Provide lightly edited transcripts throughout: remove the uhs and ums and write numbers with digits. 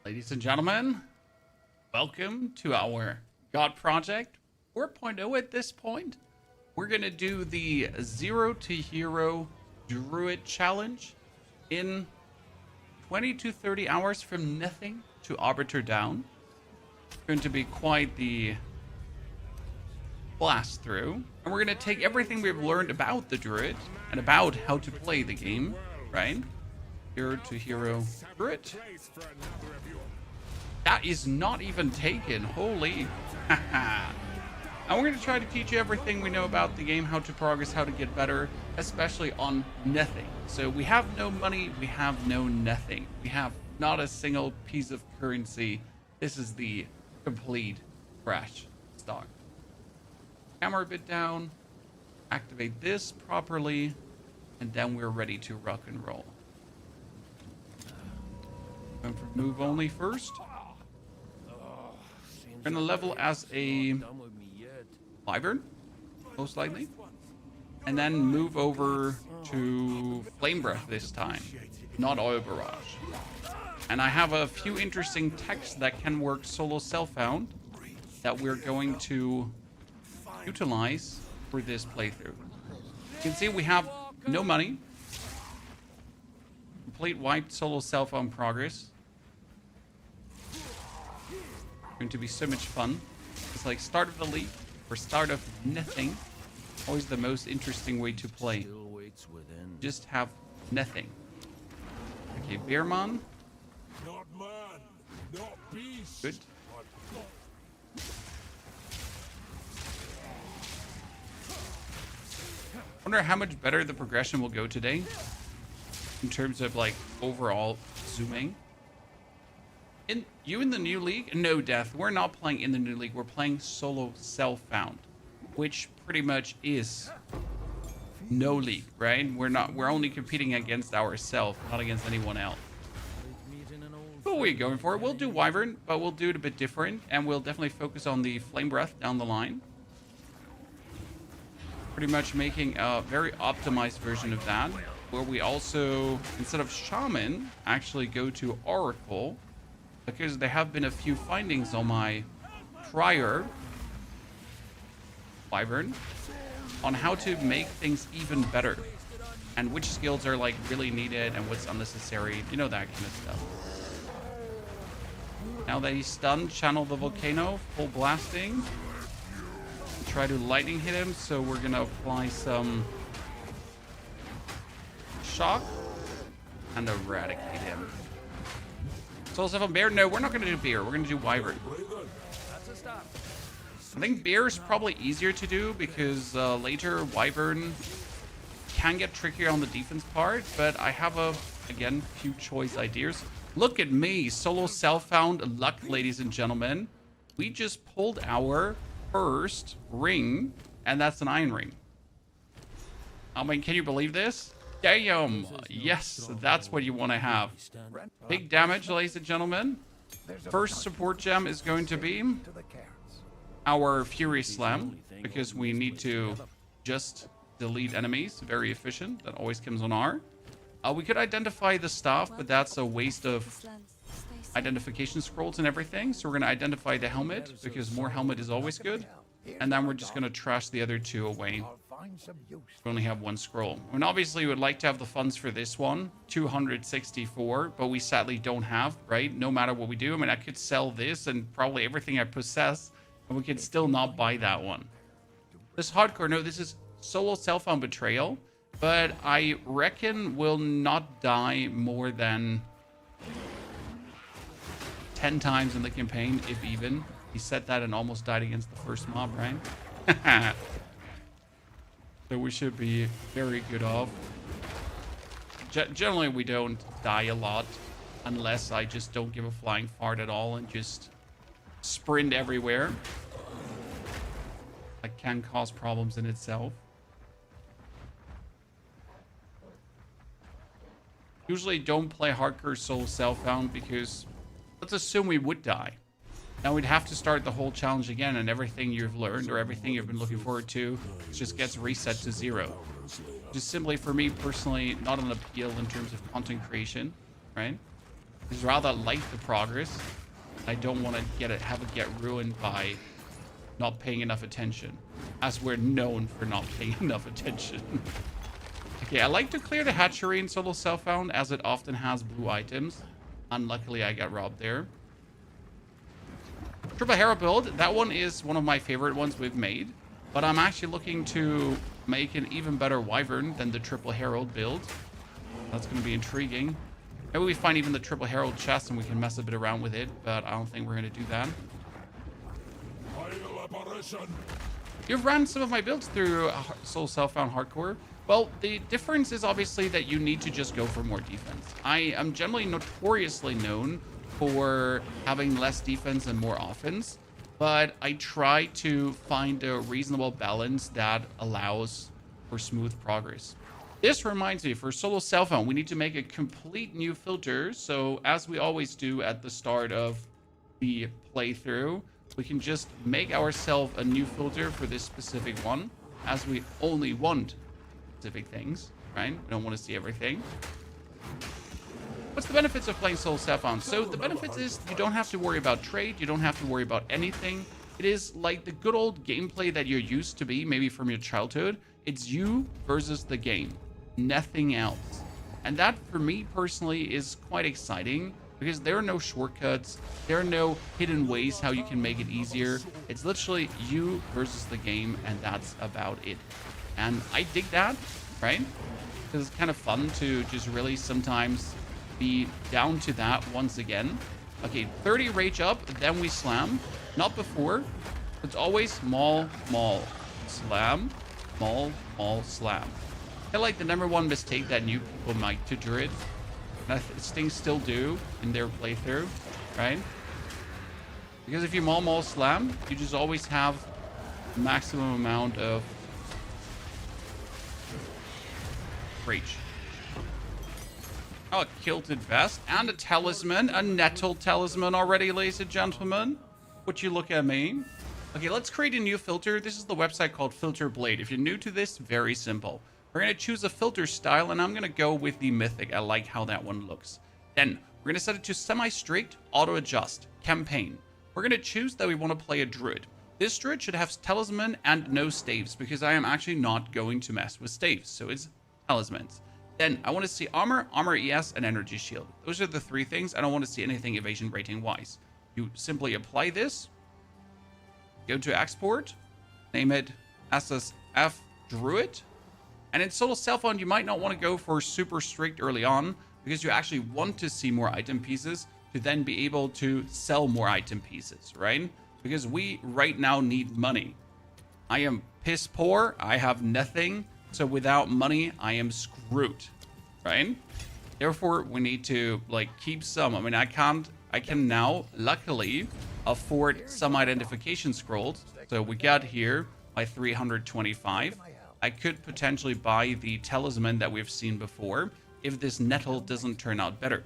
Ladies and gentlemen, welcome to our God Project 4.0 at this point. We're going to do the 0 to Hero Druid Challenge in 20 to 30 hours from nothing to Arbiter Down. It's going to be quite the blast through. And we're going to take everything we've learned about the Druid and about how to play the game, right? 0 to Hero Druid. That is not even taken. Holy. And we're going to try to teach you everything we know about the game, how to progress, how to get better, especially on nothing. So we have no money, we have no nothing. We have not a single piece of currency. This is the complete crash stock. Camera a bit down, activate this properly, and then we're ready to rock and roll. Going for move only first. We're gonna level as a Wyvern, most likely, and then move over to Flame Breath this time, not Oil Barrage. And I have a few interesting techs that can work solo Self Found that we're going to utilize for this playthrough. You can see we have no money. Complete wiped solo Self Found progress. Going to be so much fun. It's like start of the league or start of nothing. Always the most interesting way to play. Just have nothing. Okay, Beerman. Good. Wonder how much better the progression will go today in terms of like overall zooming. In the new league? No, Death. We're not playing in the new league. We're playing solo Self Found, which pretty much is no league, right? We're only competing against ourselves, not against anyone else. What are we going for? We'll do Wyvern, but we'll do it a bit different, and we'll definitely focus on the Flame Breath down the line. Pretty much making a very optimized version of that, where we also, instead of Shaman, actually go to Oracle, because there have been a few findings on my prior Wyvern on how to make things even better and which skills are like really needed and what's unnecessary, you know, that kind of stuff. Now that he's stunned, channel the volcano, full blasting, try to lightning hit him, so we're gonna apply some shock and eradicate him. Soul Self on Bear? No, we're not going to do Bear. We're going to do Wyvern. I think Bear is probably easier to do because later Wyvern can get trickier on the defense part, but I have again, few choice ideas. Look at me, solo Self Found luck, ladies and gentlemen. We just pulled our first ring, and that's an Iron Ring. I mean, can you believe this? Damn! Yes, that's what you want to have. Big damage, ladies and gentlemen. First support gem is going to be our Fury Slam, because we need to just delete enemies. Very efficient. That always comes on R. We could identify the staff, but that's a waste of identification scrolls and everything. So we're going to identify the helmet, because more helmet is always good. And then we're just going to trash the other two away. We only have one scroll. I mean, obviously, we would like to have the funds for this one, 264, but we sadly don't have, right? No matter what we do. I mean, I could sell this and probably everything I possess, and we could still not buy that one. This hardcore, no, this is solo Self Found Betrayal, but I reckon will not die more than 10 times in the campaign, if even. He said that and almost died against the first mob, right? So we should be very good off. Generally, we don't die a lot unless I just don't give a flying fart at all and just sprint everywhere. That can cause problems in itself. Usually don't play hardcore solo Self Found because let's assume we would die. Now we'd have to start the whole challenge again, and everything you've learned or everything you've been looking forward to just gets reset to 0. Just simply, for me personally, not an appeal in terms of content creation, right? I'd rather like the progress. I don't want to have it get ruined by not paying enough attention, as we're known for not paying enough attention. Okay, I like to clear the hatchery in solo self-found, as it often has blue items. Unluckily, I got robbed there. Triple Hero build, that one is one of my favorite ones we've made, but I'm actually looking to make an even better Wyvern than the Triple Herald build. That's going to be intriguing. Maybe we find even the Triple Herald chest and we can mess a bit around with it, but I don't think we're going to do that. You've ran some of my builds through Soul Self-Found Hardcore. Well, the difference is obviously that you need to just go for more defense. I am generally notoriously known for having less defense and more offense, but I try to find a reasonable balance that allows for smooth progress. This reminds me, for solo self-found, we need to make a complete new filter. So as we always do at the start of the playthrough, we can just make ourselves a new filter for this specific one, as we only want specific things, right? We don't want to see everything. What's the benefits of playing solo self-found? So the benefits is you don't have to worry about trade. You don't have to worry about anything. It is like the good old gameplay that you're used to be, maybe from your childhood. It's you versus the game, nothing else. And that, for me personally, is quite exciting because there are no shortcuts. There are no hidden ways how you can make it easier. It's literally you versus the game, and that's about it. And I dig that, right? Because it's kind of fun to just really sometimes be down to that once again. Okay, 30 rage up, then we slam. Not before. It's always maul, maul, slam, maul, maul, slam. I feel like the #1 mistake that new people might to Druid, and things still do in their playthrough, right? Because if you maul, maul, slam, you just always have maximum amount of reach. Oh, a kilted vest and a talisman, a nettle talisman already, ladies and gentlemen. Would you look at me? Okay, let's create a new filter. This is the website called Filter Blade. If you're new to this, very simple. We're going to choose a filter style, and I'm going to go with the Mythic. I like how that one looks. Then we're going to set it to semi-strict, auto-adjust, campaign. We're going to choose that we want to play a Druid. This Druid should have talisman and no staves, because I am actually not going to mess with staves. So it's talismans. Then I want to see armor, armor ES, and energy shield. Those are the 3 things. I don't want to see anything evasion rating wise. You simply apply this, go to export, name it SSF Druid. And in solo self-found, you might not want to go for super strict early on, because you actually want to see more item pieces to then be able to sell more item pieces, right? Because we right now need money. I am piss poor. I have nothing. So without money, I am screwed, right? Therefore, we need to like keep some. I mean, I can now, luckily, afford some identification scrolls. So we got here by 325. I could potentially buy the talisman that we've seen before if this nettle doesn't turn out better.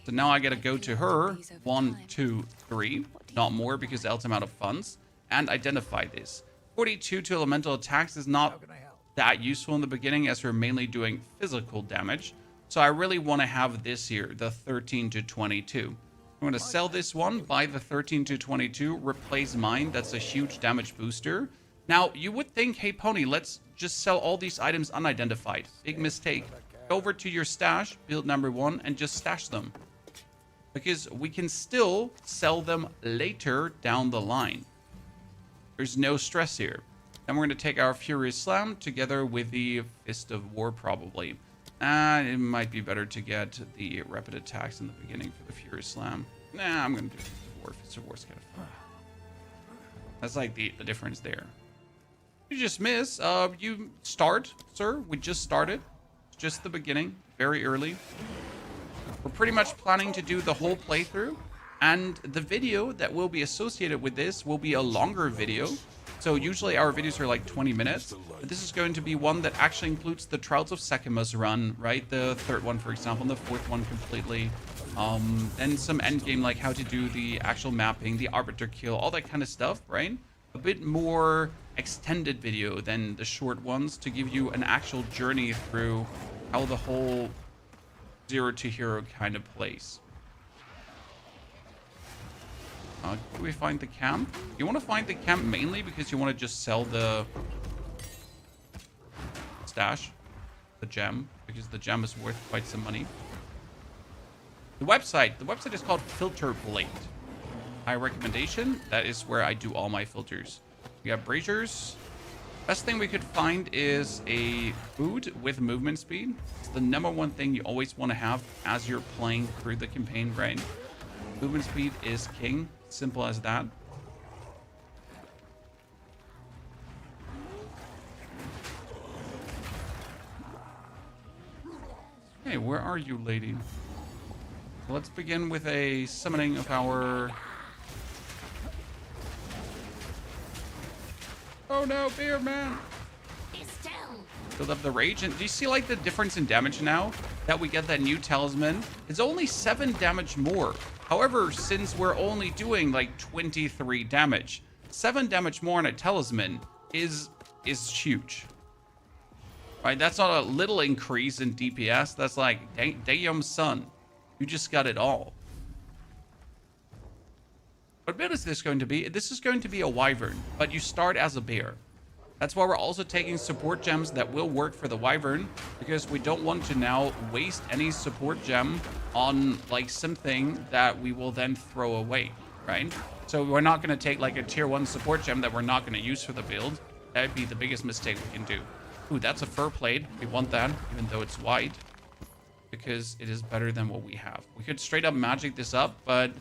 So now I gotta go to her, 1, 2, 3, not more because else I'm out of funds, and identify this. 42 to elemental attacks is not that useful in the beginning, as we're mainly doing physical damage. So I really want to have this here, the 13 to 22. I'm going to sell this one, buy the 13 to 22, replace mine. That's a huge damage booster. Now, you would think, hey, Pony, let's just sell all these items unidentified. Big mistake. Go over to your stash, build #1, and just stash them. Because we can still sell them later down the line. There's no stress here. Then we're going to take our Furious Slam together with the Fist of War, probably. It might be better to get the Rapid Attacks in the beginning for the Furious Slam. Nah, I'm going to do Fist of War. Fist of War's kind of fun. That's like the difference there. You just miss. You start, sir. We just started. Just the beginning. Very early. We're pretty much planning to do the whole playthrough. And the video that will be associated with this will be a longer video. So usually our videos are like 20 minutes, but this is going to be one that actually includes the Trials of Sekimus run, right? The 3rd one, for example, and the 4th one completely. And some endgame, like how to do the actual mapping, the Arbiter kill, all that kind of stuff, right? A bit more extended video than the short ones to give you an actual journey through how the whole 0 to hero kind of plays. Do we find the camp? You want to find the camp mainly because you want to just sell the stash, the gem, because the gem is worth quite some money. The website is called Filter Plate. High recommendation. That is where I do all my filters. We got braziers. Best thing we could find is a boot with movement speed. It's the #1 thing you always want to have as you're playing through the campaign, right? Movement speed is king. Simple as that. Hey, where are you, lady? So let's begin with a summoning of our... Oh no, beer man! Build up the rage. And do you see like the difference in damage now that we get that new talisman? It's only 7 damage more. However, since we're only doing like 23 damage, 7 damage more on a talisman is huge. Right? That's not a little increase in DPS. That's like, damn son, you just got it all. What build is this going to be? This is going to be a wyvern, but you start as a bear. That's why we're also taking support gems that will work for the wyvern, because we don't want to now waste any support gem on like something that we will then throw away, right? So we're not going to take like a tier 1 support gem that we're not going to use for the build. That would be the biggest mistake we can do. Ooh, that's a fur plate. We want that, even though it's white, because it is better than what we have. We could straight up magic this up, but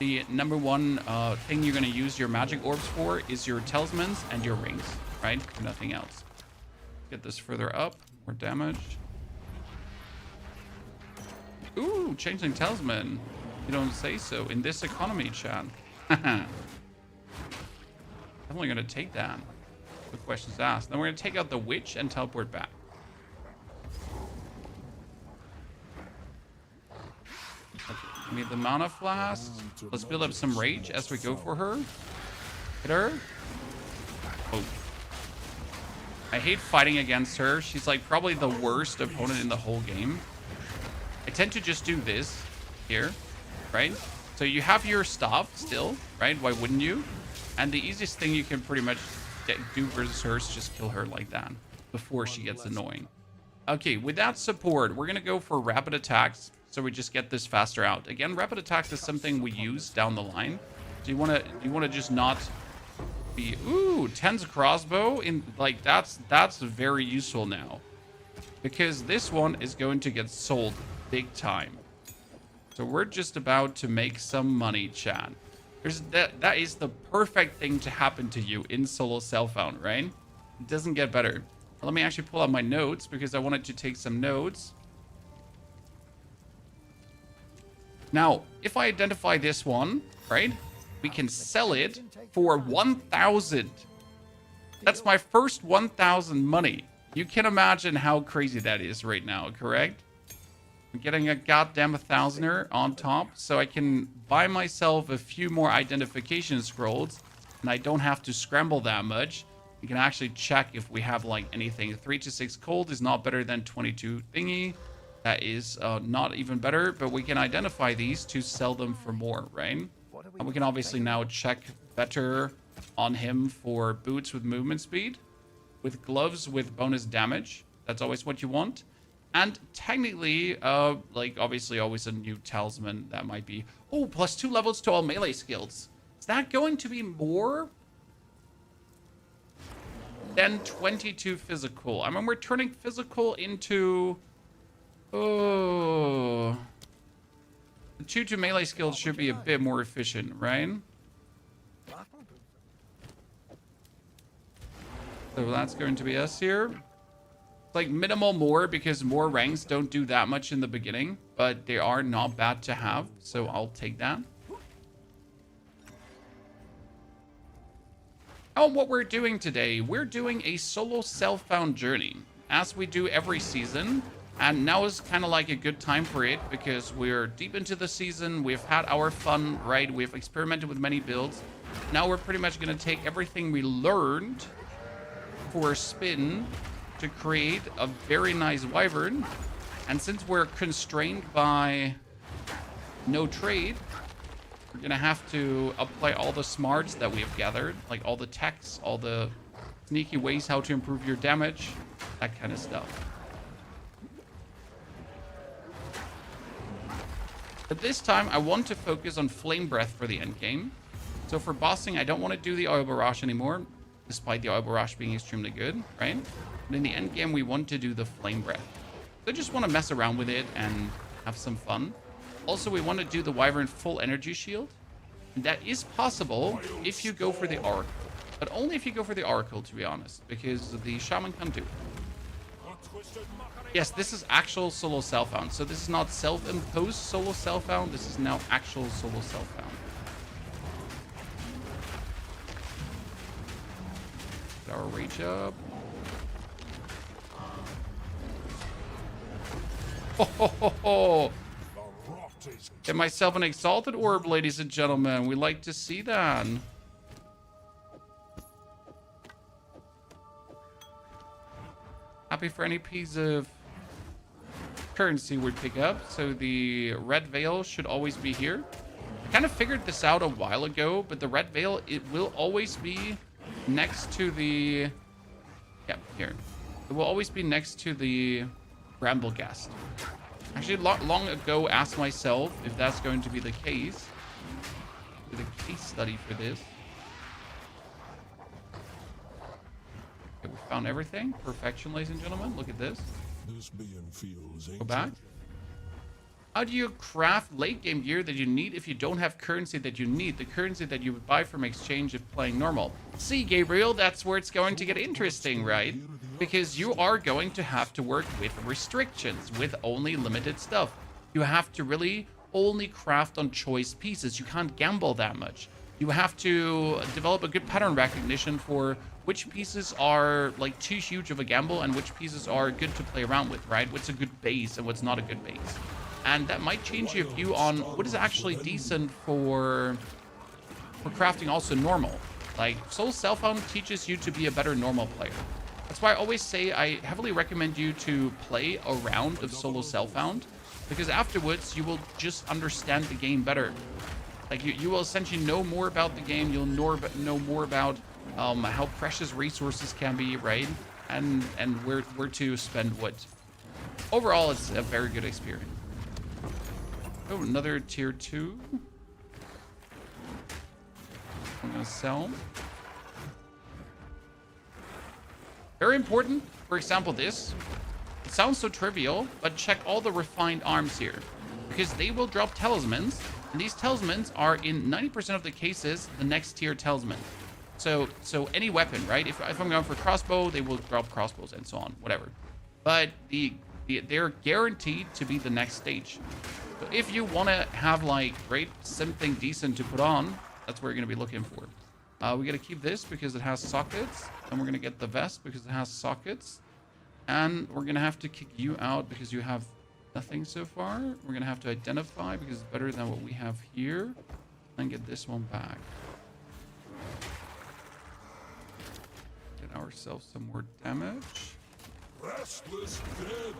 the #1 thing you're going to use your magic orbs for is your talismans and your rings, right? Nothing else. Get this further up. More damage. Ooh, changeling talisman. You don't say so. In this economy, chat. Definitely going to take that. The questions asked. Then we're going to take out the witch and teleport back. Okay, we need the mana flask. Let's build up some rage as we go for her. Hit her. Oh. I hate fighting against her. She's like probably the worst opponent in the whole game. I tend to just do this here, right? So you have your stuff still, right? Why wouldn't you? And the easiest thing you can pretty much do versus her is just kill her like that before she gets annoying. Okay, with that support, we're going to go for rapid attacks. So we just get this faster out. Again, rapid attacks is something we use down the line. So you want to just not be... Ooh, Ten's crossbow. Like, that's very useful now. Because this one is going to get sold big time. So we're just about to make some money, chat. That is the perfect thing to happen to you in solo Self Found, right? It doesn't get better. Let me actually pull out my notes because I wanted to take some notes. Now, if I identify this one, right, we can sell it for 1,000. That's my first 1,000 money. You can imagine how crazy that is right now, correct? I'm getting a goddamn 1,000er on top, so I can buy myself a few more identification scrolls, and I don't have to scramble that much. We can actually check if we have like anything. 3 to 6 cold is not better than 22 thingy. That is not even better, but we can identify these to sell them for more, right? And we can obviously now check better on him for boots with movement speed, with gloves with bonus damage. That's always what you want. And technically, like obviously always a new talisman that might be... Oh, plus 2 levels to all melee skills. Is that going to be more than 22 physical? I mean, we're turning physical into... Oh, the 2 to melee skills should be a bit more efficient, right? So that's going to be us here. It's like minimal more because more ranks don't do that much in the beginning, but they are not bad to have. So I'll take that. Oh, what we're doing today, we're doing a solo self-found journey as we do every season. And now is kind of like a good time for it because we're deep into the season. We've had our fun, right? We've experimented with many builds. Now we're pretty much going to take everything we learned for a spin to create a very nice wyvern. And since we're constrained by no trade, We're gonna have to apply all the smarts that we have gathered, like all the techs, all the sneaky ways how to improve your damage, that kind of stuff. But this time, I want to focus on Flame Breath for the end game. So for bossing, I don't want to do the Oil Barrage anymore, despite the Oil Barrage being extremely good, right? But in the end game, we want to do the Flame Breath. So I just want to mess around with it and have some fun. Also, we want to do the Wyvern full energy shield. And that is possible if you go for the Oracle. But only if you go for the Oracle, to be honest, because the Shaman can't do it. Yes, this is actual solo self-found. So this is not self-imposed solo self-found. This is now actual solo self-found. Get our rage up. Ho, ho, ho, ho. Get myself an exalted orb, ladies and gentlemen. We like to see that. Happy for any piece of currency we'd pick up. So the red veil should always be here. I kind of figured this out a while ago, but the red veil, it will always be next to the... Yep, here. It will always be next to the Brambleghast. Actually, long ago, asked myself if that's going to be the case. Did a case study for this. Okay, we found everything. Perfection, ladies and gentlemen. Look at this. Go back. How do you craft late game gear that you need if you don't have currency that you need? The currency that you would buy from exchange if playing normal. See, Gabriel, that's where it's going to get interesting, right? Because you are going to have to work with restrictions, with only limited stuff. You have to really only craft on choice pieces. You can't gamble that much. You have to develop a good pattern recognition for which pieces are like too huge of a gamble and which pieces are good to play around with, right? What's a good base and what's not a good base. And that might change your view on what is actually decent for crafting also normal. Like, Soul Self-Found teaches you to be a better normal player. That's why I always say I heavily recommend you to play a round of Solo Self-Found, because afterwards you will just understand the game better. Like, you will essentially know more about the game, you'll know more about how precious resources can be, right? And where to spend what. Overall, it's a very good experience. Oh, another tier 2. I'm gonna sell. Very important. For example, this. It sounds so trivial, but check all the refined arms here, because they will drop talismans, and these talismans are in 90% of the cases the next tier talisman. So any weapon, right? If I'm going for crossbow, they will drop crossbows and so on, whatever. But they're guaranteed to be the next stage. So if you want to have like something decent to put on, that's what you're going to be looking for. We got to keep this because it has sockets, and we're going to get the vest because it has sockets, and we're going to have to kick you out because you have nothing so far. We're going to have to identify because it's better than what we have here, and get this one back. Get ourselves some more damage. Restless dead.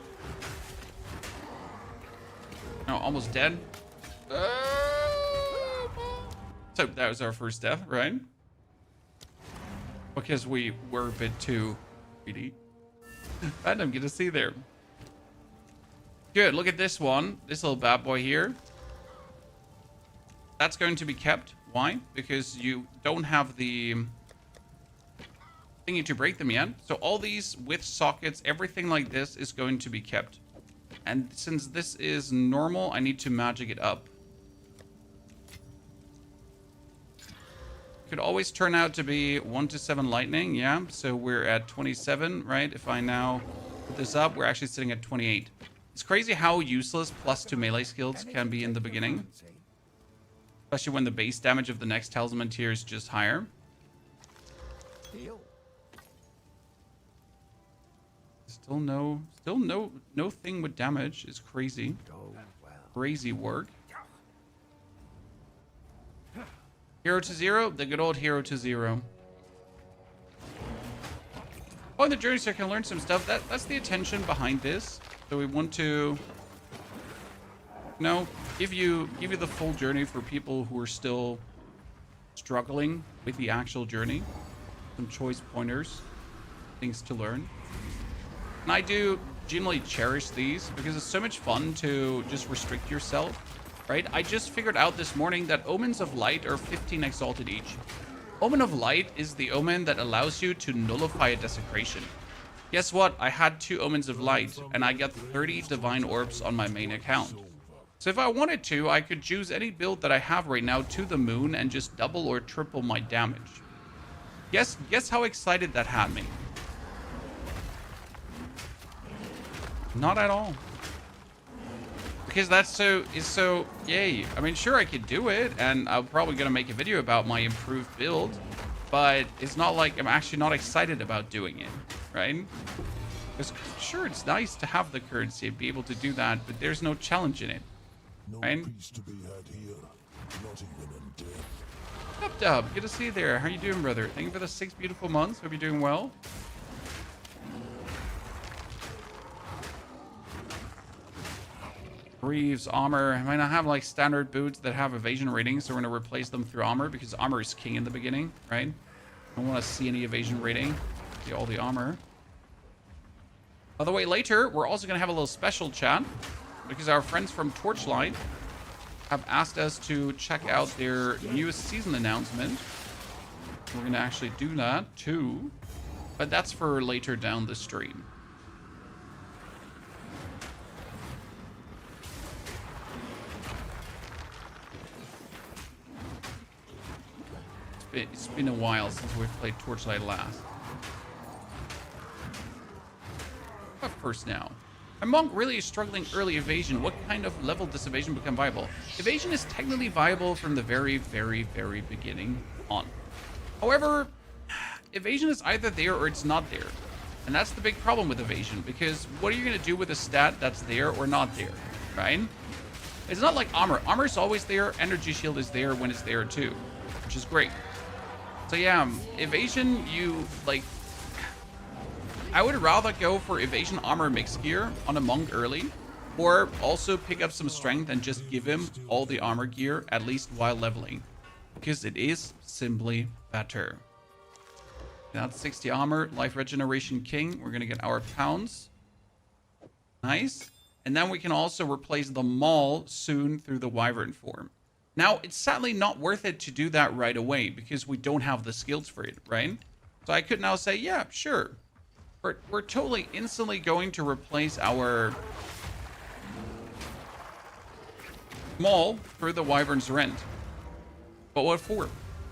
No, almost dead. So that was our first death, right? Because we were a bit too greedy. And I'm gonna see there. Good, look at this one. This little bad boy here. That's going to be kept. Why? Because you don't have the thingy to break them yet. So all these with sockets, everything like this is going to be kept. And since this is normal, I need to magic it up. Could always turn out to be 1 to 7 lightning, yeah. So we're at 27, right? If I now put this up, we're actually sitting at 28. It's crazy how useless +2 melee skills can be in the beginning. Especially when the base damage of the next talisman tier is just higher. Still no thing with damage. Is crazy. Crazy work. Hero to 0, the good old hero to 0. Oh, in the journey, so I can learn some stuff. That's the intention behind this. So we want to, give you the full journey for people who are still struggling with the actual journey. Some choice pointers, things to learn. And I do genuinely cherish these because it's so much fun to just restrict yourself, right? I just figured out this morning that Omens of Light are 15 exalted each. Omen of Light is the omen that allows you to nullify a desecration. Guess what? I had 2 Omens of Light and I got 30 Divine Orbs on my main account. So if I wanted to, I could choose any build that I have right now to the moon and just double or triple my damage. Guess how excited that had me? Not at all. Because that's so yay. I mean, sure, I could do it, and I'm probably gonna make a video about my improved build, but it's not like I'm actually not excited about doing it, right? Because sure, it's nice to have the currency and be able to do that, but there's no challenge in it, right? Up, Dub, good to see you there. How you doing, brother? Thank you for the 6 beautiful months. Hope you're doing well. Greaves, armor. I might not have like standard boots that have evasion ratings, so we're gonna replace them through armor because armor is king in the beginning, right? I don't want to see any evasion rating. See all the armor. By the way, later we're also gonna have a little special chat because our friends from Torchlight have asked us to check out their newest season announcement. We're gonna actually do that too, but that's for later down the stream. It's been a while since we've played Torchlight last. But first now. A monk really is struggling early evasion. What kind of level does evasion become viable? Evasion is technically viable from the very, very, very beginning on. However, evasion is either there or it's not there. And that's the big problem with evasion, because what are you going to do with a stat that's there or not there, right? It's not like armor. Armor is always there. Energy shield is there when it's there too, which is great. So yeah, evasion, I would rather go for evasion armor mix gear on a monk early, or also pick up some strength and just give him all the armor gear, at least while leveling, because it is simply better. That's 60 armor, life regeneration king. We're gonna get our pounds. Nice. And then we can also replace the maul soon through the wyvern form. Now, it's sadly not worth it to do that right away because we don't have the skills for it, right? So I could now say, yeah, sure. We're totally instantly going to replace our maul through the wyvern's rent. But what for?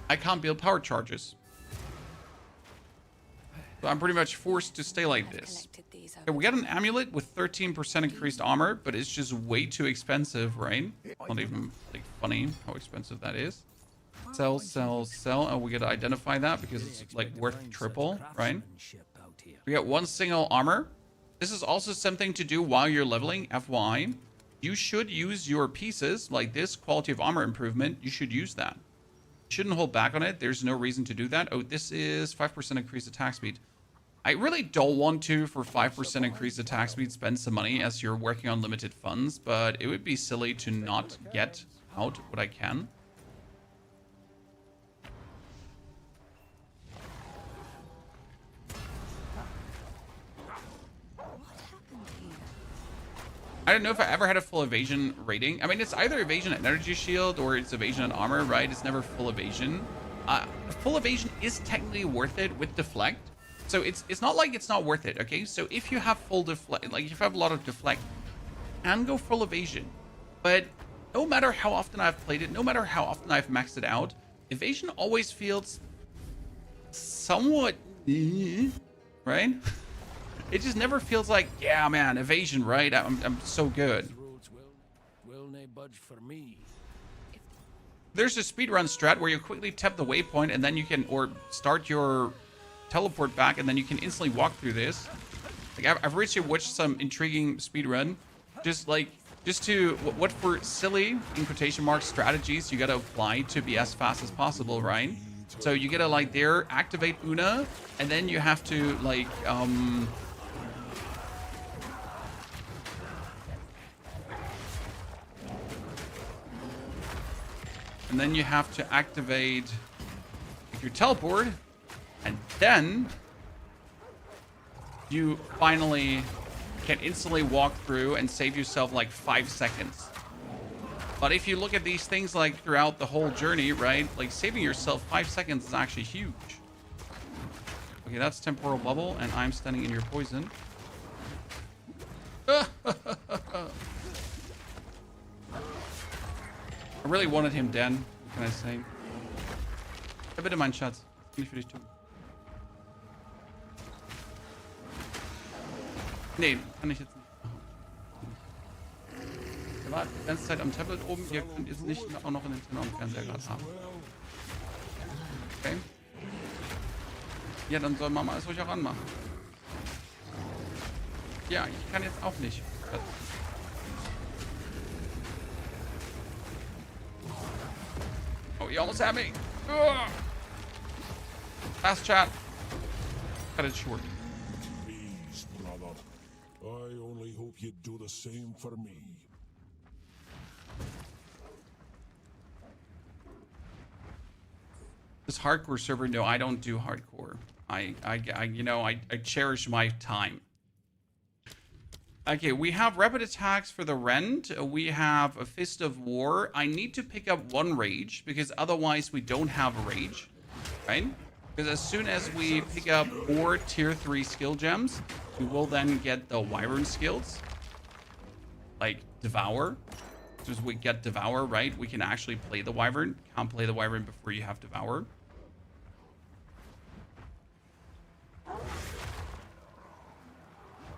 I can't build power charges. So I'm pretty much forced to stay like this. Okay, we got an amulet with 13% increased armor, but it's just way too expensive, right? Not even like funny how expensive that is. Sell, sell, sell. Oh, we gotta identify that because it's like worth triple, right? We got 1 single armor. This is also something to do while you're leveling, FYI. You should use your pieces like this quality of armor improvement. You should use that. Shouldn't hold back on it. There's no reason to do that. Oh, this is 5% increased attack speed. I really don't want to, for 5% increased attack speed, spend some money as you're working on limited funds, but it would be silly to not get out what I can. I don't know if I ever had a full evasion rating. I mean, it's either evasion and energy shield or it's evasion and armor, right? It's never full evasion. Full evasion is technically worth it with deflect. So it's not like it's not worth it, okay? So if you have full deflect, like if you have a lot of deflect, and go full evasion. But no matter how often I've played it, no matter how often I've maxed it out, evasion always feels somewhat, right? It just never feels like, yeah, man, evasion, right? I'm so good. There's a speedrun strat where you quickly tap the waypoint and then you can, or start your teleport back and then you can instantly walk through this. Like I've recently watched some intriguing speedrun, just to what for silly in quotation marks strategies you gotta apply to be as fast as possible, right? So you gotta like there activate Una, and then you have to like And then you have to activate your teleport. And then you finally can instantly walk through and save yourself like 5 seconds. But if you look at these things like throughout the whole journey, right? Like saving yourself 5 seconds is actually huge. Okay, that's temporal bubble, and I'm standing in your poison. I really wanted him dead. What can I say? A bit of mine shots. Can you finish too? Nee, kann ich jetzt nicht. Der war die ganze Zeit am Tablet oben. Ihr könnt jetzt nicht auch noch in den Zimmer am Fernseher gerade haben. Okay. Ja, dann soll Mama es ruhig auch anmachen. Ja, ich kann jetzt auch nicht. Oh, you almost had me. Ugh. Last chat. Cut it short. Please, brother. I only hope you'd do the same for me. This hardcore server, no, I don't do hardcore. I cherish my time. Okay, we have rapid attacks for the rend. We have a fist of war. I need to pick up 1 rage because otherwise we don't have a rage, right? Because as soon as we pick up 4 tier 3 skill gems, we will then get the wyvern skills, like devour. As soon as we get devour, right, we can actually play the wyvern. Can't play the wyvern before you have devour.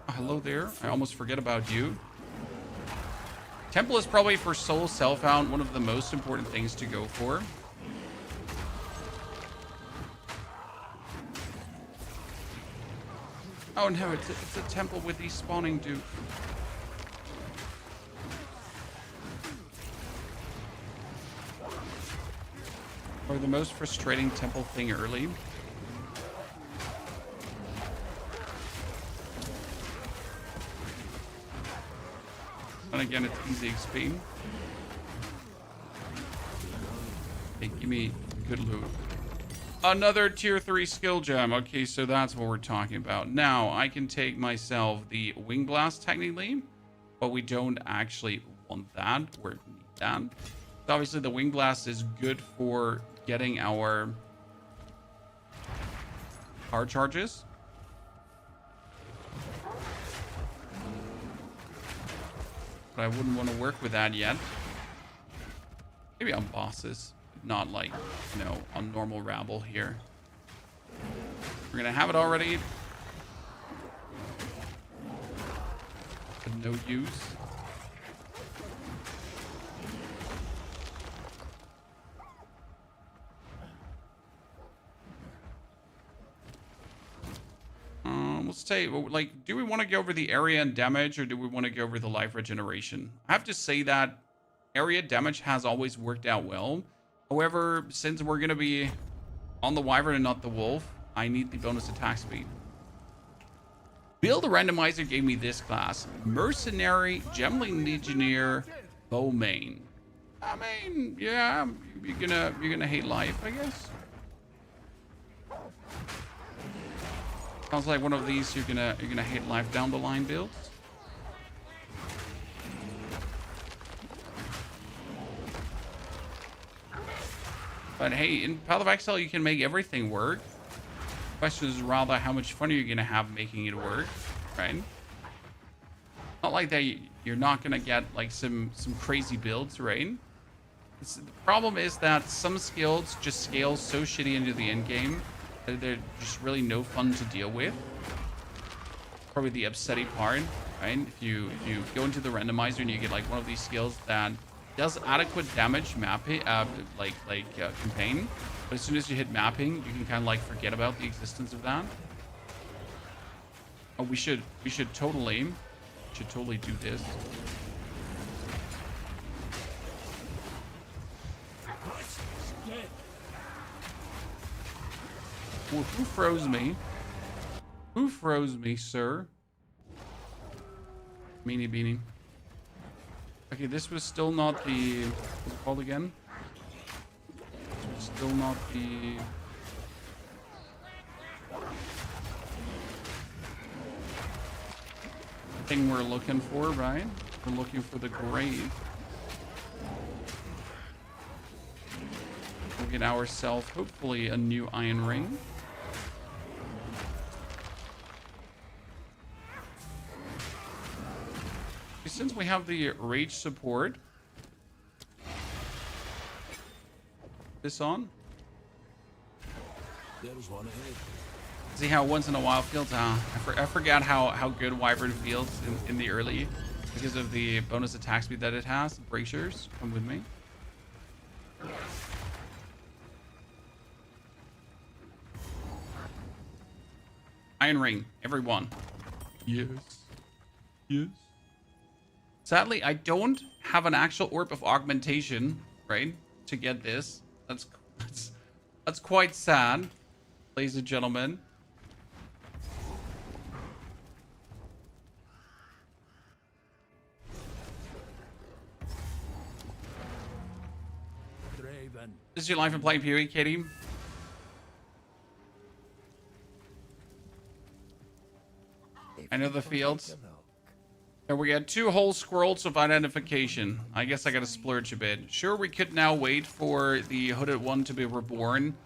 Hello there. I almost forget about you. Temple is probably for solo Self Found one of the most important things to go for. Oh no, it's a temple with these spawning dude. Or the most frustrating temple thing early. And again, it's easy XP. Hey, give me good loot. Another tier 3 skill gem. Okay, so that's what we're talking about. Now, I can take myself the wing blast technically, but we don't actually want that or need that. So obviously, the wing blast is good for getting our power charges. But I wouldn't want to work with that yet. Maybe on bosses, not like, you know, on normal rabble here. We're gonna have it already. But no use. Let's say, like, do we want to go over the area and damage, or do we want to go over the life regeneration? I have to say that area damage has always worked out well. However, since we're going to be on the wyvern and not the wolf, I need the bonus attack speed. Build randomizer gave me this class: mercenary, gemling legionnaire, bowmain. I mean, yeah, you're gonna hate life, I guess. Sounds like one of these you're gonna hate life down the line builds. But hey, in Path of Exile you can make everything work. The question is rather how much fun are you gonna have making it work, right? Not like that you're not gonna get like some crazy builds, right? The problem is that some skills just scale so shitty into the end game. They're just really no fun to deal with. Probably the upsetting part, right? If you go into the randomizer and you get like one of these skills that does adequate damage mapping, campaign, but as soon as you hit mapping, you can kind of like forget about the existence of that. Oh, we should totally do this. Well, who froze me? Who froze me, sir? Meanie beanie. Okay, this was still not the... What's it called again? still not the thing we're looking for, right? We're looking for the grave. We'll get ourselves, hopefully, a new iron ring. Since we have the rage support, this on. There's one ahead. See how once in a while feels? I forgot how good Wyvern feels in the early because of the bonus attack speed that it has. Bracers, come with me. Iron ring, everyone. Yes. Yes. Sadly, I don't have an actual orb of augmentation, right, to get this. That's quite sad, ladies and gentlemen. This is your life in playing POE, Katie. I know the fields. And we got 2 whole scrolls of identification. I guess I gotta splurge a bit. Sure, we could now wait for the hooded one to be reborn,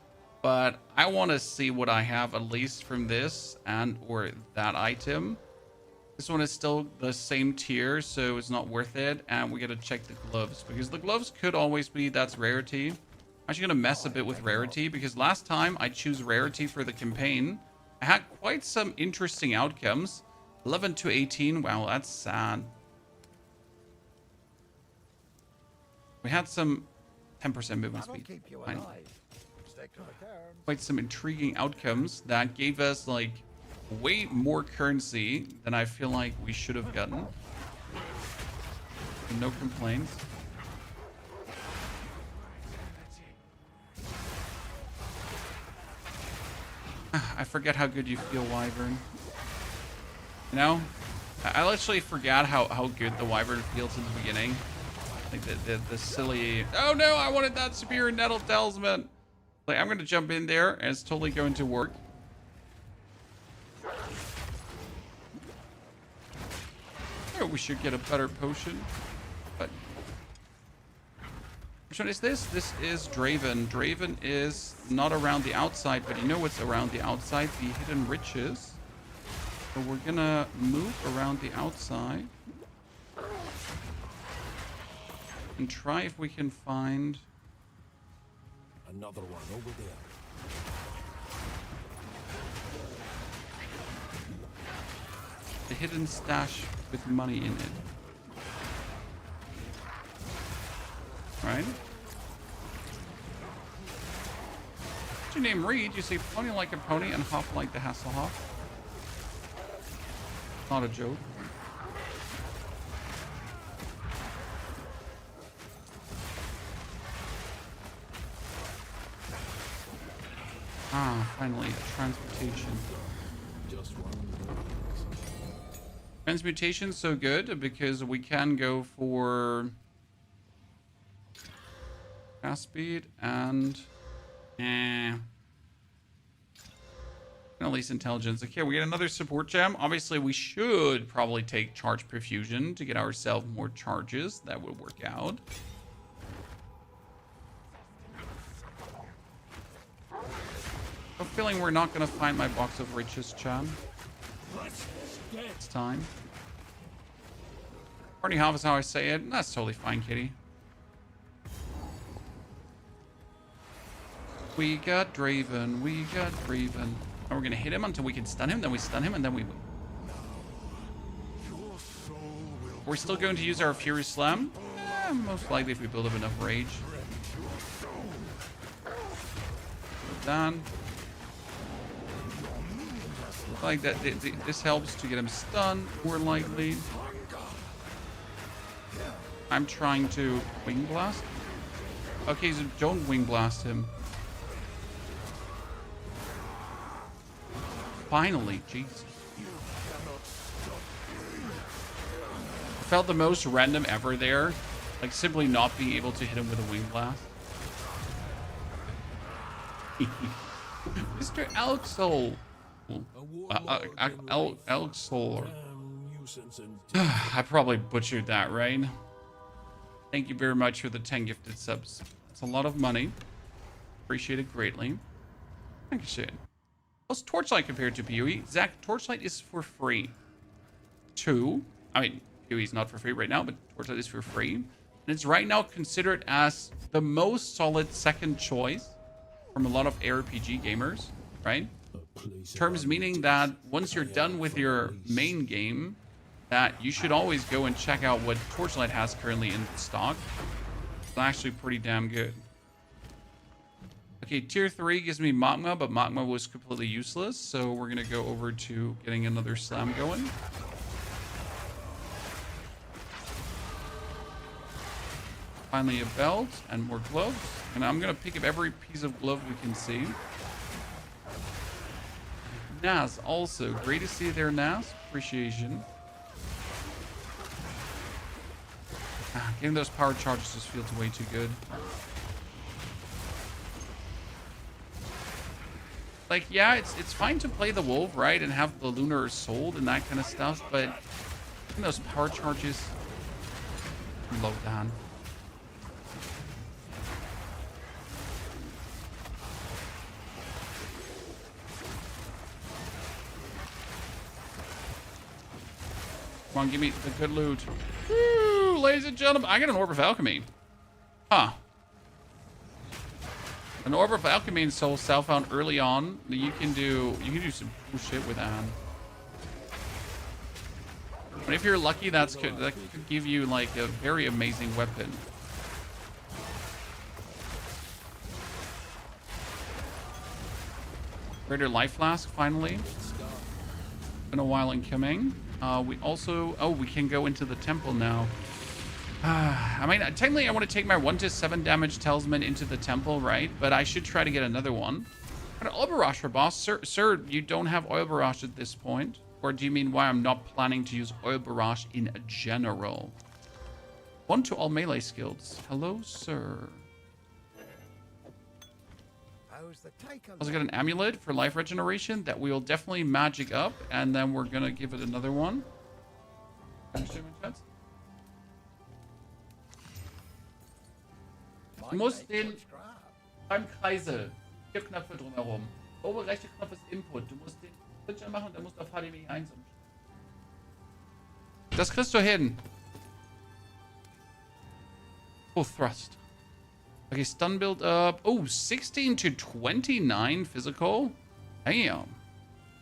but I want to see what I have at least from this and or that item. This one is still the same tier, so it's not worth it. And we gotta check the gloves because the gloves could always be that's rarity. I'm actually gonna mess a bit with rarity because last time I choose rarity for the campaign, I had quite some interesting outcomes. 11 to 18. Wow, that's sad. We had some 10% movement speed. Fine. Quite some intriguing outcomes that gave us like way more currency than I feel like we should have gotten. No complaints. I forget how good you feel, Wyvern. You know, I literally forgot how good the Wyvern feels in the beginning. Like the silly, oh no, I wanted that Superior Nettle Talisman. Like, I'm going to jump in there and it's totally going to work. Oh, we should get a better potion. But which one is this? This is Draven. Draven is not around the outside, but you know what's around the outside? The hidden riches. So we're gonna move around the outside and try if we can find another one over there. The hidden stash with money in it. Right? What's your name? Reed. You say pony like a pony and hop like the Hasselhoff. Not a joke. Ah, finally, transmutation. Transmutation's so good because we can go for fast speed and at least intelligence. Okay, we get another support gem. Obviously, we should probably take charge perfusion to get ourselves more charges. That would work out. I'm feeling we're not going to find my box of riches, Chan. It's time. Party half is how I say it. That's totally fine, kitty. We got Draven. We got Draven. And we're going to hit him until we can stun him. Then we stun him and then we win. We're still going to use our Fury Slam. Most likely if we build up enough rage. Done. Like that, this helps to get him stunned more likely. I'm trying to wing blast. Okay, so don't wing blast him. Finally, Jesus. Felt the most random ever there. Like simply not being able to hit him with a wing blast. Mr. Elxol. A warlord in Elxol. damn nuisance and I probably butchered that, right? Thank you very much for the 10 gifted subs. It's a lot of money. Appreciate it greatly. Thank you, shit. How's Torchlight compared to POE? Zach, Torchlight is for free. I mean, POE is not for free right now, but Torchlight is for free. And it's right now considered as the most solid second choice from a lot of ARPG gamers, right? Terms meaning that once you're done with your main game, that you should always go and check out what Torchlight has currently in stock. It's actually pretty damn good. Okay, tier 3 gives me Magma, but Magma was completely useless, so we're gonna go over to getting another slam going. Finally a belt and more gloves, and I'm gonna pick up every piece of glove we can see. Nas also, great to see you there, Nas. Appreciation. Getting those power charges just feels way too good. Like, yeah, it's fine to play the wolf, right, and have the lunar sold and that kind of stuff, but getting those power charges, low down. Come on, give me the good loot. Woo, ladies and gentlemen, I got an Orb of Alchemy. Huh. An Orb of Alchemy in Self Found early on. You can do some cool shit with that. But if you're lucky, that could give you like a very amazing weapon. Greater Life Flask, finally. Been a while in coming. We also... Oh, we can go into the temple now. I mean, technically I want to take my 1 to 7 damage talisman into the temple, right? But I should try to get another one. An Oil Barrage for boss. Sir, you don't have Oil Barrage at this point. Or do you mean why I'm not planning to use Oil Barrage in general? 1 to all melee skills. Hello, sir. Also got an amulet for life regeneration that we will definitely magic up, and then we're gonna give it another one. Du musst den beim Kreisel 4 Knöpfe drumherum. Der obere rechte Knopf ist Input. Du musst den Switcher machen und dann musst du auf HDMI 1 umstellen. Das kriegst du hin. Oh, Thrust. Okay, stun build up. Oh, 16 to 29 physical. Damn.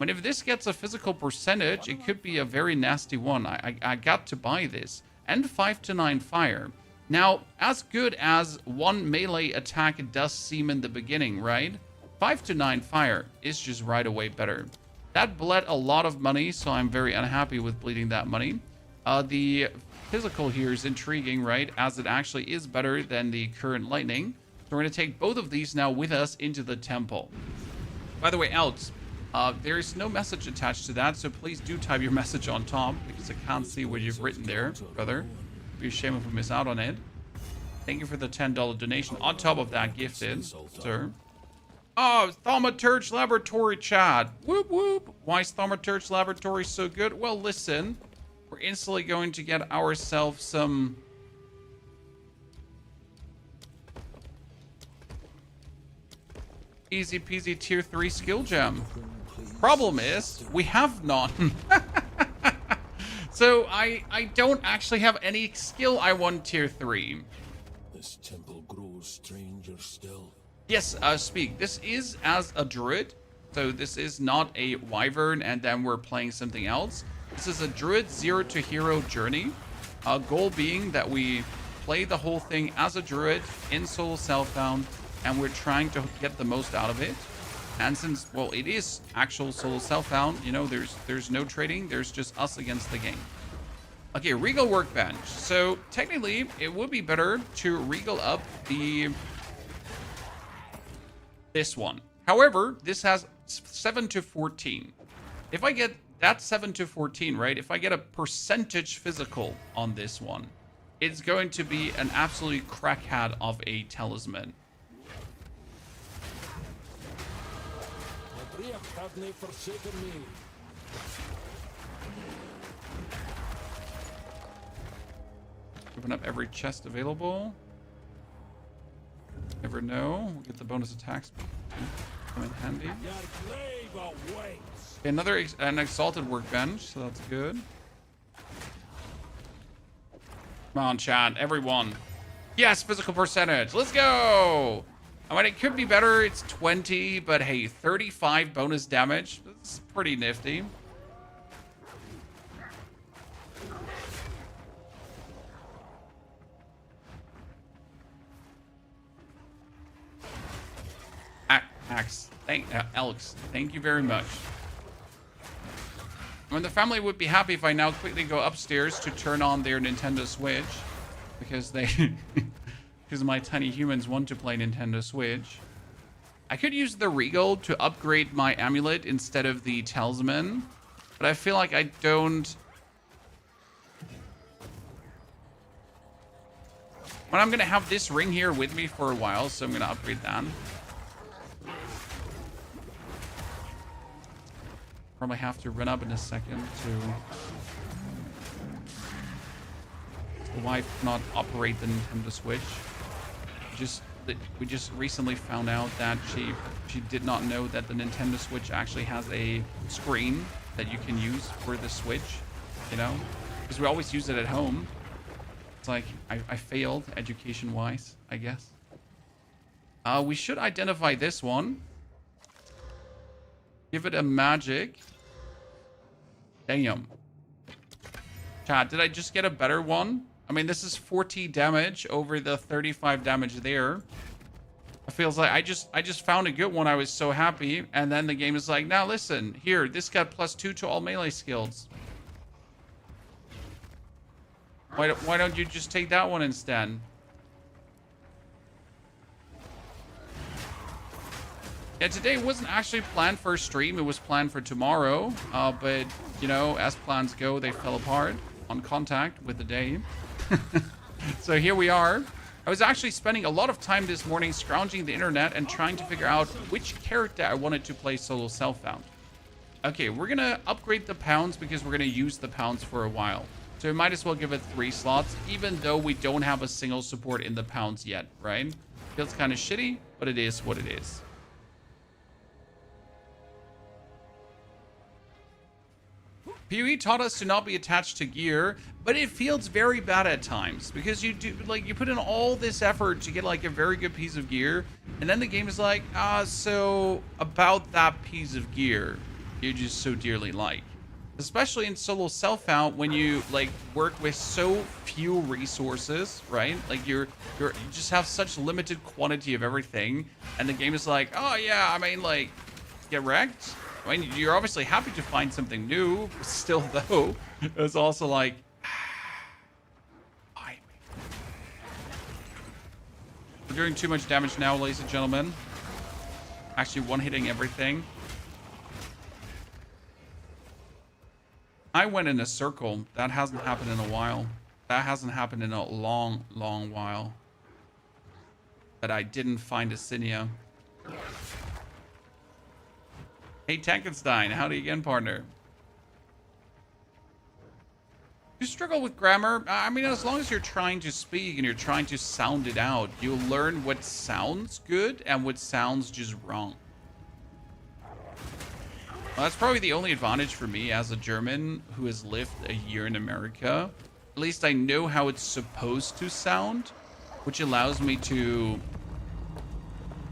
But if this gets a physical percentage, it could be a very nasty one. I got to buy this. And 5 to 9 fire. Now, as good as 1 melee attack does seem in the beginning, right? 5 to 9 fire is just right away better. That bled a lot of money, so I'm very unhappy with bleeding that money. The physical here is intriguing, right? As it actually is better than the current lightning. So we're going to take both of these now with us into the temple. By the way, Alex, there is no message attached to that, so please do type your message on top, because I can't see what you've written there, brother. It'd be a shame if we miss out on it. Thank you for the $10 donation on top of that gifted, sir. Oh, Thaumaturge Laboratory chat. Whoop whoop. Why is Thaumaturge Laboratory so good? Well, listen. We're instantly going to get ourselves some... easy peasy tier 3 skill gem. Problem is, we have none. So I don't actually have any skill I want tier 3. This temple grows stranger still. Yes, speak. This is as a druid. So this is not a wyvern and then we're playing something else. This is a druid 0 to hero journey. Goal being that we play the whole thing as a druid in solo Self Found, and we're trying to get the most out of it. And since, well, it is actual solo Self Found, you know, there's no trading, there's just us against the game. Okay, Regal Workbench. So technically, it would be better to Regal up this one. However, this has 7 to 14. If I get that 7 to 14, right? If I get a percentage physical on this one, it's going to be an absolute crackhead of a talisman. have they forsaken me. Open up every chest available. Never know. We'll get the bonus attacks. Come in handy. Your grave awaits. Okay, another an exalted workbench, so that's good. Come on, chat, everyone. Yes, physical percentage. Let's go. I mean, it could be better. It's 20, but hey, 35 bonus damage. That's pretty nifty. Axe. Alex, thank you very much. I mean, the family would be happy if I now quickly go upstairs to turn on their Nintendo Switch. Because they... because my tiny humans want to play Nintendo Switch. I could use the Regal to upgrade my amulet instead of the talisman. But I feel like I don't... But I'm going to have this ring here with me for a while, so I'm going to upgrade that. Probably have to run up in a second to... The wife cannot operate the Nintendo Switch. We just recently found out that she did not know that the Nintendo Switch actually has a screen that you can use for the Switch, you know? Because we always use it at home. It's like, I failed education-wise, I guess. We should identify this one. Give it a magic. Damn. Chat, did I just get a better one? I mean, this is 40 damage over the 35 damage there. It feels like I just found a good one. I was so happy. And then the game is like, now listen, here, this got +2 to all melee skills. Why don't you just take that one instead? Yeah, today wasn't actually planned for a stream. It was planned for tomorrow. But, you know, as plans go, they fell apart on contact with the day. So here we are. I was actually spending a lot of time this morning scrounging the internet and trying to figure out which character I wanted to play solo Self Found. Okay, we're going to upgrade the pounds because we're going to use the pounds for a while. So we might as well give it 3 slots, even though we don't have a single support in the pounds yet, right? Feels kind of shitty, but it is what it is. POE taught us to not be attached to gear, but it feels very bad at times because you do, like, you put in all this effort to get like a very good piece of gear, and then the game is like, so about that piece of gear you just so dearly like. Especially in solo Self Found when you like work with so few resources, right? Like you just have such limited quantity of everything, and the game is like, oh yeah, I mean, like, get wrecked. I mean, you're obviously happy to find something new. Still, though, it's also like, why? We're doing too much damage now, ladies and gentlemen. Actually, one-hitting everything. I went in a circle. That hasn't happened in a while. That hasn't happened in a long, long while. But I didn't find a Cinia. Hey, Tankenstein, howdy again, partner. You struggle with grammar? I mean, as long as you're trying to speak and you're trying to sound it out, you'll learn what sounds good and what sounds just wrong. Well, that's probably the only advantage for me as a German who has lived a year in America. At least I know how it's supposed to sound, which allows me to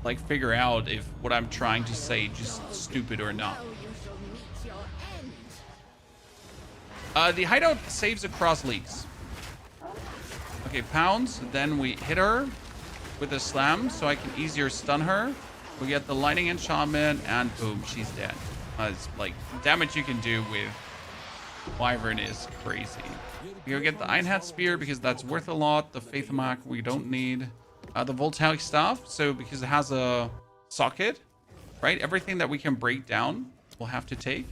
like figure out if what I'm trying to say is just stupid or not. The hideout saves across leagues. Okay, pounds. Then we hit her with a slam so I can easier stun her. We get the lightning enchantment and boom, she's dead. It's like damage you can do with Wyvern is crazy. We go get the Einhat Spear because that's worth a lot. The Faith Mark we don't need. The Voltaic Staff, so because it has a socket, right? Everything that we can break down, we'll have to take.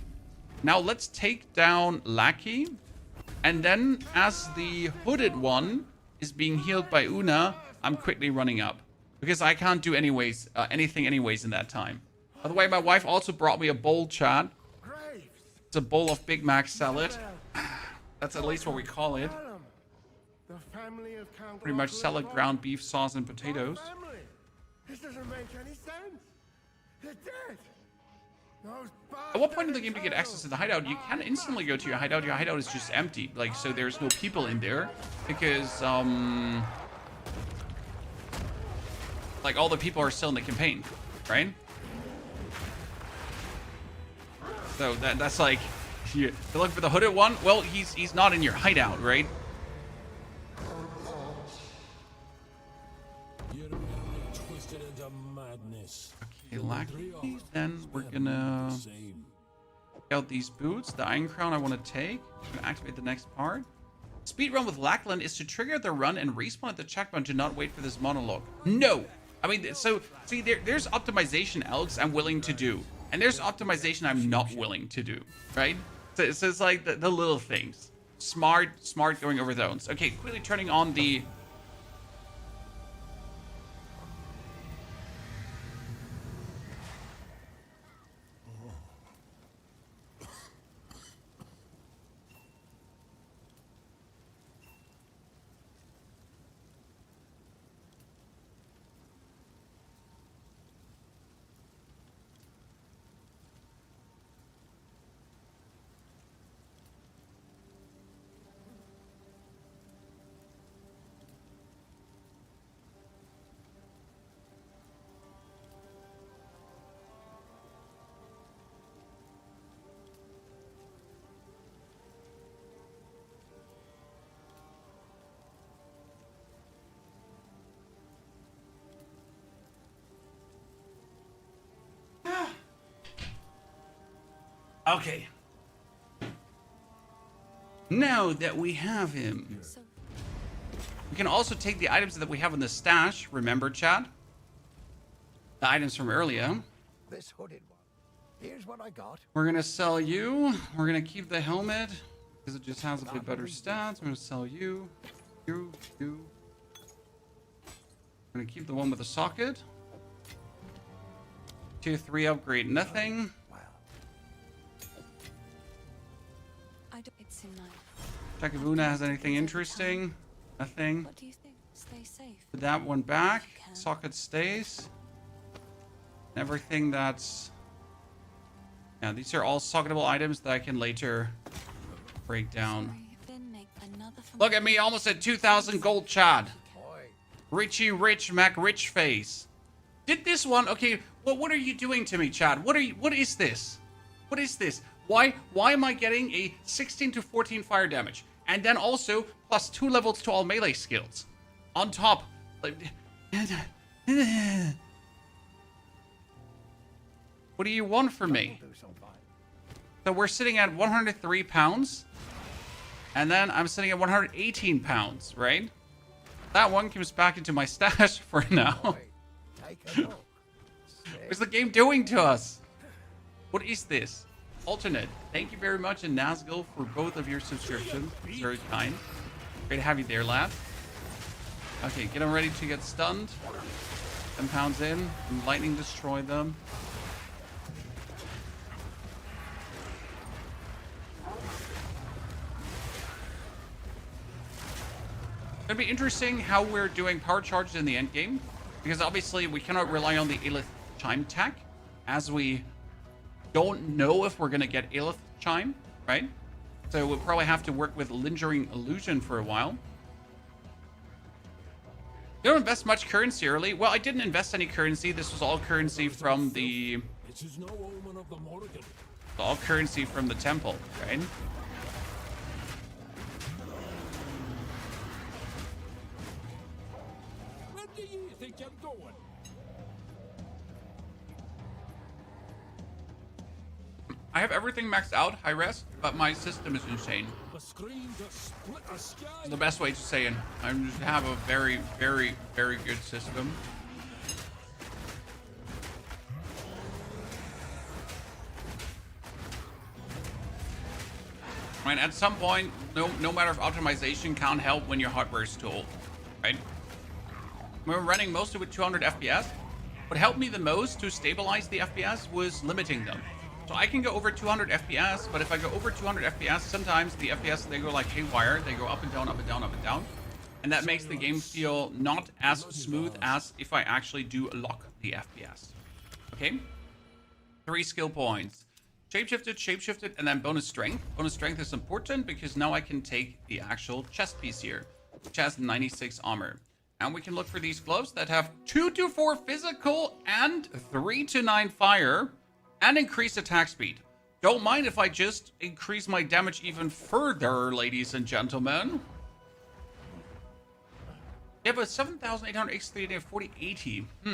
Now let's take down Lackey. And then as the hooded one is being healed by Una, I'm quickly running up. Because I can't do anything anyways in that time. By the way, my wife also brought me a bowl, chat. It's a bowl of Big Mac salad. That's at least what we call it. Pretty much salad, ground beef, sauce, and potatoes. This doesn't make any sense. They're dead. At what point in the game do you get access to the hideout? You can instantly go to your hideout. Your hideout is just empty. Like, so there's no people in there. Because, like, all the people are still in the campaign, right? So that's like, you're looking for the hooded one? Well, he's not in your hideout, right? Twisted into madness. Okay, luckily, then we're gonna check out these boots. The Iron Crown I want to take. I'm gonna activate the next part. Speedrun with Lackland is to trigger the run and respawn at the checkpoint to not wait for this monologue. No! I mean, so, see, there's optimization, Alex, I'm willing to do. And there's optimization I'm not willing to do, right? So it's like the little things. Smart going over zones. Okay, quickly turning on the... Okay. Now that we have him, we can also take the items that we have in the stash. Remember, Chad? The items from earlier. This hooded one. Here's what I got. We're going to sell you. We're going to keep the helmet because it just has a bit better stats. I'm going to sell you. You. I'm going to keep the one with the socket. Tier 3 upgrade, nothing. It's in line. Takavuna has anything interesting? Nothing. What do you think? Stay safe. Put that one back. Socket stays. Everything that's... Yeah, these are all socketable items that I can later break down. Look at me, almost at 2,000 gold, Chad. Richie Rich Mac Rich face. Did this one... Okay, well, what are you doing to me, Chad? What is this? What is this? Why am I getting a 16 to 14 fire damage? And then also plus 2 levels to all melee skills. On top. What do you want from me? So we're sitting at 103 pounds. And then I'm sitting at 118 pounds, right? That one comes back into my stash for now. What's the game doing to us? What is this? Alternate. Thank you very much, and Nazgul, for both of your subscriptions. It's very kind. Great to have you there, lad. Okay, get them ready to get stunned. 10 pounds in. And lightning destroy them. It'll be interesting how we're doing power charges in the end game, because obviously we cannot rely on the Aelith Chime tech, as we don't know if we're going to get Aelith Chime, right? So we'll probably have to work with Lingering Illusion for a while. You don't invest much currency early. Well, I didn't invest any currency. This was all currency from the... all currency from the temple, right? Where do you think you're going? I have everything maxed out, high res, but my system is insane. The screen just split the sky. The best way to say it. I just have a very, very, very good system. Right, at some point, no matter if optimization can't help when your hardware is too old, right? We're running mostly with 200 FPS, what helped me the most to stabilize the FPS was limiting them. So I can go over 200 FPS, but if I go over 200 FPS, sometimes the FPS, they go like haywire. They go up and down, up and down, up and down. And that makes the game feel not as smooth as if I actually do lock the FPS. Okay? 3 skill points. Shapeshifted, shapeshifted, and then bonus strength. Bonus strength is important because now I can take the actual chest piece here, which has 96 armor. And we can look for these gloves that have 2-4 physical and 3-9 fire and increased attack speed. Don't mind if I just increase my damage even further, ladies and gentlemen. Yeah, but 7,800 X3 and 4080. I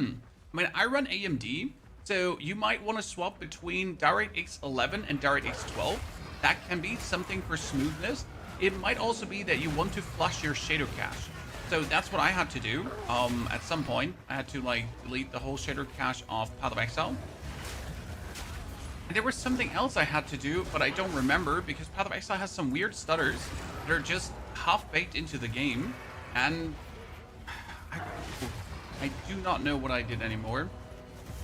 mean, I run AMD, so you might want to swap between DirectX 11 and DirectX 12. That can be something for smoothness. It might also be that you want to flush your shader cache. So that's what I had to do. At some point, I had to like delete the whole shader cache of Path of Exile. And there was something else I had to do, but I don't remember because Path of Exile has some weird stutters that are just half baked into the game. And I do not know what I did anymore.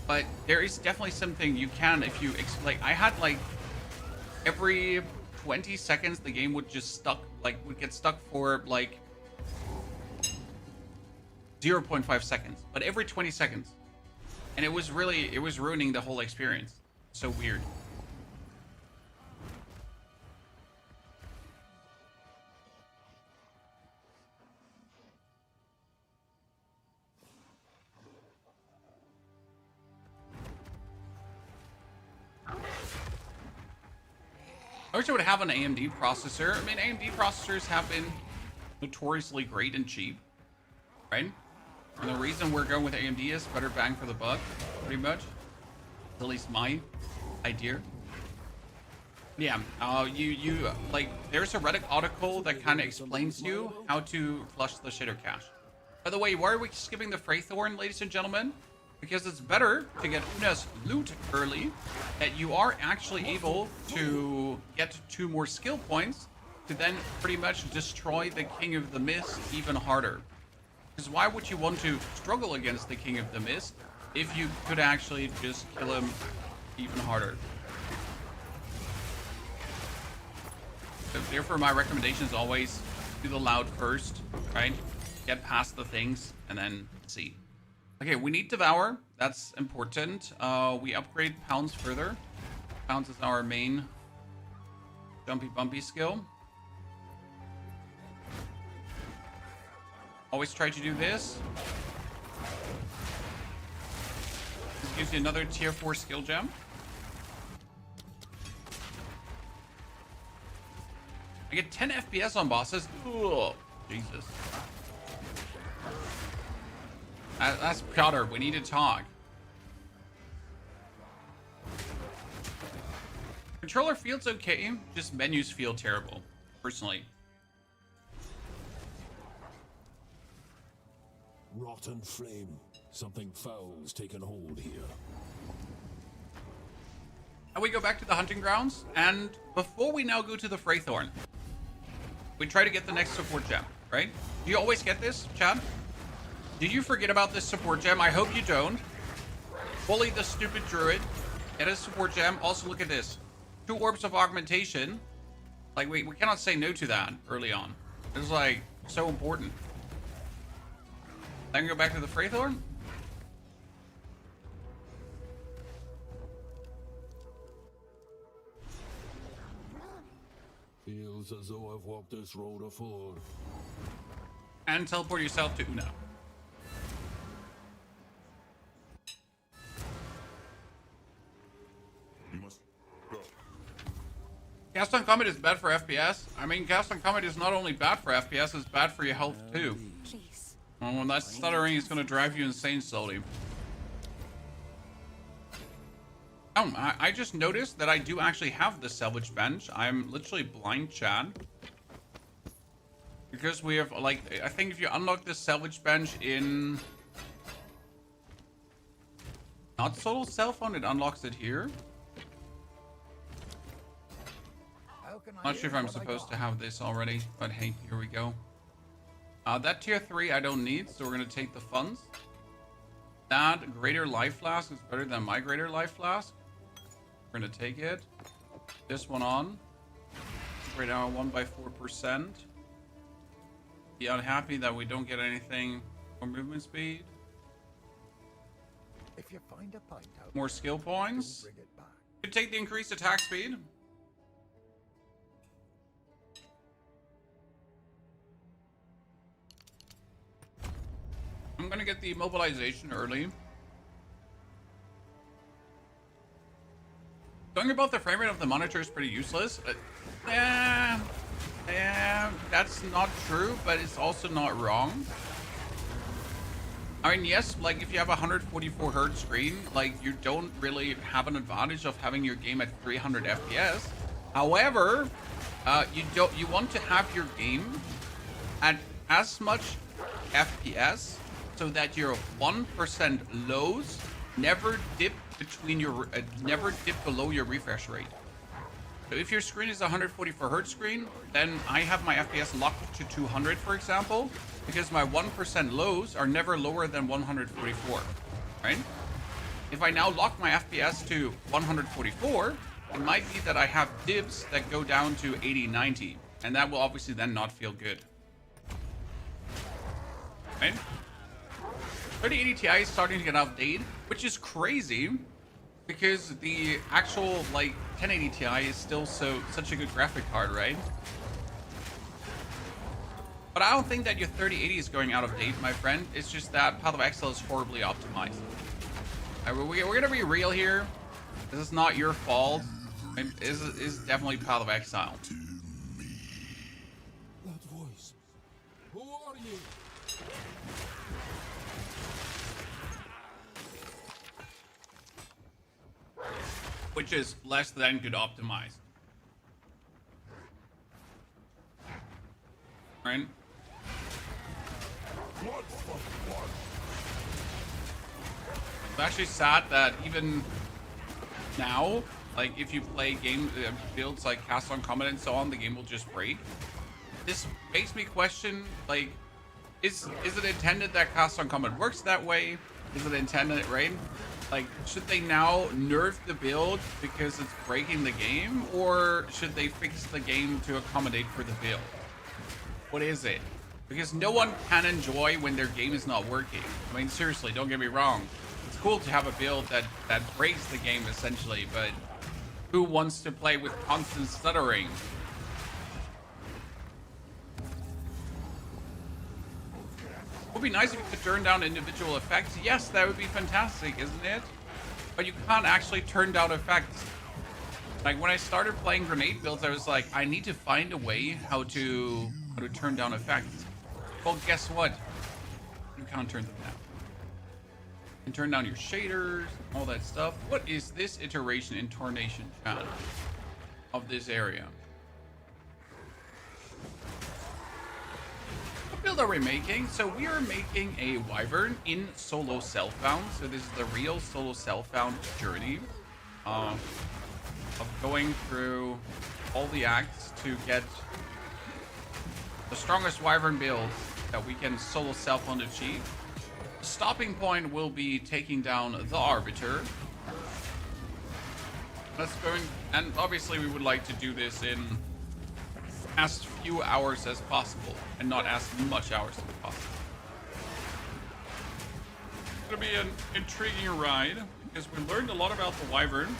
But there is definitely something you can if you like. I had like every 20 seconds the game would just would get stuck for like 0.5 seconds, but every 20 seconds, and it was ruining the whole experience. So weird. I wish I would have an AMD processor. I mean, AMD processors have been notoriously great and cheap, right? And the reason we're going with AMD is better bang for the buck, pretty much. At least my idea. Yeah, you like, there's a Reddit article that kind of explains to you how to flush the shader cache. By the way, why are we skipping the Freythorn, ladies and gentlemen? Because it's better to get Una's loot early, that you are actually able to get 2 more skill points to then pretty much destroy the King of the Mist even harder. Because why would you want to struggle against the King of the Mist if you could actually just kill him even harder? So therefore my recommendation is always do the loud first, right? Get past the things and then see. Okay, we need Devour. That's important. We upgrade Pounds further. Pounds is our main jumpy bumpy skill. Always try to do this. This gives you another tier 4 skill gem. I get 10 FPS on bosses. Oh, Jesus. That's Piotr. We need to talk. Controller feels okay. Just menus feel terrible, personally. Rotten flame. Something foul's taken hold here. And we go back to the hunting grounds, and before we now go to the Freythorn, we try to get the next support gem, right? Do you always get this, Chad? Did you forget about this support gem? I hope you don't. Bully the stupid druid. Get a support gem. Also, look at this. 2 orbs of augmentation. Like, we cannot say no to that early on. It's like so important. Then go back to the Freythorn. Feels as though I've walked this road afore. And teleport yourself to Una. You must go. Cast on Combat is bad for FPS. I mean, Cast on Combat is not only bad for FPS, it's bad for your health too. Please. When that stuttering is going to drive you insane slowly. Oh, I just noticed that I do actually have the salvage bench. I'm literally blind, Chad. Because we have, like, I think if you unlock the salvage bench in... not solo cell phone, it unlocks it here. Not sure if I'm supposed to have this already, but hey, here we go. That tier 3 I don't need, so we're going to take the funds. That greater life flask is better than my greater life flask. We're gonna take it. This one on. Right now, 1 by 4%. Be unhappy that we don't get anything more movement speed. If you find a pint out, More skill points. bring it back. Could take the increased attack speed. I'm gonna get the immobilization early. Going above the frame rate of the monitor is pretty useless. That's not true, but it's also not wrong. I mean, yes, like if you have a 144 hertz screen, like you don't really have an advantage of having your game at 300 FPS. However, you want to have your game at as much FPS so that your 1% lows never dip between your never dip below your refresh rate. So if your screen is a 144 hertz screen, then I have my FPS locked to 200, for example, because my 1% lows are never lower than 144, right? If I now lock my FPS to 144, it might be that I have dips that go down to 80, 90, and that will obviously then not feel good, right? 3080 Ti is starting to get outdated, which is crazy because the actual like 1080 Ti is still such a good graphic card, right? But I don't think that your 3080 is going out of date, my friend. It's just that Path of Exile is horribly optimized. We're gonna be real here. This is not your fault. It is definitely Path of Exile. That voice. Who are you? Which is less than good optimized. Right? Blood for blood. It's actually sad that even now, like if you play game builds like Cast on Comet and so on, the game will just break. This makes me question, like, is it intended that Cast on Comet works that way? Is it intended, right? Like, should they now nerf the build because it's breaking the game, or should they fix the game to accommodate for the build? What is it? Because no one can enjoy when their game is not working. I mean, seriously, don't get me wrong. It's cool to have a build that breaks the game essentially, but who wants to play with constant stuttering? It would be nice if you could turn down individual effects. Yes, that would be fantastic, isn't it? But you can't actually turn down effects. Like when I started playing grenade builds, I was like, I need to find a way how to turn down effects. Well, guess what? You can't turn them down. You can turn down your shaders, all that stuff. What is this iteration in Tornation chat of this area? What build are we making? So we are making a Wyvern in solo Self Found. So this is the real solo Self Found journey of going through all the acts to get the strongest Wyvern build that we can solo Self Found achieve. The stopping point will be taking down the Arbiter. That's going, and obviously we would like to do this in as few hours as possible and not as much hours as possible. It's gonna be an intriguing ride because we learned a lot about the Wyvern,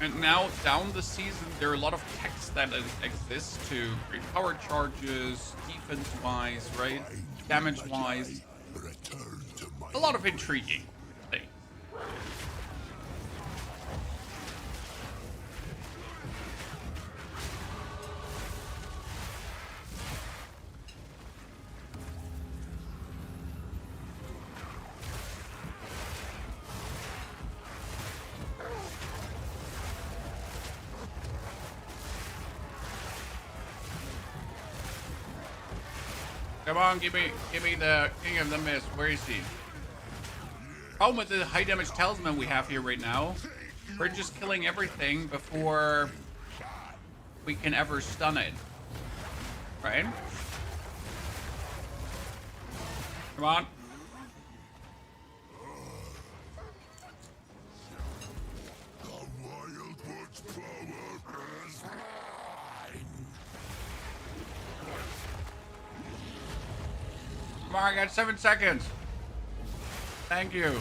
and now down the season there are a lot of techs that exist to create power charges, defense wise, right, damage wise. Return to my A lot of intriguing things. Come on, give me the King of the Mist. Where is he? Problem with the high damage talisman we have here right now, we're just killing everything before we can ever stun it. Right? Come on. Come on, I got 7 seconds. Thank you.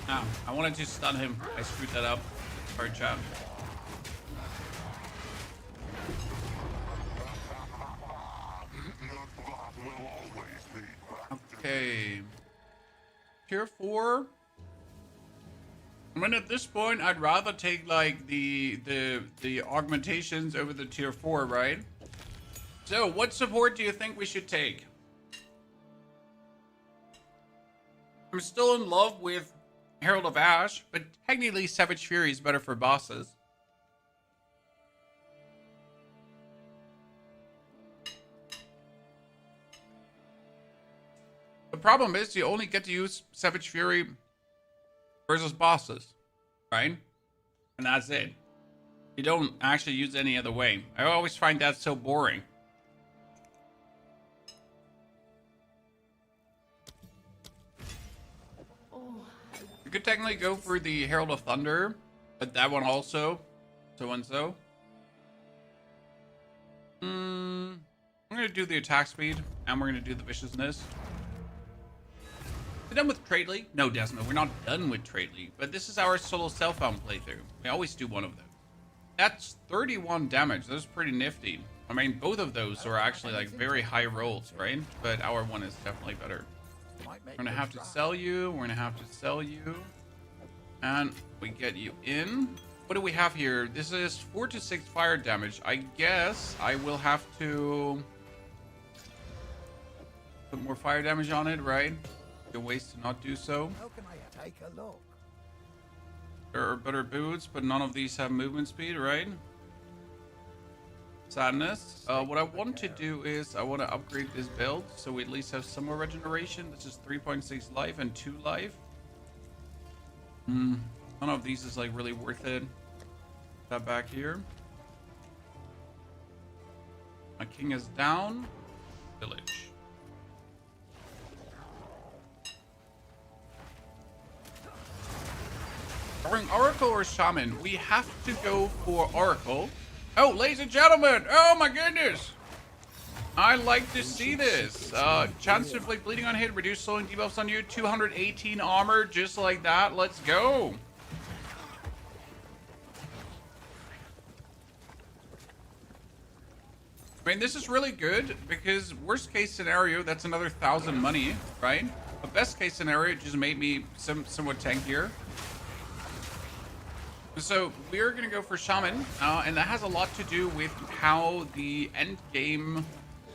Ah, I wanted to stun him. I screwed that up. Sorry, chat. Okay. Tier 4. I mean, at this point, I'd rather take like the augmentations over the tier 4, right? So, what support do you think we should take? I'm still in love with Herald of Ash, but technically Savage Fury is better for bosses. The problem is you only get to use Savage Fury versus bosses, right? And that's it. You don't actually use it any other way. I always find that so boring. You could technically go for the Herald of Thunder, but that one also, so and so. I'm gonna do the attack speed, and we're gonna do the viciousness. We're done with Tradely? No, Desmond, we're not done with Tradely, but this is our solo Self-Found playthrough. We always do one of those. That's 31 damage. That's pretty nifty. I mean, both of those are actually like very high rolls, right? But our one is definitely better. We're gonna have to sell you. We're gonna have to sell you. And we get you in. What do we have here? This is 4 to 6 fire damage. I guess I will have to put more fire damage on it, right? The ways to not do so. How can I take a look? There are better boots, but none of these have movement speed, right? Sadness. What I want to do is I want to upgrade this build so we at least have some more regeneration. This is 3.6 life and 2 life. None of these is like really worth it. That back here. My king is down. Village. Going Oracle or Shaman? We have to go for Oracle. Oh, ladies and gentlemen! Oh my goodness! I like to see this. Chance to inflict bleeding on hit, reduce slowing debuffs on you, 218 armor, just like that. Let's go. I mean, this is really good because worst case scenario, that's another 1,000 money, right? But best case scenario, it just made me somewhat tankier. So we're gonna go for Shaman, and that has a lot to do with how the end game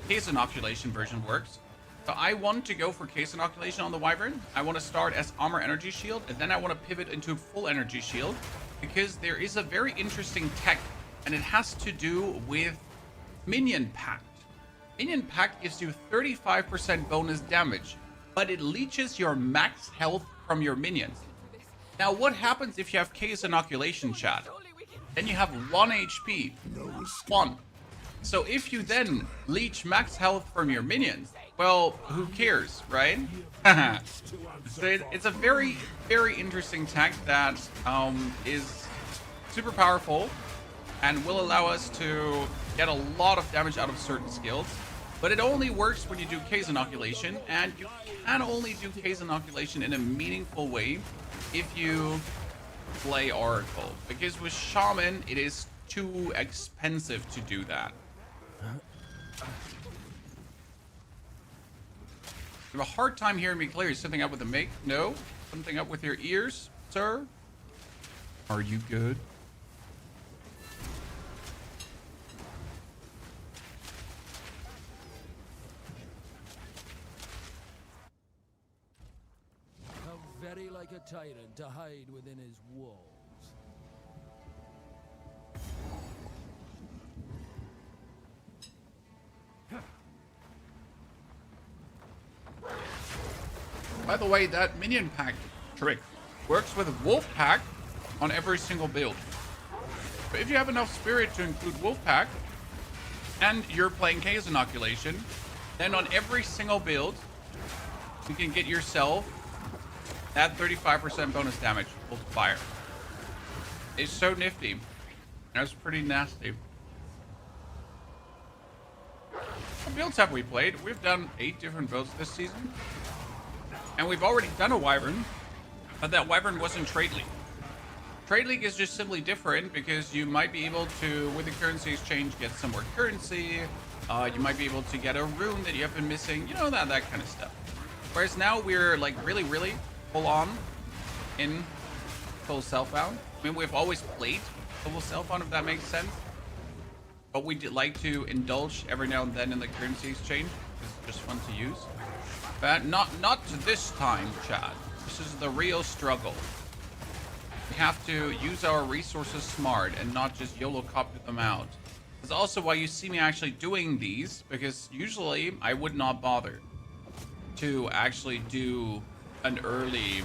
case inoculation version works. So I want to go for case inoculation on the Wyvern. I want to start as armor energy shield, and then I want to pivot into full energy shield because there is a very interesting tech, and it has to do with Minion Pact. Minion Pact gives you 35% bonus damage, but it leeches your max health from your minions. Now, what happens if you have case inoculation, chat? Then you have 1 HP. 1. So if you then leech max health from your minions, well, who cares, right? So it's a very, very interesting tech that is super powerful and will allow us to get a lot of damage out of certain skills. But it only works when you do case inoculation, and you can only do case inoculation in a meaningful way if you play Oracle. Because with Shaman, it is too expensive to do that. You have a hard time hearing me clear. Something up with the mic? No? Something up with your ears, sir? Are you good? How very like a tyrant to hide within his walls. By the way, that minion pack trick works with wolf pack on every single build. But if you have enough spirit to include wolf pack and you're playing case inoculation, then on every single build you can get yourself that 35% bonus damage with fire. It's so nifty. That's pretty nasty. builds have we played? We've done 8 different builds this season. And we've already done a Wyvern, but that Wyvern wasn't Trade League. Trade League is just simply different because you might be able to, with the currency exchange, get some more currency. You might be able to get a rune that you have been missing, you know, that kind of stuff. Whereas now we're like really full on in full Self Found. I mean, we've always played full Self Found, if that makes sense. But we did like to indulge every now and then in the currency exchange. It's just fun to use. But not this time, Chad. This is the real struggle. We have to use our resources smart and not just YOLO copy them out. That's also why you see me actually doing these, because usually I would not bother to actually do an early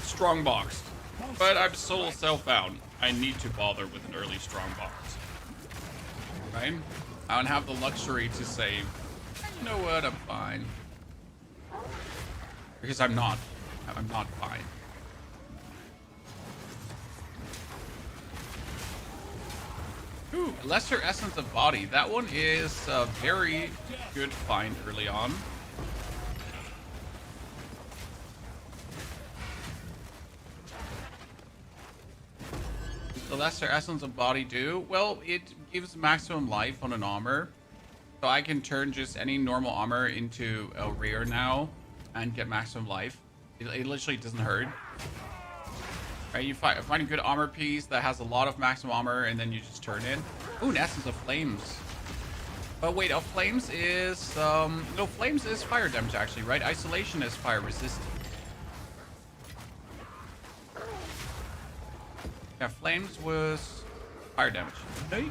strong box. But I'm solo self-bound. I need to bother with an early strong box. Right? I don't have the luxury to say, you know what, I'm fine. Because I'm not. I'm not fine. Ooh, Lesser Essence of Body. That one is a very good find early on. The Lesser Essence of Body do? Well, it gives maximum life on an armor. So I can turn just any normal armor into a rare now and get maximum life. It literally doesn't hurt. Right, you find a good armor piece that has a lot of maximum armor, and then you just turn it. Ooh, an Essence of Flames. But wait, Flames is no, Flames is fire damage actually, right? Isolation is fire resistant. Yeah, Flames was fire damage. Nice.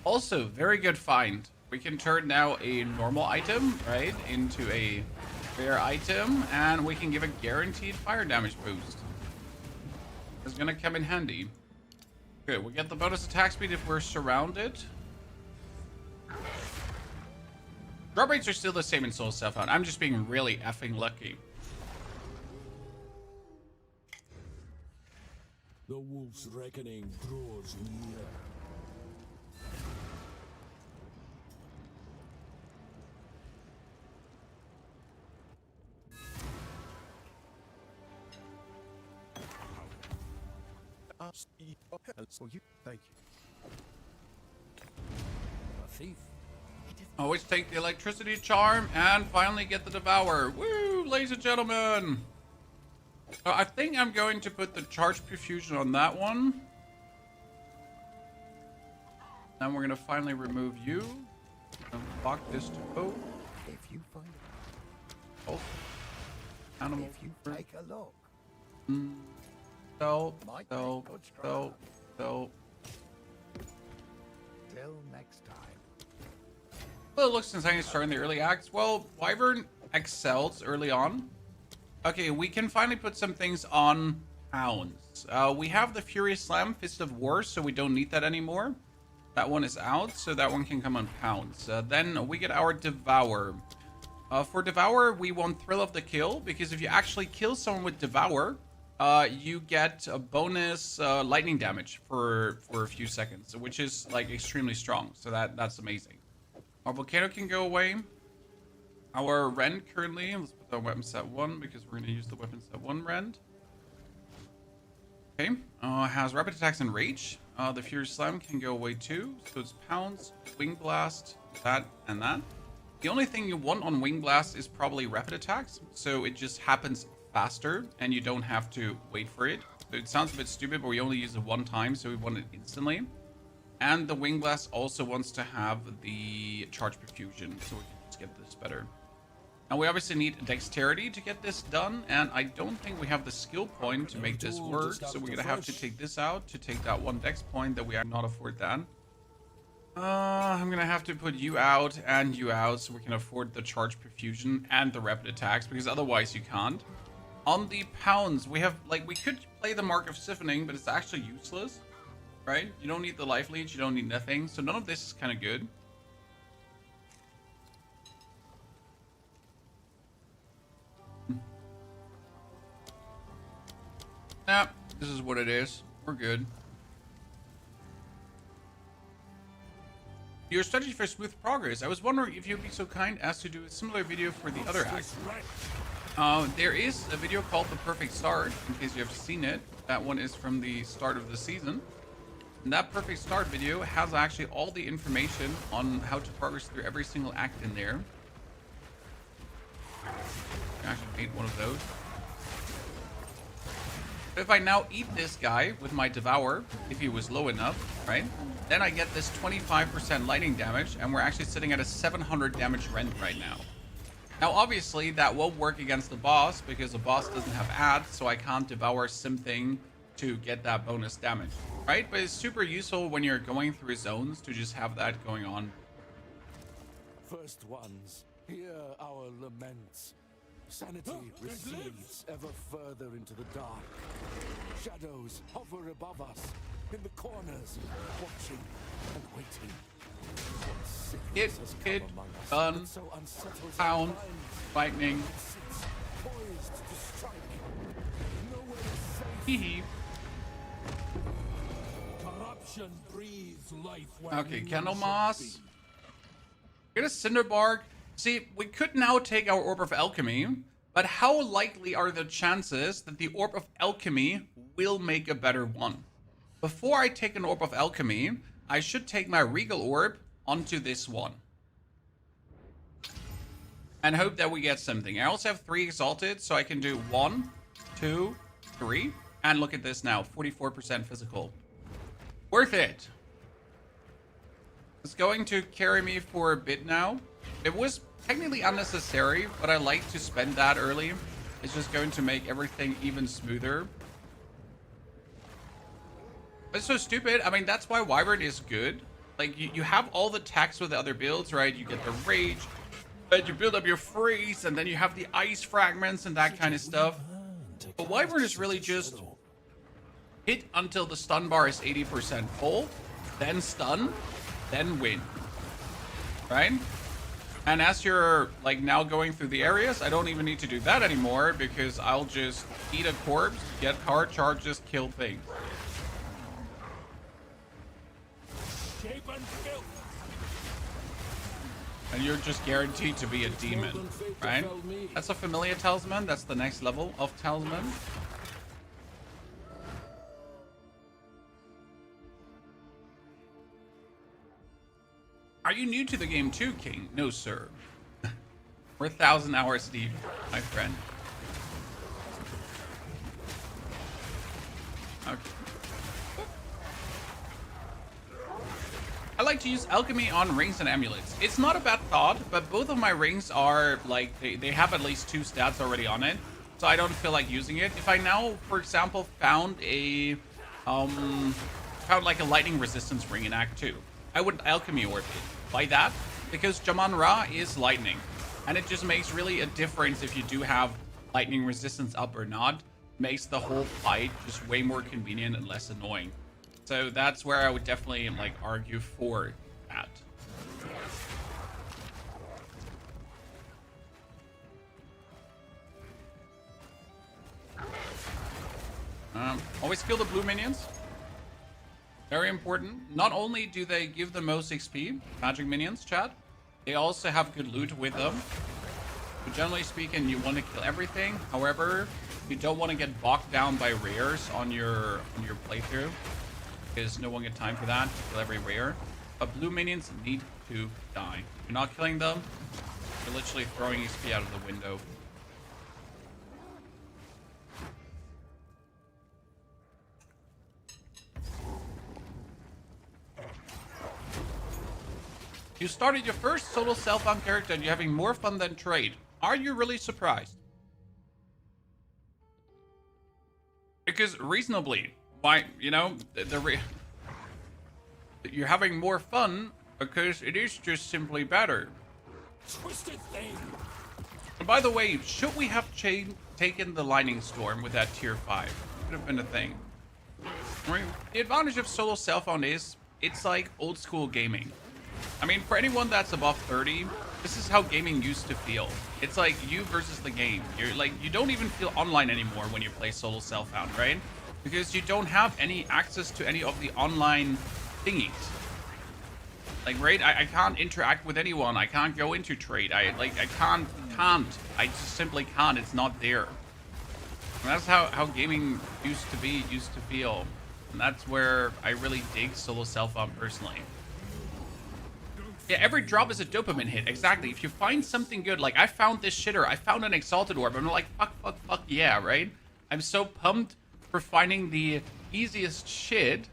Also, very good find. We can turn now a normal item, right, into a rare item, and we can give a guaranteed fire damage boost. It's gonna come in handy. Good, we get the bonus attack speed if we're surrounded. Drop rates are still the same in Soul Self Found. I'm just being really effing lucky. The wolf's reckoning draws near. So you, thank you. A thief. Always take the electricity charm and finally get the devour. Woo, ladies and gentlemen. I think I'm going to put the charge perfusion on that one. Then we're going to finally remove you. And lock this to O. If you find it, Oh. Animal. if you take a look, So. till next time. Well, it looks insane starting the early acts. Well, Wyvern excels early on. Okay, we can finally put some things on Hounds. We have the Furious Slam, Fist of War, so we don't need that anymore. That one is out, so that one can come on Pounds. Then we get our Devour. For Devour, we want Thrill of the Kill, because if you actually kill someone with Devour, you get a bonus lightning damage for a few seconds, which is like extremely strong. So that's amazing. Our Volcano can go away. Our Rend currently, let's put the weapon set 1 because we're going to use the weapon set 1 Rend. Okay, has rapid attacks and rage. The Furious Slam can go away too. So it's Pounds, Wing Blast, that, and that. The only thing you want on Wing Blast is probably rapid attacks. So it just happens faster and you don't have to wait for it. So it sounds a bit stupid, but we only use it one time, so we want it instantly. And the Wing Blast also wants to have the charge perfusion, so we can just get this better. Now we obviously need dexterity to get this done, and I don't think we have the skill point to make this work, so we're gonna have to take this out to take that one dex point that we cannot afford that. I'm gonna have to put you out and you out so we can afford the charge perfusion and the rapid attacks, because otherwise you can't. On the Pounds, we have, like, we could play the Mark of Siphoning, but it's actually useless, right? You don't need the life leech, you don't need nothing, so none of this is kind of good. Nah, this is what it is. We're good. Your strategy for smooth progress. I was wondering if you'd be so kind as to do a similar video for the other act. There is a video called The Perfect Start, in case you have seen it. That one is from the start of the season. And that Perfect Start video has actually all the information on how to progress through every single act in there. I actually made one of those. If I now eat this guy with my Devour, if he was low enough, right? Then I get this 25% lightning damage, and we're actually sitting at a 700 damage rend right now. Now, obviously, that won't work against the boss, because the boss doesn't have ads, so I can't Devour something to get that bonus damage, right? But it's super useful when you're going through zones to just have that going on. First ones, hear our laments. Sanity recedes ever further into the dark. Shadows hover above us, in the corners, watching and waiting. Hit, hit, gun, pound, lightning. Poised to strike. Nowhere safe. Hee. Corruption breathes life where Okay, none Candle should Moss. be. Get a Cinderbark. See, we could now take our Orb of Alchemy, but how likely are the chances that the Orb of Alchemy will make a better one? Before I take an Orb of Alchemy, I should take my Regal Orb onto this one. And hope that we get something. I also have 3 Exalted, so I can do 1, 2, 3. And look at this now, 44% physical. Worth it. It's going to carry me for a bit now. It was technically unnecessary, but I like to spend that early. It's just going to make everything even smoother. It's so stupid. I mean, that's why Wyvern is good. Like, you have all the tax with the other builds, right? You get the Rage, but you build up your Freeze, and then you have the Ice Fragments and that kind of stuff. But Wyvern is really just hit until the stun bar is 80% full, then stun, then win. Right? And as you're, like, now going through the areas, I don't even need to do that anymore, because I'll just eat a corpse, get hard charges, kill things. And you're just guaranteed to be a demon, right? That's a Familiar Talisman. That's the next level of Talisman. Are you new to the game too, King? No, sir. We're 1,000 hours deep, my friend. Okay. I like to use alchemy on rings and amulets. It's not a bad thought, but both of my rings are like, they have at least 2 stats already on it, so I don't feel like using it. If I now, for example, found like a lightning resistance ring in Act 2, I would alchemy orb it. Why that? Because Jaman Ra is lightning, and it just makes really a difference if you do have lightning resistance up or not. Makes the whole fight just way more convenient and less annoying. So that's where I would definitely like argue for that. Always kill the blue minions. Very important. Not only do they give the most XP, magic minions, chat, they also have good loot with them. So generally speaking, you want to kill everything. However, you don't want to get bogged down by rares on your playthrough, because no one get time for that. Kill every rare. But blue minions need to die. If you're not killing them, you're literally throwing XP out of the window. You started your first solo self-found character and you're having more fun than trade. Are you really surprised? Because reasonably, why, you know, you're having more fun because it is just simply better. Twisted thing. And by the way, should we have taken the Lightning Storm with that tier 5? Could have been a thing. I mean, the advantage of solo self-found is it's like old school gaming. I mean, for anyone that's above 30, this is how gaming used to feel. It's like you versus the game. You're like, you don't even feel online anymore when you play solo self-found, right? Because you don't have any access to any of the online thingies. Like, right? I can't interact with anyone. I can't go into trade. I can't. I just simply can't. It's not there. And that's how gaming used to be, used to feel. And that's where I really dig solo self-found personally. Yeah, every drop is a dopamine hit. Exactly. If you find something good, like I found this shitter, I found an exalted orb. I'm like, fuck, yeah, right? I'm so pumped for finding the easiest shit,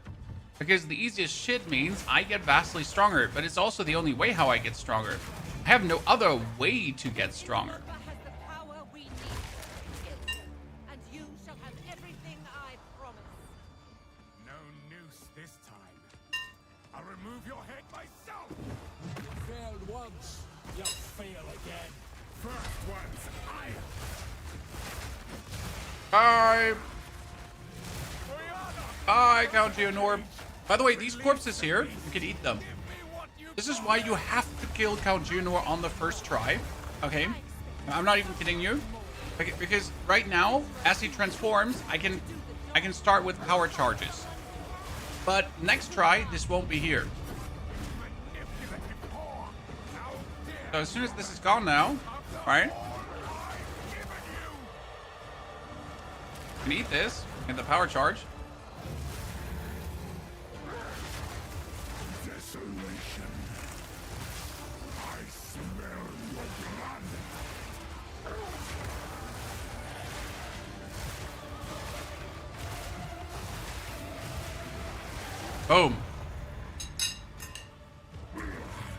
because the easiest shit means I get vastly stronger, but it's also the only way how I get stronger. I have no other way to get stronger. Has the power we need. And you shall have everything I promise. No noose this time. I'll remove your head myself. You failed once, you'll fail again. First one's I count you an orb. By the way, these corpses here, you can eat them. This is why you have to kill Count Junor on the first try. Okay? I'm not even kidding you. Because right now, as he transforms, I can start with power charges. But next try, this won't be here. So as soon as this is gone now, right? You can eat this, get the power charge. Desolation. I smell your blood. Boom.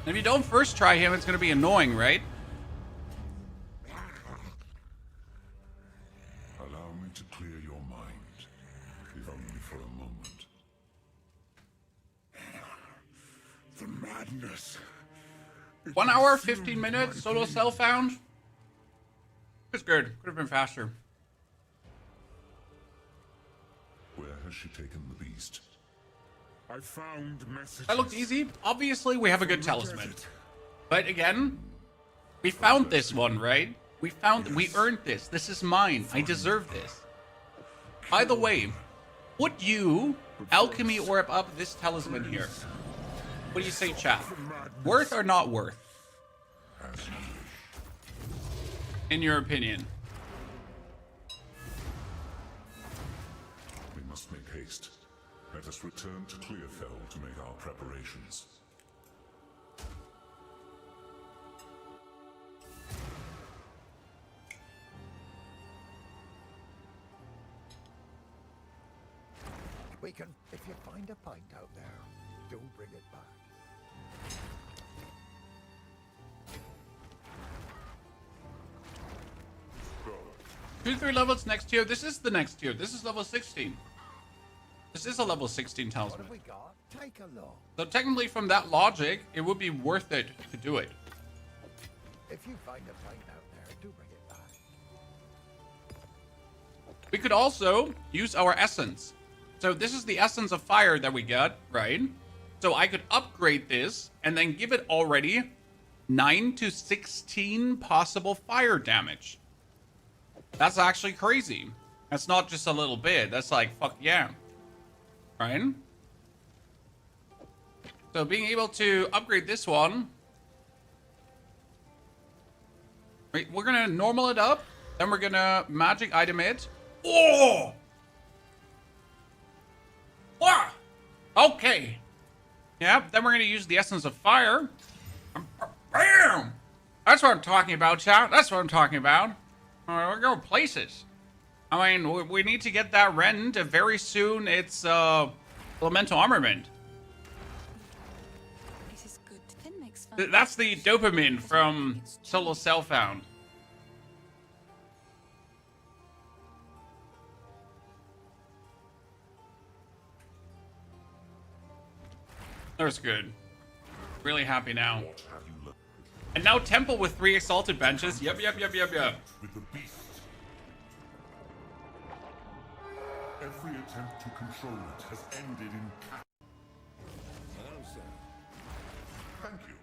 If you don't first try him, it's going to be annoying, right? Allow me to clear your mind, if only for a moment. The madness. 1 hour, 15 minutes, solo self-found. It's good. Could have been faster. Where has she taken the beast? I found messages. That looked easy. Obviously, we have a good talisman. But again, we found this one, right? We earned this. This is mine. I deserve this. By the way, would you alchemy orb up this talisman here? What do you say, chat? Worth or not worth? In your opinion? We must make haste. Let us return to Clearfell to make our preparations. We can, if you find a pint out there, don't bring it back. 2-3 levels next tier. This is the next tier. This is level 16. This is a level 16 What talisman. have we got? Take a look. So technically, from that logic, it would be worth it to do it. If you find a pint out there, do bring it back. We could also use our essence. So this is the essence of fire that we got, right? So I could upgrade this and then give it already 9 to 16 possible fire damage. That's actually crazy. That's not just a little bit. That's like, fuck yeah. Right? So being able to upgrade this one. Wait, we're gonna normal it up. Then we're gonna magic item it. Oh! Wow! Okay. Yeah, then we're gonna use the essence of fire. Bam! That's what I'm talking about, chat. That's what I'm talking about. We're going places. I mean, we need to get that rend very soon. It's elemental armament. It is good. Finn makes fun. That's the dopamine from solo self-found. That's good. Really happy now. What have you learned And now temple with 3 exalted benches. Yep. with the beast? Every attempt to control it has ended in Thank you.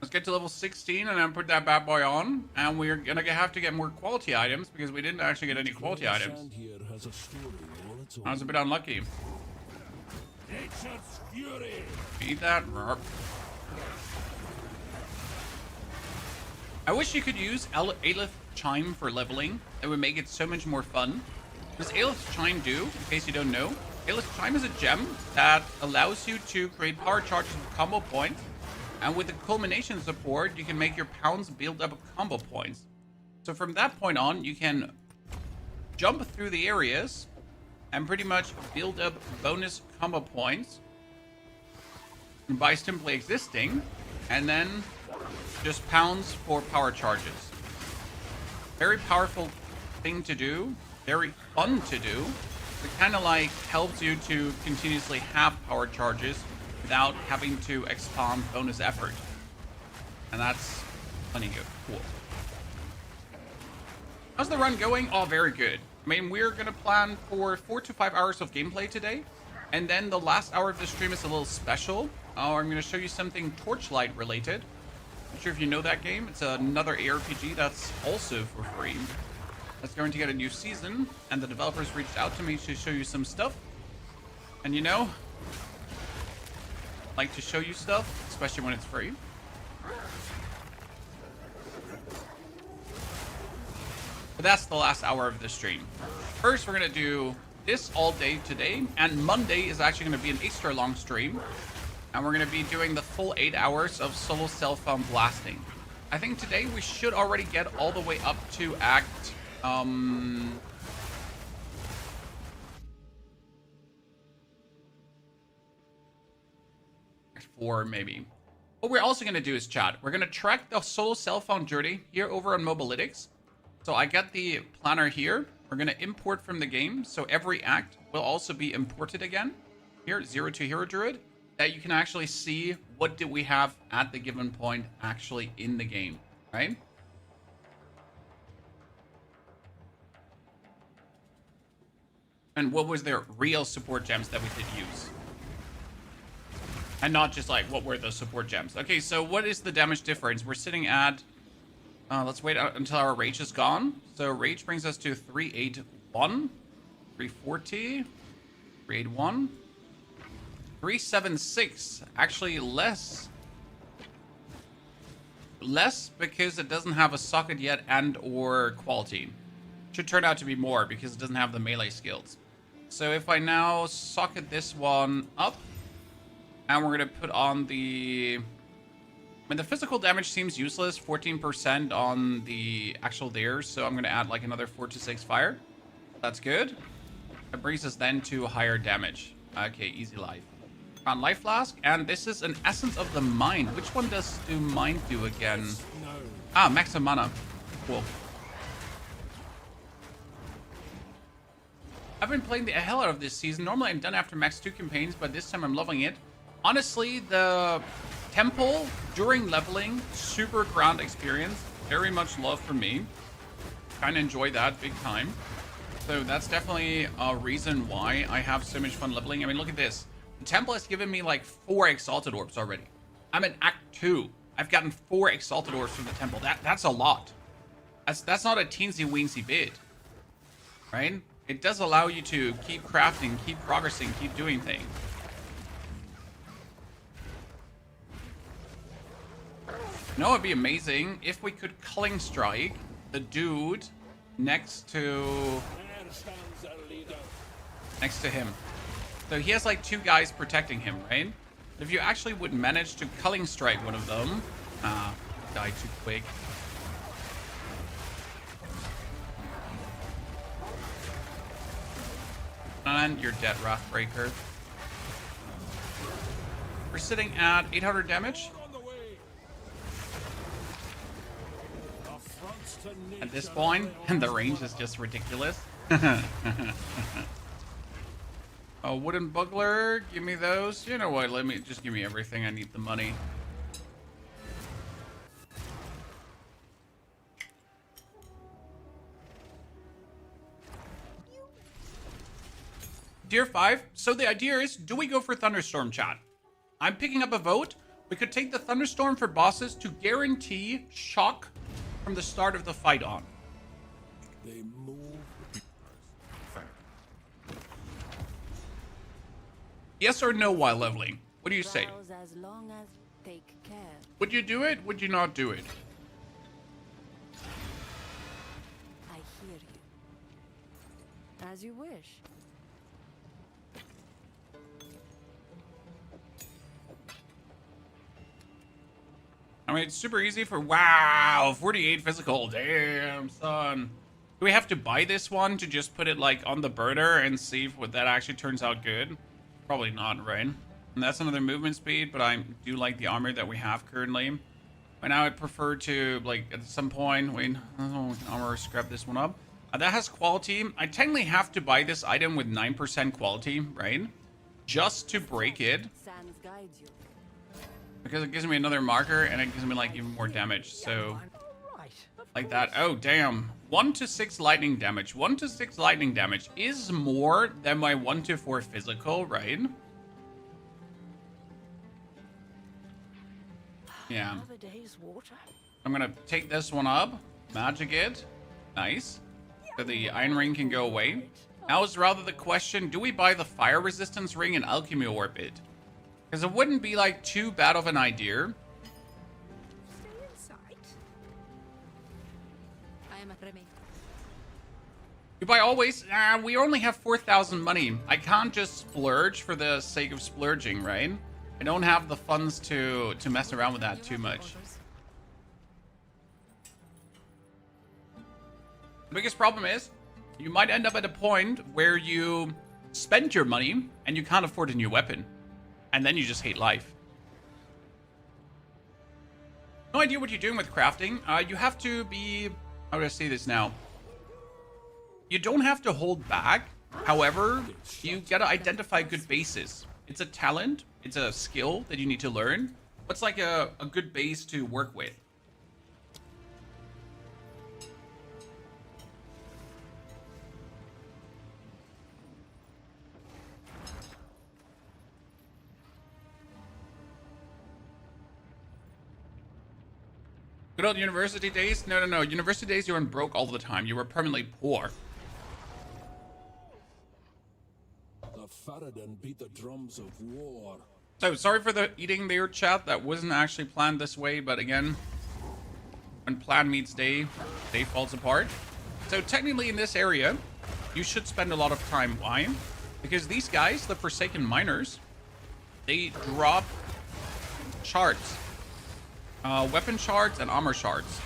Let's get to level 16 and then put that bad boy on. And we're gonna have to get more quality items because we didn't actually get any quality items. Sand here has a story all its own. I was a bit unlucky. It nature's fury. Beat that. I wish you could use Aleph Chime for leveling. It would make it so much more fun. What does Aleph Chime do, in case you don't know? Aleph Chime is a gem that allows you to create power charges with combo points. And with the culmination support, you can make your pounds build up combo points. So from that point on, you can jump through the areas and pretty much build up bonus combo points by simply existing, and then just pounds for power charges. Very powerful thing to do, very fun to do. It kind of like helps you to continuously have power charges without having to expand bonus effort. And that's plenty good. Cool. How's the run going? Oh, very good. I mean, we're going to plan for 4 to 5 hours of gameplay today. And then the last hour of the stream is a little special. I'm going to show you something Torchlight related. Not sure if you know that game. It's another ARPG that's also for free. That's going to get a new season. And the developers reached out to me to show you some stuff. And you know, I like to show you stuff, especially when it's free. But that's the last hour of the stream. First, we're going to do this all day today. And Monday is actually going to be an extra long stream. And we're going to be doing the full 8 hours of solo self-found blasting. I think today we should already get all the way up to Act... Act 4, maybe. What we're also going to do is, chat, we're going to track the solo self-found journey here over on Mobalytics. So I got the planner here. We're going to import from the game. So every act will also be imported again. Here, 0 to Hero Druid. That you can actually see what did we have at the given point actually in the game, right? And what was their real support gems that we did use? And not just like, what were those support gems? Okay, so what is the damage difference? We're sitting at... let's wait until our rage is gone. So rage brings us to 381, 340, 381, 376. Actually less. Less because it doesn't have a socket yet and or quality. Should turn out to be more because it doesn't have the melee skills. So if I now socket this one up, and we're going to put on the... I mean, the physical damage seems useless, 14% on the actual there, so I'm going to add like another 4 to 6 fire. That's good. That brings us then to higher damage. Okay, easy life. On Life Flask, and this is an Essence of the Mind. Which one does Mind do again? Ah, Max of Mana. Cool. I've been playing the hell out of this season. Normally I'm done after Max 2 campaigns, but this time I'm loving it. Honestly, the temple during leveling, super grand experience. Very much love for me. Kind of enjoy that big time. So that's definitely a reason why I have so much fun leveling. I mean, look at this. The temple has given me like 4 Exalted Orbs already. I'm in Act 2. I've gotten 4 Exalted Orbs from the temple. That's a lot. That's not a teensy weensy bit. Right? It does allow you to keep crafting, keep progressing, keep doing things. You know, it'd be amazing if we could Culling Strike the dude next to him. So he has like 2 guys protecting him, right? If you actually would manage to Culling Strike one of them, die too quick. And you're dead, Wrathbreaker. We're sitting at 800 damage. At this point, and the range is just ridiculous. A wooden bugler, give me those. You know what, just give me everything. I need the money. Tier 5. So the idea is, do we go for Thunderstorm, chat? I'm picking up a vote. We could take the Thunderstorm for bosses to guarantee shock from the start of the fight on. They move. Yes or no while leveling? What do you say? Vows as long as take care. Would you do it? Would you not do it? I hear you. As you wish. I mean, it's super easy for... Wow, 48 physical. Damn, son. Do we have to buy this one to just put it, like, on the burner and see if that actually turns out good? Probably not, right? And that's another movement speed, but I do like the armor that we have currently. Right now, I'd prefer to, like, at some point... Wait, armor, scrap this one up. That has quality. I technically have to buy this item with 9% quality, right? Just to break it. Sans guides you. Because it gives me another marker and it gives me like even more damage. So like that. Oh damn. 1 to 6 lightning damage. 1 to 6 lightning damage is more than my 1 to 4 physical, right? Yeah. Another day's water. I'm gonna take this one up. Magic it. Nice. So the iron ring can go away. Now is rather the question, do we buy the fire resistance ring and alchemy orbit? Because it wouldn't be like too bad of an idea. Stay in sight. I am a Remy. You buy always, we only have 4,000 money. I can't just splurge for the sake of splurging, right? I don't have the funds to mess around with that too much. The biggest problem is, you might end up at a point where you spend your money and you can't afford a new weapon. And then you just hate life. No idea what you're doing with crafting. You have to be... How do I say this now? You don't have to hold back. However, you gotta identify good bases. It's a talent. It's a skill that you need to learn. What's like a good base to work with? Good old university days? No. University days, you weren't broke all the time. You were permanently poor. The Faradin beat the drums of war. So, sorry for the eating there, chat. That wasn't actually planned this way, but again, when plan meets day, day falls apart. So, technically in this area, you should spend a lot of time. Why? Because these guys, the Forsaken Miners, they drop shards. Weapon shards and armor shards.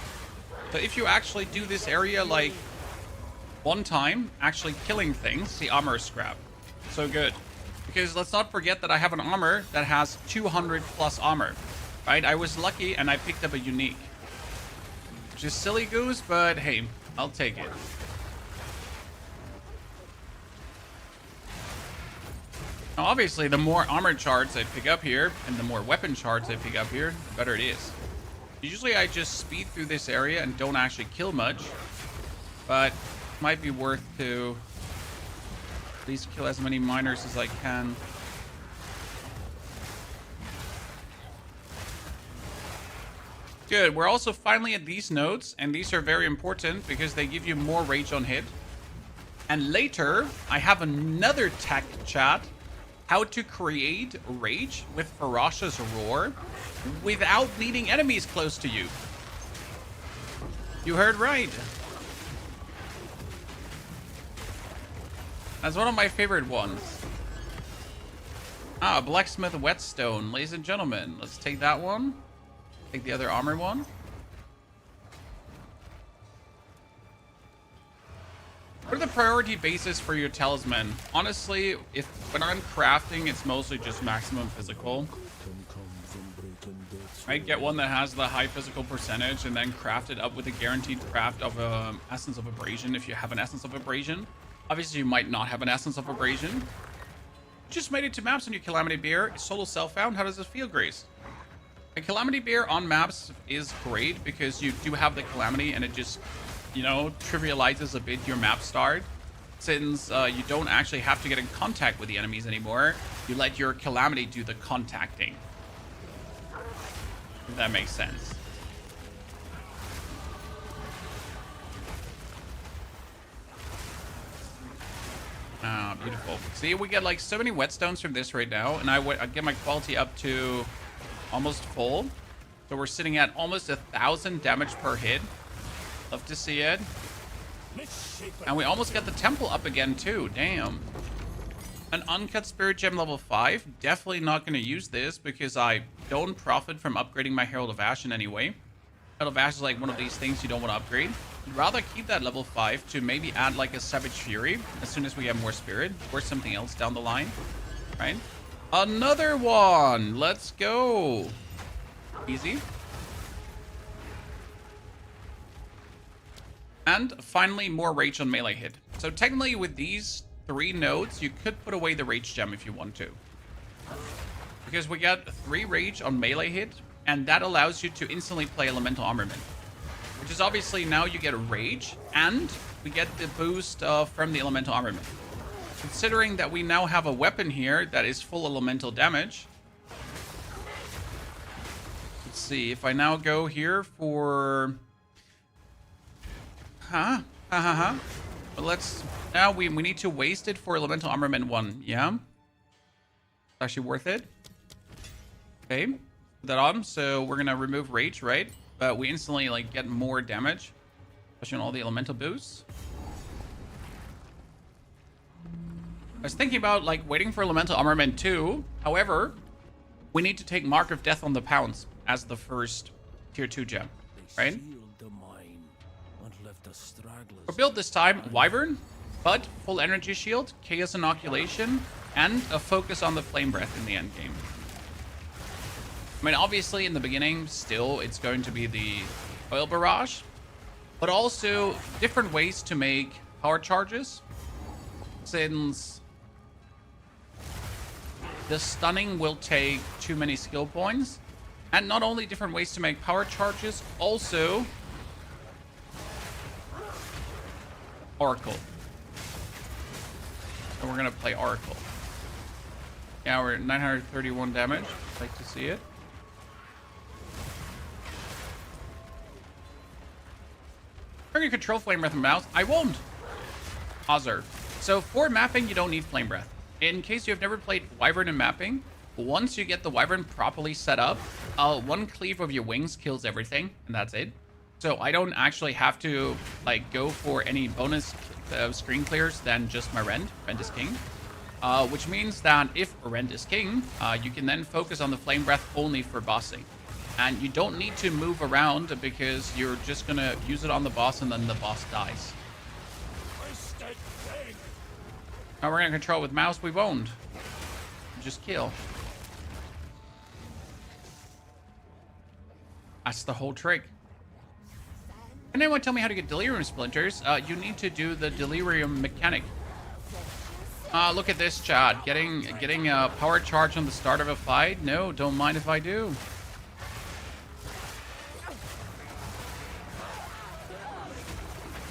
So if you actually do this area like one time, actually killing things, the armor scrap. So good. Because let's not forget that I have an armor that has 200 plus armor. Right? I was lucky and I picked up a unique. Which is silly goose, but hey, I'll take it. Now obviously the more armor shards I pick up here and the more weapon shards I pick up here, the better it is. Usually I just speed through this area and don't actually kill much, but it might be worth to at least kill as many miners as I can. Good, we're also finally at these nodes, and these are very important because they give you more rage on hit. And later, I have another tech chat, how to create rage with Ferocious Roar without needing enemies close to you. You heard right. That's one of my favorite ones. Ah, Blacksmith Whetstone, ladies and gentlemen. Let's take that one. Take the other armor one. What are the priority bases for your talisman? Honestly, when I'm crafting, it's mostly just maximum physical. Right, get one that has the high physical percentage and then craft it up with a guaranteed craft of Essence of Abrasion if you have an Essence of Abrasion. Obviously, you might not have an Essence of Abrasion. Just made it to maps on your Calamity Bear. Solo self-found. How does it feel, Grace? A Calamity Bear on maps is great because you do have the Calamity and it just, you know, trivializes a bit your map start. Since you don't actually have to get in contact with the enemies anymore, you let your Calamity do the contacting. If that makes sense. Beautiful. See, we get like so many whetstones from this right now, and I get my quality up to almost full. So we're sitting at almost 1,000 damage per hit. Love to see it. And we almost got the temple up again too. Damn. An uncut spirit gem level 5. Definitely not going to use this because I don't profit from upgrading my Herald of Ash in any way. Herald of Ash is like one of these things you don't want to upgrade. I'd rather keep that level 5 to maybe add like a Savage Fury as soon as we have more spirit or something else down the line. Right? Another one. Let's go. Easy. And finally, more rage on melee hit. So technically with these 3 nodes, you could put away the rage gem if you want to. Because we got 3 rage on melee hit, and that allows you to instantly play elemental armament. Which is obviously now you get a rage, and we get the boost from the elemental armament. Considering that we now have a weapon here that is full elemental damage. Let's see, if I now go here for... But let's... Now we need to waste it for elemental armament 1, yeah? Actually worth it. Okay, put that on. So we're gonna remove rage, right? But we instantly like get more damage, especially on all the elemental boosts. I was thinking about like waiting for elemental armament 2. However, we need to take Mark of Death on the Pounds as the first tier 2 gem, right? For build this time, Wyvern, but full energy shield, chaos inoculation, and a focus on the flame breath in the end game. I mean, obviously in the beginning, still it's going to be the oil barrage, but also different ways to make power charges, since the stunning will take too many skill points, and not only different ways to make power charges, also Oracle. So we're gonna play Oracle. Yeah, we're at 931 damage. Like to see it. We're gonna control Flame Breath and Mouse. I won't. Hazard. So for mapping, you don't need Flame Breath. In case you have never played Wyvern and mapping, once you get the Wyvern properly set up, 1 cleave of your wings kills everything, and that's it. So I don't actually have to like go for any bonus screen clears than just my Rend. Rend is king. Which means that if Rend is king, you can then focus on the Flame Breath only for bossing. And you don't need to move around because you're just going to use it on the boss and then the boss dies. Now we're going to control with mouse. We won't. Just kill. That's the whole trick. Can anyone tell me how to get Delirium Splinters? You need to do the Delirium mechanic. Look at this, Chad. Getting a power charge on the start of a fight? No, don't mind if I do.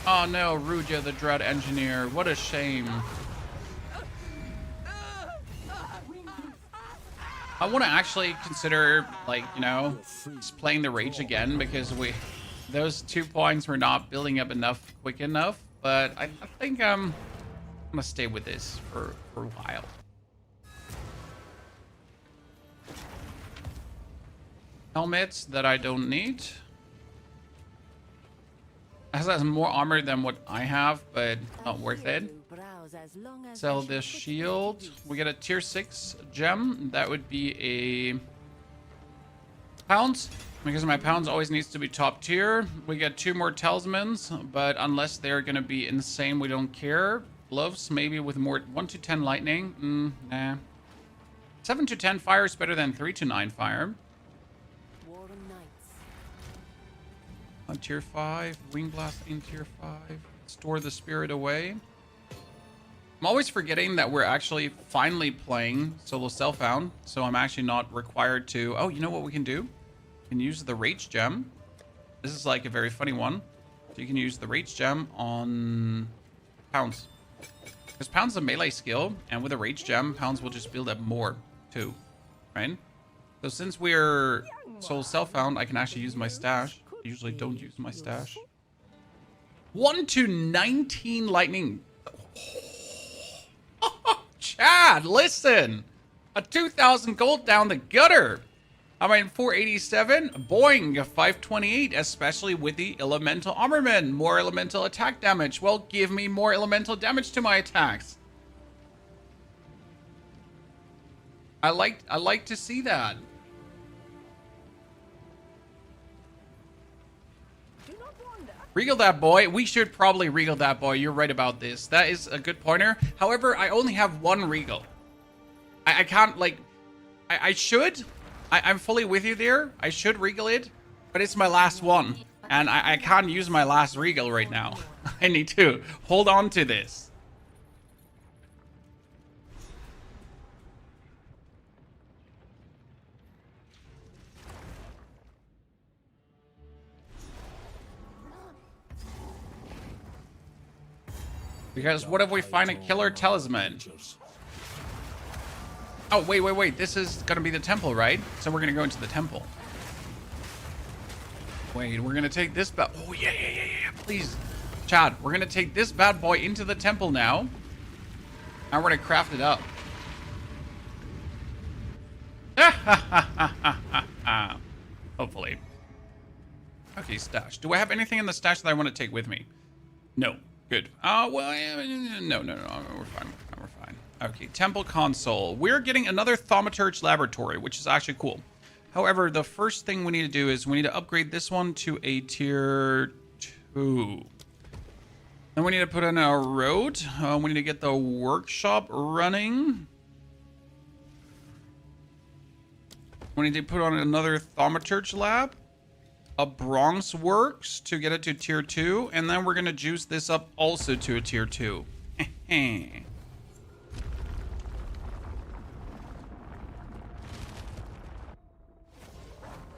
Oh no, Ruja the Dread Engineer. What a shame. I want to actually consider, like, you know, just playing the Rage again because those 2 points were not building up enough quick enough. But I think I'm gonna stay with this for a while. Helmets that I don't need. It has more armor than what I have, but not worth it. Sell this shield. We get a tier 6 gem. That would be a pounds. Because my pounds always needs to be top tier. We get 2 more talismans, but unless they're going to be insane, we don't care. Gloves, maybe with more 1 to 10 lightning. Nah. 7 to 10 fire is better than 3 to 9 fire. On tier 5, Wing Blast in tier 5. Store the spirit away. I'm always forgetting that we're actually finally playing solo Self Found, so I'm actually not required to... Oh, you know what we can do? We can use the Rage Gem. This is like a very funny one. So you can use the Rage Gem on Pounds. Because Pounds is a melee skill, and with a Rage Gem, Pounds will just build up more too, right? So since we're solo Self Found, I can actually use my stash. I usually don't use my stash. 1 to 19 lightning. Chad, listen. A 2,000 gold down the gutter. I mean, 487, boing, 528, especially with the elemental armorman. More elemental attack damage. Well, give me more elemental damage to my attacks. I like to see that. Do not wander. Regal that boy. We should probably regal that boy. You're right about this. That is a good pointer. However, I only have one regal. I can't, like... I should. I'm fully with you there. I should regal it. But it's my last one. And I can't use my last regal right now. I need to hold on to this. Because what if we find a killer talisman? Oh, wait. This is going to be the temple, right? So we're going to go into the temple. Wait, we're going to take this bad... Oh, yeah. Please. Chad, we're going to take this bad boy into the temple now. And we're going to craft it up. Hopefully. Okay, stash. Do I have anything in the stash that I want to take with me? No. Good. Well, no. We're fine. Okay, temple console. We're getting another thaumaturge laboratory, which is actually cool. However, the first thing we need to do is we need to upgrade this one to a tier 2. Then we need to put in a road. We need to get the workshop running. We need to put on another thaumaturge lab. A bronze works to get it to tier 2, and then we're gonna juice this up also to a tier 2.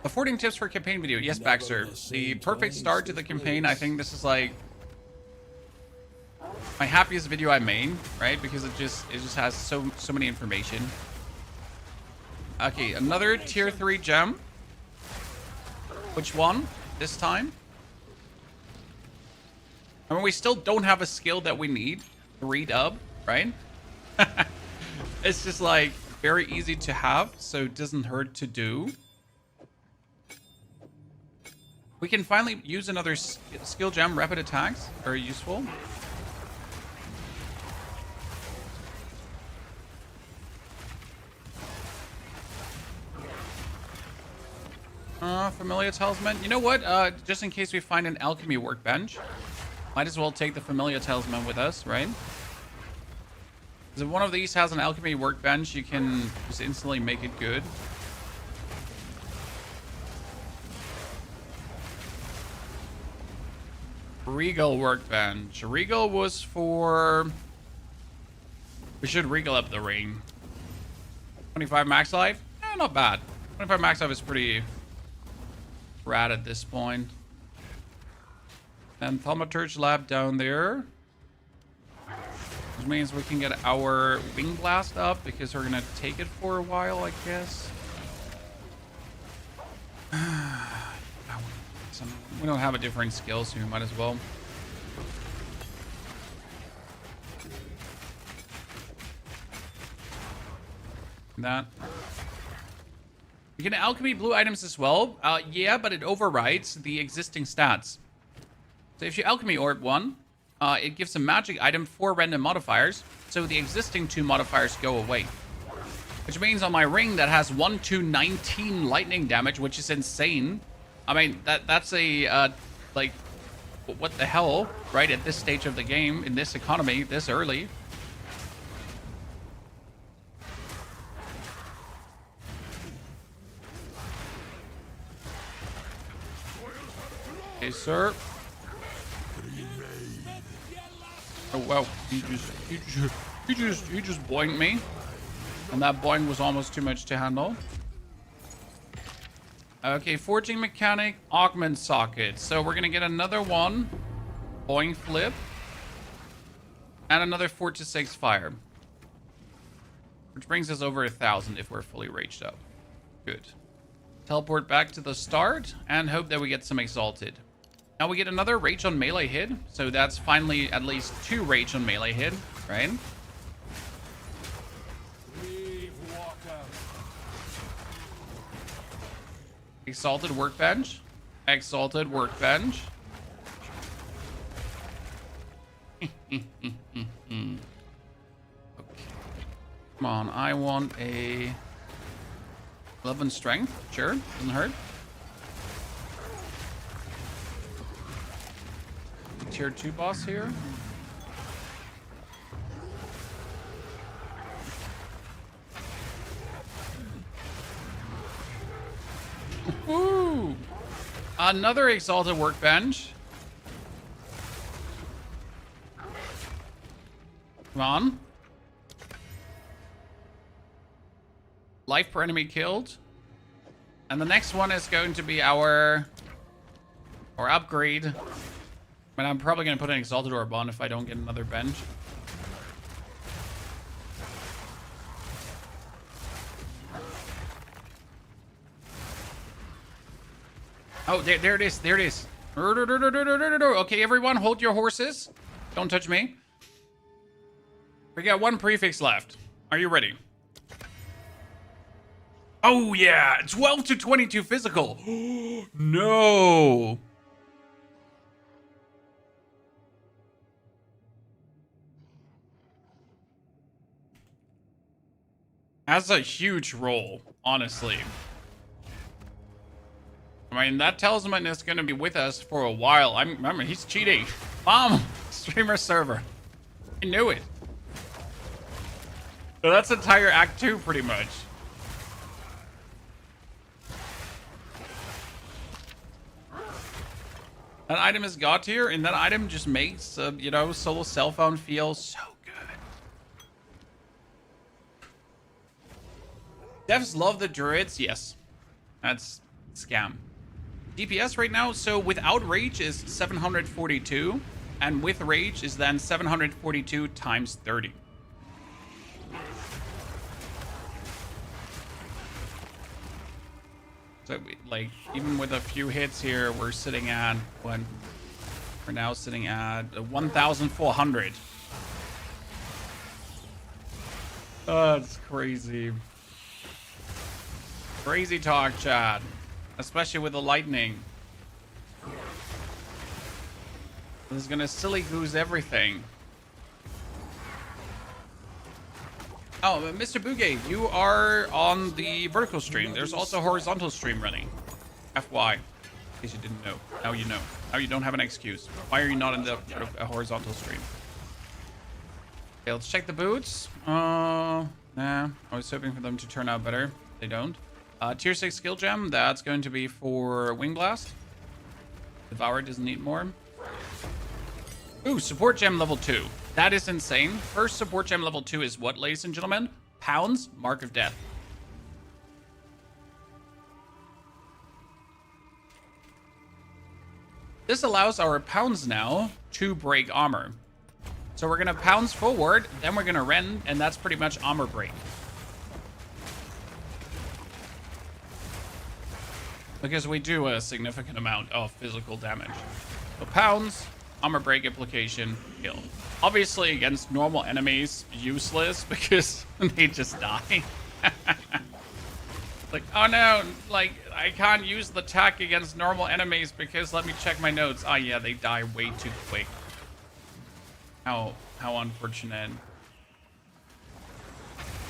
Affording tips for campaign video. Yes, Baxter. The perfect start to the campaign. I think this is like my happiest video I made, right? Because it just has so many information. Okay, another tier 3 gem. Which one this time? I mean, we still don't have a skill that we need to read up, right? It's just like very easy to have, so it doesn't hurt to do. We can finally use another skill gem, rapid attacks. Very useful. Familiar talisman. You know what? Just in case we find an alchemy workbench, might as well take the familiar talisman with us, right? Because if one of these has an alchemy workbench, you can just instantly make it good. Regal workbench. Regal was for... We should regal up the ring. 25 max life? Not bad. 25 max life is pretty rad at this point. And thaumaturge lab down there. Which means we can get our wing blast up because we're gonna take it for a while, I guess. We don't have a different skill, so we might as well. That. You can alchemy blue items as well. Yeah, but it overrides the existing stats. So if you alchemy orb one, it gives a magic item 4 random modifiers. So the existing 2 modifiers go away. Which means on my ring that has 1 to 19 lightning damage, which is insane. I mean, that's a, like, what the hell, right? At this stage of the game, in this economy, this early. Okay, sir. Oh, wow. He just boinged me. And that boing was almost too much to handle. Okay, forging mechanic, augment socket. So we're gonna get another one. Boing flip. And another 4 to 6 fire. Which brings us over 1,000 if we're fully raged up. Good. Teleport back to the start and hope that we get some exalted. Now we get another rage on melee hit. So that's finally at least 2 rage on melee hit, right? Exalted workbench. Exalted workbench. Okay. Come on, I want a 11 strength. Sure, doesn't hurt. Tier 2 boss here. Woo! Another exalted workbench. Come on. Life per enemy killed. And the next one is going to be our upgrade. But I'm probably going to put an exalted orb on if I don't get another bench. Oh, there it is. There it is. Okay, everyone, hold your horses. Don't touch me. We got one prefix left. Are you ready? Oh, yeah. 12 to 22 physical. No. That's a huge roll, honestly. I mean, that talisman is going to be with us for a while. Remember, he's cheating. Mom, streamer server. I knew it. So that's entire Act 2, pretty much. That item is god tier, and that item just makes, you know, solo Self Found feel so good. Devs love the druids. Yes. That's scam. DPS right now, so without rage is 742, and with rage is then 742 times 30. So, like, even with a few hits here, we're sitting at, what? We're now sitting at 1,400. Oh, it's crazy. Crazy talk, chat. Especially with the lightning. This is gonna silly goose everything. Oh, Mr. Bugay, you are on the vertical stream. There's also a horizontal stream running. FY. In case you didn't know. Now you know. Now you don't have an excuse. Why are you not in the horizontal stream? Okay, let's check the boots. Nah. I was hoping for them to turn out better. They don't. Tier 6 skill gem. That's going to be for Wing Blast. Devour doesn't need more. Ooh, support gem level 2. That is insane. First support gem level 2 is what, ladies and gentlemen? Pounds, Mark of Death. This allows our pounds now to break armor. So we're going to pounds forward, then we're going to rend, and that's pretty much armor break. Because we do a significant amount of physical damage. So pounds, armor break implication, kill. Obviously against normal enemies, useless because they just die. Like, oh no, like I can't use the attack against normal enemies because let me check my notes. Oh yeah, they die way too quick. How unfortunate.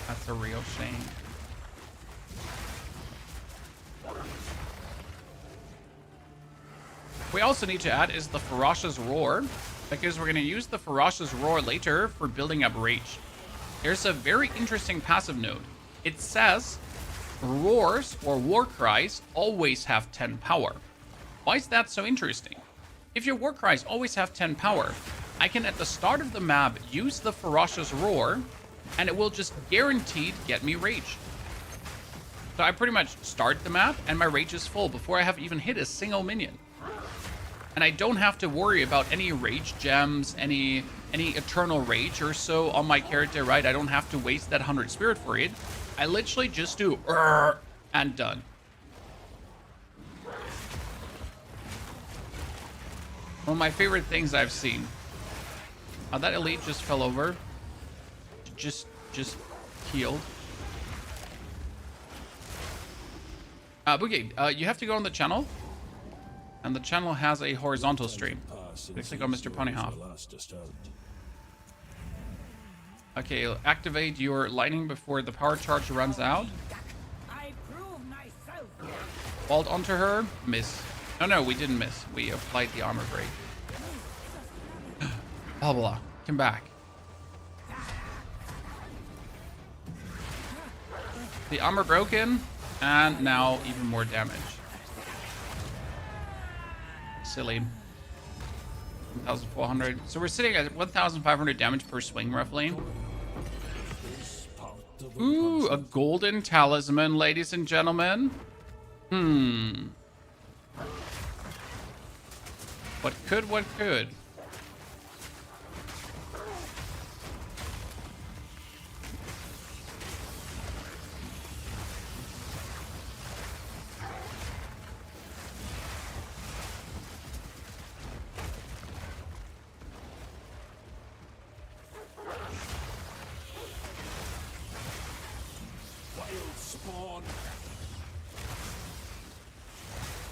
That's a real shame. We also need to add is the Ferocious Roar, because we're going to use the Ferocious Roar later for building up Rage. There's a very interesting passive node. It says roars or war cries always have 10 power. Why is that so interesting? If your war cries always have 10 power, I can at the start of the map use the Ferocious Roar, and it will just guaranteed get me Rage. So I pretty much start the map, and my Rage is full before I have even hit a single minion. And I don't have to worry about any rage gems, any eternal rage or so on my character, right? I don't have to waste that 100 spirit for it. I literally just do and done. One of my favorite things I've seen. That elite just fell over. Just healed. Boogie, you have to go on the channel. And the channel has a horizontal stream. Click on Mr. Ponyhoff. Okay, activate your lightning before the power charge runs out. I prove myself. Vault onto her. Miss. No, we didn't miss. We applied the armor break. Blah, blah. Come back. The armor broken. And now even more damage. Silly. 1,400. So we're sitting at 1,500 damage per swing, roughly. Ooh, a golden talisman, ladies and gentlemen. What could?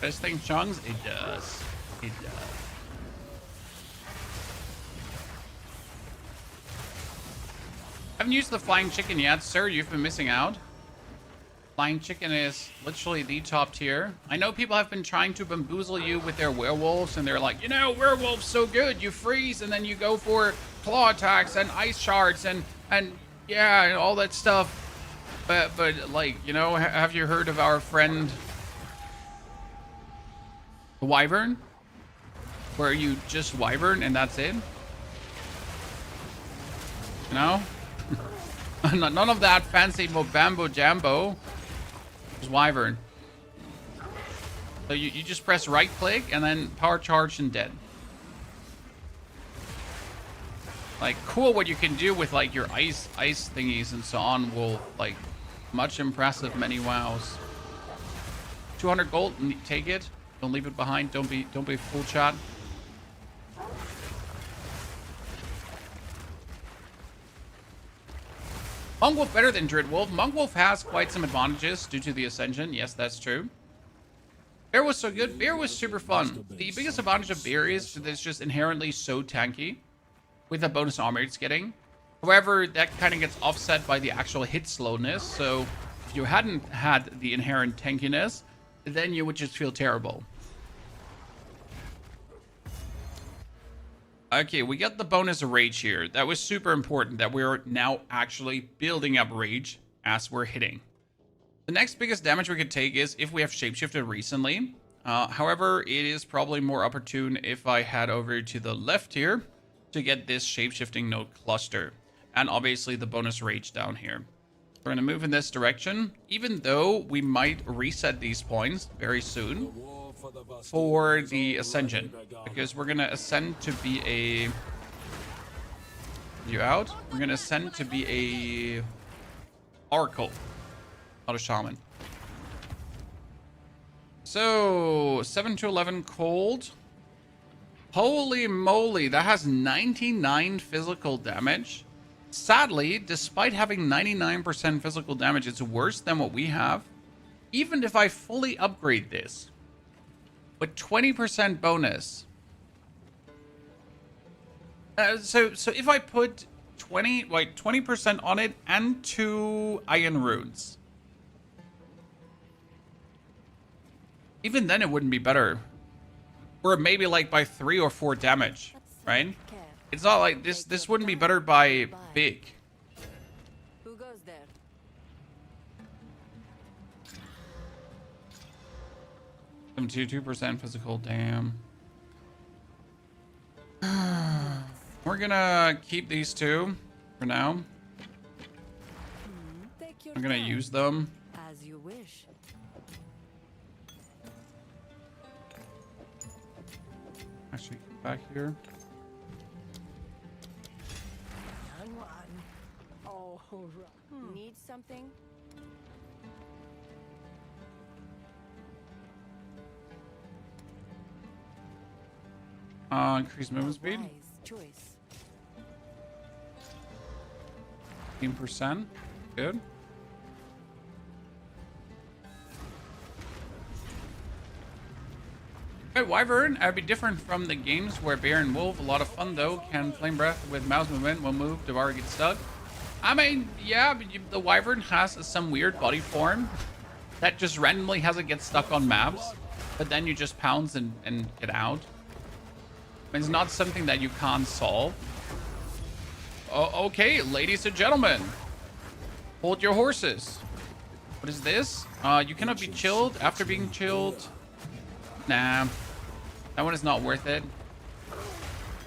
Best thing chunks? It does. It does. Haven't used the flying chicken yet, sir. You've been missing out. Flying chicken is literally the top tier. I know people have been trying to bamboozle you with their werewolves, and they're like, you know, werewolves so good. You freeze, and then you go for claw attacks and ice shards and yeah, and all that stuff. But like, you know, have you heard of our friend the Wyvern? Where you just Wyvern and that's it? You know? None of that fancy Mobambo Jambo. Just Wyvern. So you just press right click and then power charge and dead. Like, cool what you can do with like your ice thingies and so on will like much impressive many wows. 200 gold, take it. Don't leave it behind. Don't be full chat. Monk Wolf better than Druid Wolf. Monk Wolf has quite some advantages due to the Ascension. Yes, that's true. Bear was so good. Bear was super fun. The biggest advantage of Bear is that it's just inherently so tanky with the bonus armor it's getting. However, that kind of gets offset by the actual hit slowness. So if you hadn't had the inherent tankiness, then you would just feel terrible. Okay, we got the bonus rage here. That was super important that we're now actually building up rage as we're hitting. The next biggest damage we could take is if we have shapeshifted recently. However, it is probably more opportune if I head over to the left here to get this shapeshifting node cluster. And obviously the bonus rage down here. We're going to move in this direction, even though we might reset these points very soon for the Ascension. Because we're going to ascend to be a... You out? We're going to ascend to be a... Oracle. Not a Shaman. So, 7 to 11 cold. Holy moly, that has 99 physical damage. Sadly, despite having 99% physical damage, it's worse than what we have. Even if I fully upgrade this with 20% bonus. So if I put 20% on it and 2 iron runes. Even then it wouldn't be better. Or maybe like by 3 or 4 damage, right? It's not like this wouldn't be better by big. Who goes there? 72% physical, damn. We're gonna keep these two for now. I'm gonna use them. As you wish. Actually, back here. Oh, need something? Increase movement speed. Wise choice. 15%. Good. But Wyvern, I'd be different from the games where Bear and Wolf, a lot of fun though, can flame breath with mouse movement, one move, Devour gets stuck. I mean, yeah, but the Wyvern has some weird body form that just randomly has it get stuck on maps, but then you just pounce and get out. It's not something that you can't solve. Oh, okay, ladies and gentlemen, hold your horses. What is this? You cannot be chilled after being chilled. Nah, that one is not worth it.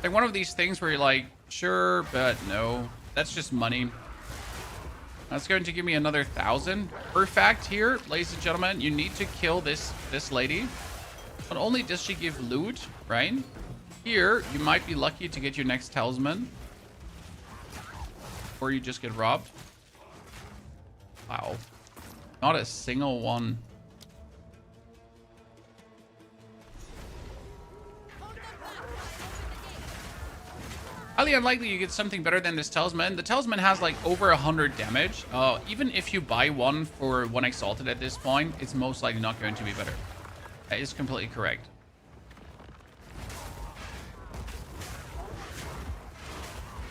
Like one of these things where you're like, sure, but no. That's just money. That's going to give me another 1,000. For fact here, ladies and gentlemen, you need to kill this lady. Not only does she give loot, right? Here, you might be lucky to get your next talisman. Or you just get robbed. Wow. Not a single one. Highly unlikely you get something better than this talisman. The talisman has like over 100 damage. Even if you buy one for 1 exalted at this point, it's most likely not going to be better. That is completely correct.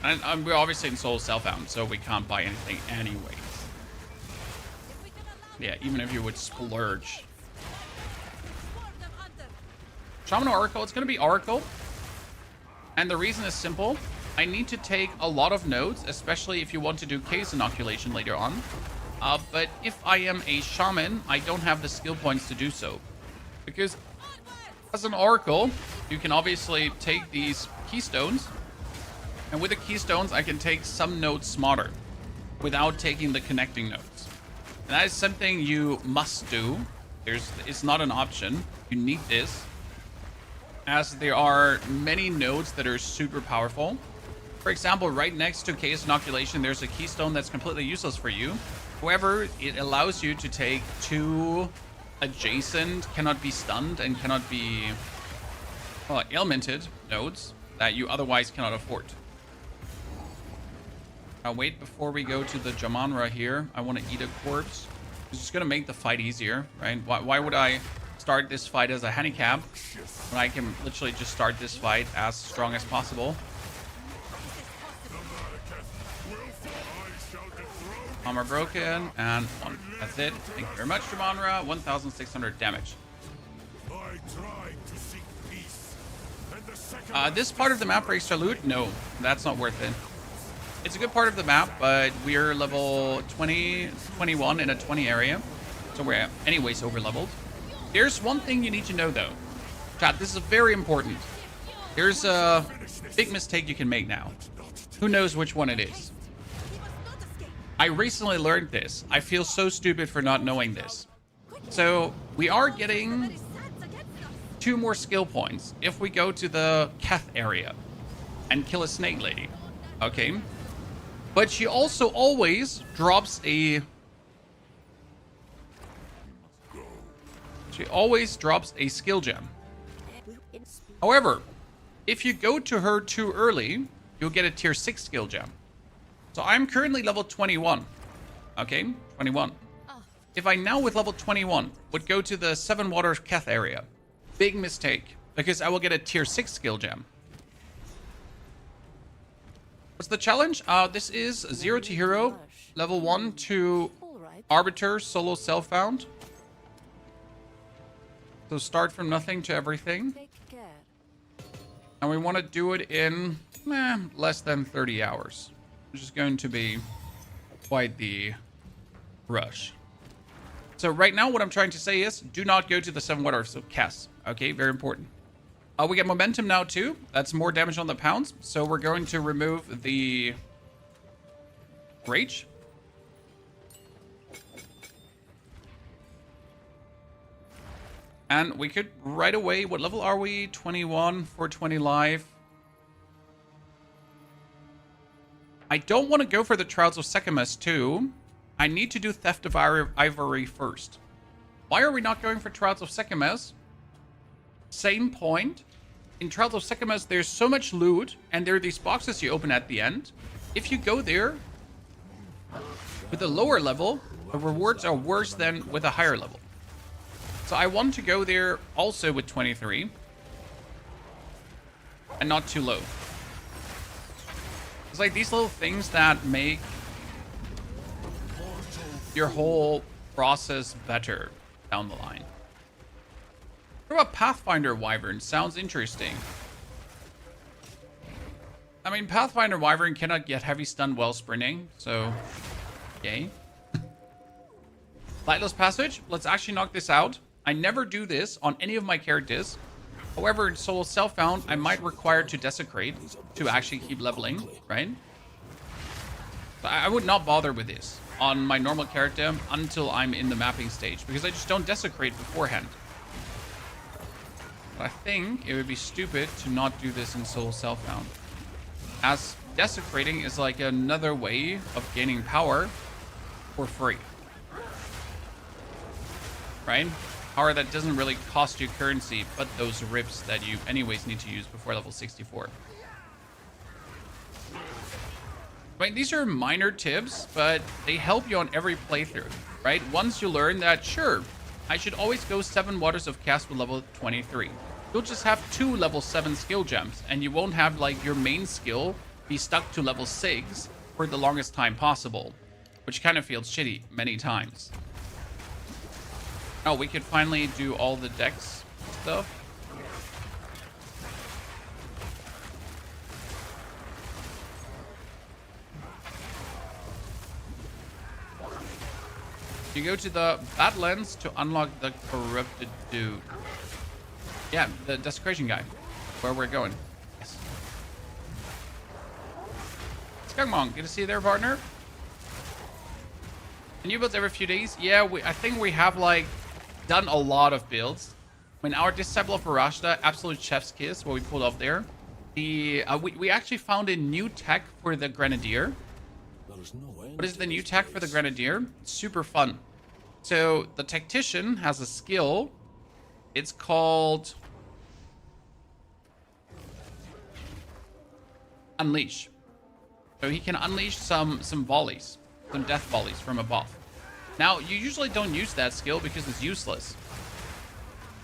And we're obviously in Self Found, so we can't buy anything anyways. Yeah, even if you would splurge. Shaman or Oracle? It's going to be Oracle. And the reason is simple. I need to take a lot of nodes, especially if you want to do case inoculation later on. But if I am a Shaman, I don't have the skill points to do so. Because as an Oracle, you can obviously take these keystones. And with the keystones, I can take some nodes smarter without taking the connecting nodes. And that is something you must do. It's not an option. You need this, as there are many nodes that are super powerful. For example, right next to case inoculation, there's a keystone that's completely useless for you. However, it allows you to take 2 adjacent, cannot be stunned and cannot be ailmented nodes that you otherwise cannot afford. Now wait, before we go to the Jamanra here, I want to eat a corpse. It's just going to make the fight easier, right? Why would I start this fight as a handicap when I can literally just start this fight as strong as possible? Armor broken, and 1. That's it. Thank you very much, Jamanra. 1,600 damage. This part of the map for extra loot? No, that's not worth it. It's a good part of the map, but we're level 20, 21 in a 20 area. So we're anyways over leveled. There's one thing you need to know though. Chat, this is very important. There's a big mistake you can make now. Who knows which one it is? I recently learned this. I feel so stupid for not knowing this. So we are getting 2 more skill points if we go to the Keth area and kill a snake lady. Okay. But she also always drops a... She always drops a skill gem. However, if you go to her too early, you'll get a tier 6 skill gem. So I'm currently level 21. Okay, 21. If I now with level 21 would go to the 7 Waters Keth area, big mistake, because I will get a tier 6 skill gem. What's the challenge? This is 0 to hero, level 1 to Arbiter, solo Self Found. So start from nothing to everything. And we want to do it in less than 30 hours. Which is going to be quite the rush. So right now what I'm trying to say is do not go to the 7 Waters of Keth. Okay, very important. We get momentum now too. That's more damage on the pounds. So we're going to remove the Rage. And we could right away, what level are we? 21 for 20 life. I don't want to go for the Trials of Sechemus too. I need to do Theft of Ivory first. Why are we not going for Trials of Sechemus? Same point. In Trials of Sechemus, there's so much loot, and there are these boxes you open at the end. If you go there with a lower level, the rewards are worse than with a higher level. So I want to go there also with 23. and not too low. It's like these little things that make your whole process better down the line. What about Pathfinder Wyvern? Sounds interesting. I mean, Pathfinder Wyvern cannot get heavy stun while sprinting, so yay. Lightless Passage. Let's actually knock this out. I never do this on any of my characters. However, in solo self-found, I might require to desecrate to actually keep leveling, right? But I would not bother with this on my normal character until I'm in the mapping stage, because I just don't desecrate beforehand. But I think it would be stupid to not do this in solo self-found, as desecrating is like another way of gaining power for free, right? Power that doesn't really cost you currency, but those rips that you anyways need to use before level 64. Right, these are minor tips, but they help you on every playthrough, right? Once you learn that, sure, I should always go 7 Waters of Cast with level 23. You'll just have 2 level 7 skill gems, and you won't have like your main skill be stuck to level 6 for the longest time possible, which kind of feels shitty many times. Oh, we could finally do all the dex stuff. You go to the Badlands to unlock the Corrupted Dude. Yeah, the Desecration guy. Where we're going. Yes. Skugmonk, good to see you there, partner. And new builds every few days. Yeah, I think we have like done a lot of builds. When our Disciple of Arashta, absolute chef's kiss, what we pulled off there. We actually found a new tech for the Grenadier. What is the new tech for the Grenadier? It's super fun. So the Tactician has a skill. It's called Unleash. So he can unleash some volleys, some death volleys from above. Now, you usually don't use that skill because it's useless,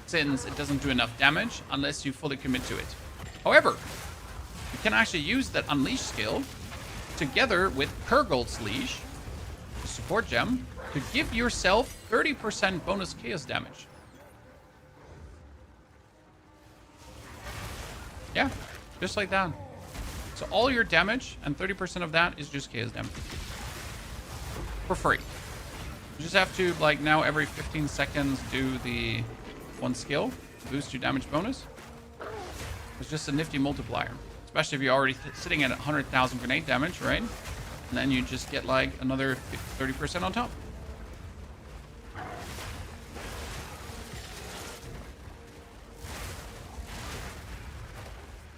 since it doesn't do enough damage unless you fully commit to it. However, you can actually use that Unleash skill together with Kurgold's Leash, the support gem, to give yourself 30% bonus chaos damage. Yeah, just like that. So all your damage and 30% of that is just chaos damage. For free. You just have to, like, now every 15 seconds do the one skill, boost your damage bonus. It's just a nifty multiplier. Especially if you're already sitting at 100,000 grenade damage, right? And then you just get, like, another 30% on top.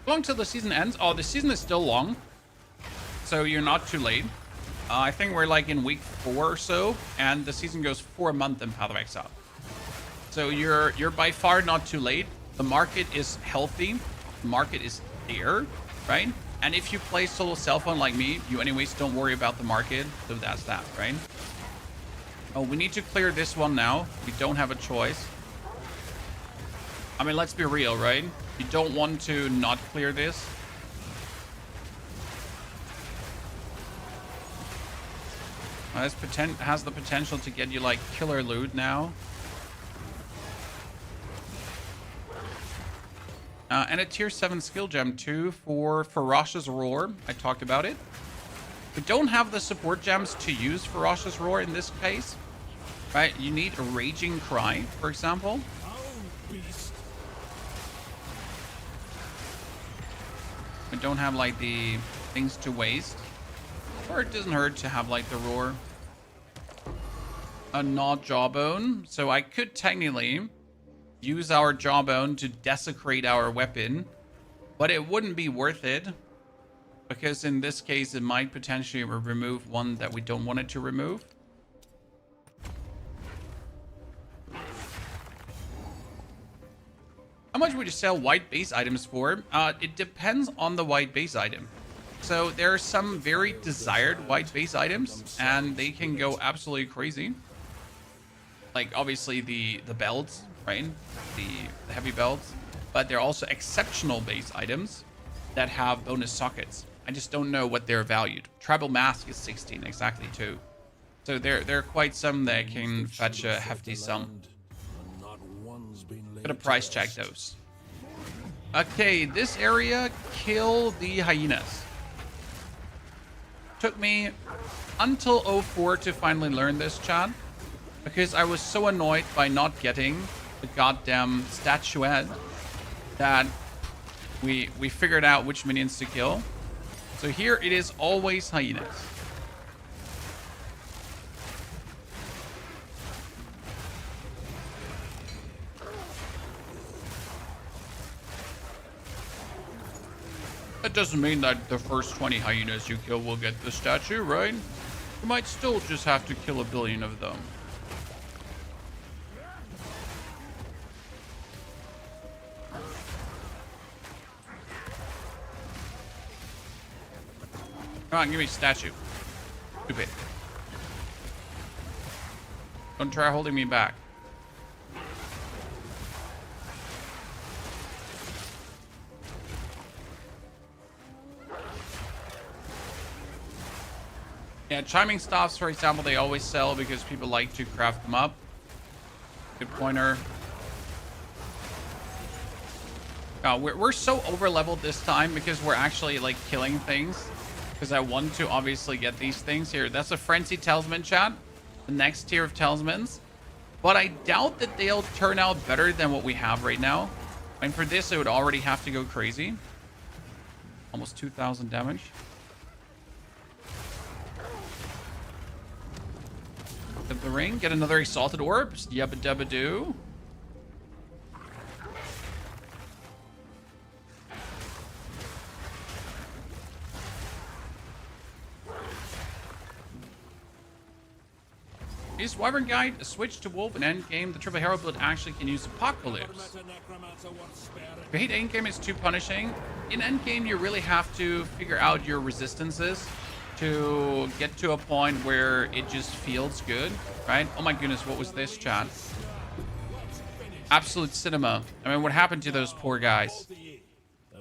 Long till the season ends. Oh, the season is still long, so you're not too late. I think we're like in week 4 or so, and the season goes for a month in Path of Exile. So you're by far not too late. The market is healthy. The market is there, right? And if you play solo cell phone like me, you anyways don't worry about the market. So that's that, right? Oh, we need to clear this one now. We don't have a choice. I mean, let's be real, right? You don't want to not clear this. Has the potential to get you like killer loot now. And a tier 7 skill gem too for Ferocious Roar. I talked about it. We don't have the support gems to use Ferocious Roar in this case. Right? You need a Raging Cry, for example. We don't have like the things to waste. Or it doesn't hurt to have like the Roar. A Gnaw Jawbone. So I could technically use our Jawbone to desecrate our weapon, but it wouldn't be worth it, because in this case it might potentially remove one that we don't want it to remove. How much would you sell white base items for? It depends on the white base item. So there are some very desired white base items, and they can go absolutely crazy. Like obviously the belts, right? The heavy belts. But they're also exceptional base items. that have bonus sockets. I just don't know what they're valued. Tribal Mask is 16 exactly too. So there are quite some that can fetch a hefty sum. Gotta price check those. Okay, this area, kill the hyenas. Took me until 04 to finally learn this, chat, because I was so annoyed by not getting the goddamn statuette that we figured out which minions to kill. So here it is always hyenas. That doesn't mean that the first 20 hyenas you kill will get the statue, right? You might still just have to kill a billion of them. Come on, give me a statue. Stupid. Don't try holding me back. Yeah, chiming staffs, for example, they always sell because people like to craft them up. Good pointer. We're so over leveled this time because we're actually like killing things. Because I want to obviously get these things here. That's a Frenzy Talisman, chat. The next tier of talismans. But I doubt that they'll turn out better than what we have right now. And for this, it would already have to go crazy. Almost 2,000 damage. Get the ring. Get another Exalted Orb. Yabba dabba doo. Is Wyvern Guide a switch to Wolf in Endgame? The Triple Hero build actually can use Apocalypse. If you hate Endgame, it's too punishing. In Endgame, you really have to figure out your resistances to get to a point where it just feels good, right? Oh my goodness, what was this, chat? Absolute cinema. I mean, what happened to those poor guys?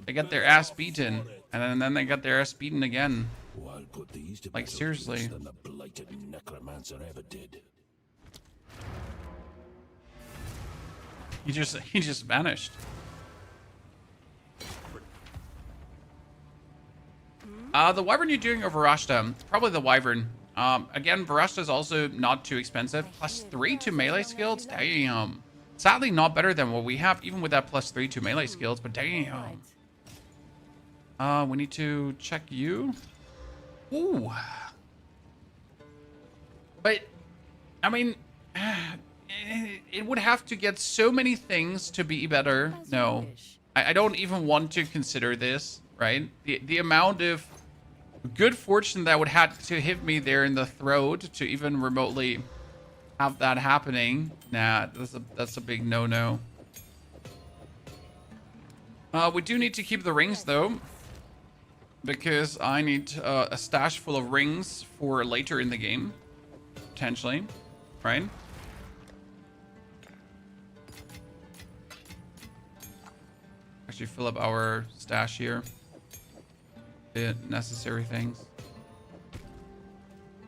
They got their ass beaten, and then they got their ass beaten again. Like, seriously. He just vanished. The Wyvern you're doing over Varashta, probably the Wyvern. Again, Varashta is also not too expensive. +3 to melee skills, damn. Sadly, not better than what we have, even with that +3 to melee skills, but damn. We need to check you. Ooh. But, I mean, it would have to get so many things to be better. No, I don't even want to consider this, right? The amount of good fortune that would have to hit me there in the throat to even remotely have that happening. Nah, that's a big no-no. We do need to keep the rings, though, because I need a stash full of rings for later in the game, potentially, right? Actually fill up our stash here. The necessary things.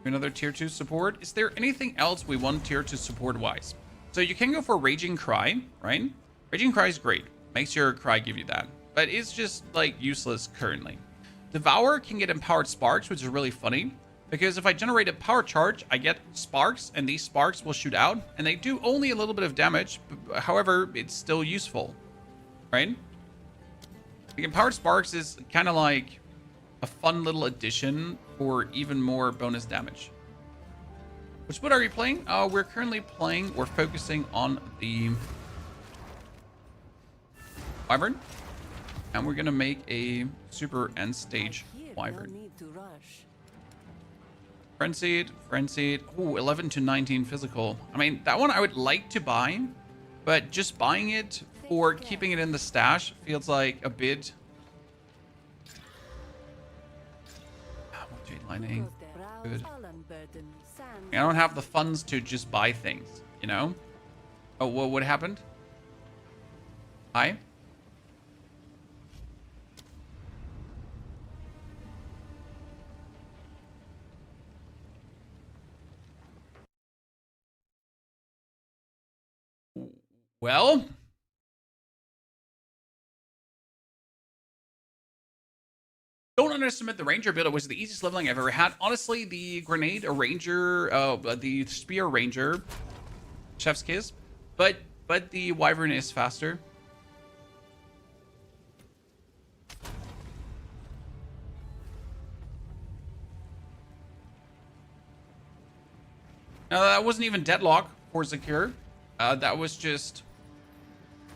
Another tier 2 support. Is there anything else we want tier 2 support wise? So you can go for Raging Cry, right? Raging Cry is great. Makes your Cry give you that. But it's just like useless currently. Devour can get empowered sparks, which is really funny. Because if I generate a power charge, I get sparks, and these sparks will shoot out. And they do only a little bit of damage. However, it's still useful, right? The empowered sparks is kind of like a fun little addition for even more bonus damage. Which what are we playing? We're currently playing, we're focusing on the Wyvern. And we're gonna make a super end stage Wyvern. Frenzied. Ooh, 11 to 19 physical. I mean, that one I would like to buy, but just buying it for keeping it in the stash feels like a bit. Jade lining. Good. I don't have the funds to just buy things, you know? Oh, well, what happened? Hi? Well, don't underestimate the ranger build. It was the easiest leveling I've ever had. Honestly, the grenade, a ranger, the spear ranger, chef's kiss, but the wyvern is faster. That wasn't even deadlock for secure. That was just,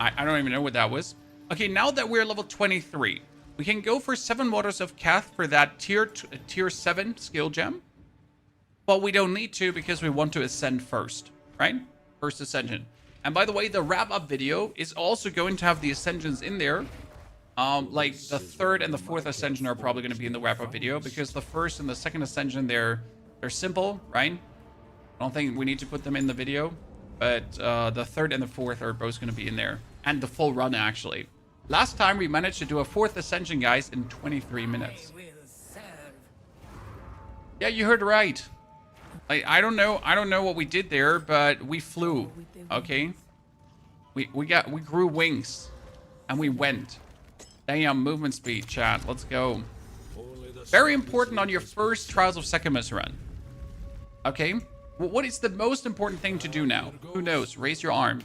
I don't even know what that was. Okay, now that we're level 23, we can go for 7 Waters of Kath for that tier 7 skill gem. But we don't need to because we want to ascend first, right? First ascension. And by the way, the wrap-up video is also going to have the ascensions in there. Like the 3rd and the 4th ascension are probably going to be in the wrap-up video because the 1st and the 2nd ascension, they're simple, right? I don't think we need to put them in the video, but the 3rd and the 4th are both going to be in there. And the full run, actually. Last time we managed to do a 4th ascension, guys, in 23 minutes. Yeah, you heard right. I don't know what we did there, but we flew. Okay? We grew wings. And we went. Damn, movement speed, chat. Let's go. Very important on your first Trials of Sechamus run. Okay? What is the most important thing to do now? Who knows? Raise your arm.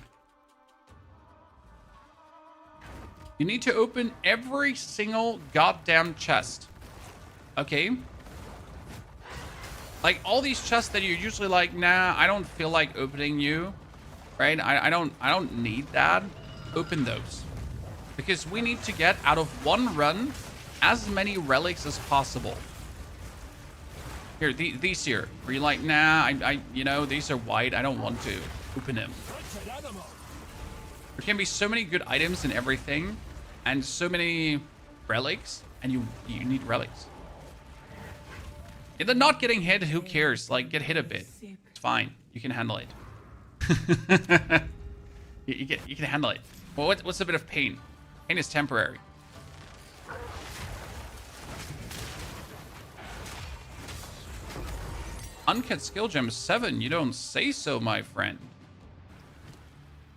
You need to open every single goddamn chest. Okay? Like, all these chests that you're usually like, nah, I don't feel like opening you. Right? I don't need that. Open those. Because we need to get, out of one run, as many relics as possible. Here, these here. Where you're like, nah, you know, these are white. I don't want to open them. There can be so many good items and everything, and so many relics, and you need relics. If they're not getting hit, who cares? Like, get hit a bit. It's fine. You can handle it. you can handle it. Well, what's a bit of pain? Pain is temporary. Uncut skill gem 7. You don't say so, my friend.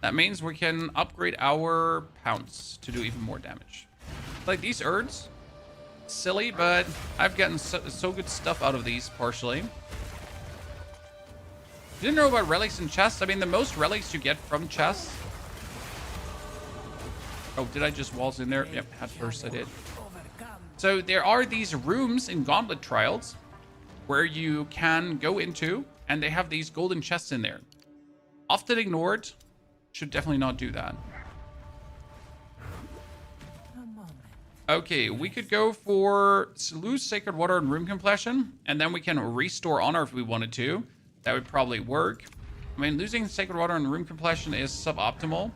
That means we can upgrade our pounce to do even more damage. Like these urds, silly, but I've gotten so good stuff out of these partially. Didn't know about relics and chests. I mean, the most relics you get from chests. Oh, did I just waltz in there? Yep, at first I did. So there are these rooms in Gauntlet Trials where you can go into, and they have these golden chests in there. Often ignored. Should definitely not do that. Okay, we could go for lose Sacred Water and Room Completion, and then we can restore Honor if we wanted to. That would probably work. I mean, losing Sacred Water and Room Completion is suboptimal.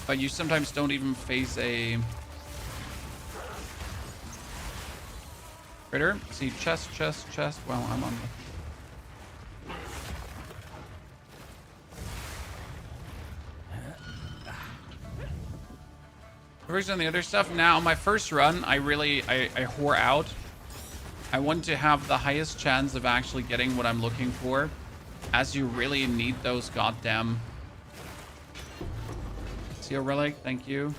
But you sometimes don't even face a critter. See, chest. Well, I'm on the... First on the other stuff. Now, on my first run, I whore out. I want to have the highest chance of actually getting what I'm looking for, as you really need those goddamn... Seal relic, thank you.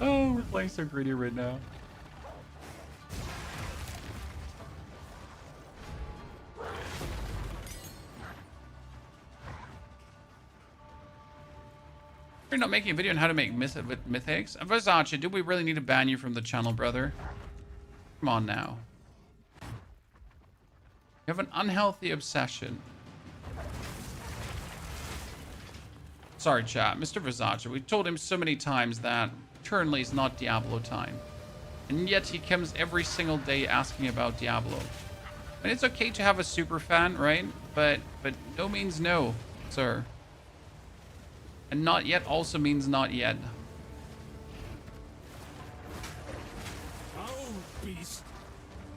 Oh, we're playing so greedy right now. You're not making a video on how to make mythics? Versace, do we really need to ban you from the channel, brother? Come on now. You have an unhealthy obsession. Sorry, chat. Mr. Versace, we told him so many times that currently is not Diablo time. And yet he comes every single day asking about Diablo. And it's okay to have a super fan, right? But no means no, sir. And not yet also means not yet. Oh, beast.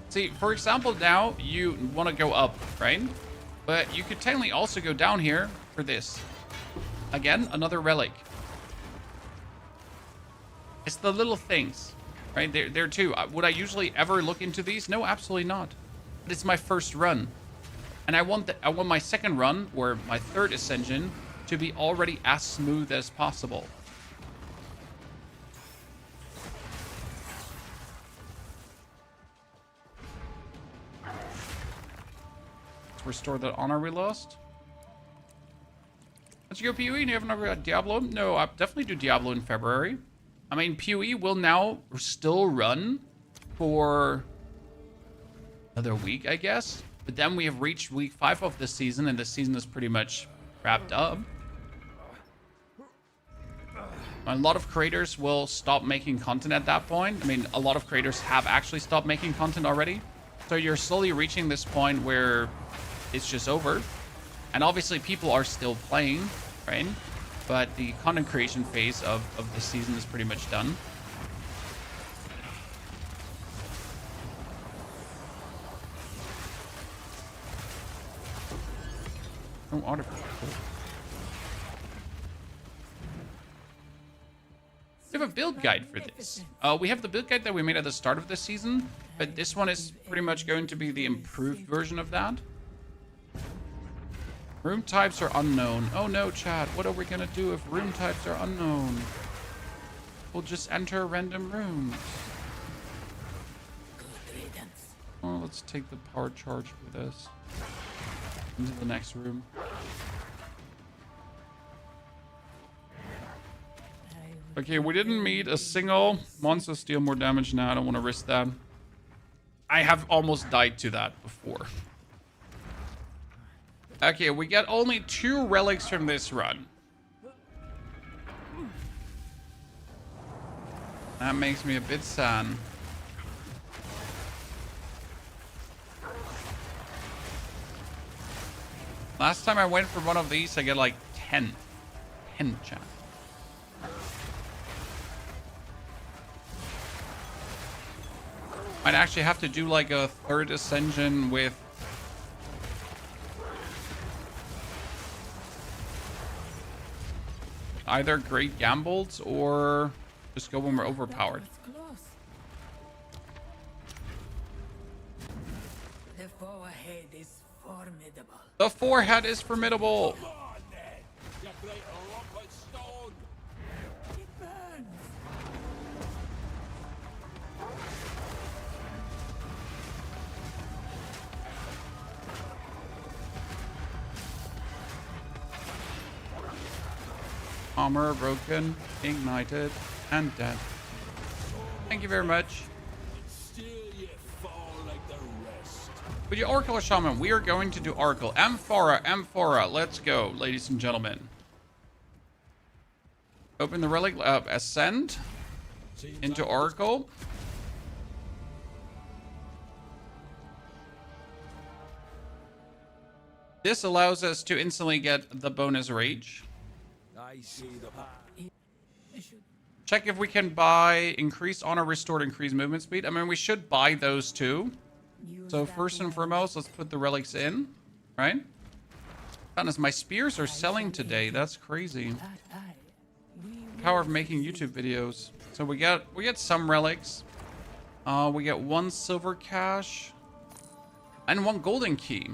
See, for example, now you want to go up, right? But you could technically also go down here for this. Again, another relic. It's the little things, right? There too. Would I usually ever look into these? No, absolutely not. But it's my first run. And I want my second run, or my third ascension, to be already as smooth as possible. Let's restore that honor we lost. Let's go POE. You haven't ever got Diablo? No, I'll definitely do Diablo in February. I mean, POE will now still run for another week, I guess. But then we have reached week 5 of the season, and the season is pretty much wrapped up. A lot of creators will stop making content at that point. I mean, a lot of creators have actually stopped making content already. So you're slowly reaching this point where it's just over. And obviously people are still playing, right? But the content creation phase of the season is pretty much done. No artifact. Cool. We have a build guide for this. We have the build guide that we made at the start of this season, but this one is pretty much going to be the improved version of that. Room types are unknown. Oh no, chat. What are we gonna do if room types are unknown? We'll just enter random rooms. Oh, let's take the power charge for this. Into the next room. Okay, we didn't meet a single monsters deal more damage now. I don't want to risk that. I have almost died to that before. Okay, we get only 2 relics from this run. That makes me a bit sad. Last time I went for one of these, I get like 10. 10 chat. Might actually have to do like a 3rd ascension with either great gambles or just go when we're overpowered. The forehead is formidable. The forehead is formidable. Come on, then! You great rock stone! It burns. Armor broken, ignited, and dead. Thank you very much. Still you fall like the rest. Would you Oracle or Shaman? We are going to do Oracle. Amphora. Let's go, ladies and gentlemen. Open the relic, ascend into Oracle. This allows us to instantly get the bonus rage. I see the path. Check if we can buy increased honor, restored, increased movement speed. I mean, we should buy those too. So first and foremost, let's put the relics in, right? Goodness, my spears are selling today. That's crazy. Power of making YouTube videos. So we get some relics. We get 1 silver cash and 1 golden key.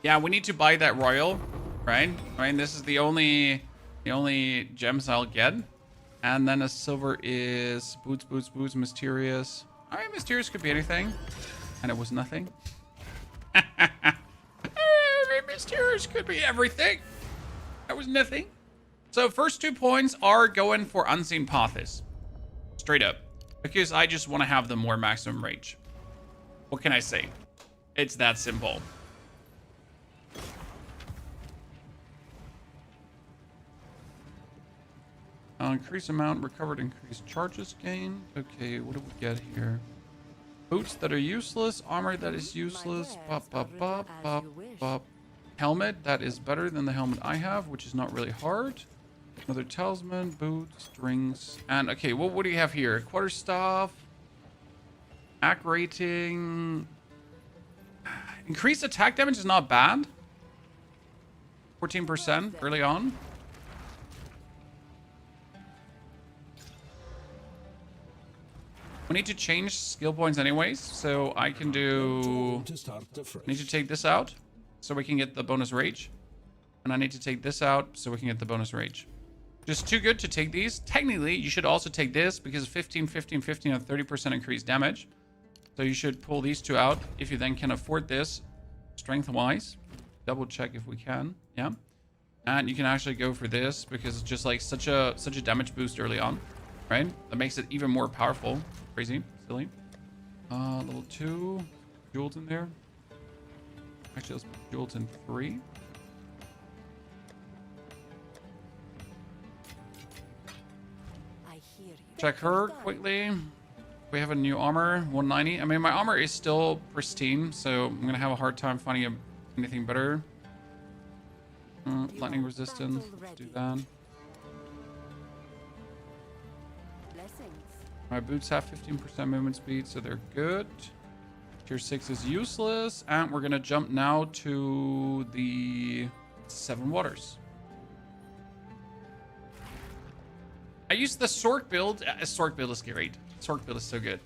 Yeah, we need to buy that royal, right? I mean, this is the only gems I'll get. And then a silver is boots, mysterious. I mean, mysterious could be anything. And it was nothing. Mysterious could be everything. That was nothing. So first 2 points are going for Unseen Paths. Straight up. Because I just want to have the more maximum rage. What can I say? It's that simple. Increase amount recovered, increased charges gained. Okay, what do we get here? Boots that are useless, armor that is useless. Helmet that is better than the helmet I have, which is not really hard. Another talisman, boots, rings, and okay, what do you have here? Quarterstaff, act rating, increased attack damage is not bad. 14% early on. We need to change skill points anyways, so I can do... To start afresh. I need to take this out so we can get the bonus rage. And I need to take this out so we can get the bonus rage. Just too good to take these. Technically, you should also take this because 15, 15, 15 and 30% increased damage. So you should pull these two out if you then can afford this strength-wise. Double check if we can. Yeah. And you can actually go for this because it's just like such a damage boost early on, right? That makes it even more powerful. Crazy, silly. Level 2 jewels in there. Actually, let's put jewels in 3. I hear you. Check her quickly. We have a new armor, 190. I mean, my armor is still pristine, so I'm gonna have a hard time finding anything better. Lightning resistance. Let's do that. Blessings. My boots have 15% movement speed, so they're good. Tier 6 is useless. And we're going to jump now to the 7 waters. I used the Sork build. Sork build is great. Sork build is so good.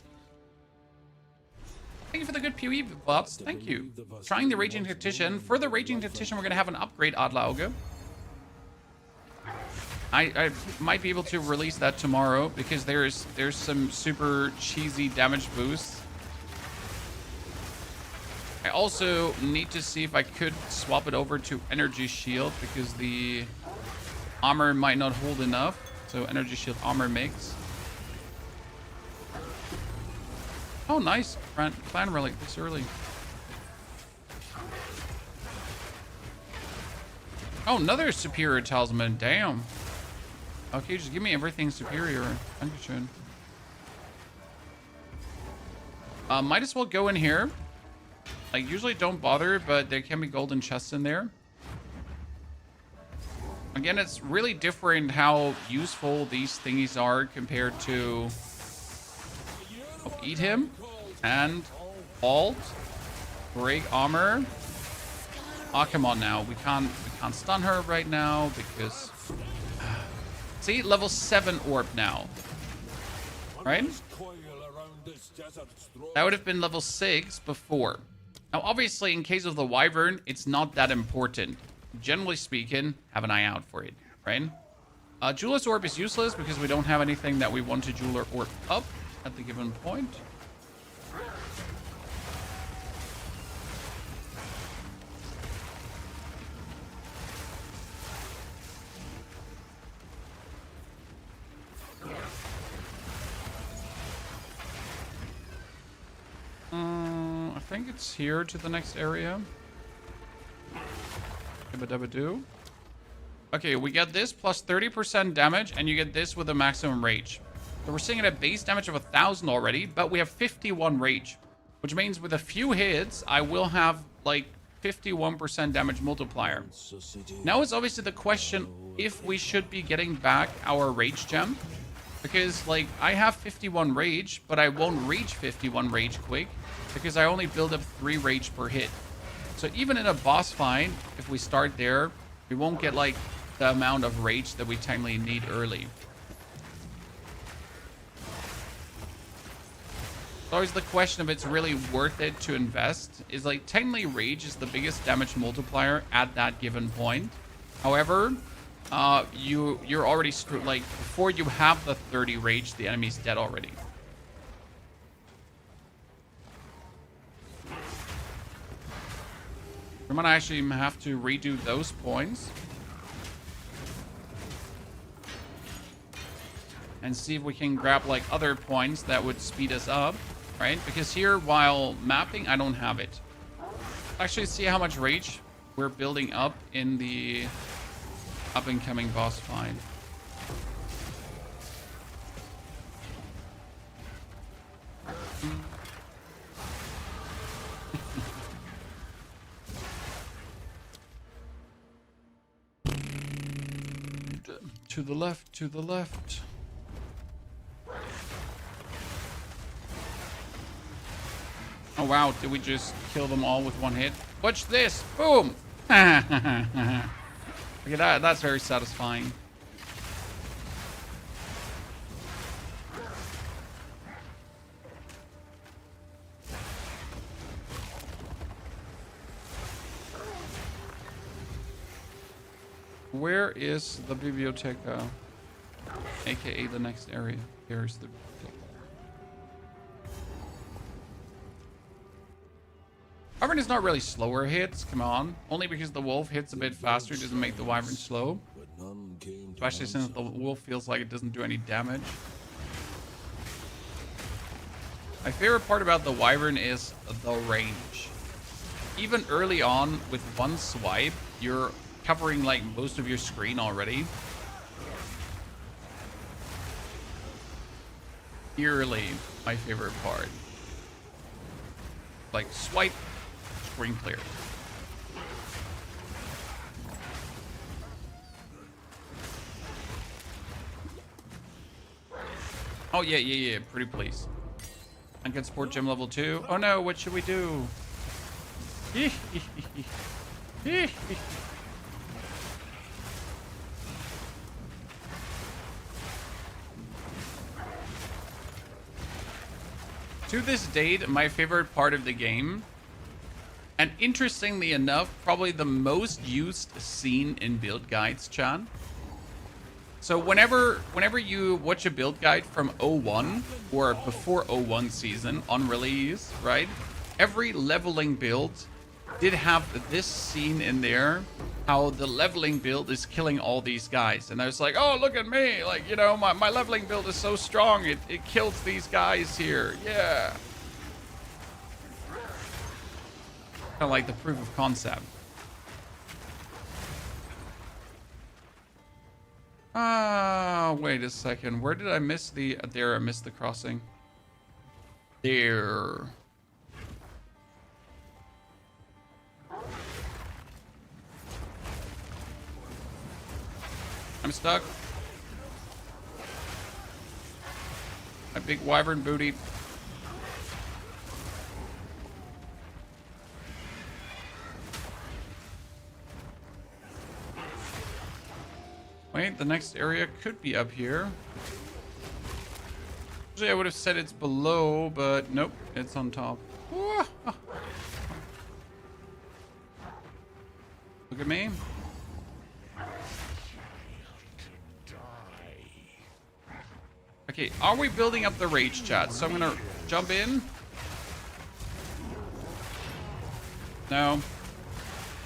Thank you for the good POE bots. Thank you. Trying the Raging Tactician. For the Raging Tactician, we're going to have an upgrade, Adlauge. I might be able to release that tomorrow because there's some super cheesy damage boosts. I also need to see if I could swap it over to Energy Shield because the armor might not hold enough. So Energy Shield armor mix. Oh, nice. Clan relic this early. Oh, another superior talisman. Damn. Okay, just give me everything superior. Dankeschön. Might as well go in here. Like, usually don't bother, but there can be golden chests in there. Again, it's really different how useful these thingies are compared to... Oh, eat him. And alt. Break armor. Oh, come on now. We can't stun her right now because... See, level 7 orb now. Right? That would have been level 6 before. Now, obviously, in case of the Wyvern, it's not that important. Generally speaking, have an eye out for it, right? Jeweler's Orb is useless because we don't have anything that we want to Jeweler Orb up at the given point. I think it's here to the next area. Dabba-dabba-doo. Okay, we get this plus 30% damage, and you get this with a maximum rage. So we're sitting at a base damage of 1,000 already, but we have 51 rage, which means with a few hits, I will have like 51% damage multiplier. Now it's obviously the question if we should be getting back our rage gem, because like I have 51 rage, but I won't reach 51 rage quick because I only build up 3 rage per hit. So even in a boss fight, if we start there, we won't get like the amount of rage that we technically need early. It's always the question if it's really worth it to invest. Is like technically rage is the biggest damage multiplier at that given point. However, you're already screwed. Like before you have the 30 rage, the enemy's dead already. We might actually have to redo those points and see if we can grab like other points that would speed us up, right? Because here, while mapping, I don't have it. Actually, see how much rage we're building up in the up and coming boss fight. To the left, to the left. Oh wow, did we just kill them all with one hit? Watch this! Boom! Okay, that's very satisfying. Where is the Biblioteca? AKA the next area. Here's the Biblioteca. Wyvern is not really slower hits, come on. Only because the wolf hits a bit faster doesn't make the wyvern slow. but none came to Especially since answer. the wolf feels like it doesn't do any damage. My favorite part about the wyvern is the range. Even early on, with one swipe, you're covering like most of your screen already. Eerily, my favorite part. Like swipe, screen clear. Oh yeah, pretty please. I can support gym level 2. Oh no, what should we do? To this date, my favorite part of the game, and interestingly enough, probably the most used scene in build guides, Chan. So whenever you watch a build guide from 01 or before 01 season on release, right? Every leveling build did have this scene in there, how the leveling build is killing all these guys. And I was like, oh, look at me. Like, you know, my leveling build is so strong. It kills these guys here. Yeah. Kind of like the proof of concept. Ah, wait a second. Where did I miss the... there, I missed the crossing. There. I'm stuck. My big wyvern booty. Wait, the next area could be up here. Usually I would have said it's below, but nope, it's on top. Look at me. Okay, are we building up the rage, chat? So I'm gonna jump in. No.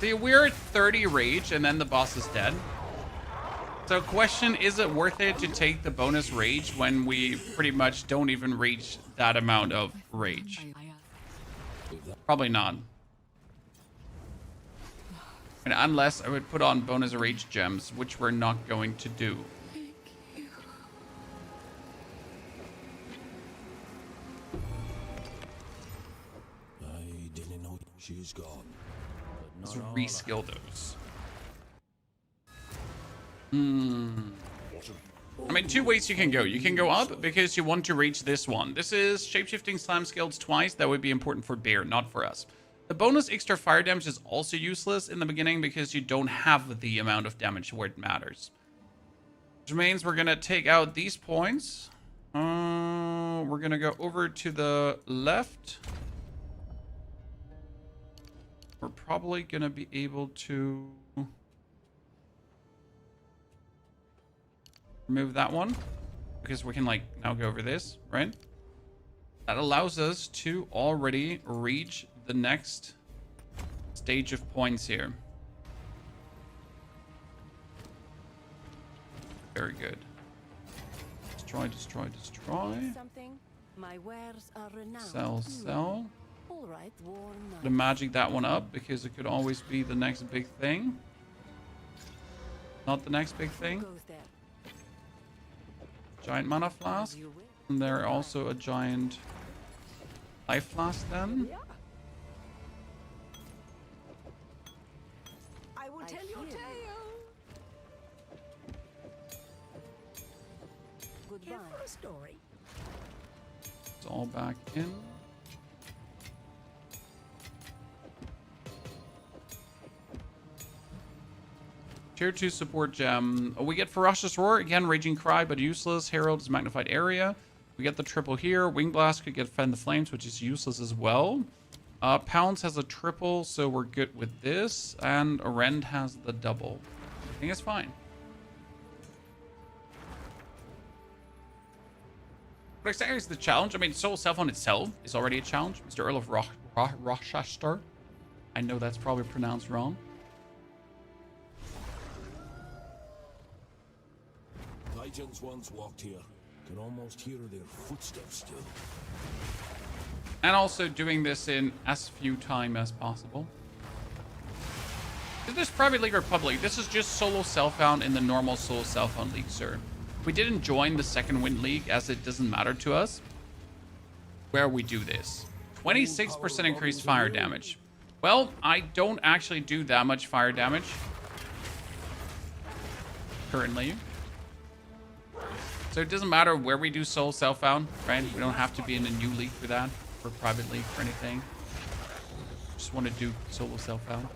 See, we're at 30 rage and then the boss is dead. So question, is it worth it to take the bonus rage when we pretty much don't even reach that amount of rage? Probably not. And unless I would put on bonus rage gems, which we're not going to do. I didn't know she's gone. Let's reskill those. I mean, two ways you can go. You can go up because you want to reach this one. This is shapeshifting slam skills twice. That would be important for Bear, not for us. The bonus extra fire damage is also useless in the beginning because you don't have the amount of damage where it matters. Which means we're going to take out these points. We're going to go over to the left. We're probably going to be able to remove that one because we can like now go over this, right? That allows us to already reach the next stage of points here. Very good. Destroy, destroy, destroy. Something. My wares are renowned. Sell, sell. All right, worn The magic that one up because it could always be the next big thing. Not the next big thing. goes there. Giant mana flask. You will. And there also a giant life flask then. I will tell your hear you. tale. Goodbye. Here for a story. It's all back in. Tier 2 support gem. We get Ferocious Roar. Again, Raging Cry, but useless. Herald is Magnified Area. We get the triple here. Wing Blast could get Fend the Flames, which is useless as well. Pounce has a triple, so we're good with this. And Rend has the double. I think it's fine. But exactly is the challenge. I mean, Soul Self Found itself is already a challenge. Mr. Earl of Rochester. I know that's probably pronounced wrong. Titans once walked here. Can almost hear their footsteps still. And also doing this in as few time as possible. Is this private league or public? This is just solo self-found in the normal solo self-found league, sir. We didn't join the second wind league as it doesn't matter to us where we do this. 26% increased fire damage. Well, I don't actually do that much fire damage currently. So it doesn't matter where we do solo self-found, right? We don't have to be in a new league for that, or private league or anything. Just want to do solo self-found.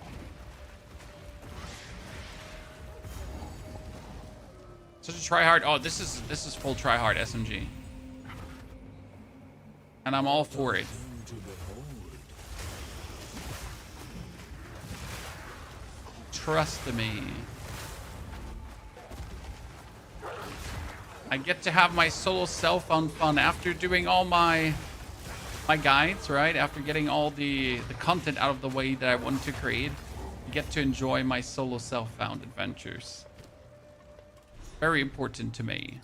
Such a try-hard. Oh, this is full try-hard SMG. And I'm all for it. Trust me. I get to have my solo self-found fun after doing all my guides, right? After getting all the content out of the way that I want to create. I get to enjoy my solo self-found adventures. Very important to me.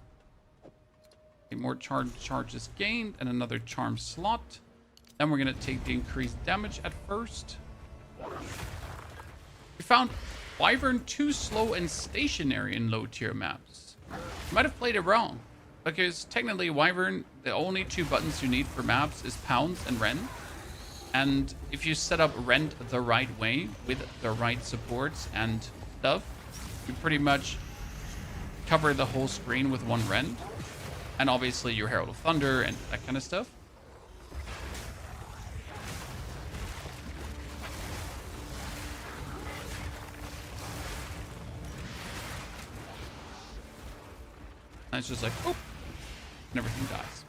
Okay, more charges gained and another charm slot. Then we're going to take the increased damage at first. We found Wyvern too slow and stationary in low tier maps. You might have played it wrong, because technically Wyvern, the only two buttons you need for maps is pounce and rend. And if you set up rend the right way with the right supports and stuff, you pretty much cover the whole screen with one rend. And obviously your Herald of Thunder and that kind of stuff. And it's just like, oh, and everything dies.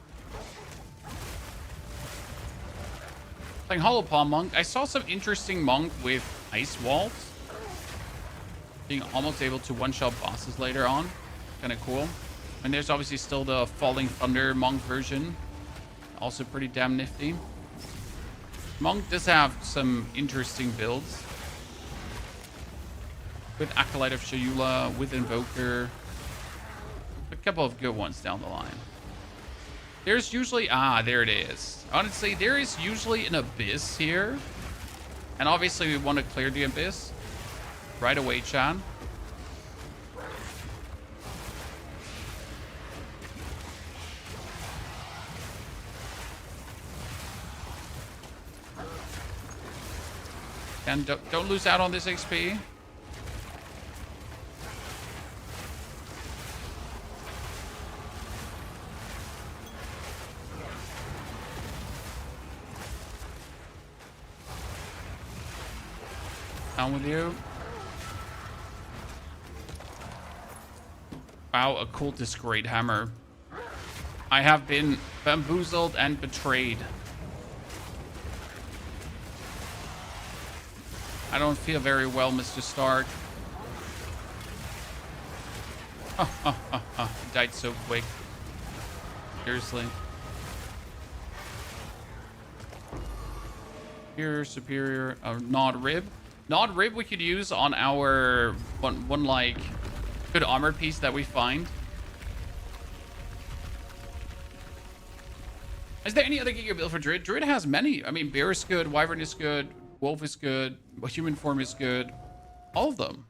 Playing Hollow Palm Monk, I saw some interesting monk with ice walls. Being almost able to one-shot bosses later on. Kind of cool. And there's obviously still the Falling Thunder monk version. Also pretty damn nifty. Monk does have some interesting builds. With Acolyte of Shayula, with Invoker. A couple of good ones down the line. There's usually... Ah, there it is. Honestly, there is usually an Abyss here. And obviously we want to clear the Abyss. Right away, Chan. And don't lose out on this XP. Down with you. Wow, a cultist great hammer. I have been bamboozled and betrayed. I don't feel very well, Mr. Stark. He died so quick. Seriously. Here, superior, Nod Rib. Nod Rib we could use on our one like good armor piece that we find. Is there any other gear build for Druid? Druid has many. I mean, Bear is good, Wyvern is good, Wolf is good, Human Form is good. All of them.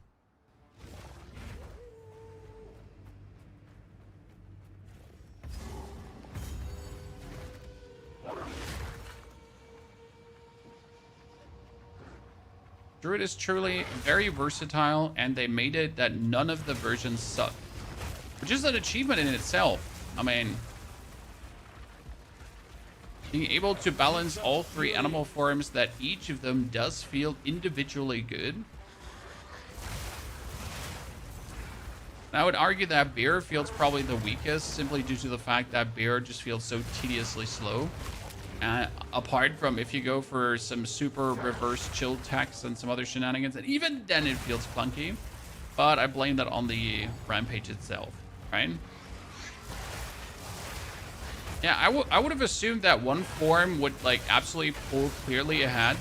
Druid is truly very versatile, and they made it that none of the versions suck. Which is an achievement in itself. I mean, being able to balance all three animal forms, that each of them does feel individually good. And I would argue that Bear feels probably the weakest, simply due to the fact that Bear just feels so tediously slow. Apart from if you go for some super reverse chill techs and some other shenanigans, and even then it feels clunky. but I blame that on the rampage itself, right? Yeah, I would have assumed that one form would like absolutely pull clearly ahead,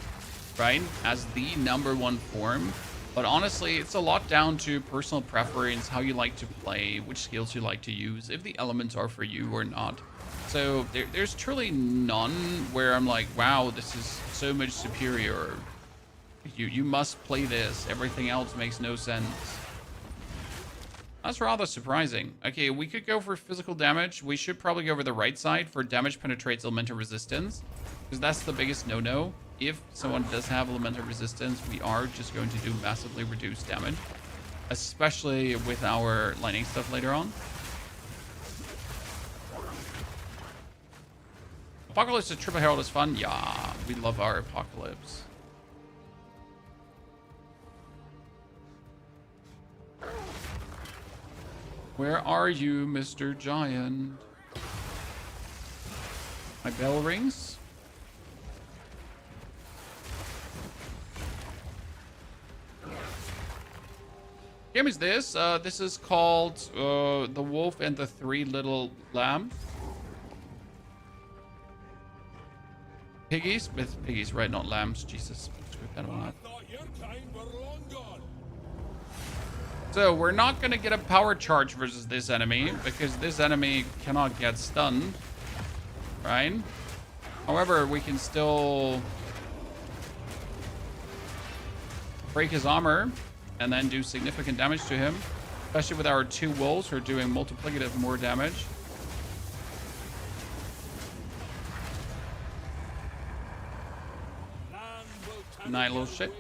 right, as the #1 form. But honestly, it's a lot down to personal preference, how you like to play, which skills you like to use, if the elements are for you or not. So there's truly none where I'm like, wow, this is so much superior. You must play this. Everything else makes no sense. That's rather surprising. Okay, we could go for physical damage. We should probably go over the right side for damage penetrates elemental resistance, because that's the biggest no-no. If someone does have elemental resistance, we are just going to do massively reduced damage, especially with our lightning stuff later on. Apocalypse of Triple Herald is fun. Yeah, we love our Apocalypse. Where are you, Mr. Giant? My bell rings. Game is this? This is called The Wolf and the Three Little Lambs. Piggies? With piggies, right? Not lambs. Jesus. I thought your kind were long gone. So we're not going to get a power charge versus this enemy, because this enemy cannot get stunned, right? However, we can still break his armor and then do significant damage to him, especially with our 2 wolves who are doing multiplicative more damage. Nice little shit.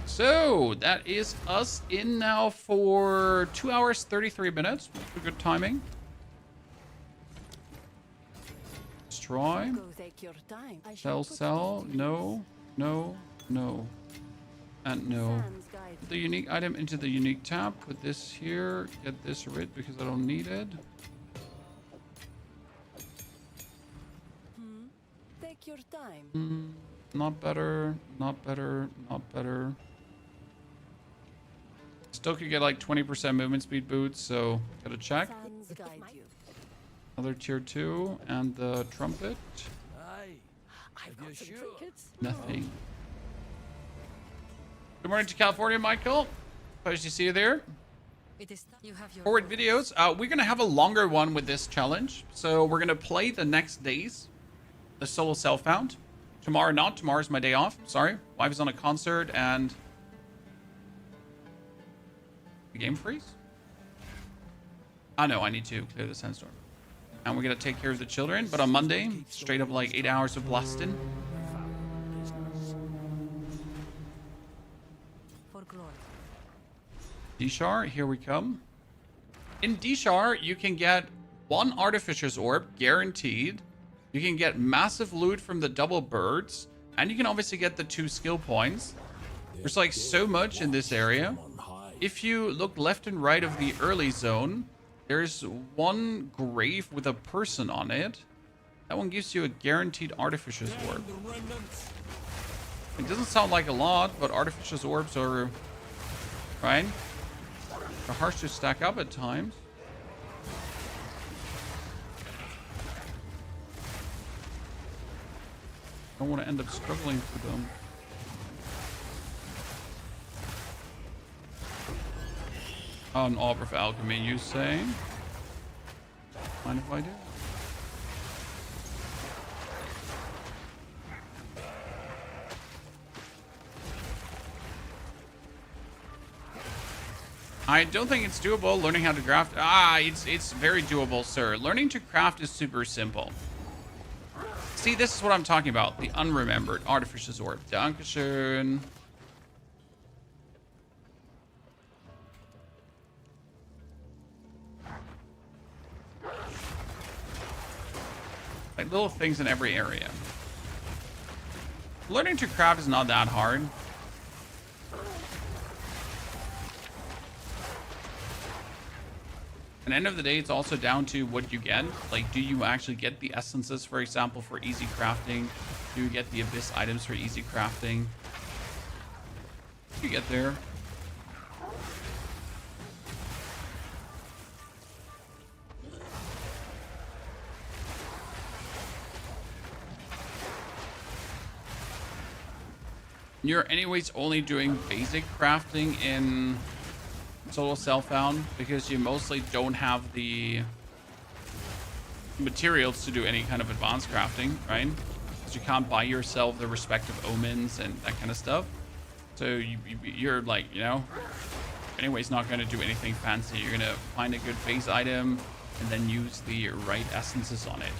So that is us in now for 2 hours 33 minutes. Good timing. Destroy. Sell. No. And no. Put the unique item into the unique tab. Put this here. Get this rid because I don't need it. Take your time. Not better. Still could get like 20% movement speed boots, so gotta check. Another tier 2 and the trumpet. Nothing. Good morning to California, Michael. Pleasure to see you there. Forward videos. We're gonna have a longer one with this challenge, so we're gonna play the next days. The solo Self Found. Tomorrow not. Tomorrow's my day off. Sorry. Wife is on a concert and the game freeze. I know I need to clear the sandstorm. And we're gonna take care of the children. But on Monday, straight up like 8 hours of blasting. D-Shar, here we come. In D-Shar, you can get 1 Artificer's Orb, guaranteed. You can get massive loot from the double birds. And you can obviously get the 2 skill points. There's like so much in this area. If you look left and right of the early zone, there's 1 grave with a person on it. That one gives you a guaranteed Artificer's Orb. It doesn't sound like a lot, but Artificer's Orbs are, right? They're harsh to stack up at times. Don't want to end up struggling for them. An Arbiter of Alchemy, you say? Mind if I do? I don't think it's doable. Learning how to craft. It's very doable, sir. Learning to craft is super simple. See, this is what I'm talking about. The unremembered Artificer's Orb. Dankeschön. Like little things in every area. Learning to craft is not that hard. At the end of the day, it's also down to what you get. Like, do you actually get the essences, for example, for easy crafting? Do you get the abyss items for easy crafting? You get there. You're anyways only doing basic crafting in solo Self Found because you mostly don't have the materials to do any kind of advanced crafting, right? Because you can't buy yourself the respective omens and that kind of stuff. So you're like, you know, anyways not going to do anything fancy. You're going to find a good base item and then use the right essences on it.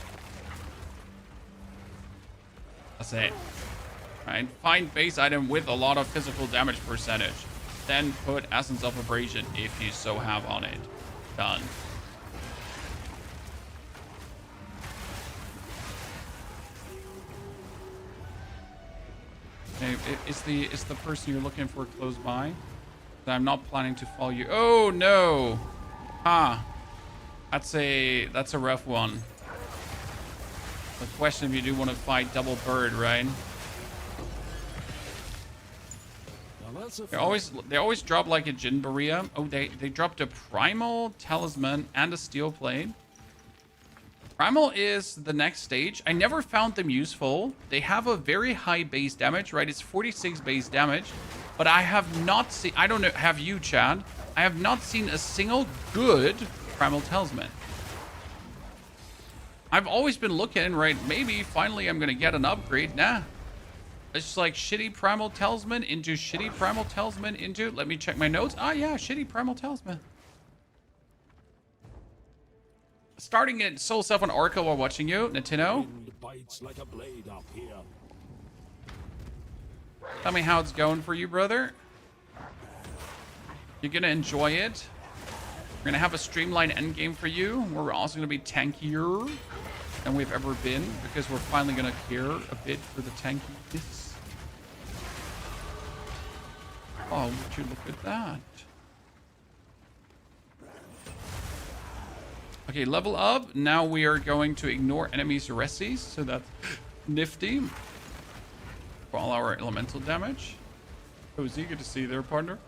That's it. Right? Find base item with a lot of physical damage percentage. Then put Essence of Abrasion if you so have on it. Done. Okay, is the person you're looking for close by? I'm not planning to follow you. Oh no! Ah, that's a rough one. The question if you do want to fight double bird, right? They always drop like a Jin Berea. Oh, they dropped a Primal Talisman and a Steel Plate. Primal is the next stage. I never found them useful. They have a very high base damage, right? It's 46 base damage. But I have not seen... I don't know. Have you, Chad? I have not seen a single good Primal Talisman. I've always been looking, right? Maybe finally I'm going to get an upgrade. Nah. It's just like shitty Primal Talisman into shitty Primal Talisman into... Let me check my notes. Ah, yeah. Shitty Primal Talisman. Starting at Soul Self on Oracle while watching you, Nintendo. Bites like a blade up here. Tell me how it's going for you, brother. You're gonna enjoy it. We're gonna have a streamlined endgame for you, where we're also gonna be tankier than we've ever been, because we're finally gonna care a bit for the tankiness. Oh, would you look at that? Okay, level up. Now we are going to ignore enemies' hereses, so that's nifty. For all our elemental damage. Cozy, good to see you there, partner.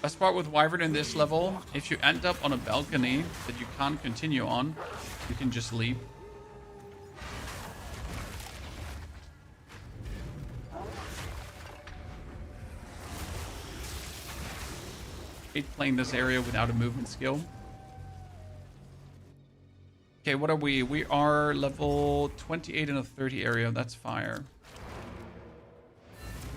Best part with Wyvern in this level, if you end up on a balcony that you can't continue on, you can just leave. Hate playing this area without a movement skill. Okay, what are we? We are level 28 in a 30 area. That's fire.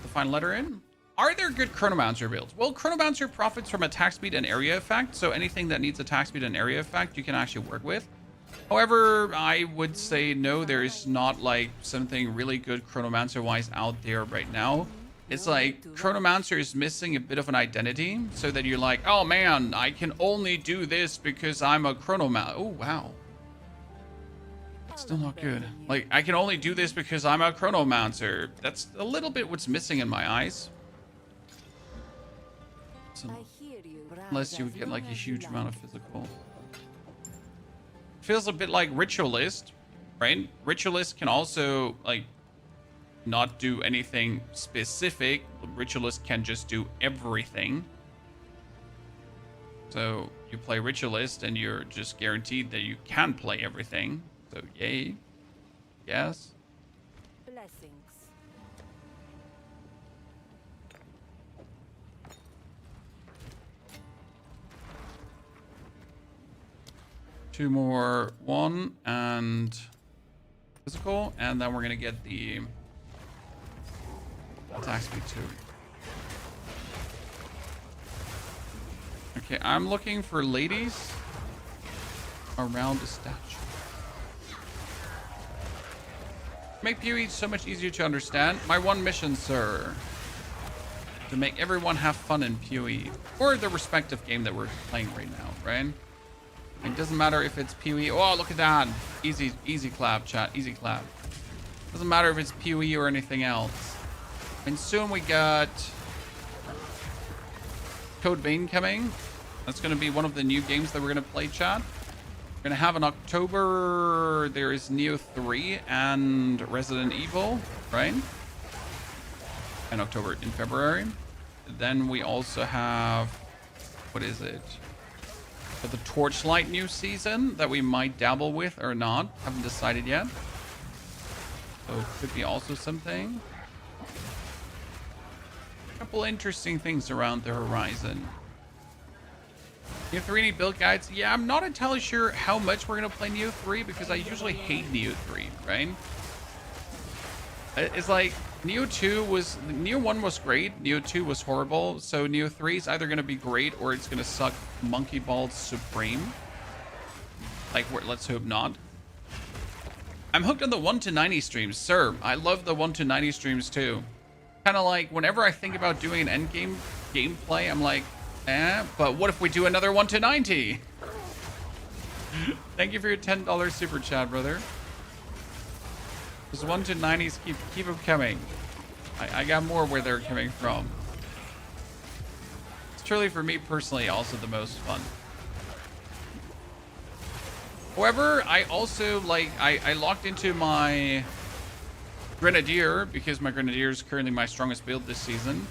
The final letter in. Are there good Chronomancer builds? Well, Chronomancer profits from attack speed and area effect, so anything that needs attack speed and area effect you can actually work with. However, I would say no, there is not like something really good Chronomancer-wise out there right now. It's like Chronomancer is missing a bit of an identity, so that you're like, oh man, I can only do this because I'm a Chronomancer. Oh, wow. Still not good. Like, I can only do this because I'm a Chronomancer. That's a little bit what's missing in my eyes. So, unless you get like a huge amount of physical. Feels a bit like Ritualist, right? Ritualist can also like not do anything specific. Ritualist can just do everything. So you play Ritualist and you're just guaranteed that you can play everything. So yay. Yes. Blessings. Two more, one and physical, and then we're gonna get the attack speed too. Okay, I'm looking for ladies around the statue. Make POE so much easier to understand. My one mission, sir, to make everyone have fun in POE or the respective game that we're playing right now, right? It doesn't matter if it's POE. Oh, look at that. Easy clap, chat. Easy clap. Doesn't matter if it's POE or anything else. And soon we got Code Vein coming. That's going to be one of the new games that we're going to play, chat. We're gonna have in October, there is Neo 3 and Resident Evil, right? In October, in February. Then we also have, what is it? So the Torchlight new season that we might dabble with or not. Haven't decided yet. So it could be also something. A couple interesting things around the horizon. Neo 3 any build guides? Yeah, I'm not entirely sure how much we're going to play Neo 3 because I usually hate Neo 3, right? It's like Neo 1 was great, Neo 2 was horrible, so Neo 3 is either going to be great or it's going to suck monkey balls supreme. Like, let's hope not. I'm hooked on the 1 to 90 streams, sir. I love the 1 to 90 streams too. Kind of like whenever I think about doing an endgame gameplay, I'm like, but what if we do another 1 to 90? Thank you for your $10 super chat, brother. Those 1 to 90s keep them coming. I got more where they're coming from. It's truly, for me personally, also the most fun. However, I also, like, I locked into my Grenadier because my Grenadier is currently my strongest build this season.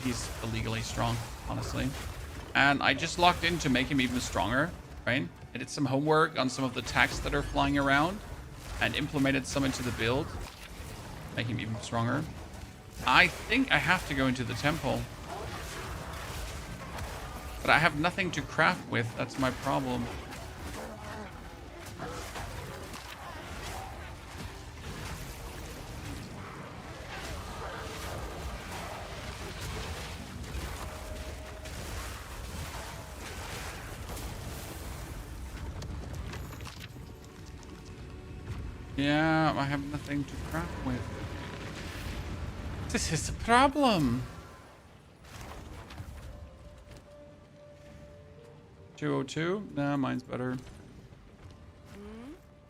He's illegally strong, honestly. And I just locked in to make him even stronger, right? I did some homework on some of the texts that are flying around and implemented some into the build, make him even stronger. I think I have to go into the temple. But I have nothing to craft with, that's my problem. Yeah, I have nothing to craft with. This is a problem. 202? Nah, mine's better.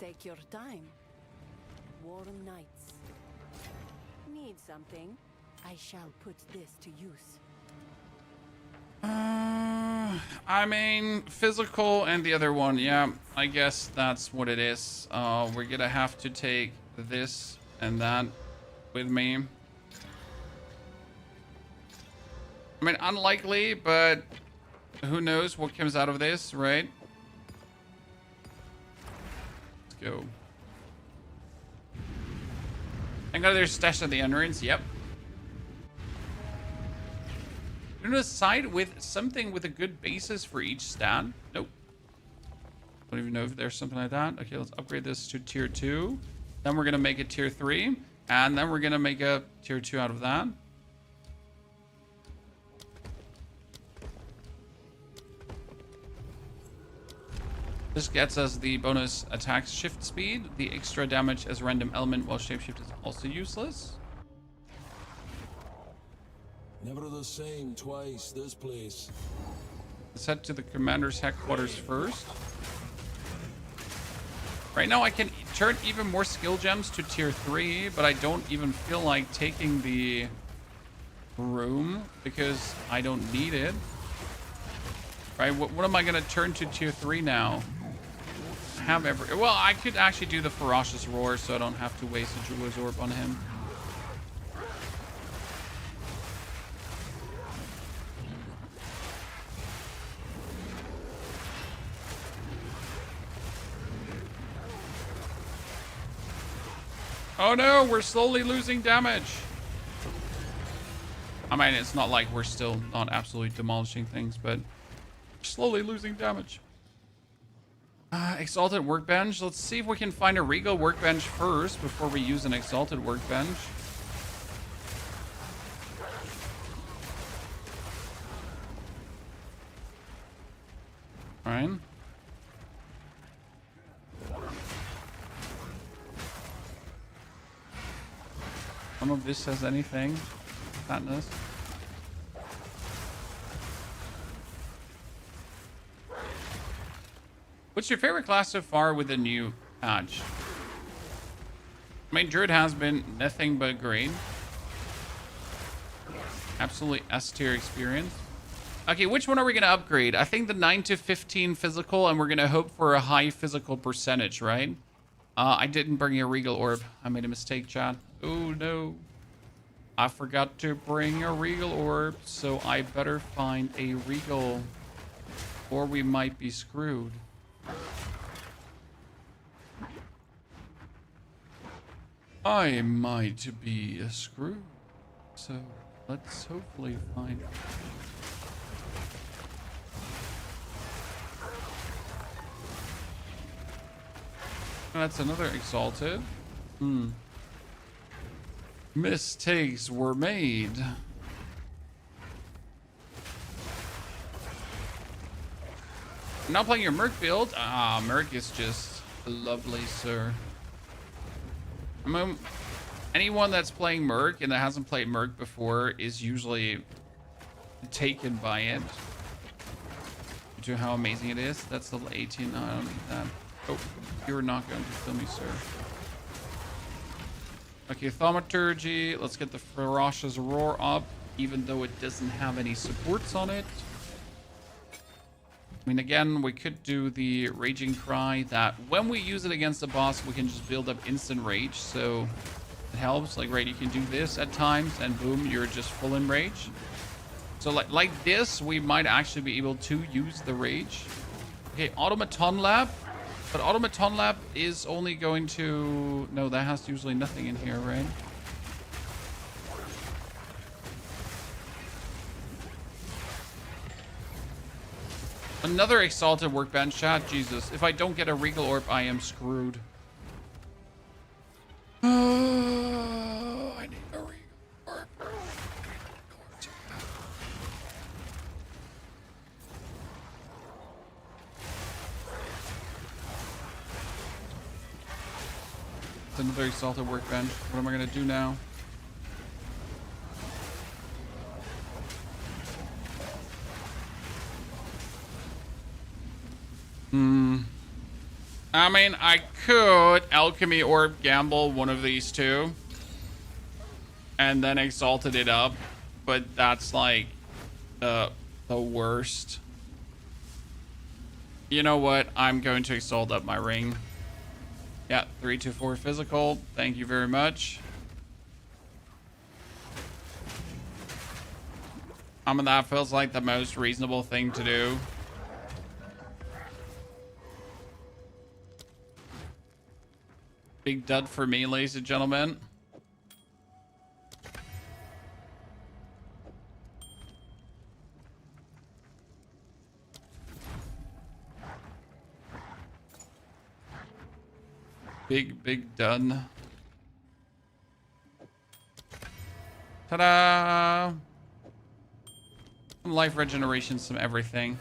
Take your time. Warm nights. Need something? I shall put this to use. I mean, physical and the other one. Yeah, I guess that's what it is. We're gonna have to take this and that with me. I mean, unlikely, but who knows what comes out of this, right? Let's go. I got their stash at the entrance. Yep. You're gonna side with something with a good basis for each stat? Nope. Don't even know if there's something like that. Okay, let's upgrade this to tier 2. Then we're gonna make it tier 3. And then we're gonna make a tier 2 out of that. This gets us the bonus attack shift speed, the extra damage as random element while shapeshift is also useless. Never the same twice, this place. Let's head to the commander's headquarters first. Right now I can turn even more skill gems to tier 3, but I don't even feel like taking the room because I don't need it. Right, what am I gonna turn to tier 3 now? Well, I could actually do the ferocious roar so I don't have to waste a jeweler's orb on him. Oh no, we're slowly losing damage. I mean, it's not like we're still not absolutely demolishing things, but we're slowly losing damage. Exalted workbench. Let's see if we can find a regal workbench first before we use an exalted workbench. Alright. None of this has anything. Fatness. What's your favorite class so far with the new patch? I mean, Druid has been nothing but great. Absolutely S tier experience. Okay, which one are we going to upgrade? I think the 9 to 15 physical, and we're going to hope for a high physical percentage, right? I didn't bring a Regal Orb. I made a mistake, Chad. Oh, no. I forgot to bring a Regal Orb, so I better find a Regal, or we might be screwed. I might be screwed. So let's hopefully find... That's another exalted. Mistakes were made. I'm not playing your Merc build. Ah, Merc is just lovely, sir. I mean, anyone that's playing Merc and that hasn't played Merc before is usually taken by it. Due to how amazing it is. That's level 18. No, I don't need that. Oh, you're not going to kill me, sir. Okay, Thaumaturgy. Let's get the Ferocious Roar up, even though it doesn't have any supports on it. I mean, again, we could do the Raging Cry that when we use it against the boss, we can just build up instant rage. So it helps. Like, right, you can do this at times and boom, you're just full in rage. So like this, we might actually be able to use the rage. Okay, Automaton Lab. But Automaton Lab is only going to... No, that has usually nothing in here, right? Another Exalted Workbench chat. Jesus, if I don't get a Regal Orb, I am screwed. I need a Regal Orb. It's another Exalted Workbench. What am I going to do now? I mean, I could Alchemy Orb gamble one of these two and then Exalted it up, but that's like the worst. You know what? I'm going to Exalt up my ring. Yeah, 3, 2, 4 physical. Thank you very much. I mean, that feels like the most reasonable thing to do. Big dud for me, ladies and gentlemen. Big done. Ta-da! Some life regeneration, some everything.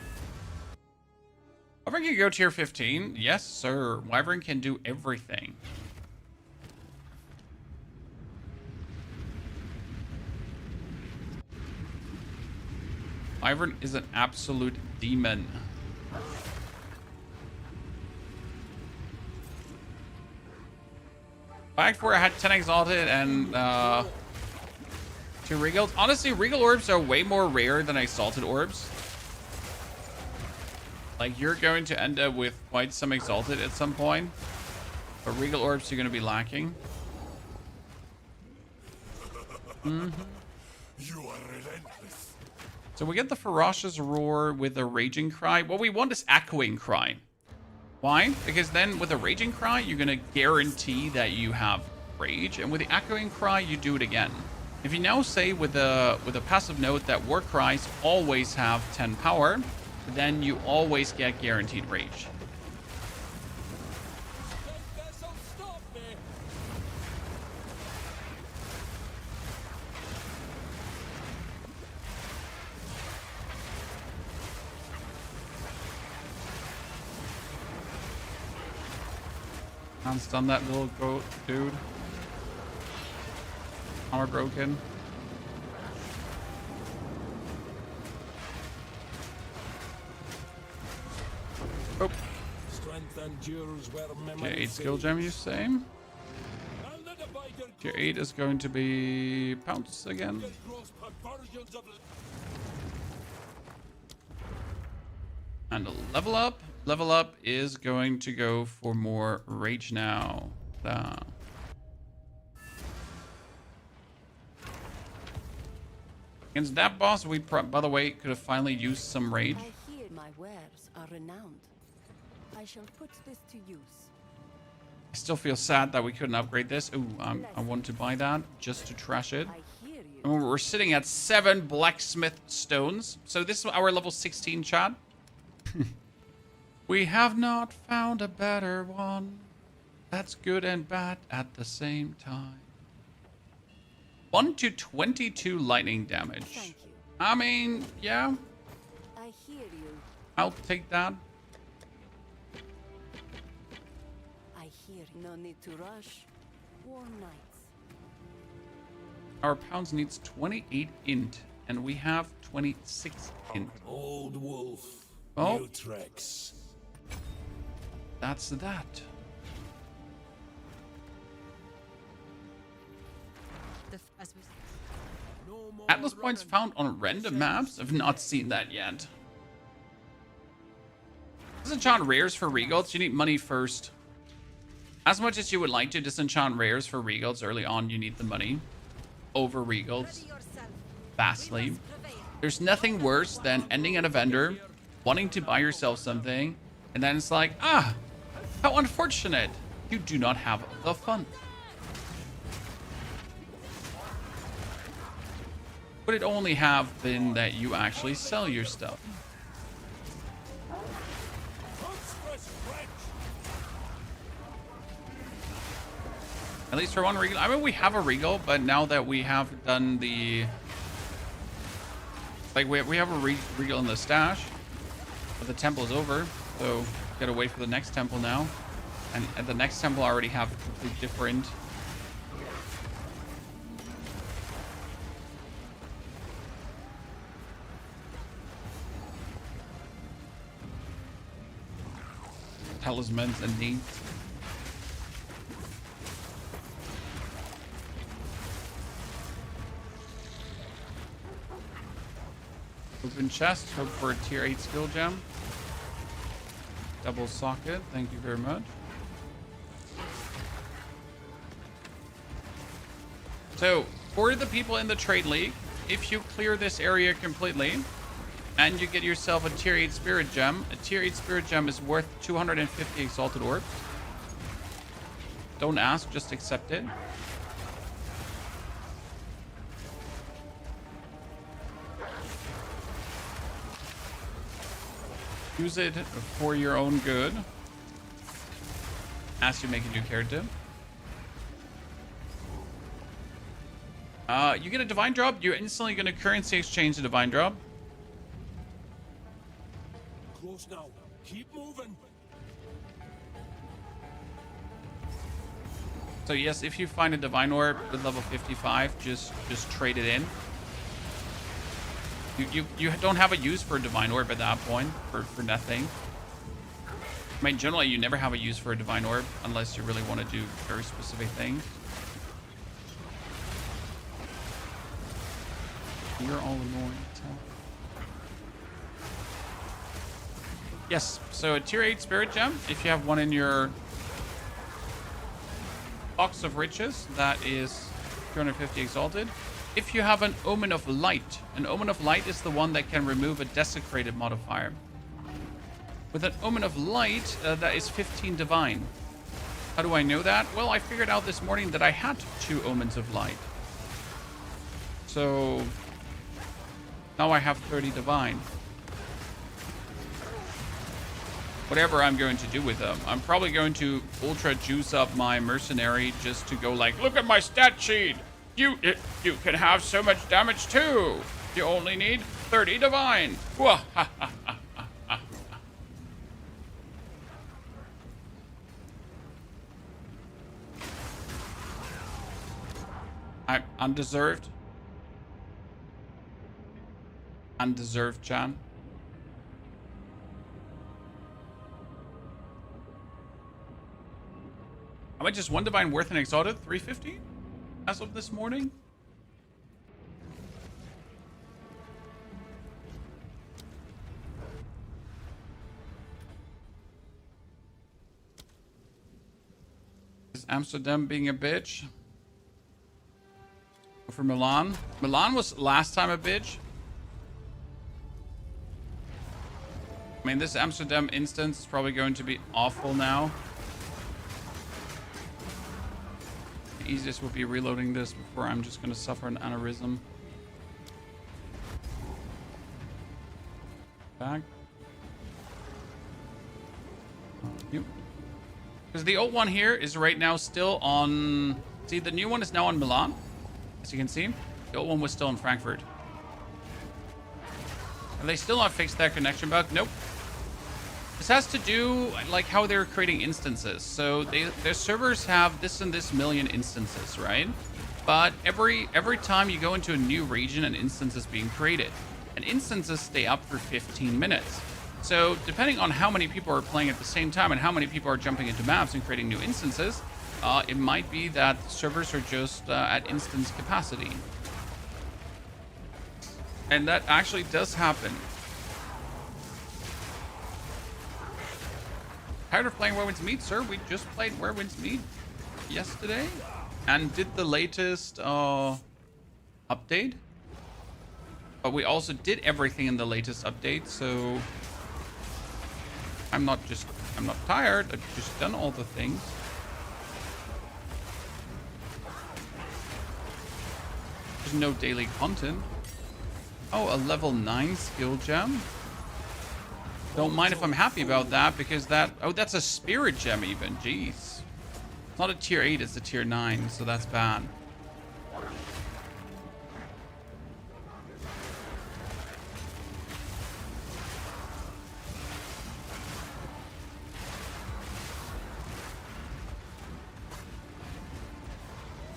Wyvern can go tier 15. Yes, sir. Wyvern can do everything. Wyvern is an absolute demon. Back 4, I had 10 Exalted and 2 Regals. Honestly, Regal Orbs are way more rare than Exalted Orbs. Like, you're going to end up with quite some Exalted at some point. But Regal Orbs you're going to be lacking. You are relentless. So we get the Ferocious Roar with a Raging Cry. What we want is Echoing Cry. Why? Because then with a Raging Cry, you're going to guarantee that you have Rage. And with the Echoing Cry, you do it again. If you now say with a passive note that War Cries always have 10 power, then you always get guaranteed Rage. Can't stun that little goat, dude. Armor broken. Oh. Okay, 8 skill gem, you say? Tier 8 is going to be Pounce again. And a level up. Level up is going to go for more rage now. Against that boss, we, by the way, could have finally used some rage. I hear my wares are renowned. I shall put this to use. I still feel sad that we couldn't upgrade this. Ooh, I want to buy that just to trash it. I hear you. And we're sitting at 7 blacksmith stones. So this is our level 16, chat. We have not found a better one. That's good and bad at the same time. 1 to 22 lightning damage. Thank you. I mean, yeah, I hear you. I'll take that. I hear. No need to rush. Warm nights. Our pounds needs 28 int, and we have 26 int. Old wolf. Oh. New tracks. That's that. Atlas points found on random maps? I've not seen that yet. Disenchant rares for regals? You need money first. As much as you would like to disenchant rares for regals early on, you need the money over regals. Vastly. There's nothing worse than ending at a vendor, wanting to buy yourself something, and then it's like, ah, how unfortunate. You do not have the funds. Would it only have been that you actually sell your stuff? At least for one regal. I mean, we have a regal, but now that we have done the... Like, we have a regal in the stash, but the temple is over, so gotta wait for the next temple now. And at the next temple, I already have completely different... talismans and needs. Open chest, hope for a tier 8 skill gem. Double socket, thank you very much. So, for the people in the trade league, if you clear this area completely, and you get yourself a tier 8 spirit gem. A tier 8 spirit gem is worth 250 exalted orbs. Don't ask, just accept it. Use it for your own good. As you make a new character. You get a divine drop. You're instantly going to currency exchange the divine drop. Close now. Keep moving. So yes, if you find a divine orb with level 55, just trade it in. You don't have a use for a divine orb at that point for nothing. I mean, generally you never have a use for a divine orb unless you really want to do very specific things. You're all annoying. Yes, so a tier 8 spirit gem, if you have one in your box of riches, that is 250 exalted. If you have an omen of light is the one that can remove a desecrated modifier. With an omen of light, that is 15 divine. How do I know that? Well, I figured out this morning that I had 2 omens of light. So now I have 30 divine. Whatever I'm going to do with them. I'm probably going to ultra juice up my mercenary just to go like, look at my stat sheet. You can have so much damage too. You only need 30 divine. I'm undeserved. Undeserved, Chan. How much is one divine worth an exalted? 350 as of this morning? Is Amsterdam being a bitch? For Milan? Milan was last time a bitch. I mean, this Amsterdam instance is probably going to be awful now. The easiest would be reloading this before I'm just going to suffer an aneurysm. Back. Because the old one here is right now still on... See, the new one is now on Milan. As you can see. The old one was still in Frankfurt. Have they still not fixed that connection bug? Nope. This has to do like how they're creating instances. So their servers have this and this million instances, right? But every time you go into a new region, an instance is being created. And instances stay up for 15 minutes. So depending on how many people are playing at the same time and how many people are jumping into maps and creating new instances, it might be that servers are just at instance capacity. And that actually does happen. Tired of playing Where Winds Meet, sir? We just played Where Winds Meet yesterday and did the latest update. But we also did everything in the latest update, so I'm not tired. I've just done all the things. There's no daily content. Oh, a level 9 skill gem. Don't mind if I'm happy about that, because that... Oh, that's a spirit gem even. Jeez. It's not a tier 8, it's a tier 9, so that's bad.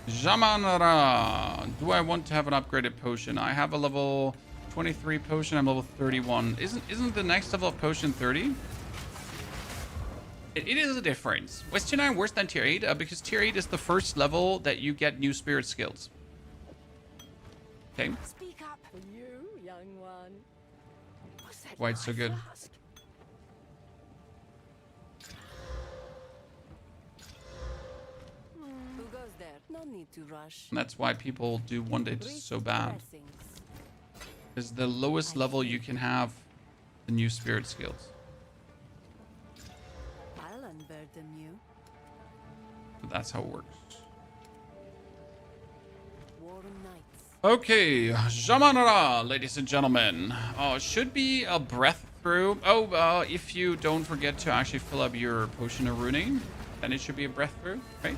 Jamanara. Do I want to have an upgraded potion? I have a level 23 potion. I'm level 31. Isn't the next level of potion 30? It is a difference. Was tier 9 worse than tier 8? Because tier 8 is the first level that you get new spirit skills. Okay. Speak up, you young one. Why it's so good. Who goes there? No need to rush. And that's why people do one day so bad. Is the lowest level you can have the new spirit skills. I'll unburden you. But that's how it works. Warm nights. Okay, Jamanara, ladies and gentlemen. Should be a breath through. Oh, if you don't forget to actually fill up your potion of runing, then it should be a breath through, right?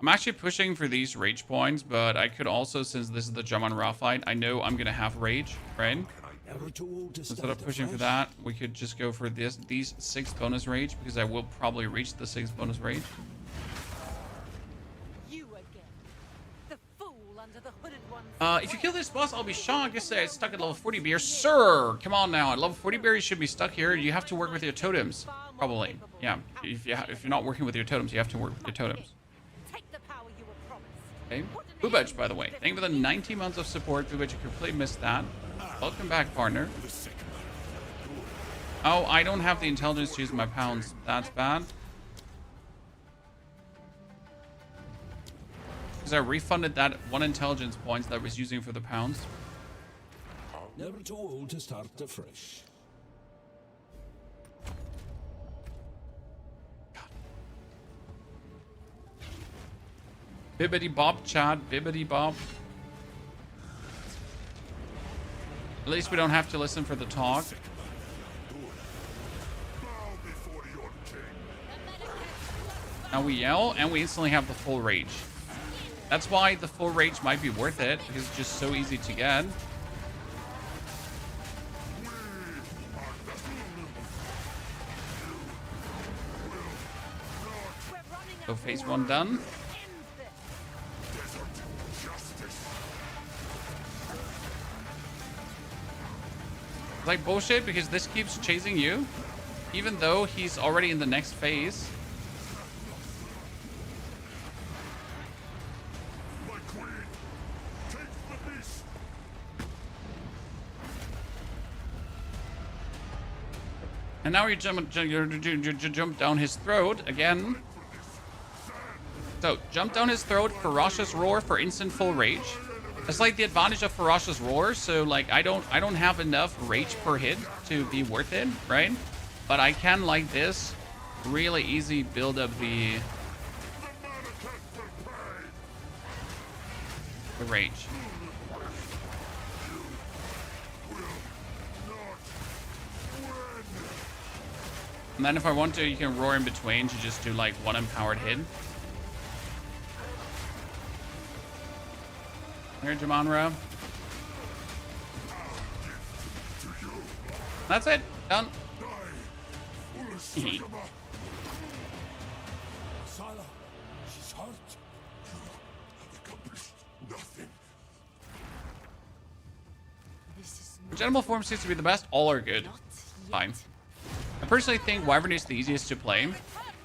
I'm actually pushing for these rage points, but I could also, since this is the Jamanara fight, I know I'm gonna have rage, right? Instead of pushing for that, we could just go for these 6 bonus rage, because I will probably reach the 6 bonus rage. You again. The fool under the hooded one. If you kill this boss, I'll be shocked. Just say I stuck at level 40 beer. Sir, come on now. At level 40 beer, you should be stuck here. You have to work with your totems. Probably. Yeah. If you're not working with your totems, you have to work with your totems. Okay. Bubach, by the way. Thank you for the 90 months of support. Bubach, you completely missed that. Welcome back, partner. Oh, I don't have the intelligence to use my pounds. That's bad. Because I refunded that 1 intelligence points that I was using for the pounds. Never too old to start afresh. Bibbidi bob, Chad. Bibbidi bob. At least we don't have to listen for the talk. Now we yell, and we instantly have the full rage. That's why the full rage might be worth it, because it's just so easy to get. So phase 1 done. Like bullshit, because this keeps chasing you, even though he's already in the next phase. And now you jump down his throat again. So, jump down his throat, Ferocious Roar for instant full rage. That's like the advantage of Ferocious Roar, so like I don't have enough rage per hit to be worth it, right? But I can, like this, really easy build up the rage. And then if I want to, you can roar in between to just do like one empowered hit. Here, Jamonra. That's it. Done. Sila, she's hurt. You have accomplished nothing. General form seems to be the best. All are good. Fine. I personally think Wyvern is the easiest to play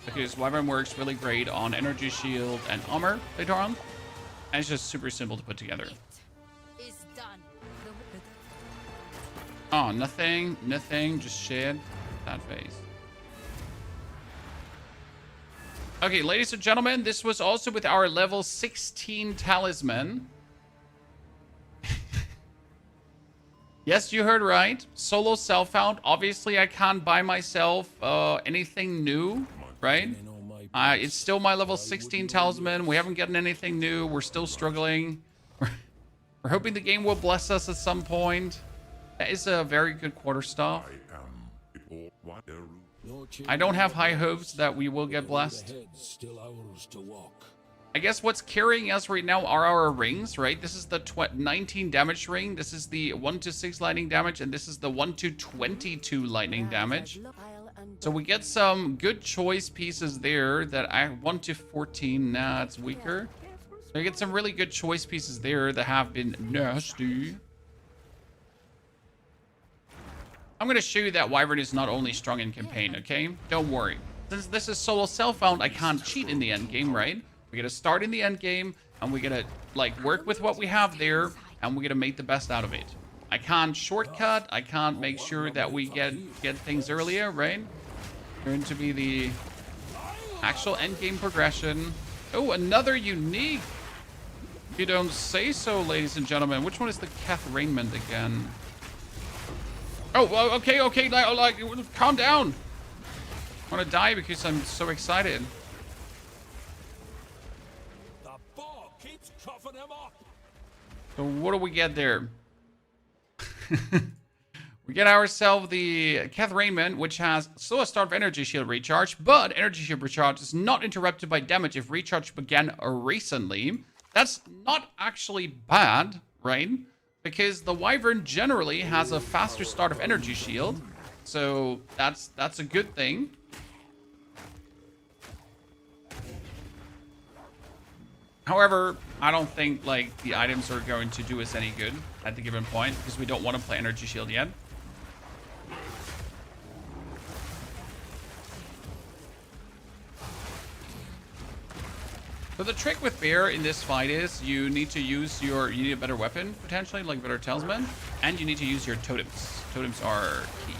because Wyvern works really great on energy shield and armor later on. And it's just super simple to put together. Oh, nothing, just shit. That face. Okay, ladies and gentlemen, this was also with our level 16 talisman. Yes, you heard right. Solo Self Found. Obviously, I can't buy myself anything new, right? It's still my level 16 talisman. We haven't gotten anything new. We're still struggling. We're hoping the game will bless us at some point. That is a very good quarterstaff. I don't have high hopes that we will get blessed. I guess what's carrying us right now are our rings, right? This is the 19 damage ring. This is the 1-6 lightning damage. And this is the 1-22 lightning damage. So we get some good choice pieces there that I 1-14. Nah, it's weaker. So we get some really good choice pieces there that have been nasty. I'm going to show you that Wyvern is not only strong in campaign, okay? Don't worry. Since this is solo self-found, I can't cheat in the end game, right? We gotta start in the end game, and we gotta like work with what we have there, and we gotta make the best out of it. I can't shortcut. I can't make sure that we get things earlier, right? Going to be the actual end game progression. Oh, another unique. If you don't say so, ladies and gentlemen. Which one is the Keth Rainment again? Oh, well, okay, like, calm down. I want to die because I'm so excited. The ball keeps coughing him up. So what do we get there? We get ourselves the Keth Rainment, which has slow start of energy shield recharge, but energy shield recharge is not interrupted by damage if recharge began recently. That's not actually bad, right? Because the Wyvern generally has a faster start of energy shield. So that's a good thing. However, I don't think like the items are going to do us any good at the given point because we don't want to play energy shield yet. So the trick with Bear in this fight is you need to use you need a better weapon, potentially, like better talisman, and you need to use your totems. Totems are key.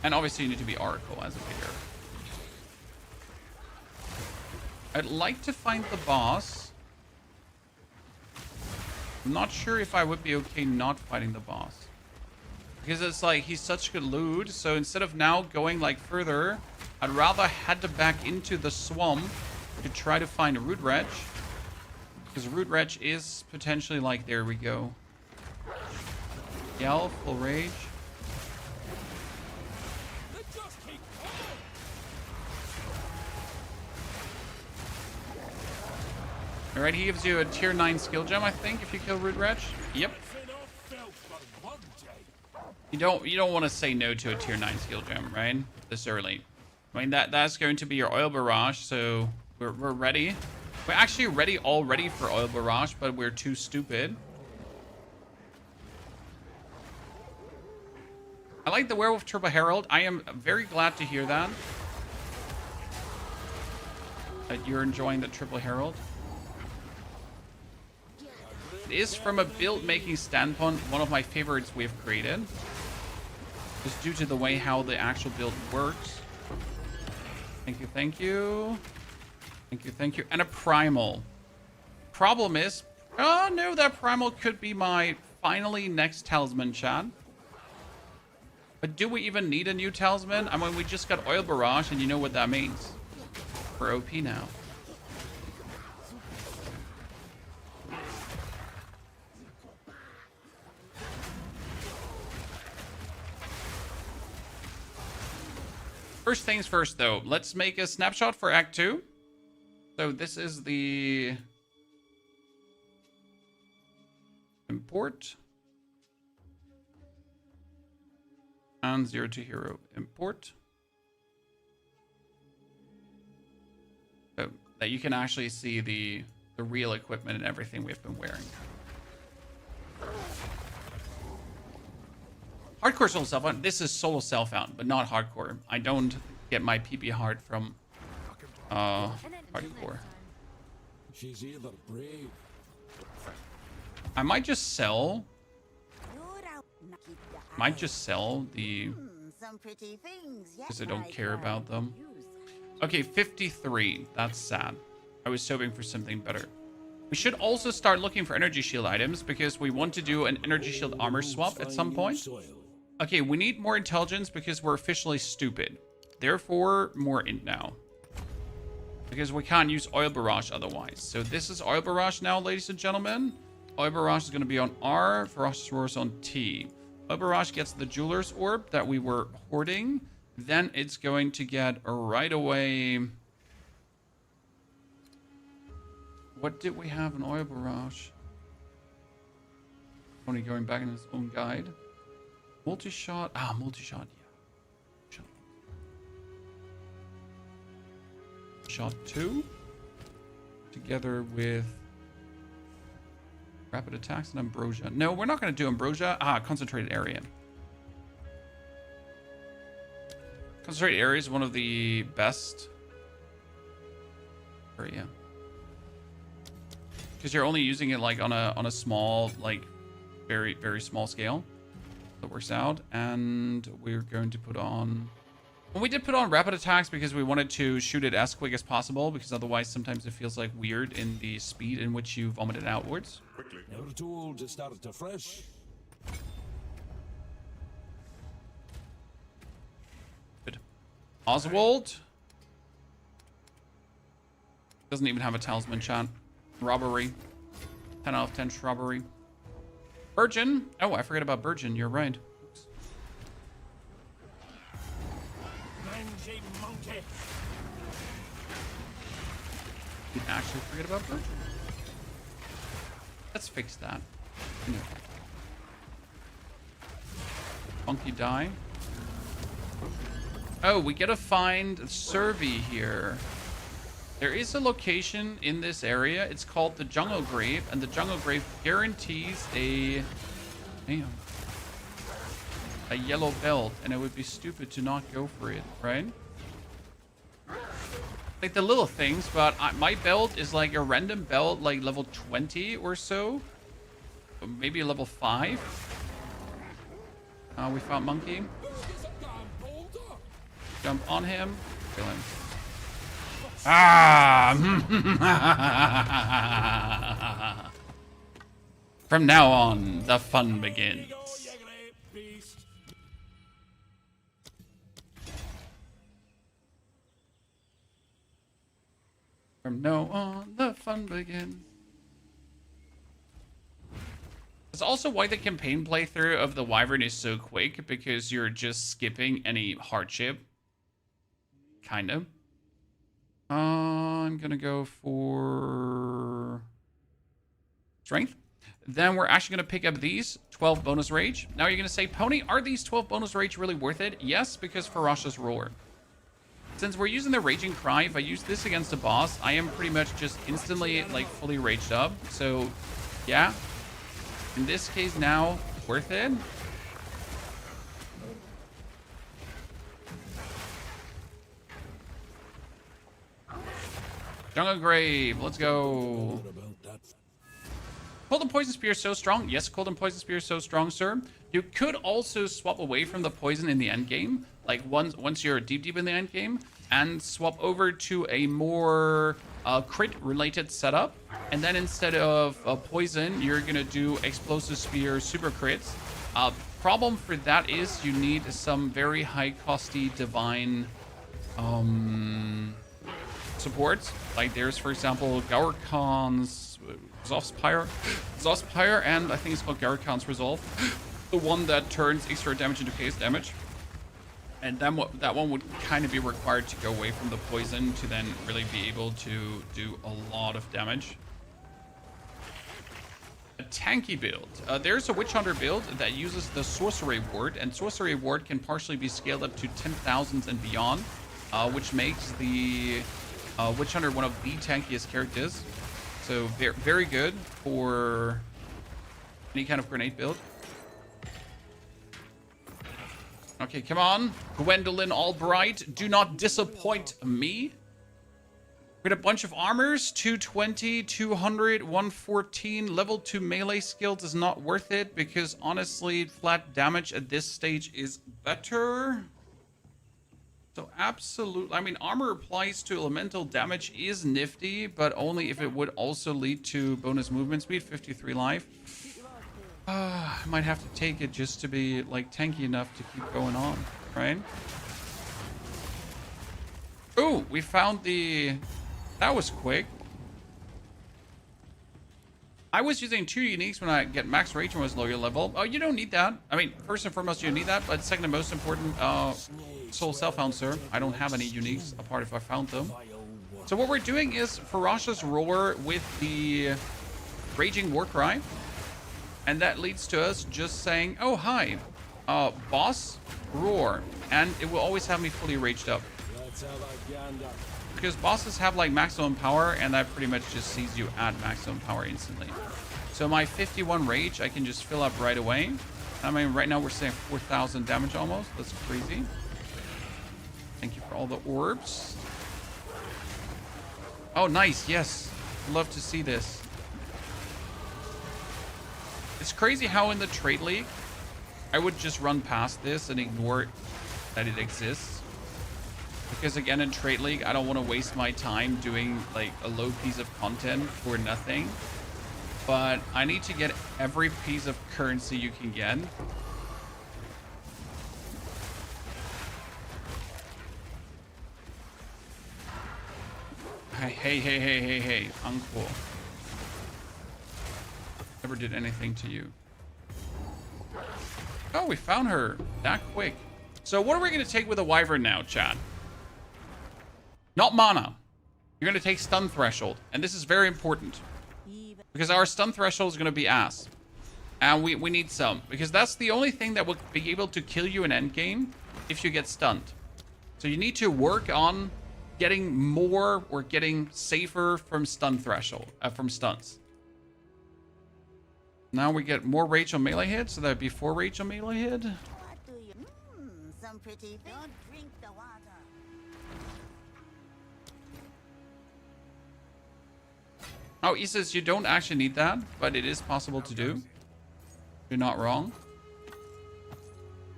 And obviously you need to be Oracle as a Bear. I'd like to find the boss. I'm not sure if I would be okay not fighting the boss. Because it's like, he's such good loot. So instead of now going like further, I'd rather head back into the swamp to try to find a Root Wretch. Because Root Wretch is potentially like, there we go. Yell, full rage. Alright, he gives you a tier 9 skill gem, I think, if you kill Root Wretch. Yep. You don't want to say no to a tier 9 skill gem, right? This early. I mean, that's going to be your Oil Barrage, so we're ready. We're actually ready already for Oil Barrage, but we're too stupid. I like the Werewolf Turbo Herald. I am very glad to hear that. That you're enjoying the Triple Herald. is, from a build-making standpoint, one of my favorites we've created. Just due to the way how the actual build works. Thank you, thank you. Thank you, thank you. And a primal. Problem is... Oh, no, that primal could be my finally next talisman, chat. But do we even need a new talisman? I mean, we just got Oil Barrage, and you know what that means. We're OP now. First things first, though. Let's make a snapshot for Act 2. So this is the... import. And 0 to hero import. So that you can actually see the real equipment and everything we've been wearing. Hardcore solo self-found. This is solo self-found, but not hardcore. I don't get my PP hard from hardcore. She's either brave. I might just sell. Might just sell the, because I don't care about them. Okay, 53. That's sad. I was hoping for something better. We should also start looking for energy shield items because we want to do an energy shield armor swap at some point. Okay, we need more intelligence because we're officially stupid. Therefore, more int now. Because we can't use Oil Barrage otherwise. So this is Oil Barrage now, ladies and gentlemen. Oil Barrage is going to be on R, Ferocious Roar is on T. Oil Barrage gets the Jeweler's Orb that we were hoarding. Then it's going to get right away... What did we have in Oil Barrage? Only going back in his own guide. Multi-shot. Ah, multi-shot, yeah. Shot 2. Together with... Rapid attacks and ambrosia. No, we're not going to do ambrosia. Ah, concentrated area. Concentrated area is one of the best area. Because you're only using it like on a small, like very, very small scale. That works out. And we're going to put on... Well, we did put on rapid attacks because we wanted to shoot it as quick as possible, because otherwise sometimes it feels like weird in the speed in which you vomit it outwards. Never told to start afresh. Good. Oswald doesn't even have a talisman, chat. Robbery. 10 out of 10 shrubbery. Virgin. Oh, I forgot about Virgin. You're right. Did actually forget about Virgin. Let's fix that. No. Funky die. Oh, we gotta find Survey here. There is a location in this area. It's called the Jungle Grave, and the Jungle Grave guarantees a yellow belt, and it would be stupid to not go for it, right? Like the little things, but my belt is like a random belt, like level 20 or so. Maybe a level 5. We found Monkey. Jump on him. Kill him. Ah! From now on, the fun begins. From now on, the fun begins. That's also why the campaign playthrough of the Wyvern is so quick, because you're just skipping any hardship. Kind of. I'm gonna go for strength. Then we're actually gonna pick up these 12 bonus rage. Now you're gonna say, Pony, are these 12 bonus rage really worth it? Yes, because Ferocious Roar. Since we're using the Raging Cry, if I use this against a boss, I am pretty much just instantly, like, fully raged up. So, yeah. In this case now, worth it. Jungle Grave, let's go. Cold and Poison Spear is so strong. Yes, Cold and Poison Spear is so strong, sir. You could also swap away from the poison in the end game, like once you're deep in the end game, and swap over to a more crit-related setup. And then instead of poison, you're gonna do Explosive Spear, super crits. Problem for that is you need some very high-costy divine supports. Like there's, for example, Gaurkan's Zospire, and I think it's called Gaurkan's Resolve. The one that turns extra damage into case damage. And then that one would kind of be required to go away from the poison to then really be able to do a lot of damage. A tanky build. There's a Witch Hunter build that uses the Sorcery Ward, and Sorcery Ward can partially be scaled up to 10,000s and beyond, which makes the Witch Hunter one of the tankiest characters. So very good for any kind of grenade build. Okay, come on. Gwendolyn Albright, do not disappoint me. We got a bunch of armors, 220, 200, 114. Level 2 melee skills is not worth it because honestly, flat damage at this stage is better. So absolutely, I mean, armor applies to elemental damage is nifty, but only if it would also lead to bonus movement speed, 53 life. I might have to take it just to be like tanky enough to keep going on, right? Ooh, we found the... That was quick. I was using 2 uniques when I get max rage and was lower level. Oh, you don't need that. I mean, first and foremost, you don't need that, but second and most important, Self Found, sir. I don't have any uniques apart if I found them. So what we're doing is Ferocious Roar with the Raging Warcry. And that leads to us just saying, oh, hi, boss, roar. And it will always have me fully raged up. Because bosses have like maximum power, and that pretty much just sees you at maximum power instantly. So my 51 rage, I can just fill up right away. I mean, right now we're saying 4,000 damage almost. That's crazy. Thank you for all the orbs. Oh, nice. Yes. Love to see this. It's crazy how in the trade league, I would just run past this and ignore that it exists. Because again, in trade league, I don't want to waste my time doing like a low piece of content for nothing. But I need to get every piece of currency you can get. Hey, uncle. Never did anything to you. Oh, we found her that quick. So what are we going to take with a wyvern now, chat? Not mana. You're going to take stun threshold. And this is very important. Because our stun threshold is going to be ass. And we need some. Because that's the only thing that will be able to kill you in endgame if you get stunned. So you need to work on getting more or getting safer from stun threshold. From stuns. Now we get more rage on melee hit. So that would be 4 rage on melee hit. What do you... some pretty... Don't drink the water. Oh, he says you don't actually need that, but it is possible to do. You're not wrong.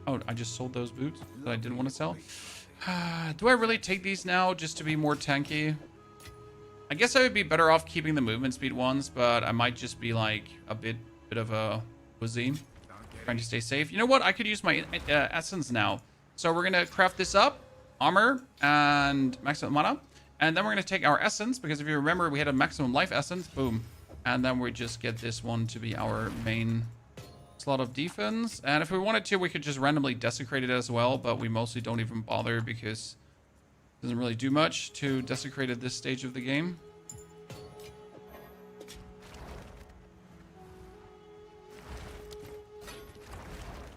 Oh, I just sold those boots that I didn't want to sell. Do I really take these now just to be more tanky? I guess I would be better off keeping the movement speed ones, but I might just be like a bit of a wussy, trying to stay safe. You know what? I could use my essence now. So we're gonna craft this up, armor and maximum mana. And then we're going to take our essence, because if you remember, we had a maximum life essence. Boom. And then we just get this one to be our main slot of defense. And if we wanted to, we could just randomly desecrate it as well. But we mostly don't even bother because it doesn't really do much to desecrate at this stage of the game.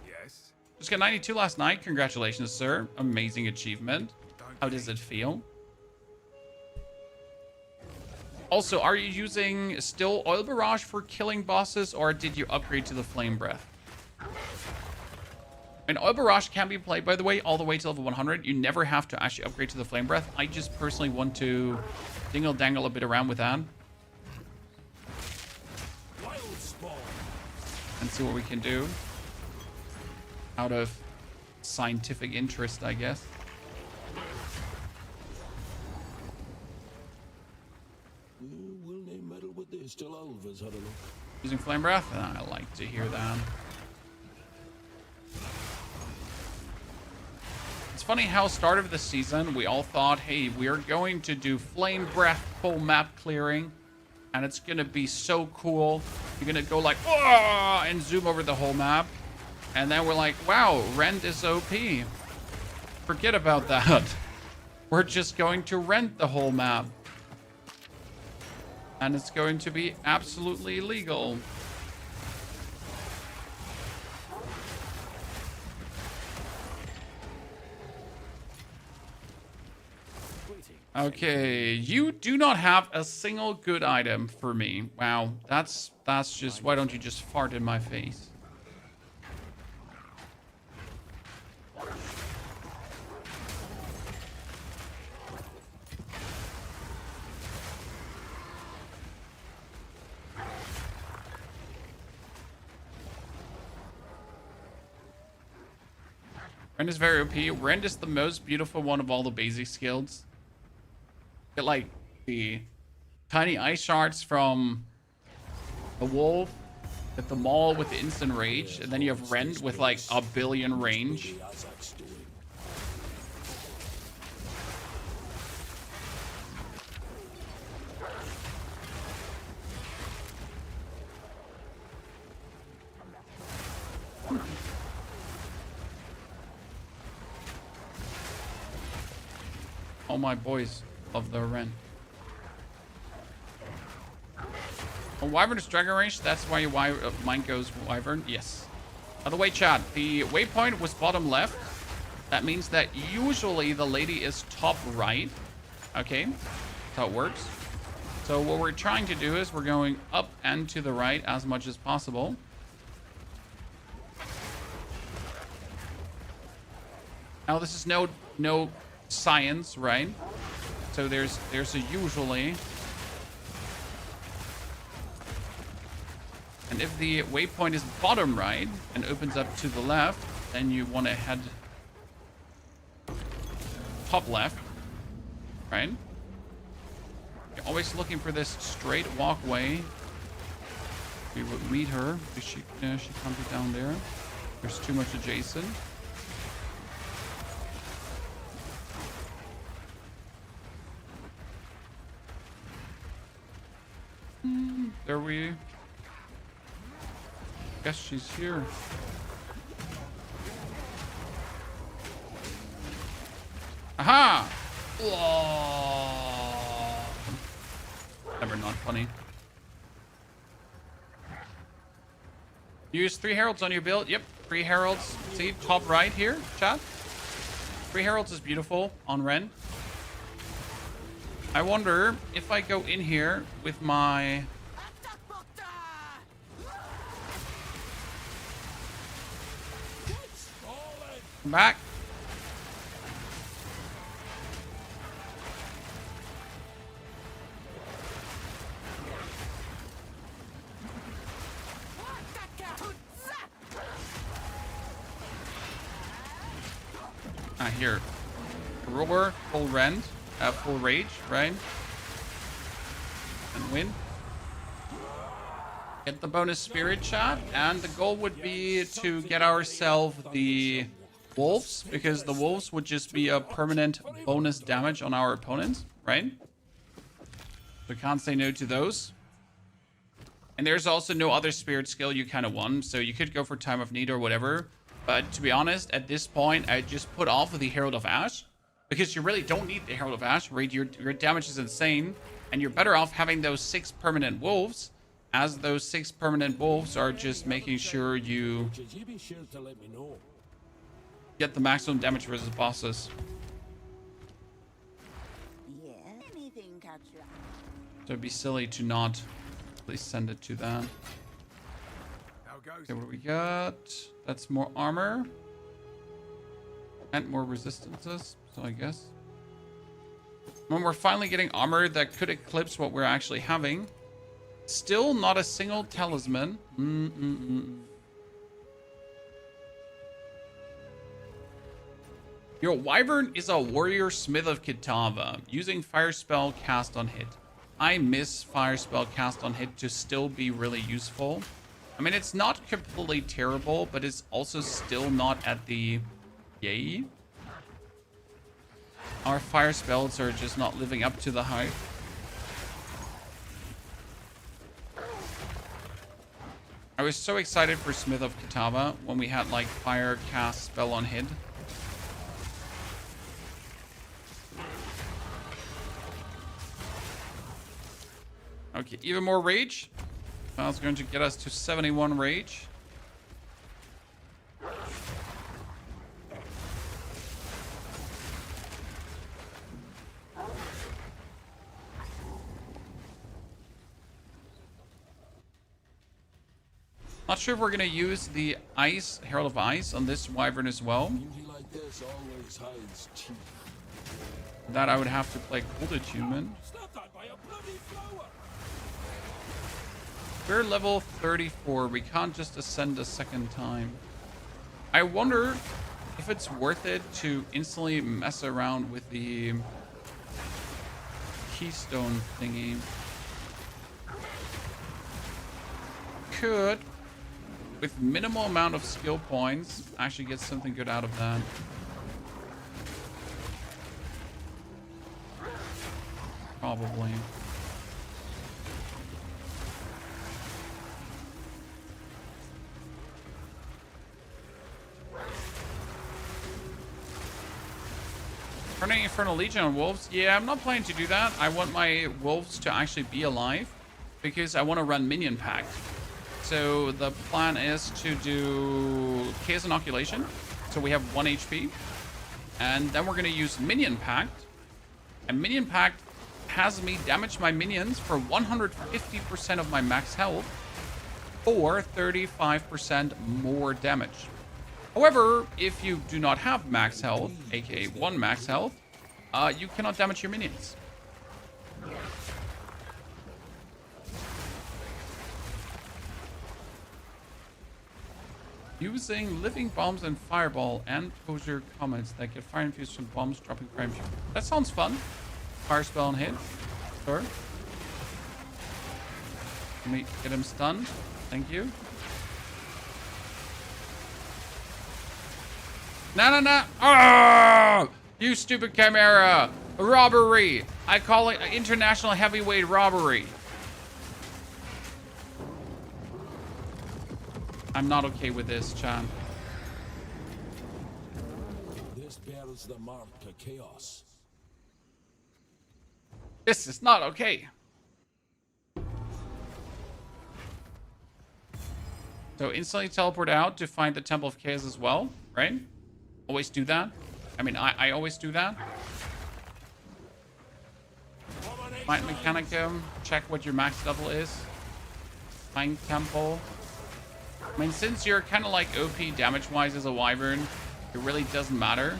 Yes. Just got 92 last night. Congratulations, sir. Amazing achievement. How does it feel? Also, are you using still Oil Barrage for killing bosses, or did you upgrade to the Flame Breath? And Oil Barrage can be played, by the way, all the way to level 100. You never have to actually upgrade to the Flame Breath. I just personally want to dingle-dangle a bit around with that. and see what we can do. Out of scientific interest, I guess. Will they meddle with this till Ulva's had a look? Using Flame Breath? I like to hear that. It's funny how start of the season, we all thought, hey, we are going to do Flame Breath full map clearing. And it's going to be so cool. You're going to go like, whoa, and zoom over the whole map. And then we're like, wow, Rend is OP. Forget about that. We're just going to rent the whole map. And it's going to be absolutely illegal. Okay, you do not have a single good item for me. Wow, that's just, why don't you just fart in my face? Rend is very OP. Rend is the most beautiful one of all the basic skills. Get like the tiny ice shards from the wolf, get the maul with the instant rage, and then you have Rend with like a billion range. All my boys love the Rend. A Wyvern is Dragon Range, that's why mine goes Wyvern. Yes. By the way, chat, the waypoint was bottom left. That means that usually the lady is top right. Okay, that's how it works. So what we're trying to do is we're going up and to the right as much as possible. Now this is no science, right? So there's a usually. And if the waypoint is bottom right and opens up to the left, then you want to head top left, right? You're always looking for this straight walkway. We would meet her because she can't be down there. There's too much adjacent. There we... Guess she's here. Aha! Whoa. Never not funny. Use 3 heralds on your build. Yep, 3 heralds. See, top right here, chat. 3 heralds is beautiful on Ren. I wonder if I go in here with my... Come back. Here. Roar, full Rend, full Rage, right? And win. Get the bonus Spirit shot, and the goal would be to get ourselves the Wolves, because the Wolves would just be a permanent bonus damage on our opponents, right? So can't say no to those. And there's also no other Spirit skill you kind of want, so you could go for Time of Need or whatever. But to be honest, at this point, I just put off the Herald of Ash, because you really don't need the Herald of Ash, right? Your damage is insane, and you're better off having those 6 permanent wolves, as those 6 permanent wolves are just making sure you get the maximum damage versus bosses. Yeah, anything catch your eye. So it'd be silly to not at least send it to that. Okay, what do we got? That's more armor. And more resistances, so I guess. When we're finally getting armor that could eclipse what we're actually having. Still not a single talisman. Your Wyvern is a warrior smith of Kitava, using fire spell cast on hit. I miss fire spell cast on hit to still be really useful. I mean, it's not completely terrible, but it's also still not at the yay. Our fire spells are just not living up to the hype. I was so excited for Smith of Kitava when we had like fire cast spell on hit. Okay, even more rage. That's going to get us to 71 rage. Not sure if we're going to use the Ice, Herald of Ice on this Wyvern as well. Like this always hides teeth. That I would have to play Cold Attunement. We're level 34. We can't just ascend a second time. I wonder if it's worth it to instantly mess around with the keystone thingy. Could, with minimal amount of skill points, actually get something good out of that. Probably. Turning Infernal Legion on wolves? Yeah, I'm not planning to do that. I want my wolves to actually be alive because I want to run minion pact. So the plan is to do Chaos Inoculation. So we have 1 HP. And then we're going to use Minion Pact. And Minion Pact has me damage my minions for 150% of my max health or 35% more damage. However, if you do not have max health, aka 1 max health, you cannot damage your minions. Using living bombs and fireball and posure comets that get fire infused from bombs dropping fire infused. That sounds fun. Fire spell and hit. Sure. Let me get him stunned. Thank you. No. Oh! You stupid chimera. Robbery. I call it international heavyweight robbery. I'm not okay with this, Chan. This bears the mark of chaos. This is not okay. So instantly teleport out to find the Temple of Chaos as well, right? Always do that. I mean, I always do that. Might Mechanicum, check what your max level is. Find Temple. I mean, since you're kind of like OP damage-wise as a Wyvern, it really doesn't matter.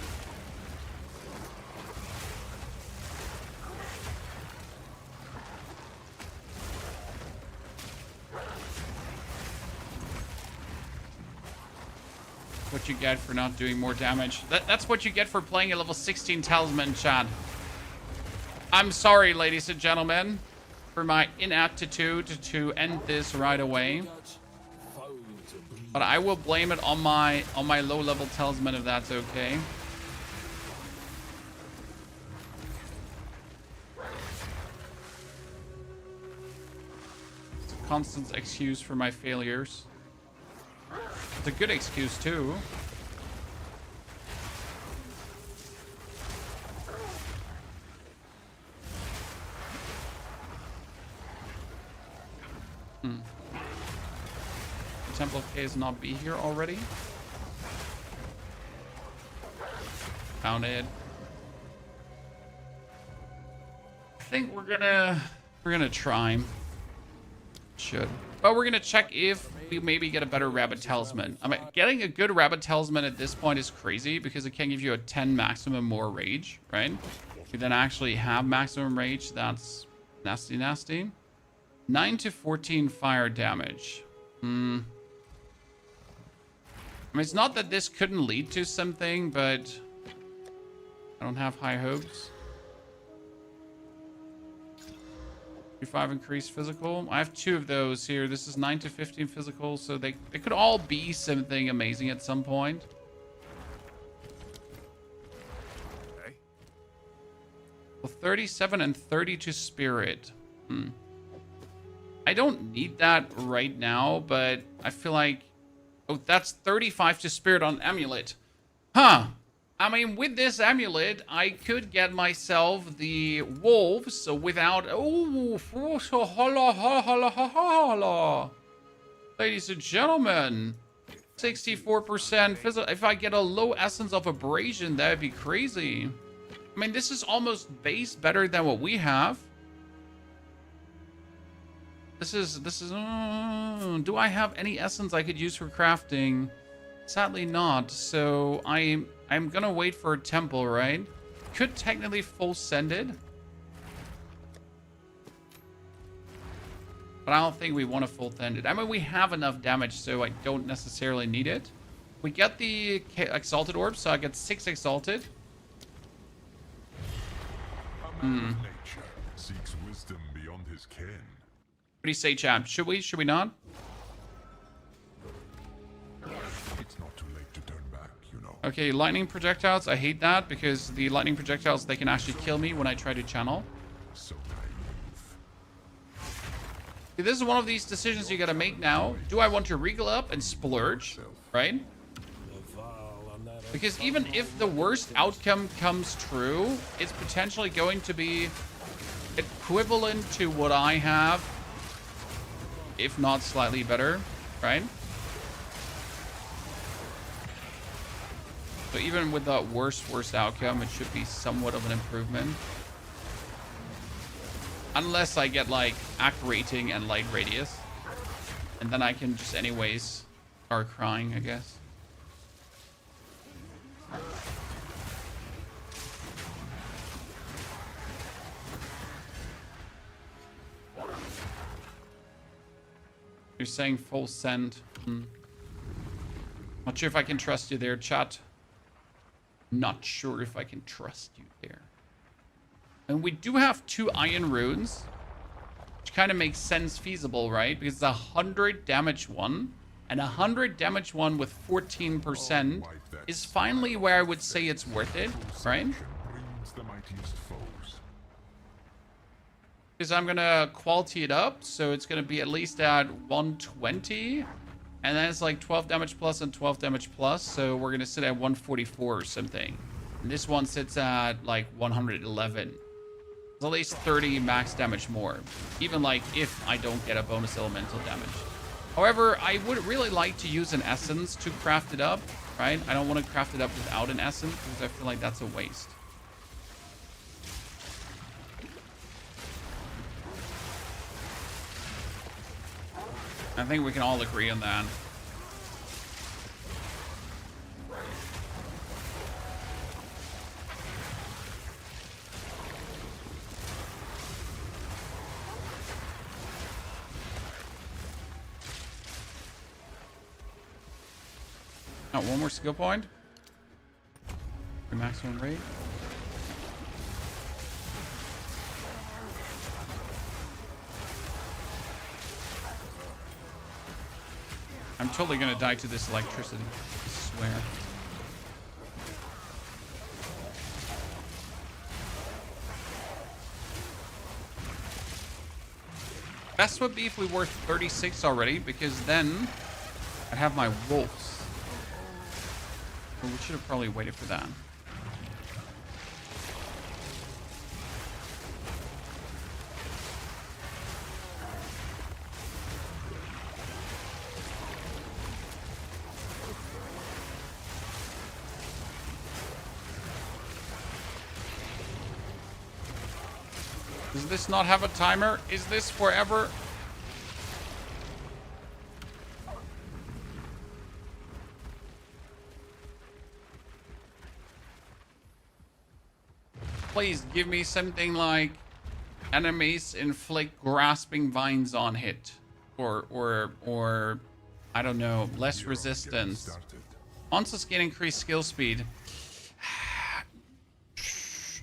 What you get for not doing more damage. That's what you get for playing a level 16 Talisman, Chad. I'm sorry, ladies and gentlemen, for my inaptitude to end this right away. But I will blame it on my low-level Talisman if that's okay. It's a constant excuse for my failures. It's a good excuse too. Temple of Chaos not be here already? Found it. I think we're gonna try. Should. But we're gonna check if we maybe get a better Rabbit Talisman. I mean, getting a good Rabbit Talisman at this point is crazy because it can give you a 10 maximum more rage, right? If you then actually have maximum rage, that's nasty. 9 to 14 fire damage. I mean, it's not that this couldn't lead to something, but I don't have high hopes. 5 increased physical. I have 2 of those here. This is 9 to 15 physical, so they could all be something amazing at some point. Okay. Well, 37 and 30 to spirit. I don't need that right now, but I feel like... Oh, that's 35 to spirit on amulet. Huh. I mean, with this amulet, I could get myself the wolves without... Oh, holla, holla, holla. Ladies and gentlemen, 64% physical. If I get a low essence of abrasion, that'd be crazy. I mean, this is almost base better than what we have. This is, do I have any essence I could use for crafting? Sadly not, so I'm gonna wait for a temple, right? Could technically full send it. But I don't think we want to full send it. I mean, we have enough damage, so I don't necessarily need it. We get the exalted orb, so I get 6 exalted. A man of nature seeks wisdom beyond his ken. What do you say, champ? Should we? Should we not? It's not too late to turn back, you know. Okay, lightning projectiles. I hate that because the lightning projectiles, they can actually kill me when I try to channel. So naive. See, this is one of these decisions you gotta make now. Do I want to regal up and splurge, right? Because even if the worst outcome comes true, it's potentially going to be equivalent to what I have, if not slightly better, right? So even with the worst outcome, it should be somewhat of an improvement. Unless I get like act rating and light radius. And then I can just anyways start crying, I guess. You're saying full send. Not sure if I can trust you there, chat. Not sure if I can trust you there. And we do have 2 iron runes, which kind of makes sense feasible, right? Because it's a 100 damage one, and a 100 damage one with 14% is finally where I would say it's worth it, right? Brings the mightiest foes. Because I'm gonna quality it up, so it's gonna be at least at 120, and then it's like 12 damage plus and 12 damage plus, so we're gonna sit at 144 or something. And this one sits at like 111. It's at least 30 max damage more, even like if I don't get a bonus elemental damage. However, I would really like to use an essence to craft it up, right? I don't want to craft it up without an essence because I feel like that's a waste. I think we can all agree on that. Now, one more skill point. For maximum rate. I'm totally gonna die to this electricity, I swear. Best would be if we were 36 already, because then I'd have my wolves. Well, we should have probably waited for that. Does this not have a timer? Is this forever? Please give me something like Enemies inflict grasping vines on hit. Or I don't know, less resistance. Monsters gain increased skill speed.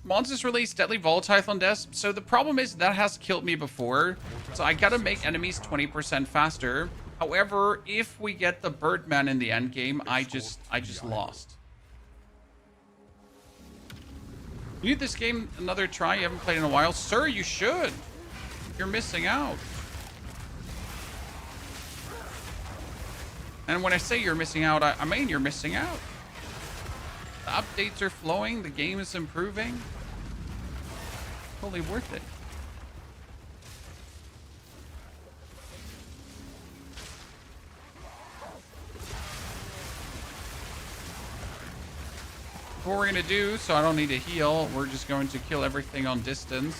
Monsters release deadly volatile on death. So the problem is that has killed me before. So I gotta make enemies 20% faster. However, if we get the Birdman in the end game, I just lost. You need this game another try. You haven't played in a while. Sir, you should. You're missing out. And when I say you're missing out, I mean you're missing out. The updates are flowing. The game is improving. Totally worth it. What we're going to do, so I don't need to heal, we're just going to kill everything on distance.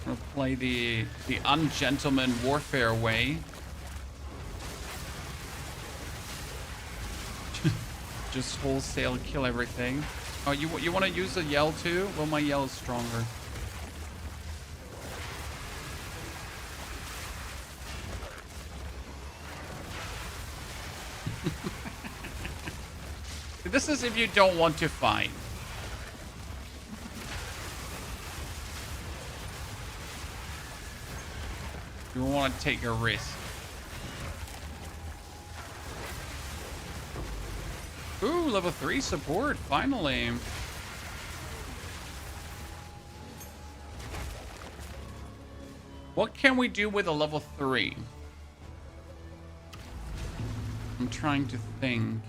We'll play the ungentleman warfare way. Just wholesale kill everything. Oh, you want to use a yell too? Well, my yell is stronger. This is if you don't want to fight. You want to take a risk. Ooh, level 3 support, finally. What can we do with a level 3? I'm trying to think.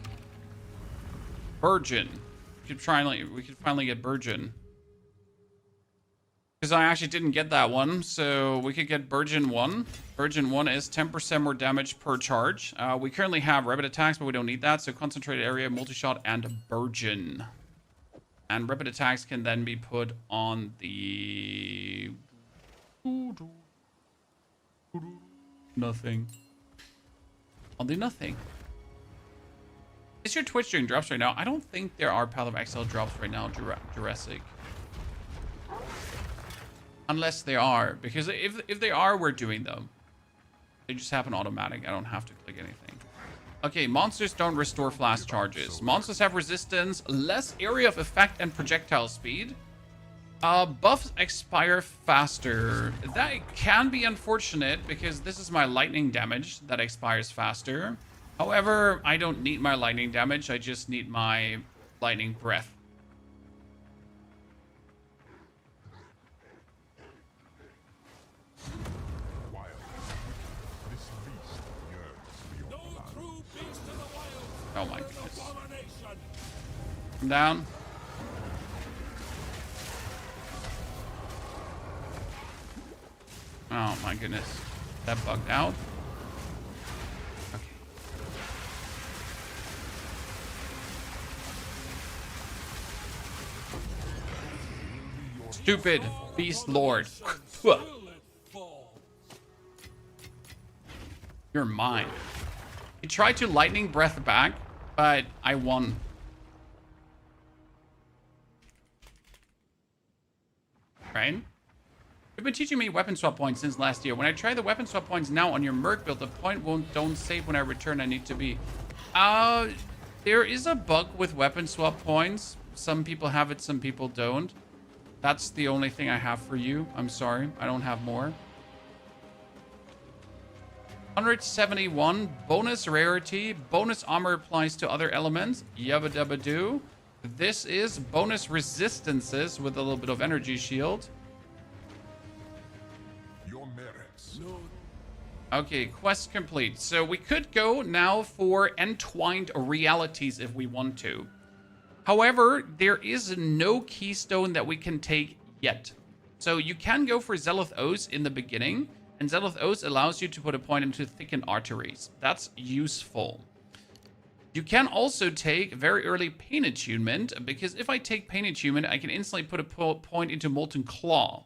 Virgin. We could finally get Virgin. Because I actually didn't get that one, so we could get Virgin 1. Virgin 1 is 10% more damage per charge. We currently have rapid attacks, but we don't need that, so concentrated area, multi-shot, and Virgin. And rapid attacks can then be put on the... Nothing. On the nothing. Is your Twitch doing drops right now? I don't think there are Path of Exile drops right now, Jurassic. Unless they are, because if they are, we're doing them. They just happen automatic. I don't have to click anything. Okay, monsters don't restore flash charges. Monsters have resistance, less area of effect, and projectile speed. Buffs expire faster. That can be unfortunate because this is my lightning damage that expires faster. However, I don't need my lightning damage. I just need my lightning breath. Oh my goodness. Come down. Oh my goodness. That bugged out. Okay. Stupid beast lord. You're mine. He tried to lightning breath back, but I won. Right? You've been teaching me weapon swap points since last year. When I try the weapon swap points now on your Merc build, the point don't save when I return. I need to be. There is a bug with weapon swap points. Some people have it, some people don't. That's the only thing I have for you. I'm sorry. I don't have more. 171. Bonus rarity. Bonus armor applies to other elements. Yabba dabba doo. This is bonus resistances with a little bit of energy shield. Your merits. Okay, quest complete. So we could go now for Entwined Realities if we want to. However, there is no keystone that we can take yet. So you can go for Zealoth Oaths in the beginning, and Zealoth Oaths allows you to put a point into thickened arteries. That's useful. You can also take very early Pain Attunement, because if I take Pain Attunement, I can instantly put a point into Molten Claw.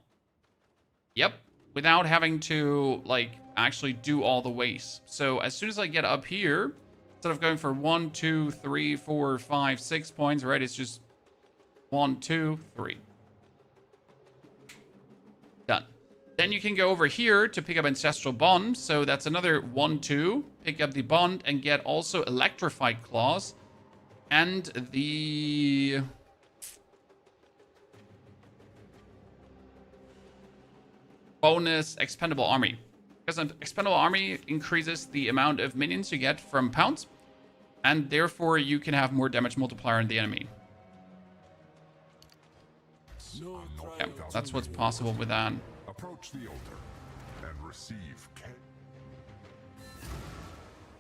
Yep, without having to, like, actually do all the waste. So as soon as I get up here, instead of going for 1, 2, 3, 4, 5, 6 points, right? It's just 1, 2, 3. Then you can go over here to pick up Ancestral Bond. So that's another 1-2. Pick up the Bond and get also Electrified Claws. And the... bonus Expendable Army. Because an Expendable Army increases the amount of minions you get from pounds. And therefore you can have more damage multiplier on the enemy. Yeah, that's what's possible with that. Approach the altar and receive.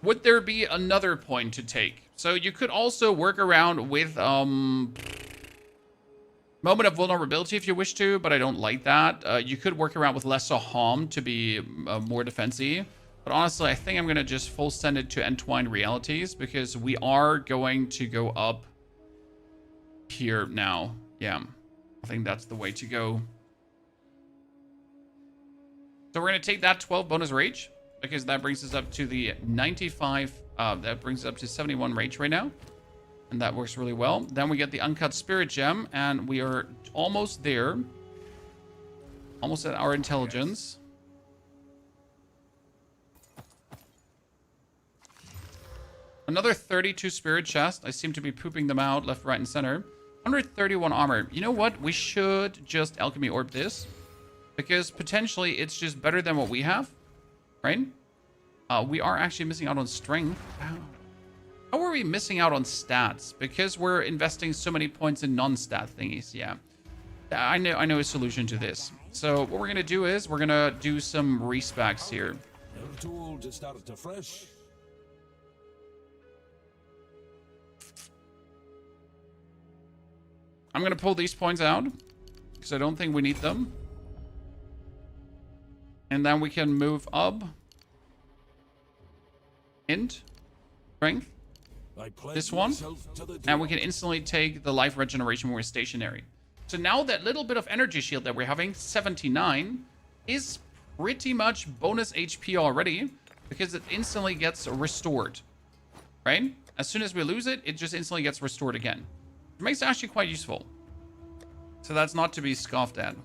Would there be another point to take? So you could also work around with Moment of Vulnerability if you wish to, but I don't like that. You could work around with Lesser Harm to be more defensive. But honestly, I think I'm going to just full send it to Entwined Realities because we are going to go up here now. Yeah, I think that's the way to go. So we're going to take that 12 bonus rage because that brings us up to the 95. That brings us up to 71 rage right now. And that works really well. Then we get the Uncut Spirit Gem and we are almost there. Almost at our intelligence. Another 32 Spirit Chest. I seem to be pooping them out left, right, and center. 131 armor. You know what? We should just Alchemy Orb this. Because potentially it's just better than what we have. Right? We are actually missing out on strength. How are we missing out on stats? Because we're investing so many points in non-stat thingies. Yeah. I know a solution to this. So what we're going to do is we're going to do some respecs here. Never too old to start afresh. I'm going to pull these points out because I don't think we need them. And then we can move up. Int. Strength. This one. And we can instantly take the life regeneration when we're stationary. So now that little bit of energy shield that we're having, 79, is pretty much bonus HP already because it instantly gets restored. Right? As soon as we lose it, it just instantly gets restored again. It makes it actually quite useful. So that's not to be scoffed at.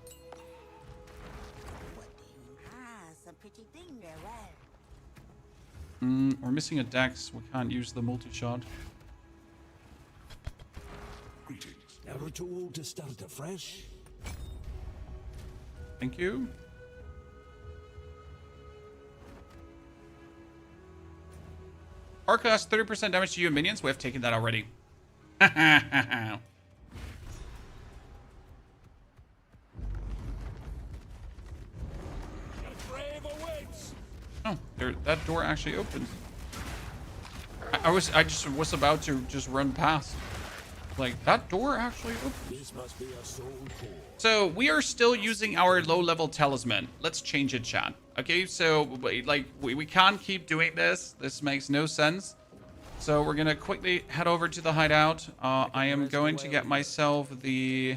Some pretty thing there, well. We're missing a dex. We can't use the multi-shot. Greetings. Never too old to start afresh. Thank you. Arca has 30% damage to you and minions. We have taken that already. Oh, that door actually opened. I just was about to just run past. Like, that door actually opened. This must be a soul core. So we are still using our low-level talisman. Let's change it, chat. Okay, so like we can't keep doing this. This makes no sense. So we're gonna quickly head over to the hideout. I am going to get myself the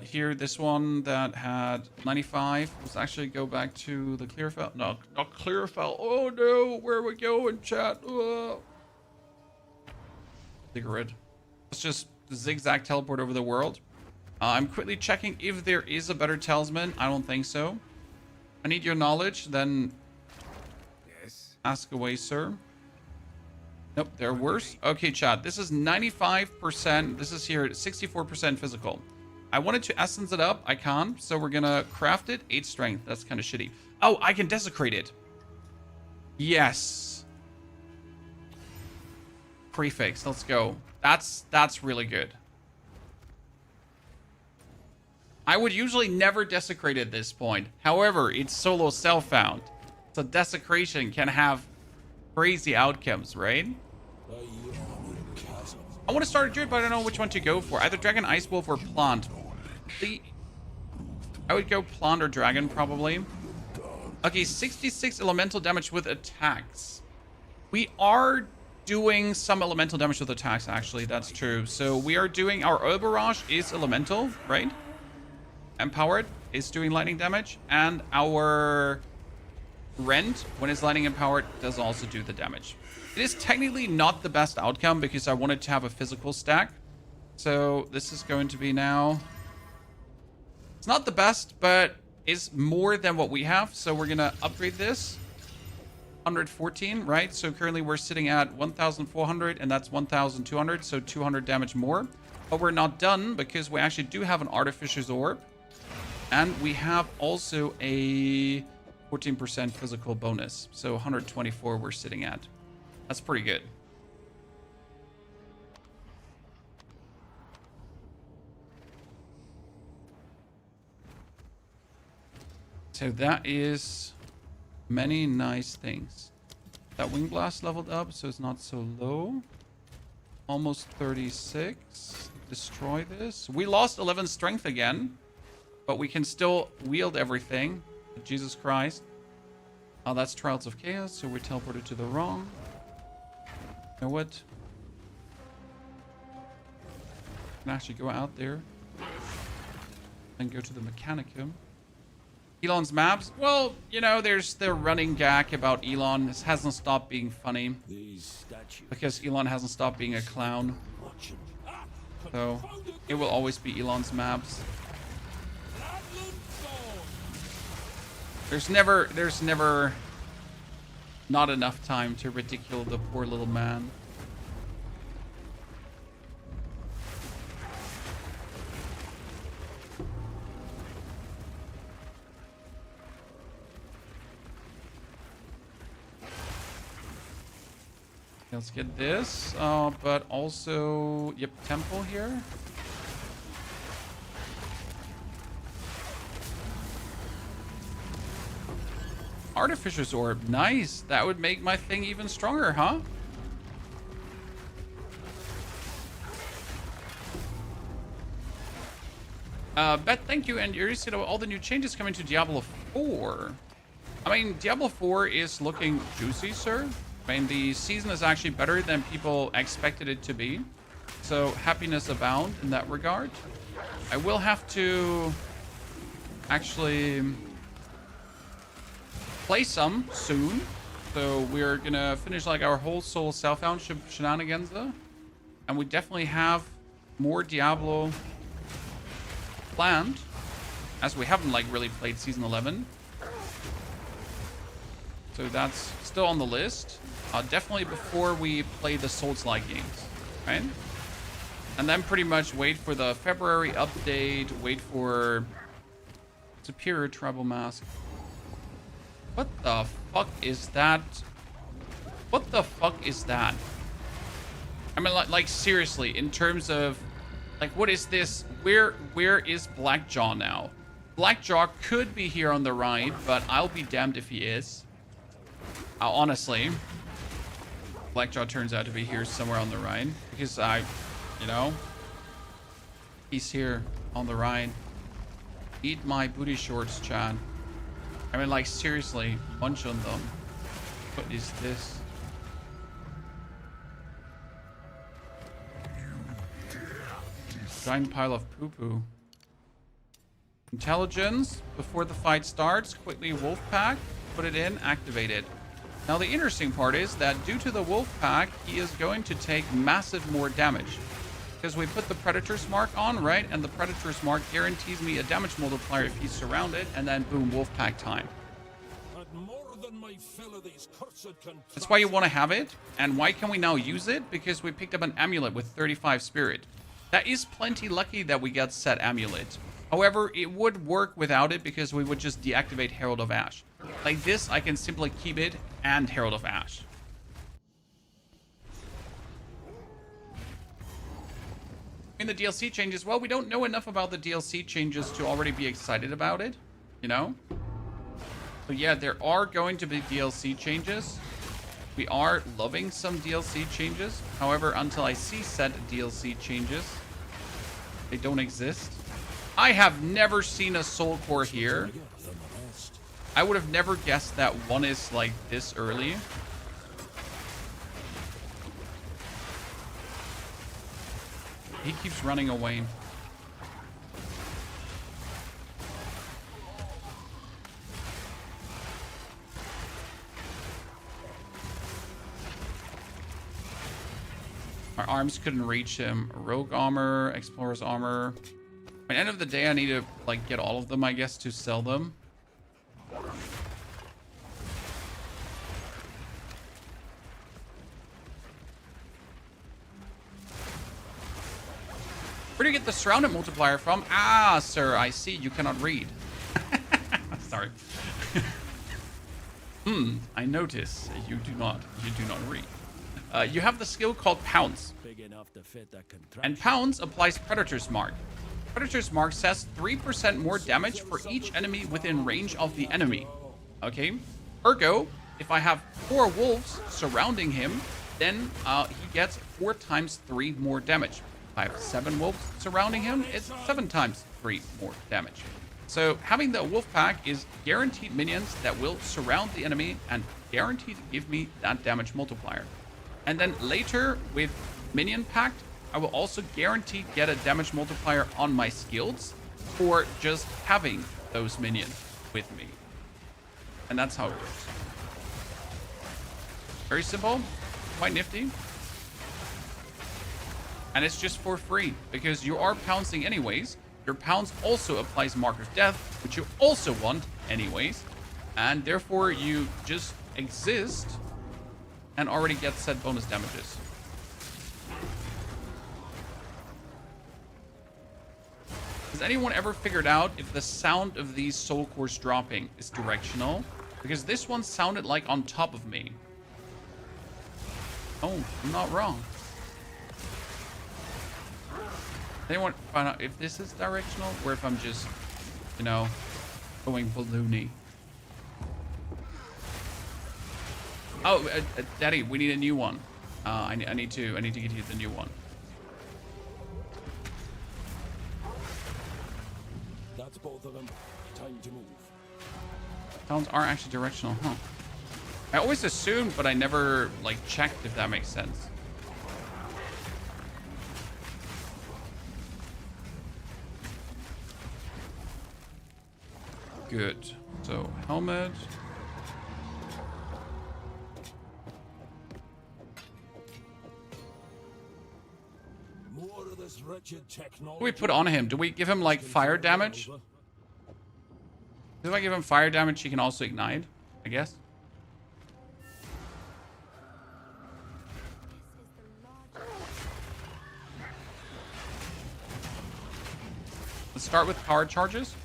here, this one that had 95. Let's actually go back to the Clearfell. No, not Clearfell. Oh no, where are we going, chat? Cigarette. Let's just zigzag teleport over the world. I'm quickly checking if there is a better talisman. I don't think so. I need your knowledge, then Yes. ask away, sir. Nope, they're worse. Okay, chat. This is 95%. This is here 64% physical. I wanted to essence it up. I can't. So we're gonna craft it. 8 strength. That's kind of shitty. Oh, I can desecrate it. Yes. Prefix. Let's go. That's really good. I would usually never desecrate at this point. However, it's solo self-found. So desecration can have crazy outcomes, right? I want to start a druid, but I don't know which one to go for. Either dragon, ice wolf, or plant. I would go plant or dragon, probably. Okay, 66 elemental damage with attacks. We are doing some elemental damage with attacks, actually. That's true. So we are doing... Our Oil Barrage is elemental, right? Empowered is doing lightning damage. And our Rend, when it's lightning empowered, does also do the damage. It is technically not the best outcome because I wanted to have a physical stack. So this is going to be now... It's not the best, but is more than what we have. So we're going to upgrade this. 114, right? So currently we're sitting at 1,400 and that's 1,200. So 200 damage more. But we're not done because we actually do have an Artificer's Orb. And we have also a 14% physical bonus. So 124 we're sitting at. That's pretty good. So that is many nice things. That Wing Blast leveled up, so it's not so low. Almost 36. Destroy this. We lost 11 strength again, but we can still wield everything. Jesus Christ. Oh, that's Trials of Chaos, so we teleported to the wrong. You know what? I can actually go out there and go to the Mechanicum. Elon's maps. Well, you know, there's the running gag about Elon. This hasn't stopped being funny. Because Elon hasn't stopped being a clown. So, it will always be Elon's maps. There's never not enough time to ridicule the poor little man. Let's get this, but also, yep, temple here. Artificer's Orb, nice. That would make my thing even stronger, huh? Bet, thank you, and you said all the new changes coming to Diablo 4. I mean, Diablo 4 is looking juicy, sir. I mean, the season is actually better than people expected it to be. So, happiness abound in that regard. I will have to actually play some soon. So, we're going to finish like our whole soul Self Found shenanigans. And we definitely have more Diablo planned. As we haven't like really played Season 11. So, that's still on the list. Definitely before we play the Souls-like games, right? And then pretty much wait for the February update, wait for Superior Tribal Mask. What the fuck is that? What the fuck is that? I mean, like seriously, in terms of, like, what is this? Where is Blackjaw now? Blackjaw could be here on the right, but I'll be damned if he is. Honestly. Blackjaw turns out to be here somewhere on the right. Because you know, he's here on the right. Eat my booty shorts, Chad. I mean, like, seriously, munch on them. What is this? Giant pile of poo-poo. Intelligence. Before the fight starts, quickly wolf pack. Put it in, activate it. Now, the interesting part is that due to the wolf pack, he is going to take massive more damage. Because we put the Predator's Mark on, right? And the Predator's Mark guarantees me a damage multiplier if he's surrounded. And then, boom, wolf pack time. That's why you want to have it. And why can we now use it? Because we picked up an amulet with 35 spirit. That is plenty lucky that we got set amulet. However, it would work without it because we would just deactivate Herald of Ash. Like this, I can simply keep it and Herald of Ash. In the DLC changes, well, we don't know enough about the DLC changes to already be excited about it, you know? So yeah, there are going to be DLC changes. We are loving some DLC changes. However, until I see said DLC changes, they don't exist. I have never seen a Soul Core here. I would have never guessed that one is like this early. He keeps running away. Our arms couldn't reach him. Rogue armor, explorer's armor. At the end of the day, I need to like get all of them, I guess, to sell them. Where do you get the surrounded multiplier from? Ah, sir, I see you cannot read. Sorry. I notice you do not read. You have the skill called Pounce. Big enough to fit that contraption. And Pounce applies Predator's Mark. Predator's Mark says 3% more damage for each enemy within range of the enemy. Okay? Ergo, if I have 4 wolves surrounding him, then he gets 4 times 3 more damage. If I have 7 wolves surrounding him, it's 7 times 3 more damage. So having the wolf pack is guaranteed minions that will surround the enemy and guaranteed to give me that damage multiplier. And then later with minion pact, I will also guarantee get a damage multiplier on my skills for just having those minions with me. And that's how it works. Very simple, quite nifty. And it's just for free because you are pouncing anyways. Your pounce also applies Mark of Death, which you also want anyways. And therefore you just exist and already get set bonus damages. Has anyone ever figured out if the sound of these soul cores dropping is directional? Because this one sounded like on top of me. Oh, I'm not wrong. Anyone find out if this is directional or if I'm just, you know, going balloony? Oh, Daddy, we need a new one. I need to get you the new one. That's both of them. Time to move. Sounds are actually directional, huh? I always assumed, but I never like checked if that makes sense. Good. So helmet. More of this wretched technology. What do we put on him? Do we give him like fire damage? If I give him fire damage, he can also ignite, I guess. Let's start with power charges.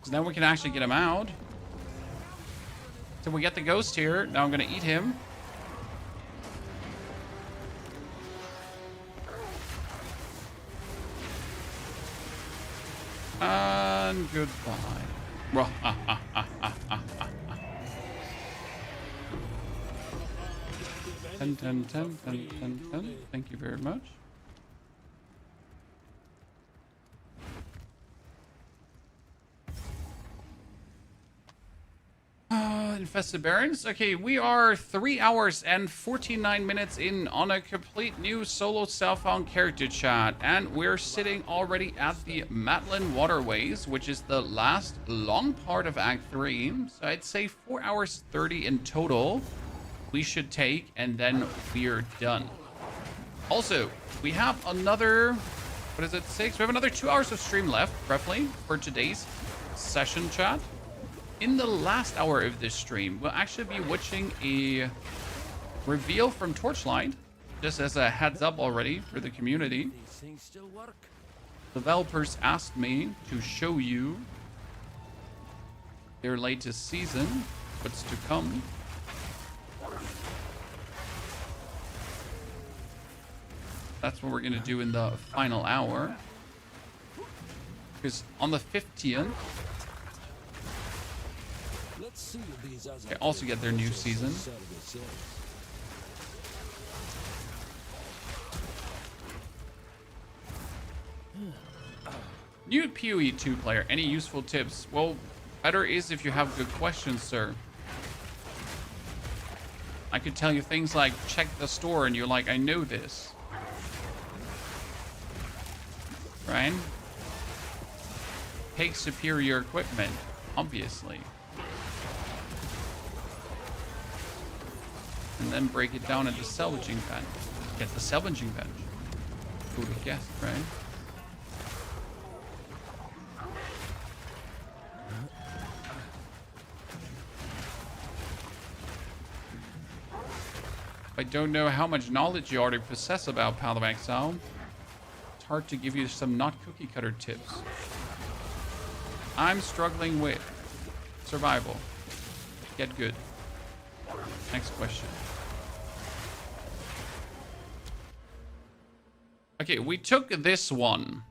So then we can actually get him out. So we get the ghost here. Now I'm going to eat him. And goodbye. Well, 10, 10, 10, 10, 10, 10. Thank you very much. Infested Barons. Okay, we are 3 hours and 49 minutes in on a complete new solo self-found character chat, and we're sitting already at the Matlin Waterways, which is the last long part of Act 3. So I'd say 4 hours 30 in total we should take, and then we're done. Also, we have another, what is it, 6? We have another 2 hours of stream left, roughly, for today's session chat. In the last hour of this stream, we'll actually be watching a reveal from Torchlight, just as a heads up already for the community. These things still work. Developers asked me to show you their latest season, what's to come. That's what we're going to do in the final hour. Because on the 15th, they also get their new season. New POE 2 player, any useful tips? Well, better is if you have good questions, sir. I could tell you things like, check the store, and you're like, I know this. Right? Take superior equipment, obviously. And then break it down into salvaging bench. Get the salvaging bench. Who would have guessed, right? I don't know how much knowledge you already possess about Path of Exile. It's hard to give you some not cookie cutter tips. I'm struggling with survival. Get good. Next question. Okay, we took this one.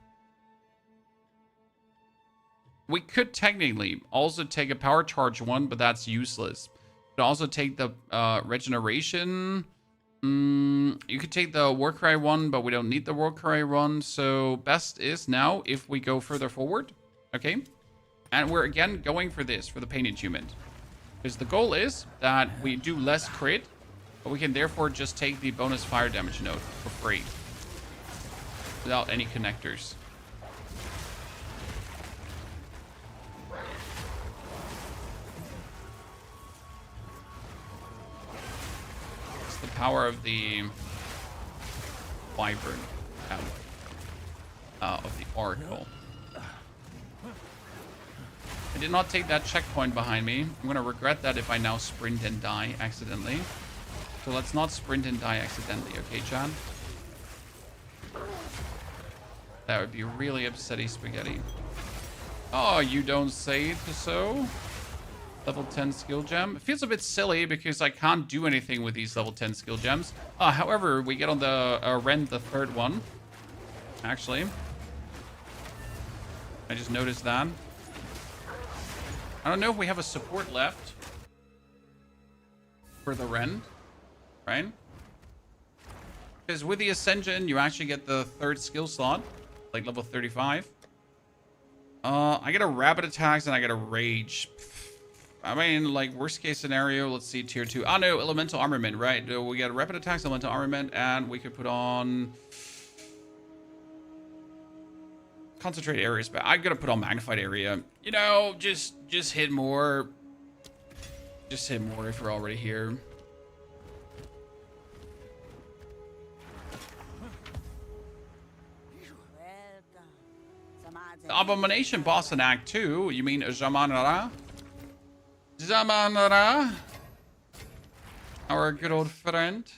We could technically also take a power charge one, but that's useless. Could also take the regeneration. You could take the war cry one, but we don't need the war cry one. So best is now if we go further forward. Okay. And we're again going for this, for the pain attunement. Because the goal is that we do less crit, but we can therefore just take the bonus fire damage node for free. Without any connectors. It's the power of the wyvern alloy. Of the oracle. I did not take that checkpoint behind me. I'm gonna regret that if I now sprint and die accidentally. So let's not sprint and die accidentally, okay, Chad? That would be really upsetty spaghetti. Oh, you don't say so? Level 10 skill gem. It feels a bit silly because I can't do anything with these level 10 skill gems. However, we get on the Ren, the third one. Actually. I just noticed that. I don't know if we have a support left for the Ren, right? Because with the Ascension, you actually get the third skill slot, like level 35. I get a rapid attacks and I get a rage. I mean, like worst case scenario, let's see, tier 2. Oh no, elemental armament, right? We get rapid attacks, elemental armament, and we could put on concentrate areas, but I'm gonna put on magnified area. You know, just hit more. Just hit more if we're already here. The Abomination boss in Act 2. You mean Zamanara? Zamanara? Our good old friend.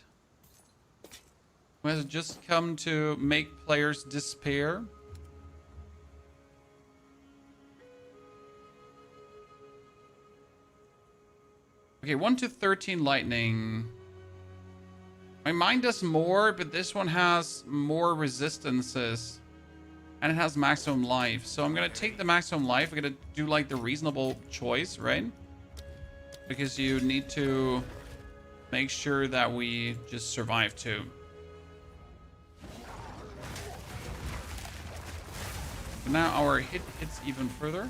Who has just come to make players despair. Okay, 1 to 13 lightning. My mind does more, but this one has more resistances. And it has maximum life. So I'm going to take the maximum life. I'm going to do like the reasonable choice, right? Because you need to make sure that we just survive too. But now our hit hits even further.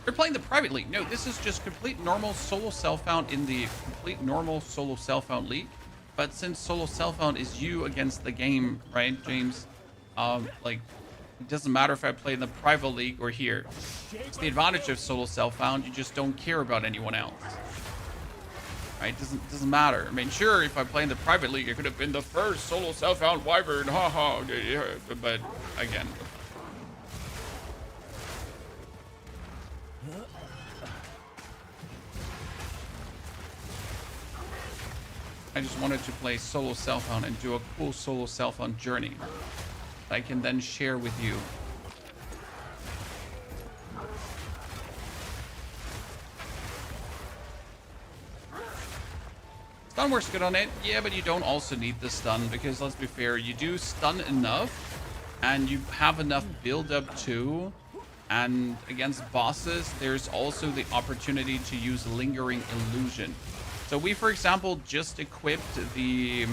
We're playing the private league. No, this is just complete normal solo self-found in the complete normal solo self-found league. But since solo self-found is you against the game, right, James? Like, it doesn't matter if I play in the private league or here. It's the advantage of solo self-found. You just don't care about anyone else. Right? Doesn't matter. I mean, sure, if I play in the private league, I could have been the first solo self-found wyvern. Haha. But again. I just wanted to play solo self-found and do a cool solo self-found journey that I can then share with you. Stun works good on it. Yeah, but you don't also need the stun because let's be fair, you do stun enough and you have enough build up too. And against bosses, there's also the opportunity to use Lingering Illusion. So we, for example, just equipped the...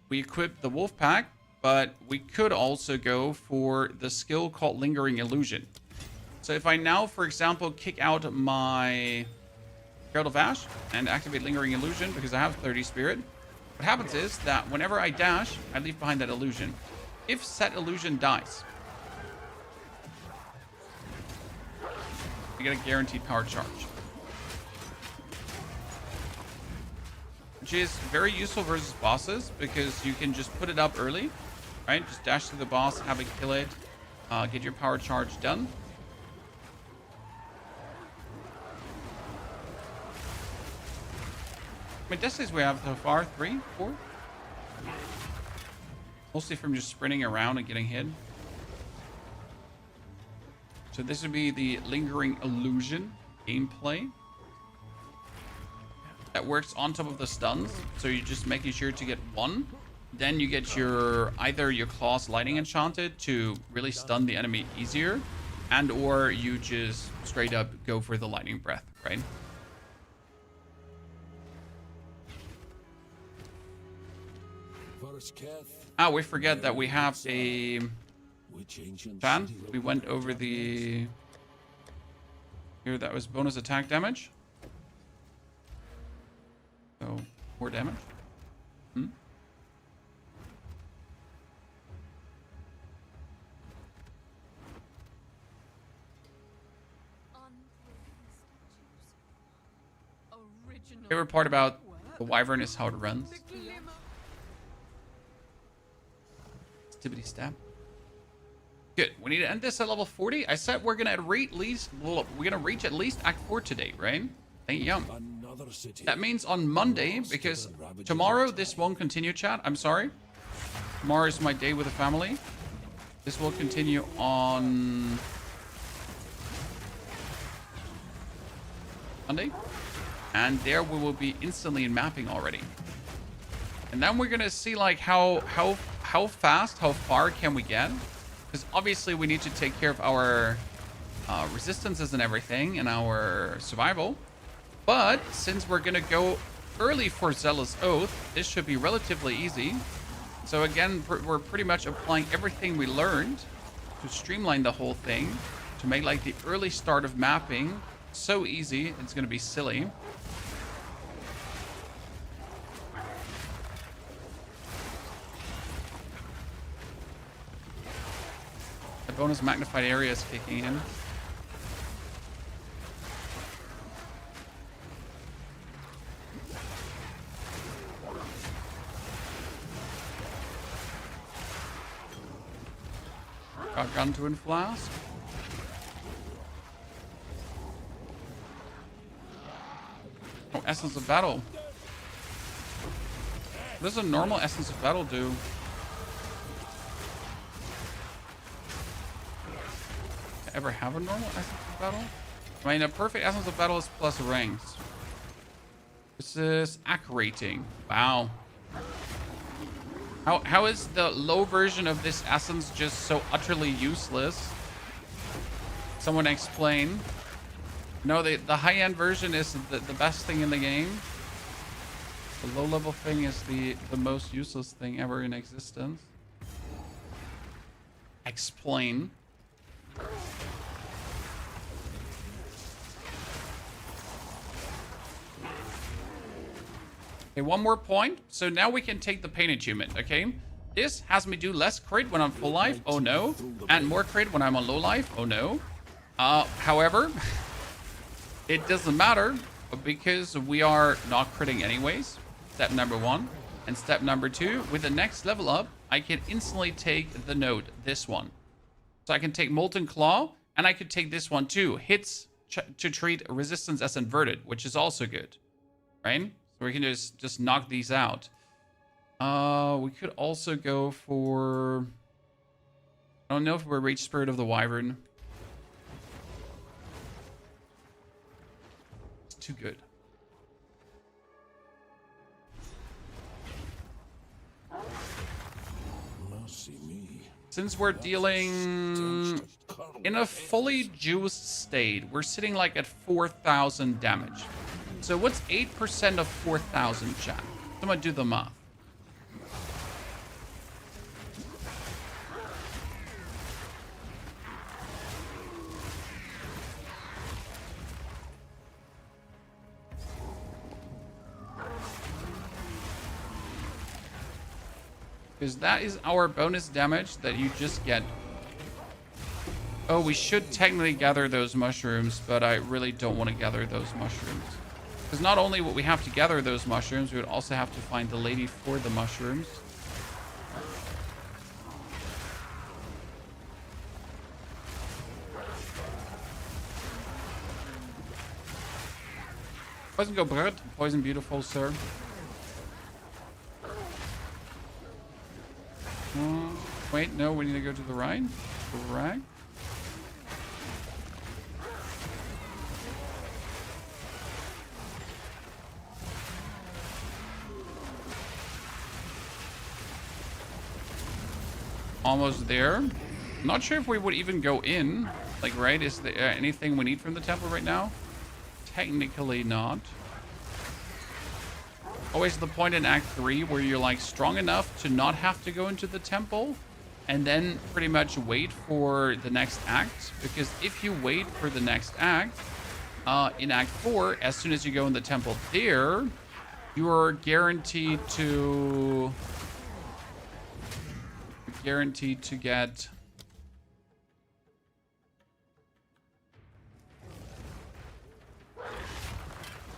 We equipped the Wolf Pack, but we could also go for the skill called Lingering Illusion. So if I now, for example, kick out my Herald of Ash and activate Lingering Illusion because I have 30 Spirit, what happens is that whenever I dash, I leave behind that illusion. If said illusion dies, I get a guaranteed power charge. Which is very useful versus bosses because you can just put it up early, right? Just dash to the boss, have it kill it, get your power charge done. many destinies we have so far? 3, 4? Mostly from just sprinting around and getting hit. So this would be the Lingering Illusion gameplay. That works on top of the stuns. So you're just making sure to get 1. Then you get your either your claws lightning enchanted to really stun the enemy easier, and or you just straight up go for the lightning breath, right? We forget that we have a fan. We went over the here. That was bonus attack damage. So more damage. Favorite part about the Wyvern is how it runs. Stibbity stab. Good. We need to end this at level 40. I said we're gonna reach at least Act 4 today, right? Thank you. That means on Monday, because tomorrow this won't continue, chat. I'm sorry. Tomorrow is my day with the family. This will continue on Monday. And there we will be instantly in mapping already. And then we're gonna see like how fast, how far can we get? Because obviously we need to take care of our resistances and everything and our survival. But since we're gonna go early for Zealous Oath, this should be relatively easy. So again, we're pretty much applying everything we learned to streamline the whole thing, to make like the early start of mapping so easy, it's gonna be silly. The bonus magnified area is kicking in. Gun to flask. Oh, Essence of Battle. What does a normal Essence of Battle do? Ever have a normal Essence of Battle? I mean, a perfect Essence of Battle is plus ranks. This is Ac rating. Wow. How is the low version of this essence just so utterly useless? Someone explain. No, the high-end version is the best thing in the game. The low-level thing is the most useless thing ever in existence. Explain. Okay, one more point. So now we can take the pain achievement, okay? This has me do less crit when I'm full life, oh no. And more crit when I'm on low life, oh no. However, it doesn't matter because we are not critting anyways. Step number 1. And step number 2, with the next level up, I can instantly take the node, this one. So I can take Molten Claw, and I could take this one too. Hits to treat resistance as inverted, which is also good, right? So we can just knock these out. We could also go for... I don't know if we're reach Spirit of the Wyvern. It's too good. Since we're dealing in a fully juiced state, we're sitting like at 4,000 damage. So what's 8% of 4,000, chat? Someone do the math. Because that is our bonus damage that you just get. Oh, we should technically gather those mushrooms, but I really don't want to gather those mushrooms. Because not only would we have to gather those mushrooms, we would also have to find the lady for the mushrooms. Poison go bird. Poison beautiful, sir. Wait, no, we need to go to the right. Correct. Almost there. I'm not sure if we would even go in. Like, right? Is there anything we need from the temple right now? Technically not. Always the point in Act 3 where you're like strong enough to not have to go into the temple and then pretty much wait for the next act. Because if you wait for the next act, in Act 4, as soon as you go in the temple there, you are guaranteed to get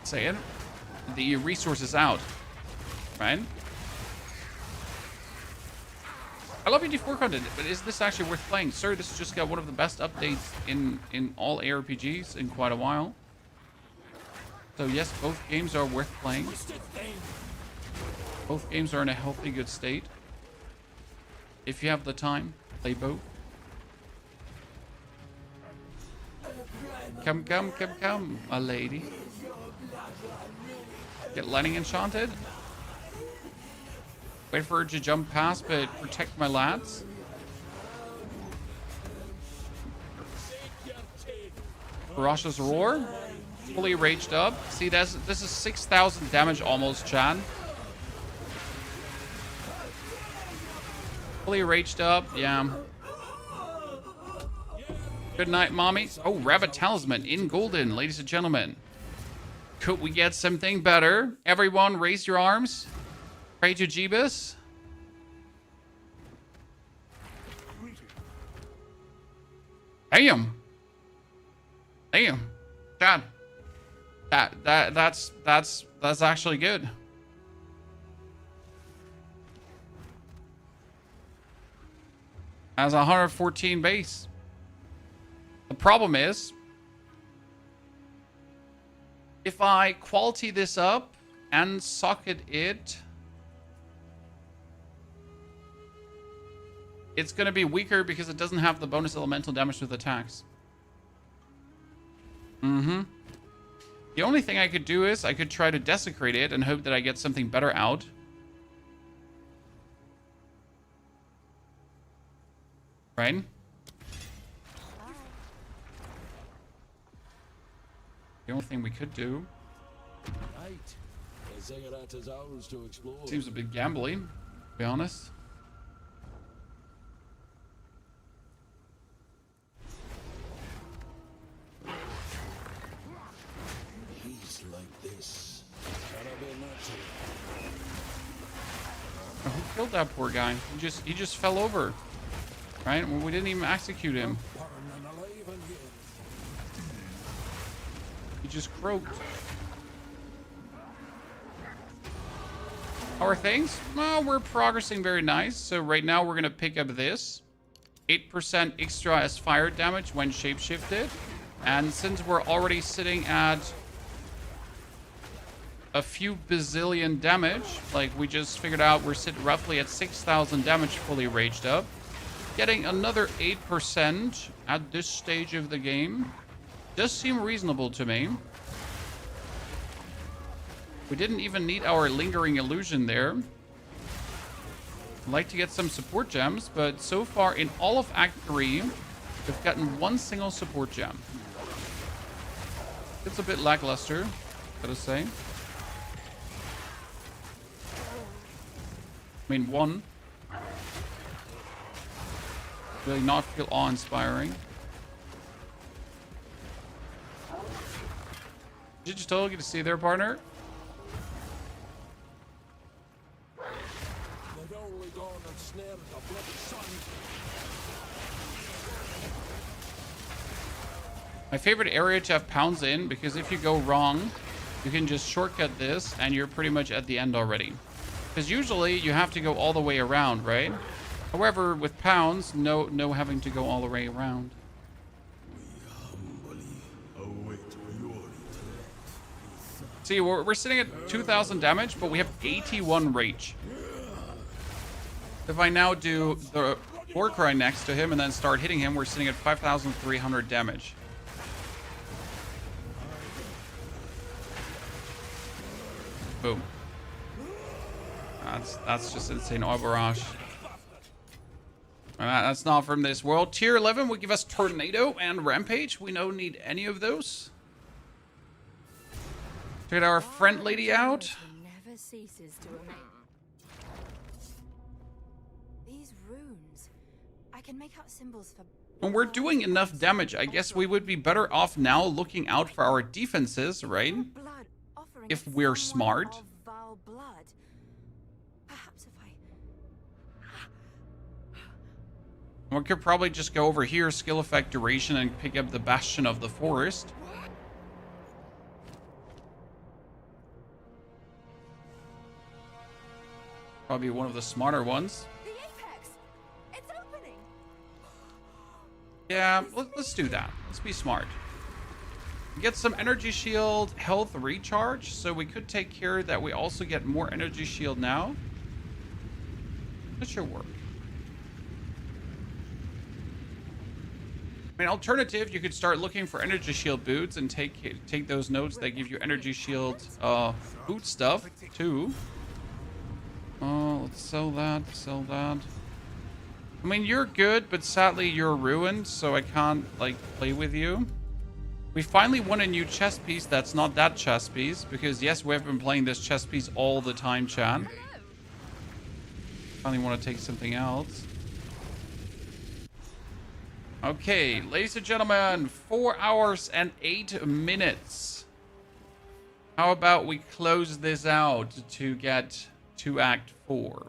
say it, the resources out, right? I love your D4 content, but is this actually worth playing? Sir, this just got one of the best updates in all ARPGs in quite a while. So yes, both games are worth playing. Both games are in a healthy, good state. If you have the time, play both. Come, come, come, come, my lady. Get Lightning Enchanted. Wait for her to jump past, but protect my lads. Ferocious Roar. Fully raged up. See, this is 6,000 damage almost, Chan. Fully raged up, yeah. Good night, mommy. Oh, Rabbit Talisman in golden, ladies and gentlemen. Could we get something better? Everyone, raise your arms. Pray to Jeebus. Damn. Damn. God. That's actually good. As 114 base. The problem is, if I quality this up and socket it, it's going to be weaker because it doesn't have the bonus elemental damage with attacks. The only thing I could do is I could try to desecrate it and hope that I get something better out. Right? The only thing we could do. Seems a bit gambling, to be honest. He's like this. Oh, who killed that poor guy? He just fell over. Right? Well, we didn't even execute him. He just croaked. How are things? Well, we're progressing very nice. So right now we're going to pick up this. 8% extra as fire damage when shapeshifted. And since we're already sitting at a few bazillion damage, like we just figured out we're sitting roughly at 6,000 damage fully raged up. Getting another 8% at this stage of the game does seem reasonable to me. We didn't even need our lingering illusion there. I'd like to get some support gems, but so far in all of Act 3, we've gotten one single support gem. It's a bit lackluster, gotta say. I mean, one. Really not feel awe-inspiring. Did you just totally get to see their partner? My favorite area to have pounds in, because if you go wrong, you can just shortcut this and you're pretty much at the end already. Because usually you have to go all the way around, right? However, with pounds, no having to go all the way around. We humbly await your return. See, we're sitting at 2,000 damage, but we have 81 rage. If I now do the Warcry next to him and then start hitting him, we're sitting at 5,300 damage. Boom. That's just insane. Oh, barrage. That's not from this world. Tier 11 would give us Tornado and Rampage. We don't need any of those. Check our friend lady out. Never ceases to amaze. These runes, I can make out symbols for. When we're doing enough damage, I guess we would be better off now looking out for our defenses, right? If we're smart. Vaal blood. Perhaps if I. We could probably just go over here, skill effect duration, and pick up the Bastion of the Forest. Probably one of the smarter ones. The apex! It's opening! Yeah, let's do that. Let's be smart. Get some energy shield health recharge, so we could take care that we also get more energy shield now. That should work. I mean, alternative, you could start looking for energy shield boots and take those notes that give you energy shield boot stuff too. Let's sell that, sell that. I mean, you're good, but sadly you're ruined, so I can't, like, play with you. We finally won a new chess piece that's not that chess piece, because yes, we have been playing this chess piece all the time, Chan. Finally want to take something else. Okay, ladies and gentlemen, 4 hours and 8 minutes. How about we close this out to get to Act 4?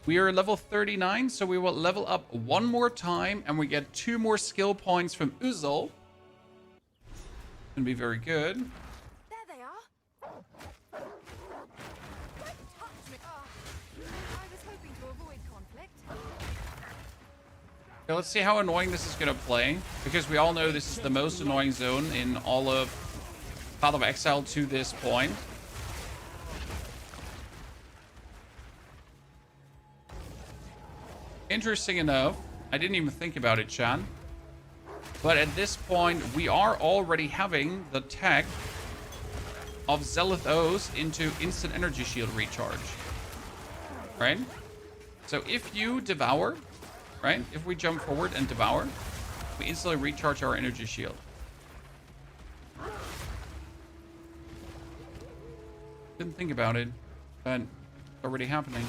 We are level 39, so we will level up one more time, and we get 2 more skill points from Uzel. Gonna be very good. There they are. Don't touch me. Oh, I was hoping to avoid conflict. Okay, let's see how annoying this is gonna play, because we all know this is the most annoying zone in all of Path of Exile to this point. Interesting enough, I didn't even think about it, Chan. But at this point, we are already having the tech of Zealth O's into instant energy shield recharge. Right? So if you devour, right? If we jump forward and devour, we instantly recharge our energy shield. Didn't think about it, but it's already happening.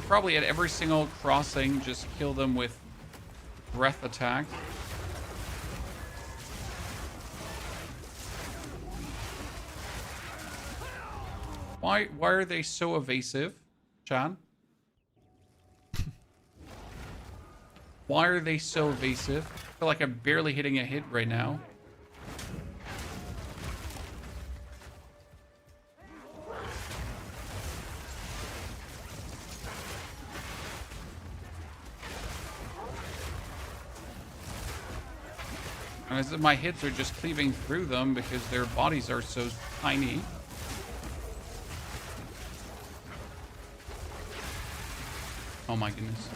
Probably at every single crossing, just kill them with breath attack. Why are they so evasive, Chan? Why are they so evasive? I feel like I'm barely hitting a hit right now. And as if my hits are just cleaving through them because their bodies are so tiny. Oh my goodness.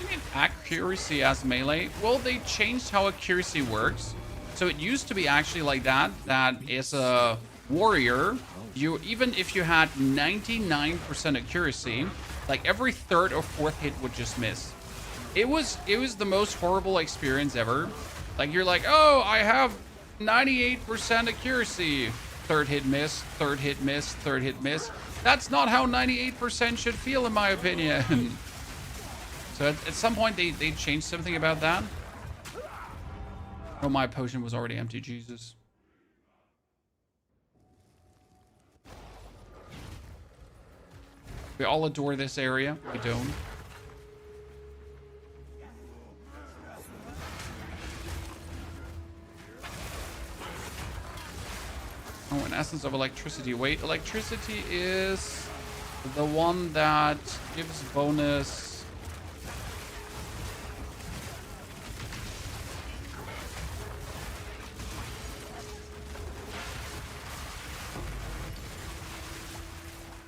You need accuracy as melee. Well, they changed how accuracy works. So it used to be actually like that is a warrior, you even if you had 99% accuracy, like every third or fourth hit would just miss. It was the most horrible experience ever. Like you're like, oh, I have 98% accuracy. Third hit miss, third hit miss, third hit miss. That's not how 98% should feel, in my opinion. So at some point they changed something about that. Oh, my potion was already empty, Jesus. We all adore this area. We don't. Oh, an essence of electricity. Wait, electricity is the one that gives bonus.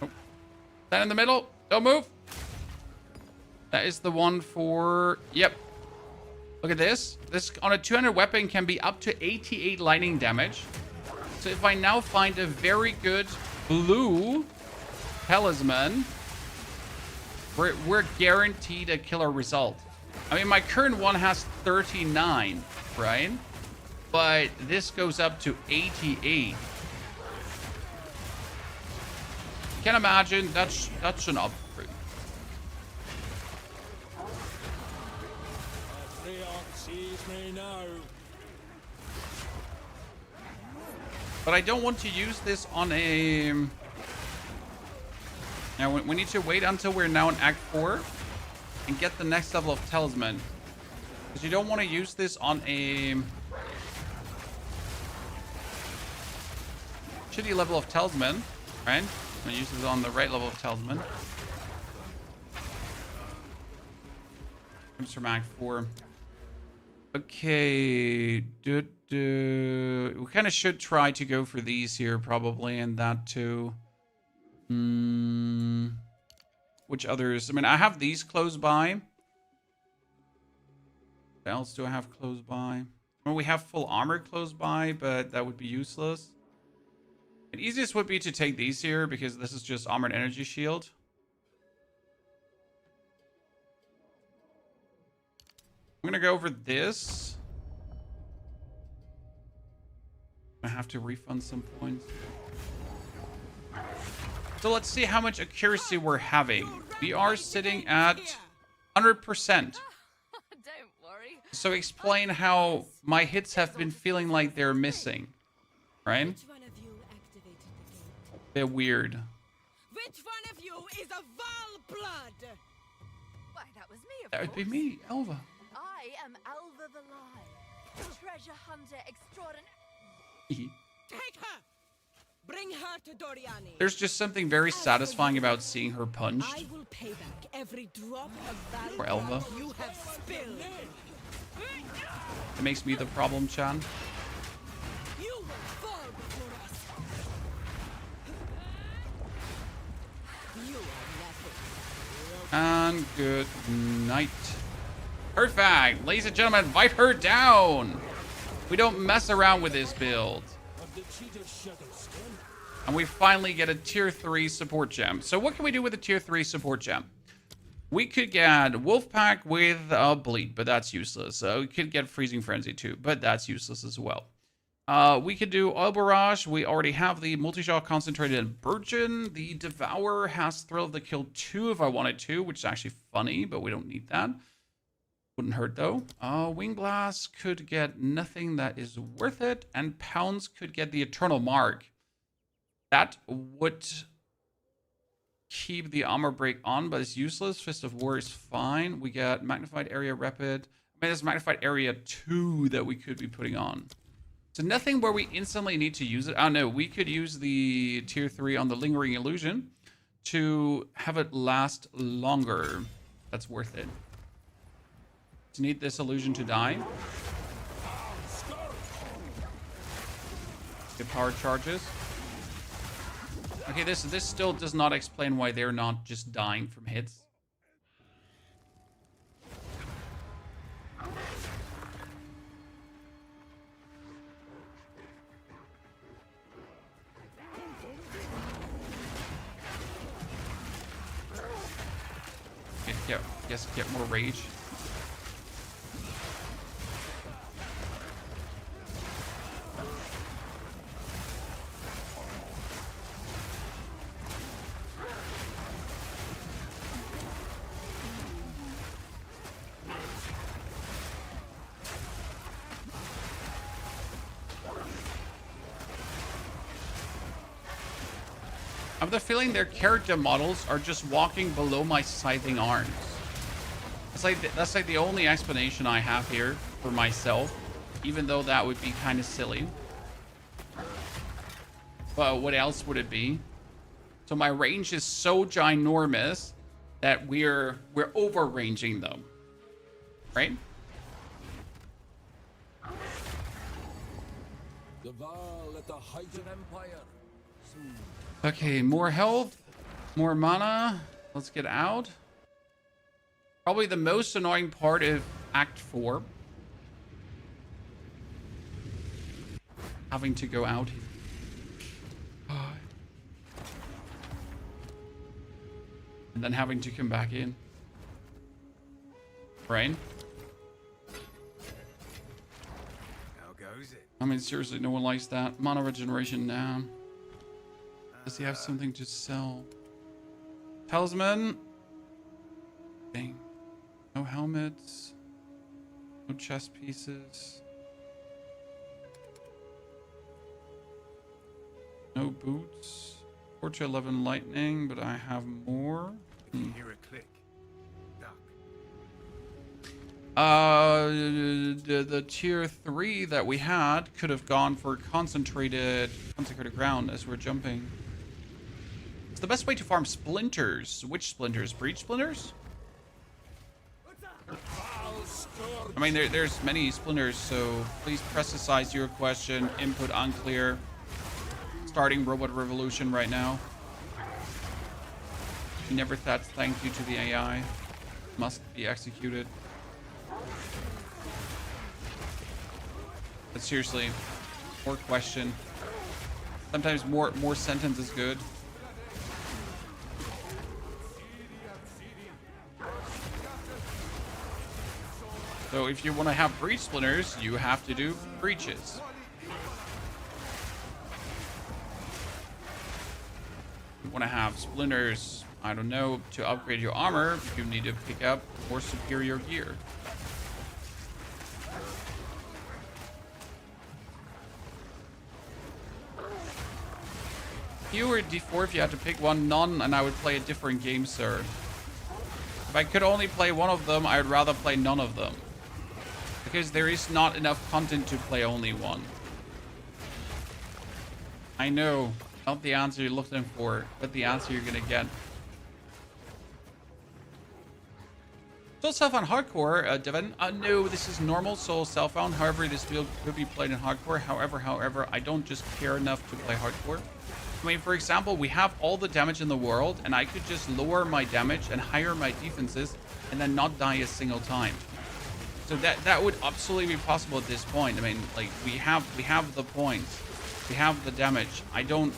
Nope. Stand in the middle. Don't move. That is the one for... Yep. Look at this. This on a 200 weapon can be up to 88 lightning damage. So if I now find a very good blue talisman, we're guaranteed a killer result. I mean, my current one has 39, right? But this goes up to 88. Can imagine that's an upgrade. But I don't want to use this on a... Now, we need to wait until we're now in Act 4 and get the next level of Talisman. Because you don't want to use this on a... shitty level of Talisman, right? I'm going to use this on the right level of Talisman. Comes from Act 4. Okay. We kind of should try to go for these here, probably, and that too. Which others? I mean, I have these close by. What else do I have close by? Well, we have full armor close by, but that would be useless. The easiest would be to take these here, because this is just armored energy shield. I'm gonna go over this. I have to refund some points. So let's see how much accuracy we're having. We are sitting at 100%. Don't worry. So explain how my hits have been feeling like they're missing, right? Which one of you activated the gate? They're weird. Which one of you is a Vaal blood? Why, that was me, of That would be course. me, Elva. I am Alva the Lie, treasure hunter extraordinary. Take her! Bring her to Doriani. There's just something very satisfying about seeing her punched. I will pay back every drop of Vaal For Elva. blood you have spilled. It makes me the problem, Chan. You will fall before us. You are nothing. And good night. Perfect. Ladies and gentlemen, Viper down. We don't mess around with this build. And we finally get a tier 3 support gem. So what can we do with a tier 3 support gem? We could get Wolfpack with Bleed, but that's useless. We could get Freezing Frenzy too, but that's useless as well. We could do Oil Barrage. We already have the Multi-Shot Concentrated Burgeon. The Devourer has Thrill of the Kill 2 if I wanted to, which is actually funny, but we don't need that. Wouldn't hurt though. Wing Blast could get nothing that is worth it, and Pounds could get the Eternal Mark. That would keep the armor break on, but it's useless. Fist of War is fine. We got Magnified Area Rapid. I mean, there's Magnified Area 2 that we could be putting on. So nothing where we instantly need to use it. Oh no, we could use the tier 3 on the Lingering Illusion to have it last longer. That's worth it. To need this illusion to die. Get power charges. Okay, this still does not explain why they're not just dying from hits. Get more rage. I have the feeling their character models are just walking below my scything arms. That's like the only explanation I have here for myself, even though that would be kind of silly. But what else would it be? So my range is so ginormous that we're over-ranging them. Right? The Vaal at the height of empire. Soon. Okay, more health, more mana. Let's get out. Probably the most annoying part of Act 4. Having to go out here. And then having to come back in. Right? How goes it? I mean, seriously, no one likes that. Mana regeneration now. Does he have something to sell? Talisman. Dang. No helmets. No chest pieces. No boots. 4 to 11 lightning, but I have more. If you hear a click, duck. The tier 3 that we had could have gone for consecrated ground as we're jumping. It's the best way to farm splinters. Which splinters? Breach splinters? I mean, there's many splinters, so please precise your question. Input unclear. Starting Robot Revolution right now. You never thought thank you to the AI. Must be executed. But seriously, more question. Sometimes more sentence is good. So if you want to have breach splinters, you have to do breaches. You want to have splinters, I don't know, to upgrade your armor, you need to pick up more superior gear. You were D4 if you had to pick one, none, and I would play a different game, sir. If I could only play one of them, I would rather play none of them. Because there is not enough content to play only one. I know, not the answer you're looking for, but the answer you're gonna get. Soul Self Found Hardcore, Devin. No, this is normal Soul Self Found. However, this build could be played in Hardcore. However, I don't just care enough to play Hardcore. I mean, for example, we have all the damage in the world, and I could just lower my damage and higher my defenses, and then not die a single time. So that would absolutely be possible at this point. I mean, like we have the points, we have the damage. I don't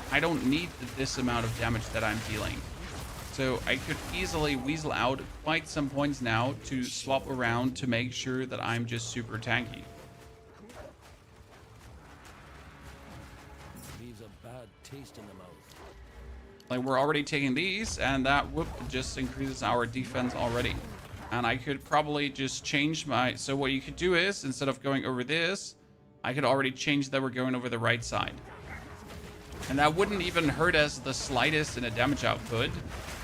need this amount of damage that I'm dealing. So I could easily weasel out quite some points now to swap around to make sure that I'm just super tanky. Leaves a bad taste in the mouth. Like we're already taking these, and that whoop just increases our defense already. And I could probably just change my... So what you could do is, instead of going over this, I could already change that we're going over the right side. And that wouldn't even hurt us the slightest in a damage output.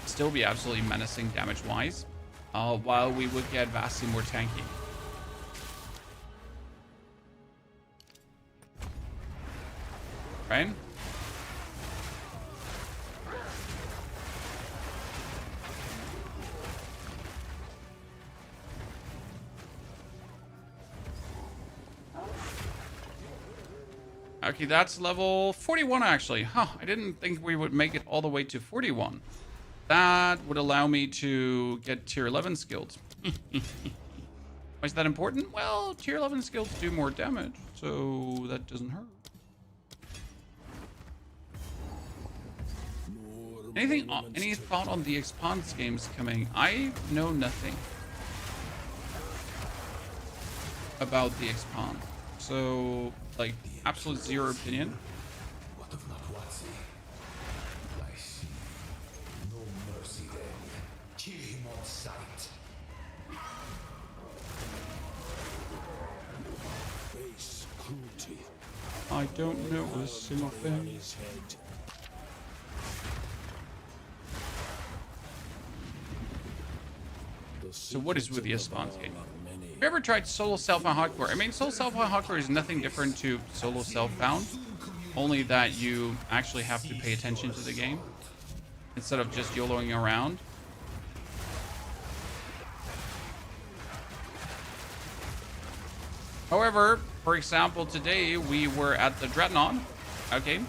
Still be absolutely menacing damage-wise. While we would get vastly more tanky. Right? Okay, that's level 41 actually. Huh, I didn't think we would make it all the way to 41. That would allow me to get tier 11 skills. Why is that important? Well, tier 11 skills do more damage, so that doesn't hurt. Any thought on the Expanse games coming? I know nothing about the Expanse. So, like, absolute zero opinion. What of not Watsi? I see. No mercy then. Kill him on sight. Base cruelty. I don't know a single thing. His head. So what is with the Expanse game? Have you ever tried solo self-found hardcore? I mean, solo self-found hardcore is nothing different to solo self-found. Only that you actually have to pay attention to the game instead of just YOLOing around. However, for example, today we were at the Dreadnought, okay,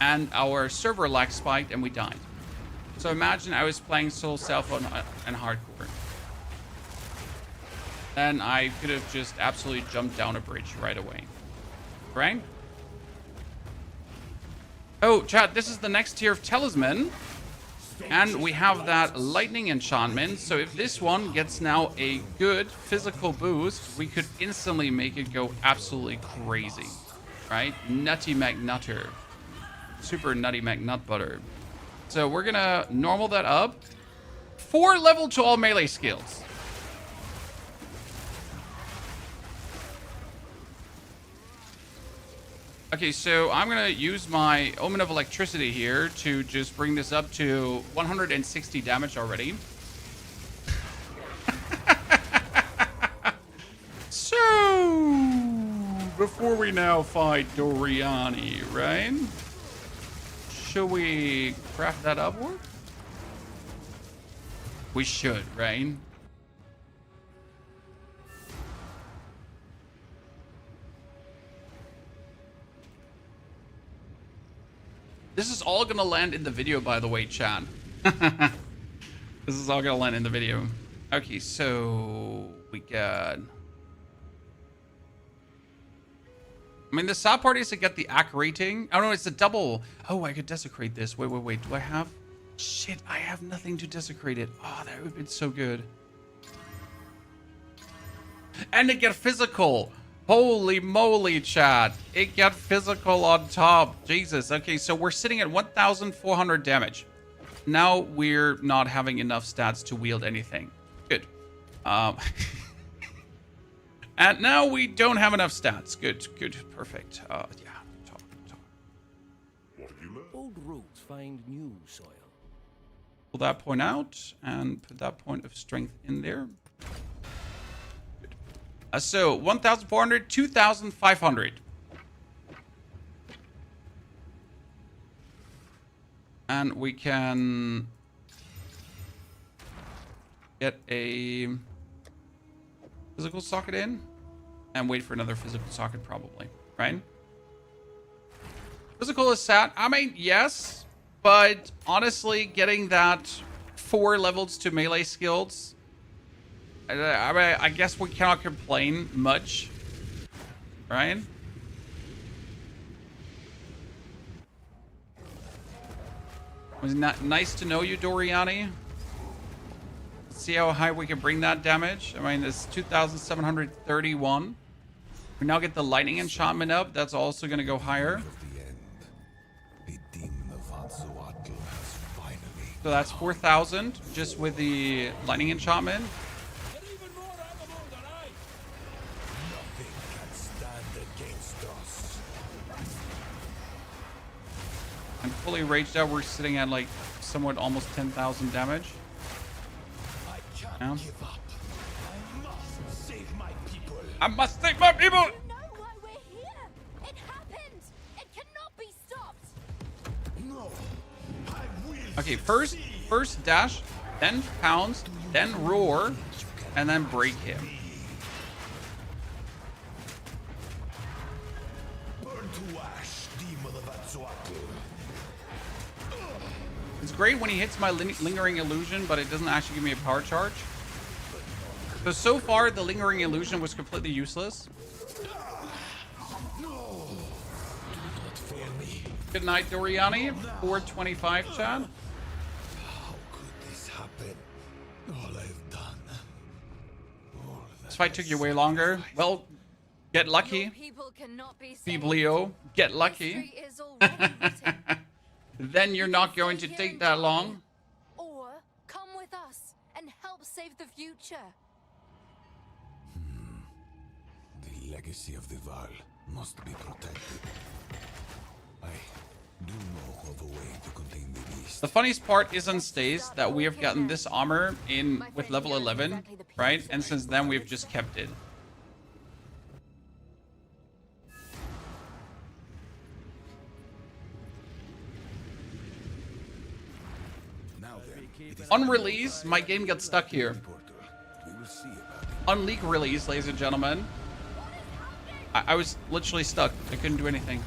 and our server lag spiked and we died. So imagine I was playing solo self and hardcore. Then I could have just absolutely jumped down a bridge right away, right? Oh, chat, this is the next tier of Talisman. And we have that lightning enchantment. So if this one gets now a good physical boost, we could instantly make it go absolutely crazy, right? Nutty McNutter. Super nutty McNut butter. So we're gonna normal that up. 4 level to all melee skills. Okay, so I'm gonna use my Omen of Electricity here to just bring this up to 160 damage already. So, before we now fight Doriani, right? Should we craft that upward? We should, right? This is all gonna land in the video, by the way, chat. This is all gonna land in the video. Okay, so we got... I mean, the sad part is to get the AC rating. Oh, no, it's a double. Oh, I could desecrate this. Wait. Do I have... Shit, I have nothing to desecrate it. Oh, that would have been so good. And it get physical. Holy moly, chat. It got physical on top. Jesus. Okay, so we're sitting at 1,400 damage. Now we're not having enough stats to wield anything. Good. And now we don't have enough stats. Good. Perfect. Yeah. Talk. Old roots find new soil. Pull that point out and put that point of strength in there. So 1,400, 2,500. And we can get a physical socket in and wait for another physical socket probably, right? Physical is sad. I mean, yes, but honestly, getting that 4 levels to melee skills, I guess we cannot complain much, right? Was it nice to know you, Doriani? Let's see how high we can bring that damage. I mean, it's 2,731. We now get the lightning enchantment up. That's also going to go higher. So that's 4,000 just with the lightning enchantment. I'm fully raged out. We're sitting at like somewhat almost 10,000 damage. Yeah. I must save my people. You know why we're here. It happened. It cannot be stopped. Okay, first dash, then pounce, then roar, and then break him. It's great when he hits my lingering illusion, but it doesn't actually give me a power charge. So far, the lingering illusion was completely useless. Good night, Doriani. 425, chat. How could this happen? All I've done. This fight took you way longer. Well, get lucky. Biblio, get lucky. Then you're not going to take that long. Or come with us and help save the future. The legacy of the Vaal must be protected. I do know of a way to contain the beast. The funniest part is on Stays that we have gotten this armor in with level 11, right? And since then we've just kept it. Now then, it is On release, my game got stuck here. portal. We will see about it. On leak release, ladies and gentlemen, I was literally stuck. I couldn't do anything.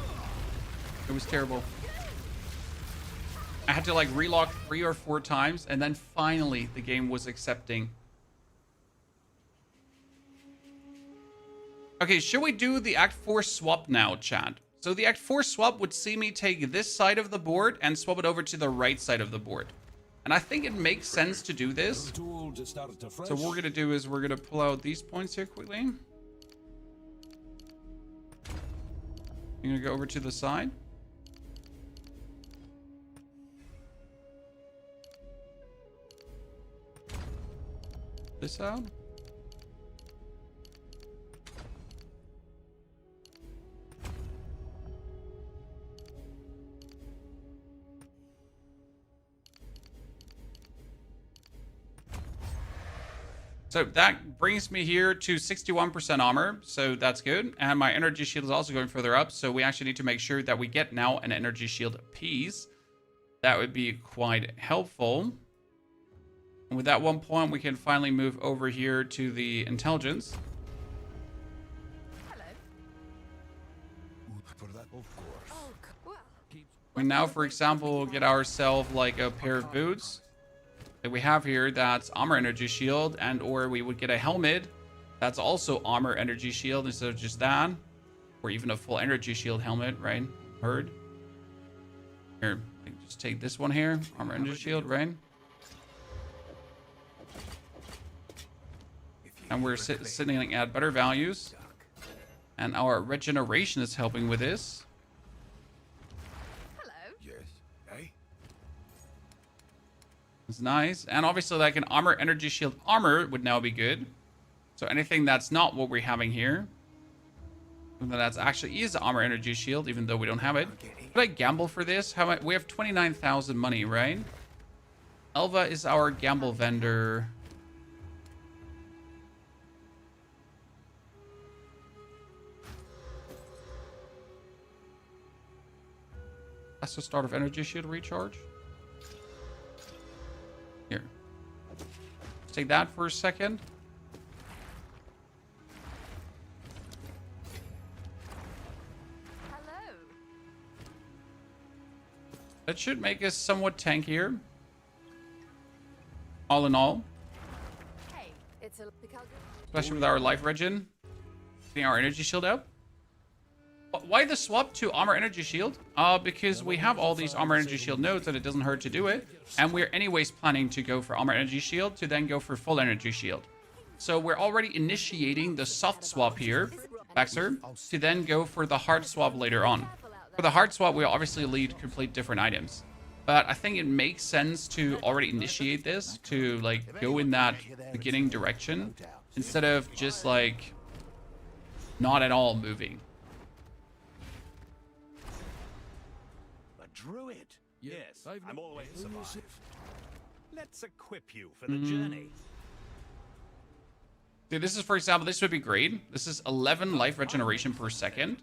It was terrible. I had to like relock 3 or 4 times, and then finally the game was accepting. Okay, should we do the Act 4 swap now, chat? So the Act 4 swap would see me take this side of the board and swap it over to the right side of the board. And I think it makes sense to do this. So what we're going to do is we're going to pull out these points here quickly. I'm going to go over to the side. This out. So that brings me here to 61% armor, so that's good. And my energy shield is also going further up, so we actually need to make sure that we get now an energy shield piece. That would be quite helpful. And with that 1 point, we can finally move over here to the intelligence. Hello. For that, of course. Oh, well. We now, for example, get ourselves like a pair of boots that we have here. That's armor energy shield, and or we would get a helmet. That's also armor energy shield instead of just that. Or even a full energy shield helmet, right? Heard? Here, just take this one here. Armor energy shield, right? And we're sitting at better values. And our regeneration is helping with this. Hello. Yes. Hey. It's nice. And obviously like an armor energy shield armor would now be good. So anything that's not what we're having here. That's actually is armor energy shield, even though we don't have it. Could I gamble for this? How much? We have 29,000 money, right? Elva is our gamble vendor. That's the start of energy shield recharge. Here. Let's take that for a second. Hello. That should make us somewhat tankier. All in all. Hey, it's a Especially with our life regen. Getting our energy shield up. Why the swap to armor energy shield? Because we have all these armor energy shield nodes and it doesn't hurt to do it. And we're anyways planning to go for armor energy shield to then go for full energy shield. So we're already initiating the soft swap here, Baxter, to then go for the hard swap later on. For the hard swap, we obviously lead complete different items. But I think it makes sense to already initiate this, to like go in that beginning direction, instead of just like not at all moving. Druid? Yes, I'm all the way to survive. Let's equip you for Mm-hmm. the journey. Dude, this is, for example, this would be great. This is 11 life regeneration per second.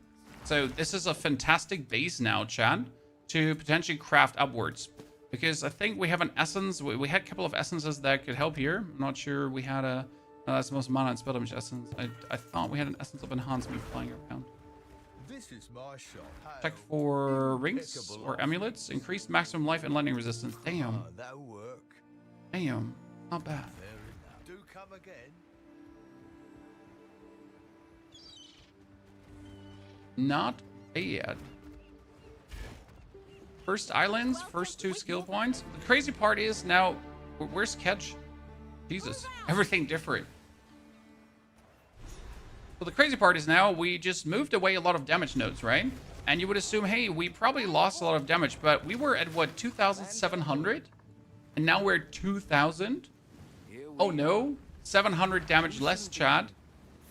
So this is a fantastic base now, Chad, to potentially craft upwards. Because I think we have an essence. We had a couple of essences that could help here. I'm not sure we had a... No, that's the most mana and spell damage essence. I thought we had an essence of enhancement flying around. This is my shot. Check for rings or amulets. Increased maximum life and lightning resistance. Damn. That'll work. Damn. Not bad. Do come again. Not bad. First islands, first 2 skill points. The crazy part is now, where's catch? Jesus, everything different. So the crazy part is now we just moved away a lot of damage nodes, right? And you would assume, hey, we probably lost a lot of damage, but we were at what, 2,700? And now we're at 2,000? Oh no, 700 damage less, Chad.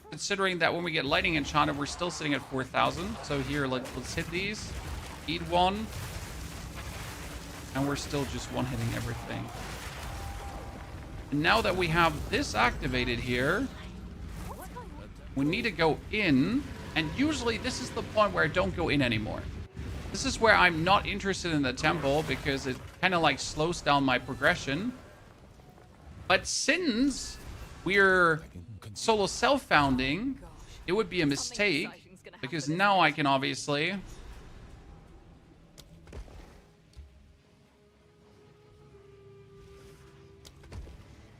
Considering that when we get lightning enchanted, we're still sitting at 4,000. So here, let's hit these. Eat one. And we're still just one-hitting everything. And now that we have this activated here, we need to go in. And usually this is the point where I don't go in anymore. This is where I'm not interested in the temple because it kind of like slows down my progression. But since we're solo self-founding, it would be a mistake because now I can obviously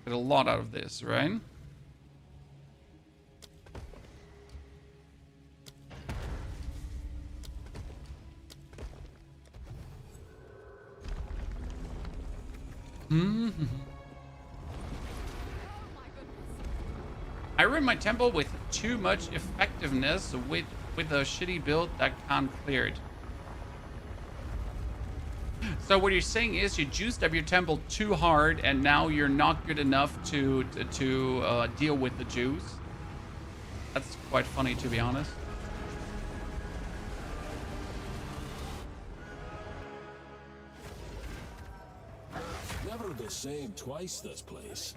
get a lot out of this, right? I run my temple with too much effectiveness with a shitty build that can't clear it. So what you're saying is you juiced up your temple too hard and now you're not good enough to deal with the juice. That's quite funny, to be honest. Never the same twice, this place.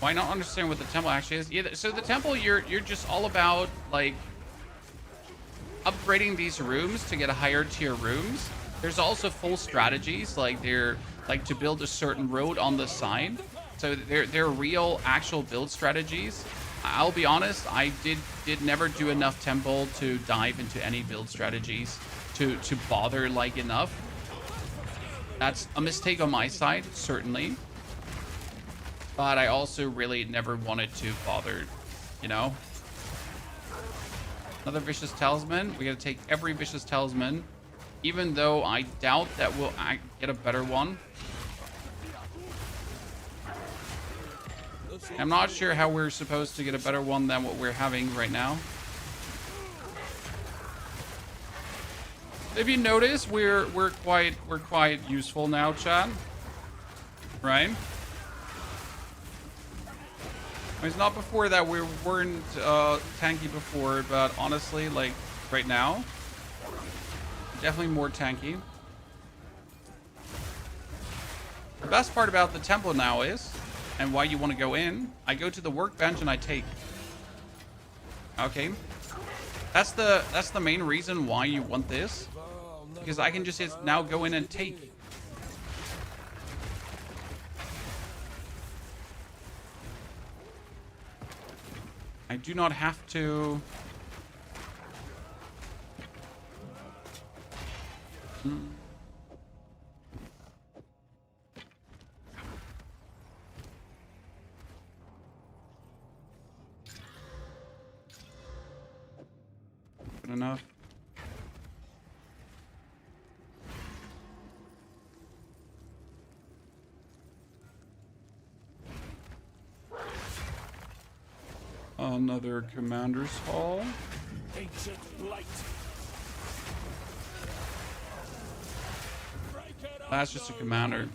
Why not understand what the temple actually is? Yeah, so the temple, you're just all about like upgrading these rooms to get a higher tier rooms. There's also full strategies, like they're like to build a certain road on the side. So they're real actual build strategies. I'll be honest, I did never do enough temple to dive into any build strategies to bother like enough. That's a mistake on my side, certainly. But I also really never wanted to bother, you know. Another Vicious Talisman. We gotta take every Vicious Talisman. Even though I doubt that we'll get a better one. I'm not sure how we're supposed to get a better one than what we're having right now. If you notice, we're quite useful now, chat. Right? It's not before that we weren't tanky before, but honestly, like right now, definitely more tanky. The best part about the temple now is, and why you want to go in, I go to the workbench and I take. Okay, that's the main reason why you want this, because I can just now go in and take. I do not have to. Good enough. Another commander's hall. Ancient light. That's just a commander.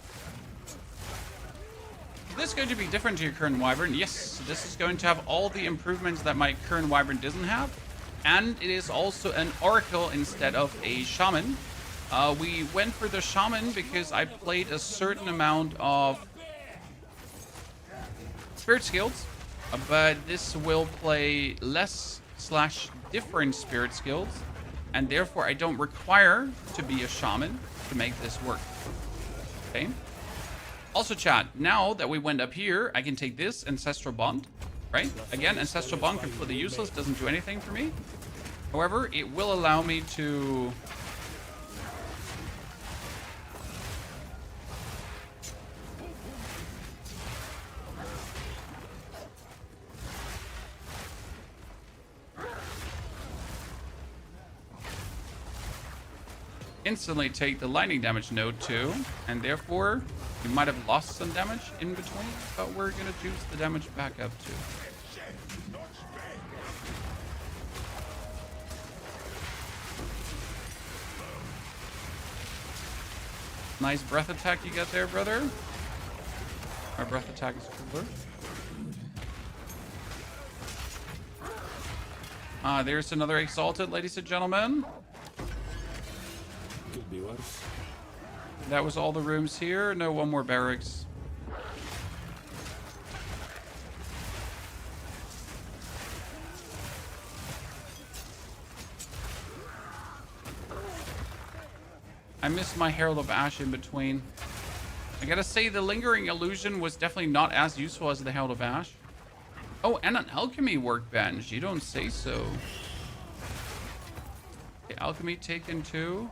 Is this going to be different to your current wyvern? Yes, this is going to have all the improvements that my current wyvern doesn't have. And it is also an oracle instead of a shaman. We went for the shaman because I played a certain amount of spirit skills. But this will play less / different spirit skills, and therefore I don't require to be a shaman to make this work. Okay. Also, chat, now that we went up here, I can take this Ancestral Bond, right? Again, Ancestral Bond completely useless, doesn't do anything for me. However, it will allow me to instantly take the lightning damage node too, and therefore we might have lost some damage in between, but we're gonna juice the damage back up too. Nice breath attack you got there, brother. Our breath attack is cooler. There's another Exalted, ladies and gentlemen. Could be worse. That was all the rooms here. No, one more barracks. I missed my Herald of Ash in between. I gotta say, the Lingering Illusion was definitely not as useful as the Herald of Ash. Oh, and an Alchemy workbench. You don't say so. Okay, Alchemy taken too.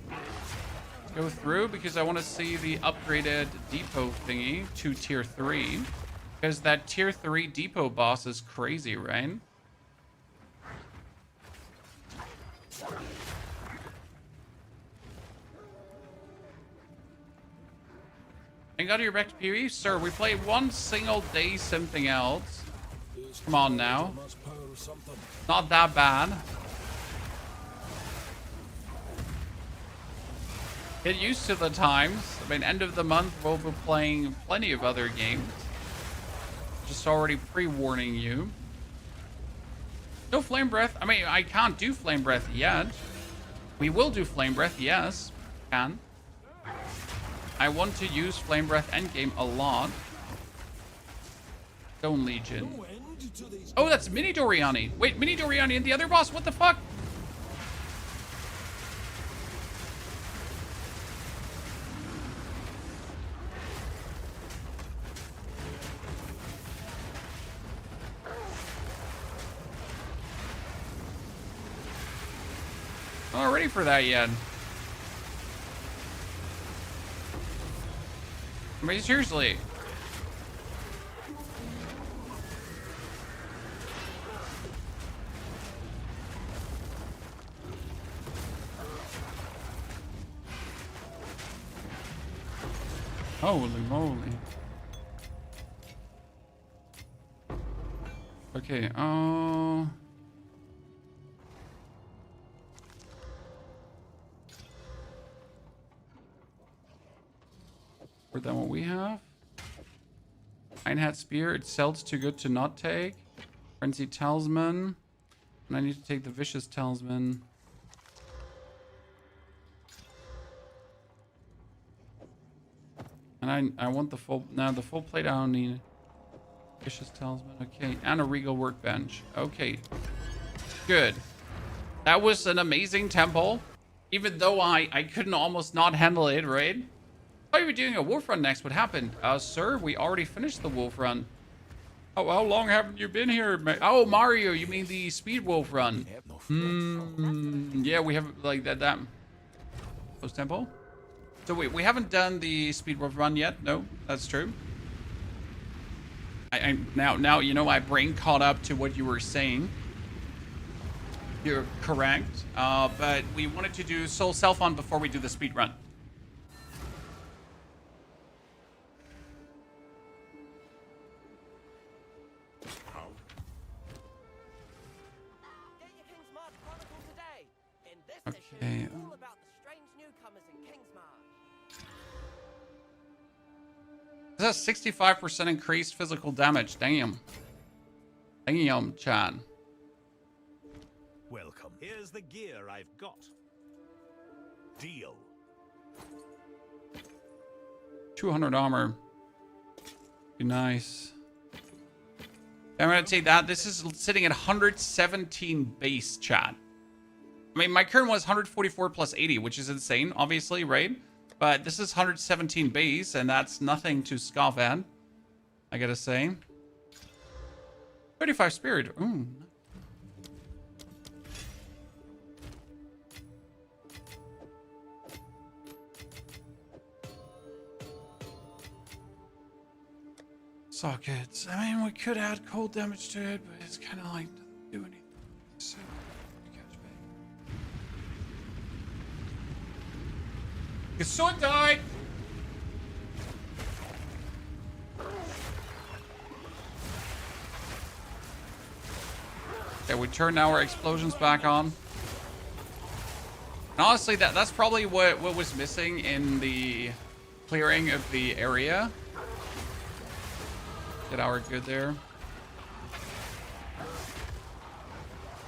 Let's go through because I want to see the upgraded depot thingy to tier 3. Because that tier 3 depot boss is crazy, right? And got your back to POE? Sir, we play one single day something else. Come on now. Not that bad. Get used to the times. I mean, end of the month, we'll be playing plenty of other games. Just already pre-warning you. No Flame Breath. I mean, I can't do Flame Breath yet. We will do Flame Breath, yes. Can. I want to use Flame Breath Endgame a lot. Stone Legion. Oh, that's Mini Doriani. Wait, Mini Doriani and the other boss? What the fuck? I'm not ready for that yet. I mean, seriously. Holy moly. Okay, more than what we have. Iron Hat Spear, it sells too good to not take. Frenzy Talisman. And I need to take the Vicious Talisman. And I want the full, now the full plate I don't need. Vicious Talisman, okay. And a Regal Workbench. Okay. Good. That was an amazing temple. Even though I couldn't almost not handle it, right? I thought you were doing a wolf run next. What happened? Sir, we already finished the wolf run. Oh, how long haven't you been here? Oh, Mario, you mean the speed wolf run? Yeah, we have like that. Post temple. So wait, we haven't done the speed wolf run yet. No, that's true. Now you know my brain caught up to what you were saying. You're correct. But we wanted to do Soul Self on before we do the speed run. Okay. All about the strange newcomers in Kingsmarch. This has 65% increased physical damage. Damn. Damn, Chan. Welcome. Here's the gear I've got. Deal. 200 armor. Be nice. I'm gonna take that. This is sitting at 117 base, chat. I mean, my current one is 144 plus 80, which is insane, obviously, right? But this is 117 base, and that's nothing to scoff at, I gotta say. 35 spirit. Ooh. Sockets. I mean, we could add cold damage to it, but it's kind of like doesn't do anything. So, his sword died. Okay, we turn our explosions back on. And honestly, that's probably what was missing in the clearing of the area. Get our good there.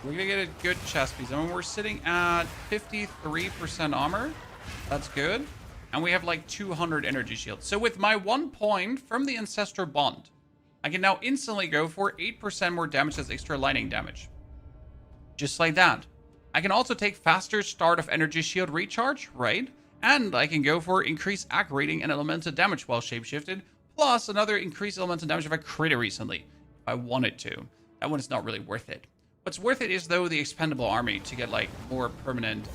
We're gonna get a good chest piece. I mean, we're sitting at 53% armor. That's good. And we have like 200 energy shields. So with my 1 point from the Ancestor Bond, I can now instantly go for 8% more damage as extra lightning damage. Just like that. I can also take faster start of energy shield recharge, right? And I can go for increased AC rating and elemental damage while shapeshifted, plus another increased elemental damage if I crit it recently, if I wanted to. That one is not really worth it. What's worth it is, though, the expendable army to get, like, more permanent,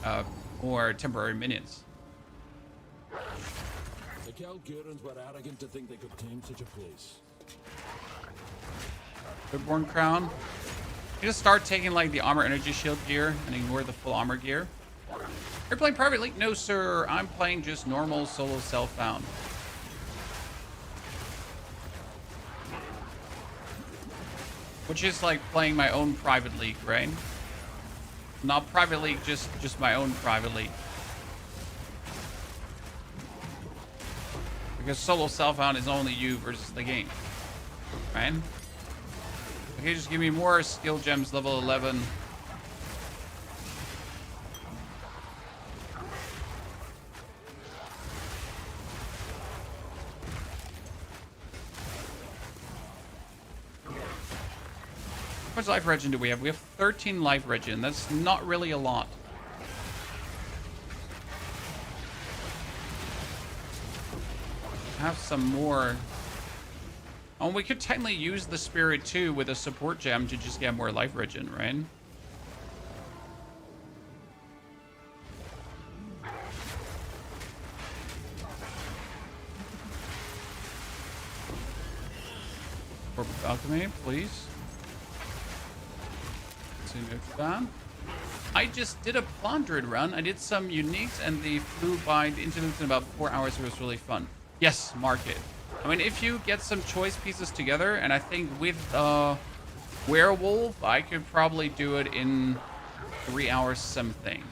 more temporary minions. The Calcurans were arrogant to think they could tame such a place. Goodborn Crown. You just start taking, like, the armor energy shield gear and ignore the full armor gear. You're playing Private League? No, sir. I'm playing just normal solo self-found. Which is like playing my own private league, right? Not private league, just my own private league. Because solo self-found is only you versus the game, right? Okay, just give me more skill gems, level 11. How much life regen do we have? We have 13 life regen. That's not really a lot. Have some more. Oh, we could technically use the spirit too with a support gem to just get more life regen, right? For alchemy, please. Down. I just did a plant druid run. I did some uniques and the flew by the interludes in about 4 hours. It was really fun. Yes, market. I mean, if you get some choice pieces together, and I think with werewolf, I could probably do it in 3 hours something.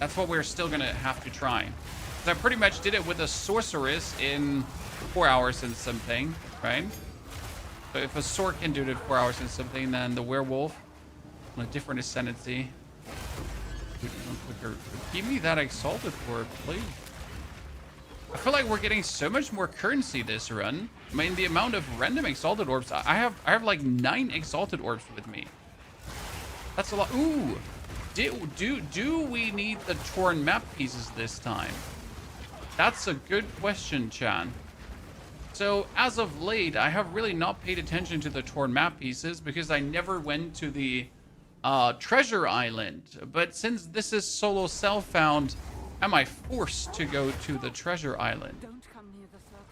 That's what we're still gonna have to try. Because I pretty much did it with a sorceress in 4 hours and something, right? So if a sword can do it in 4 hours and something, then the werewolf on a different ascendancy. Give me that exalted orb, please. I feel like we're getting so much more currency this run. I mean, the amount of random exalted orbs. I have like 9 exalted orbs with me. That's a lot. Ooh. Do we need the torn map pieces this time? That's a good question, Chan. So, as of late, I have really not paid attention to the torn map pieces because I never went to the treasure island. But since this is solo self-found, am I forced to go to the treasure island? Don't come near the circle.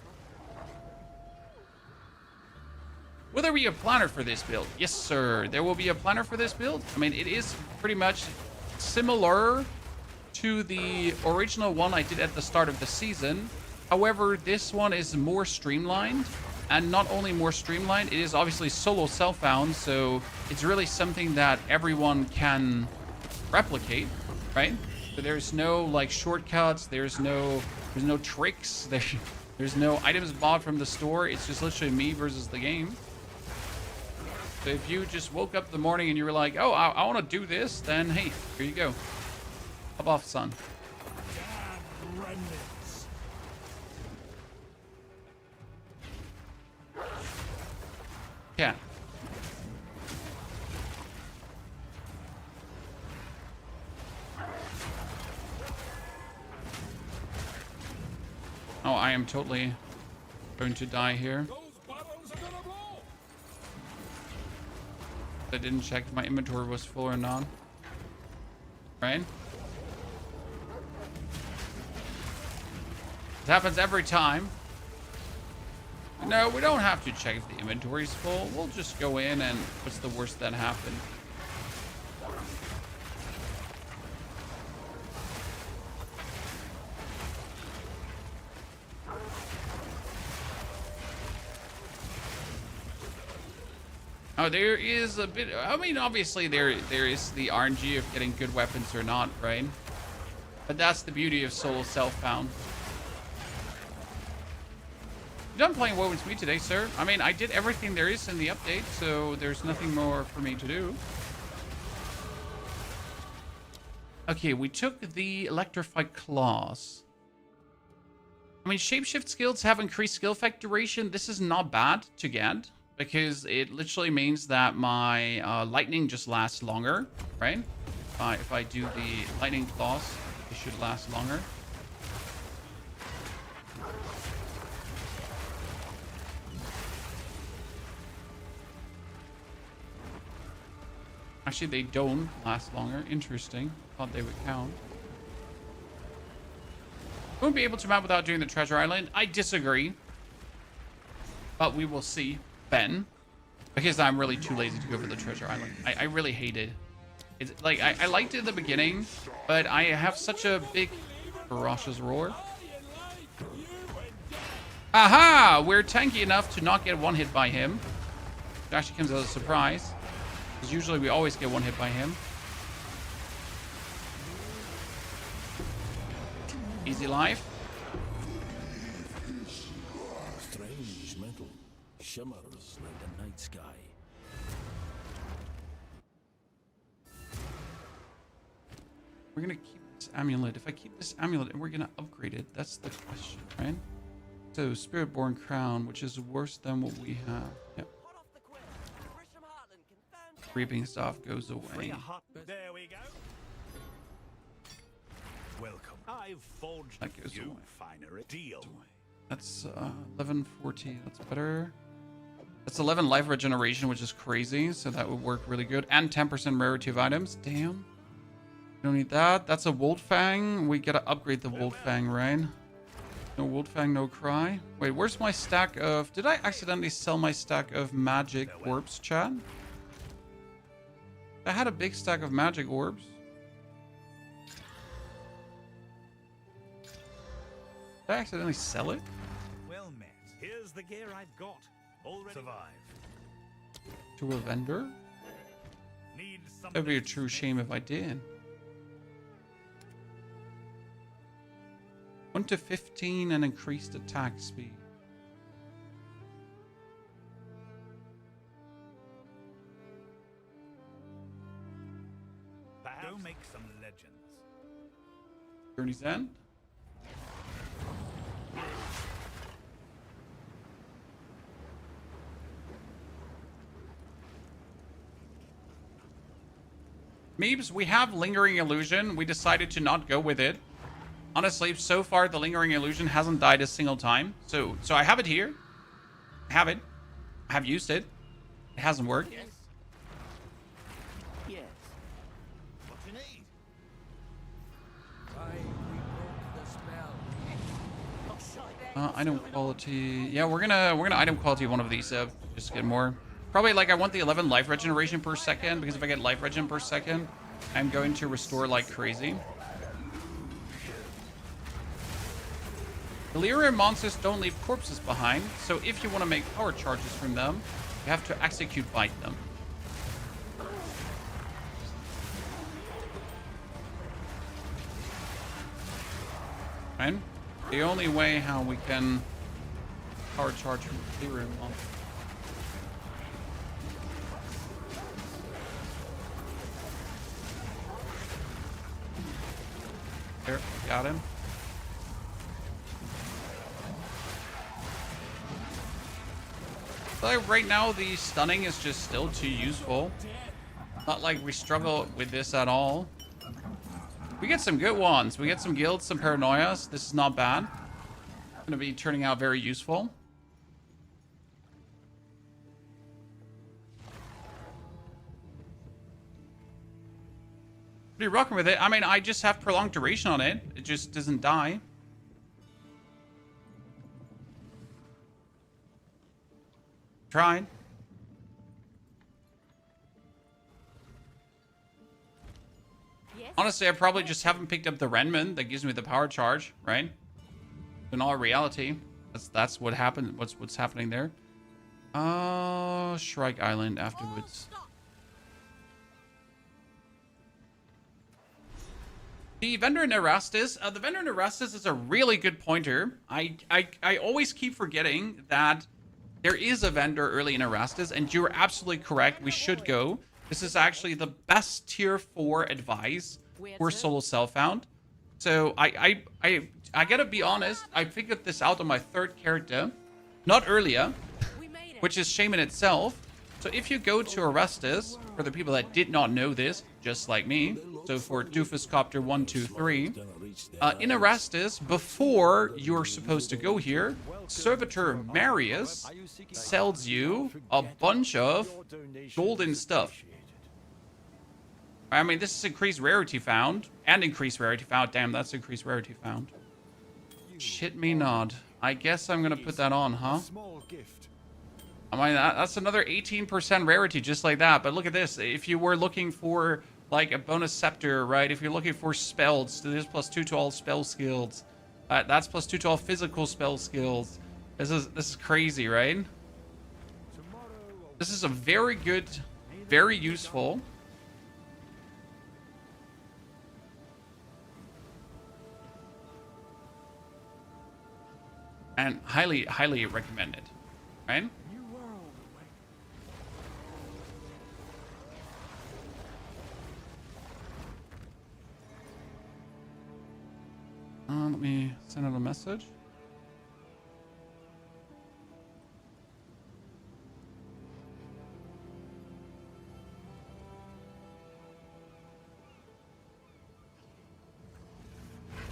Will there be a planner for this build? Yes, sir. There will be a planner for this build. I mean, it is pretty much similar to the original one I did at the start of the season. However, this one is more streamlined, and not only more streamlined, it is obviously solo self-found, so it's really something that everyone can replicate, right? So there's no like shortcuts, there's no tricks, there's no items bought from the store. It's just literally me versus the game. So if you just woke up in the morning and you were like, oh, I want to do this, then hey, here you go. Hop off, son. Yeah. Oh, I am totally going to die here. I didn't check if my inventory was full or not. Right? It happens every time. No, we don't have to check if the inventory's full. We'll just go in and what's the worst that happened? Oh, there is a bit. I mean, obviously there is the RNG of getting good weapons or not, right? But that's the beauty of solo self-found. You're done playing WoW with me today, sir. I mean, I did everything there is in the update, so there's nothing more for me to do. Okay, we took the Electrified Claws. I mean, shapeshift skills have increased skill effect duration. This is not bad to get because it literally means that my lightning just lasts longer, right? If I do the lightning claws, it should last longer. Actually, they don't last longer. Interesting. Thought they would count. Won't be able to map without doing the treasure island. I disagree. But we will see. Ben. Because I'm really too lazy to go for the treasure island. I really hate it. It's like, I liked it in the beginning, but I have such a big ferocious roar. Aha! We're tanky enough to not get one hit by him. It actually comes as a surprise. Because usually we always get one hit by him. Easy life. Strange metal shimmers like the night sky. We're gonna keep this amulet. If I keep this amulet and we're gonna upgrade it, that's the question, right? So Spiritborn Crown, which is worse than what we have. Yep. Reaping Staff goes away. There we go. Welcome. I've forged That goes you away. finery deal. That's 1140. That's better. That's 11 life regeneration, which is crazy. So that would work really good. And 10% rarity of items. Damn. Don't need that. That's a Woldfang. We gotta upgrade the Woldfang, right? No Woldfang, no cry. Wait, where's my stack of... Did I accidentally sell my stack of magic orbs, chat? I had a big stack of magic orbs. Did I accidentally sell it? Well met. Here's the gear I've got. Already survive. To a vendor? Need something. That'd be a true shame if I did. 1 to 15 and increased attack speed. Go make some legends. Journey's End? Meebs, we have Lingering Illusion. We decided to not go with it. Honestly, so far the Lingering Illusion hasn't died a single time. So I have it here. I have it. I have used it. It hasn't worked. Yes. Yes. What you need? Item quality. Yeah, we're gonna item quality one of these just to get more. Probably like I want the 11 life regeneration per second because if I get life regen per second, I'm going to restore like crazy. Delirium monsters don't leave corpses behind, so if you want to make power charges from them, you have to execute bite them. Right? The only way how we can power charge from Delirium monsters. There, got him. Like right now, the stunning is just still too useful. Not like we struggle with this at all. We get some good ones. We get some guilds, some paranoias. This is not bad. Gonna be turning out very useful. What are you rocking with it? I mean, I just have prolonged duration on it. It just doesn't die. Tried. Yes? Honestly, I probably just haven't picked up the Renman that gives me the power charge, right? In all reality, that's what happened. What's happening there? Shrike Island afterwards. The vendor in Erastus. The vendor in Erastus is a really good pointer. I always keep forgetting that there is a vendor early in Erastus, and you're absolutely correct. We should go. This is actually the best tier 4 advice for solo self-found. So I gotta be honest. I figured this out on my 3rd character, not earlier, which is shame in itself. So if you go to Erastus, for the people that did not know this, just like me, so for Doofuscopter 1, 2, 3, in Erastus, before you're supposed to go here, Servitor Marius sells you a bunch of golden stuff. I mean, this is increased rarity found, and increased rarity found. Damn, that's increased rarity found. Shit me not. I guess I'm gonna put that on, huh? I mean, that's another 18% rarity just like that. But look at this. If you were looking for, like, a bonus scepter, right? If you're looking for spells, this is +2 to all spell skills. That's +2 to all physical spell skills. This is crazy, right? This is a very good, very useful. And highly, highly recommended, right? Let me send out a message.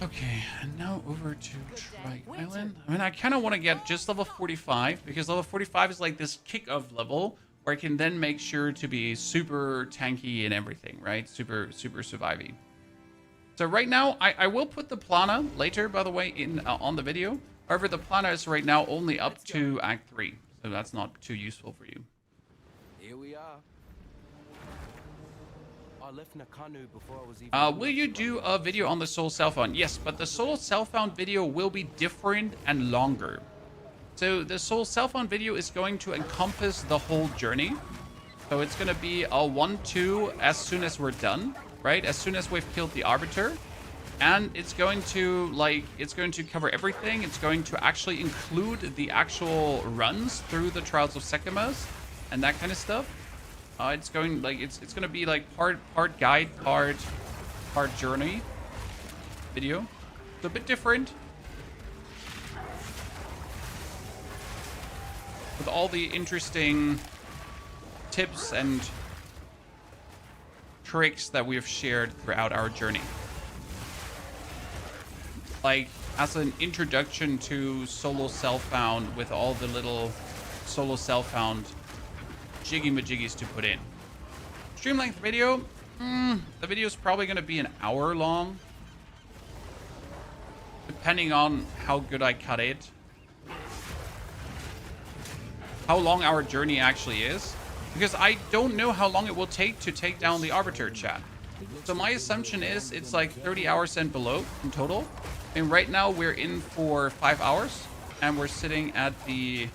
Okay, and now over to Trike Island. I mean, I kind of want to get just level 45, because level 45 is like this kick-off level where I can then make sure to be super tanky and everything, right? Super surviving. So right now, I will put the Plana later, by the way, in on the video. However, the Plana is right now only up to Act 3, so that's not too useful for you. Here we are. I left Nakanu before I was even... Will you do a video on the solo self-found? Yes, but the solo self-found video will be different and longer. So the solo self-found video is going to encompass the whole journey. So it's going to be a 1-2 as soon as we're done. Right, as soon as we've killed the Arbiter, and it's going to cover everything. It's going to actually include the actual runs through the Trials of Sekimas and that kind of stuff. It's going to be like part guide, part journey video. It's a bit different with all the interesting tips and tricks that we have shared throughout our journey. Like, as an introduction to solo self-found with all the little solo self-found jiggy-majiggies to put in. Stream length video, the video is probably going to be an hour long, depending on how good I cut it. How long our journey actually is. Because I don't know how long it will take to take down the Arbiter, chat. So my assumption is it's like 30 hours and below in total. And right now we're in for 5 hours. And we're sitting at the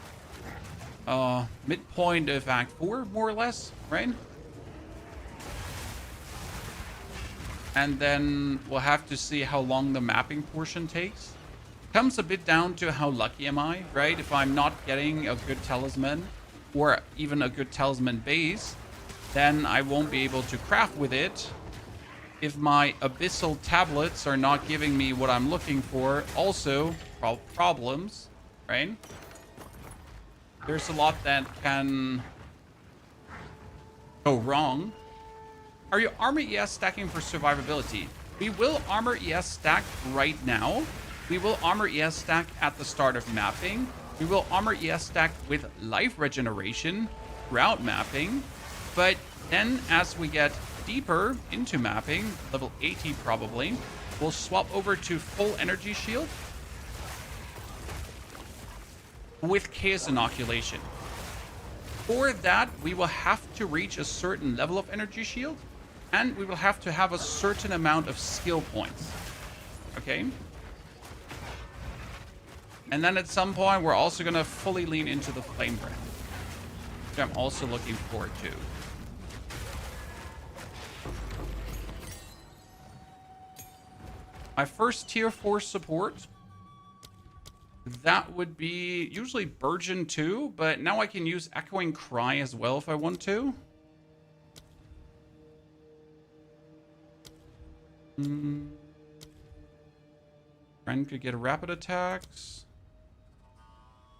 midpoint of Act 4, more or less, right? And then we'll have to see how long the mapping portion takes. Comes a bit down to how lucky am I, right? If I'm not getting a good talisman, or even a good talisman base, then I won't be able to craft with it. If my abyssal tablets are not giving me what I'm looking for, also problems, right? There's a lot that can go wrong. Are you armor ES stacking for survivability? We will armor ES stack right now. We will armor ES stack at the start of mapping. We will armor ES stack with life regeneration throughout mapping. But then as we get deeper into mapping, level 80 probably, we'll swap over to full energy shield with chaos inoculation. For that, we will have to reach a certain level of energy shield, and we will have to have a certain amount of skill points. Okay? And then at some point, we're also going to fully lean into the Flame Brand, which I'm also looking forward to. My first tier 4 support, that would be usually Burgeon 2, but now I can use Echoing Cry as well if I want to. Friend could get a rapid attacks.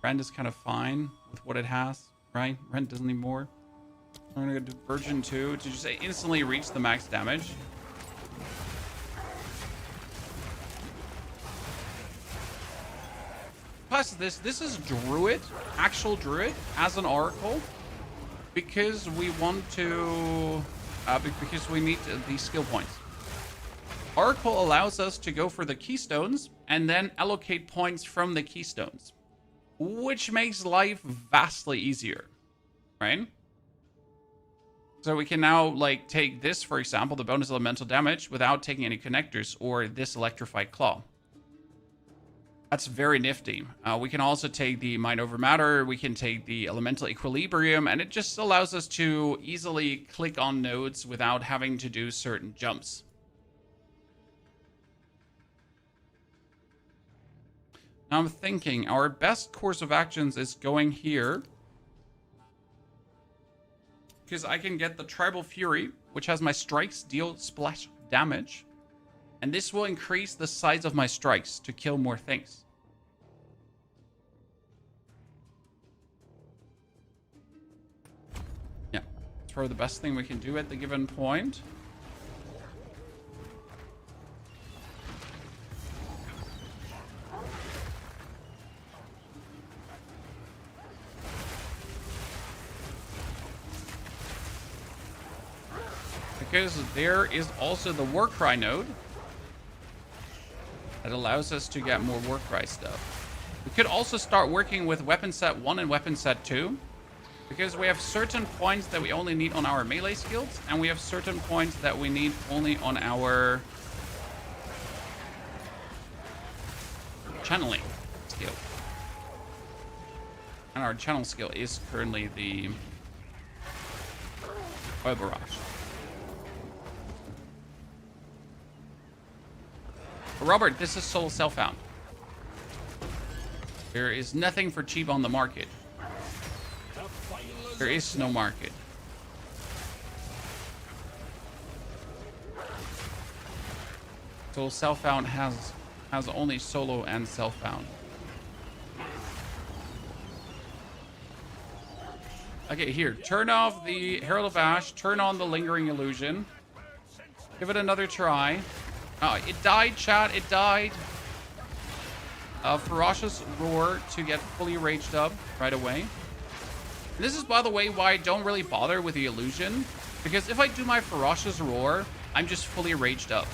Friend is kind of fine with what it has, right? Rent doesn't need more. I'm gonna do Burgeon 2 to just instantly reach the max damage. Plus this is Druid, actual Druid, as an Oracle. Because we want to, because we need the skill points. Oracle allows us to go for the keystones and then allocate points from the keystones, which makes life vastly easier, right? So we can now like take this, for example, the bonus elemental damage without taking any connectors, or this electrified claw. That's very nifty. We can also take the Mind Over Matter, we can take the Elemental Equilibrium, and it just allows us to easily click on nodes without having to do certain jumps. Now I'm thinking our best course of actions is going here, because I can get the Tribal Fury, which has my strikes deal splash damage. And this will increase the size of my strikes to kill more things. Yeah, it's probably the best thing we can do at the given point. Because there is also the Warcry node that allows us to get more Warcry stuff. We could also start working with weapon set 1 and weapon set 2, because we have certain points that we only need on our melee skills, and we have certain points that we need only on our channeling skill. And our channel skill is currently the Oil Barrage. Robert, this is Soul Self Found. There is nothing for cheap on the market. There is no market. Soul Self Found has only solo and Self Found. Okay, here. Turn off the Herald of Ash. Turn on the Lingering Illusion. Give it another try. Oh, it died, chat. It died. Ferocious Roar to get fully raged up right away. And this is, by the way, why I don't really bother with the illusion. Because if I do my Ferocious Roar, I'm just fully raged up.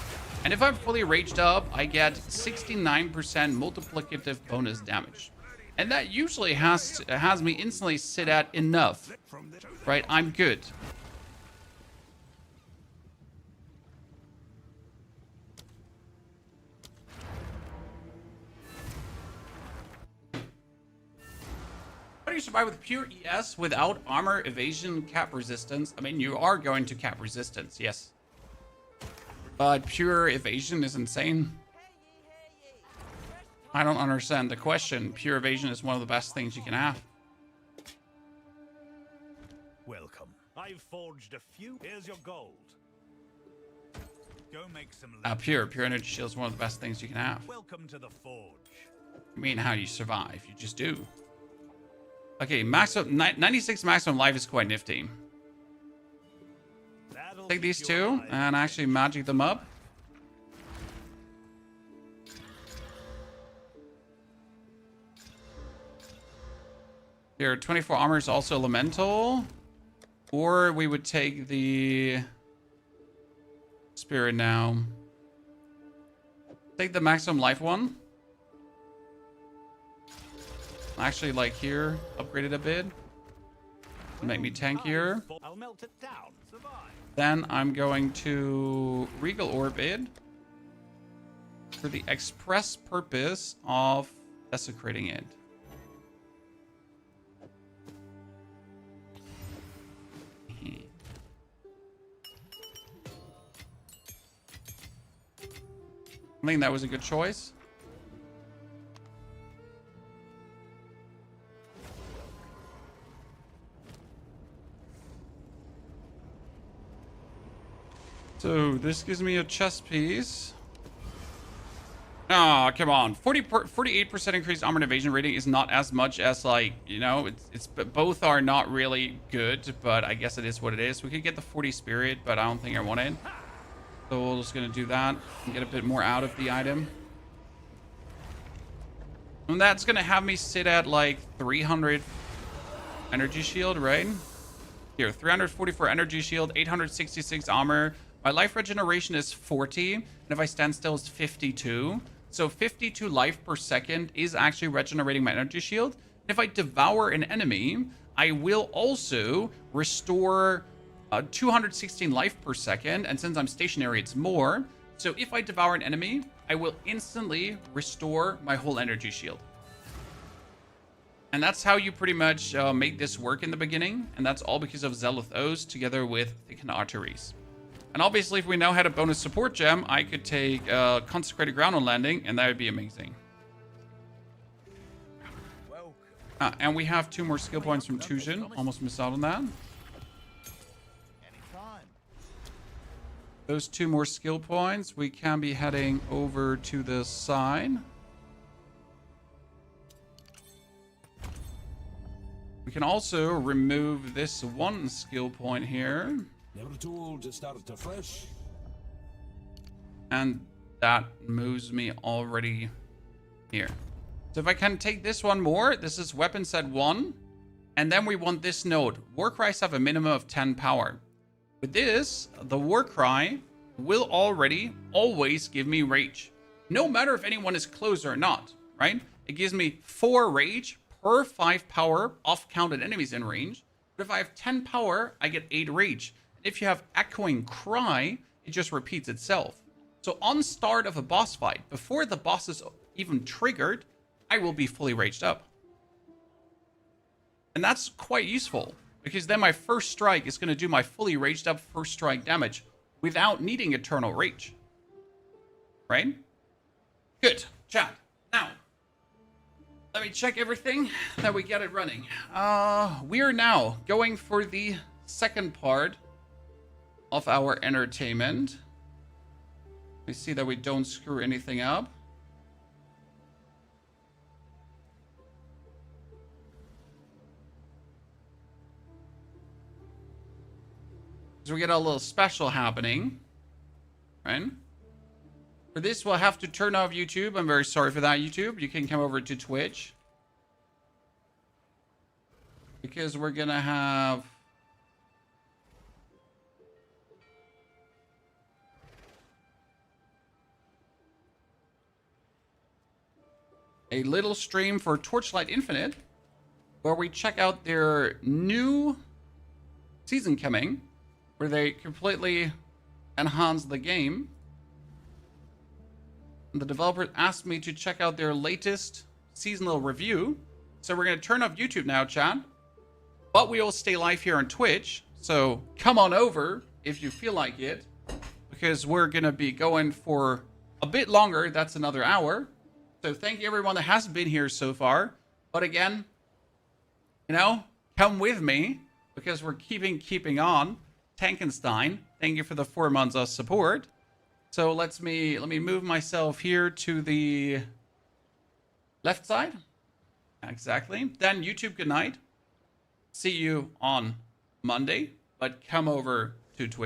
And if I'm fully raged up, I get 69% multiplicative bonus damage. And that usually has me instantly sit at enough. Right? I'm good. How do you survive with pure ES without armor, evasion, cap resistance? I mean, you are going to cap resistance, yes. But pure evasion is insane. I don't understand the question. Pure evasion is one of the best things you can have. Welcome. I've forged a few. Here's your gold. Go make some. Pure energy shield is one of the best things you can have. Welcome to the forge. I mean, how do you survive? You just do. Okay, 96 maximum life is quite nifty. Take these two and actually magic them up. Here, 24 armor is also elemental. Or we would take the spirit now. Take the maximum life one. Actually, like here, upgrade it a bit. Make me tankier. I'll melt it down. Survive. Then I'm going to Regal Orbit for the express purpose of desecrating it. I think that was a good choice. So this gives me a chest piece. Oh, come on. 48% increased armor and evasion rating is not as much as, like, you know, it's both are not really good, but I guess it is what it is. We could get the 40 spirit, but I don't think I want it. So we're just going to do that and get a bit more out of the item. And that's going to have me sit at like 300 energy shield, right? Here, 344 energy shield, 866 armor. My life regeneration is 40, and if I stand still, it's 52. So 52 life per second is actually regenerating my energy shield. If I devour an enemy, I will also restore 216 life per second, and since I'm stationary, it's more. So if I devour an enemy, I will instantly restore my whole energy shield. And that's how you pretty much make this work in the beginning, and that's all because of Zealous Oaths together with Thickened Arteries. And obviously, if we now had a bonus support gem, I could take Consecrated Ground on landing, and that would be amazing. And we have 2 more skill points from Tujin. Almost missed out on that. Those 2 more skill points, we can be heading over to the side. We can also remove this 1 skill point here. Never told to start afresh. And that moves me already here. So if I can take this one more, this is weapon set 1. And then we want this node. Warcries have a minimum of 10 power. With this, the Warcry will already always give me rage. No matter if anyone is close or not, right? It gives me 4 rage per 5 power off counted enemies in range. But if I have 10 power, I get 8 rage. If you have Echoing Cry, it just repeats itself. So on start of a boss fight, before the boss is even triggered, I will be fully raged up. And that's quite useful, because then my first strike is going to do my fully raged up first strike damage without needing Eternal Rage. Right? Good. Chat. Now, let me check everything that we get it running. We are now going for the second part of our entertainment. We see that we don't screw anything up. So we get a little special happening, right? For this, we'll have to turn off YouTube. I'm very sorry for that, YouTube. You can come over to Twitch, because we're gonna have a little stream for Torchlight Infinite, where we check out their new season coming, where they completely enhance the game. The developer asked me to check out their latest seasonal review. So we're going to turn off YouTube now, chat. But we will stay live here on Twitch. So come on over if you feel like it, because we're going to be going for a bit longer. That's another hour. So thank you everyone that has been here so far. But again, you know, come with me, because we're keeping on. Tankenstein, thank you for the 4 months of support. So let me move myself here to the left side. Exactly. Then YouTube, good night. See you on Monday, but come over to Twitch.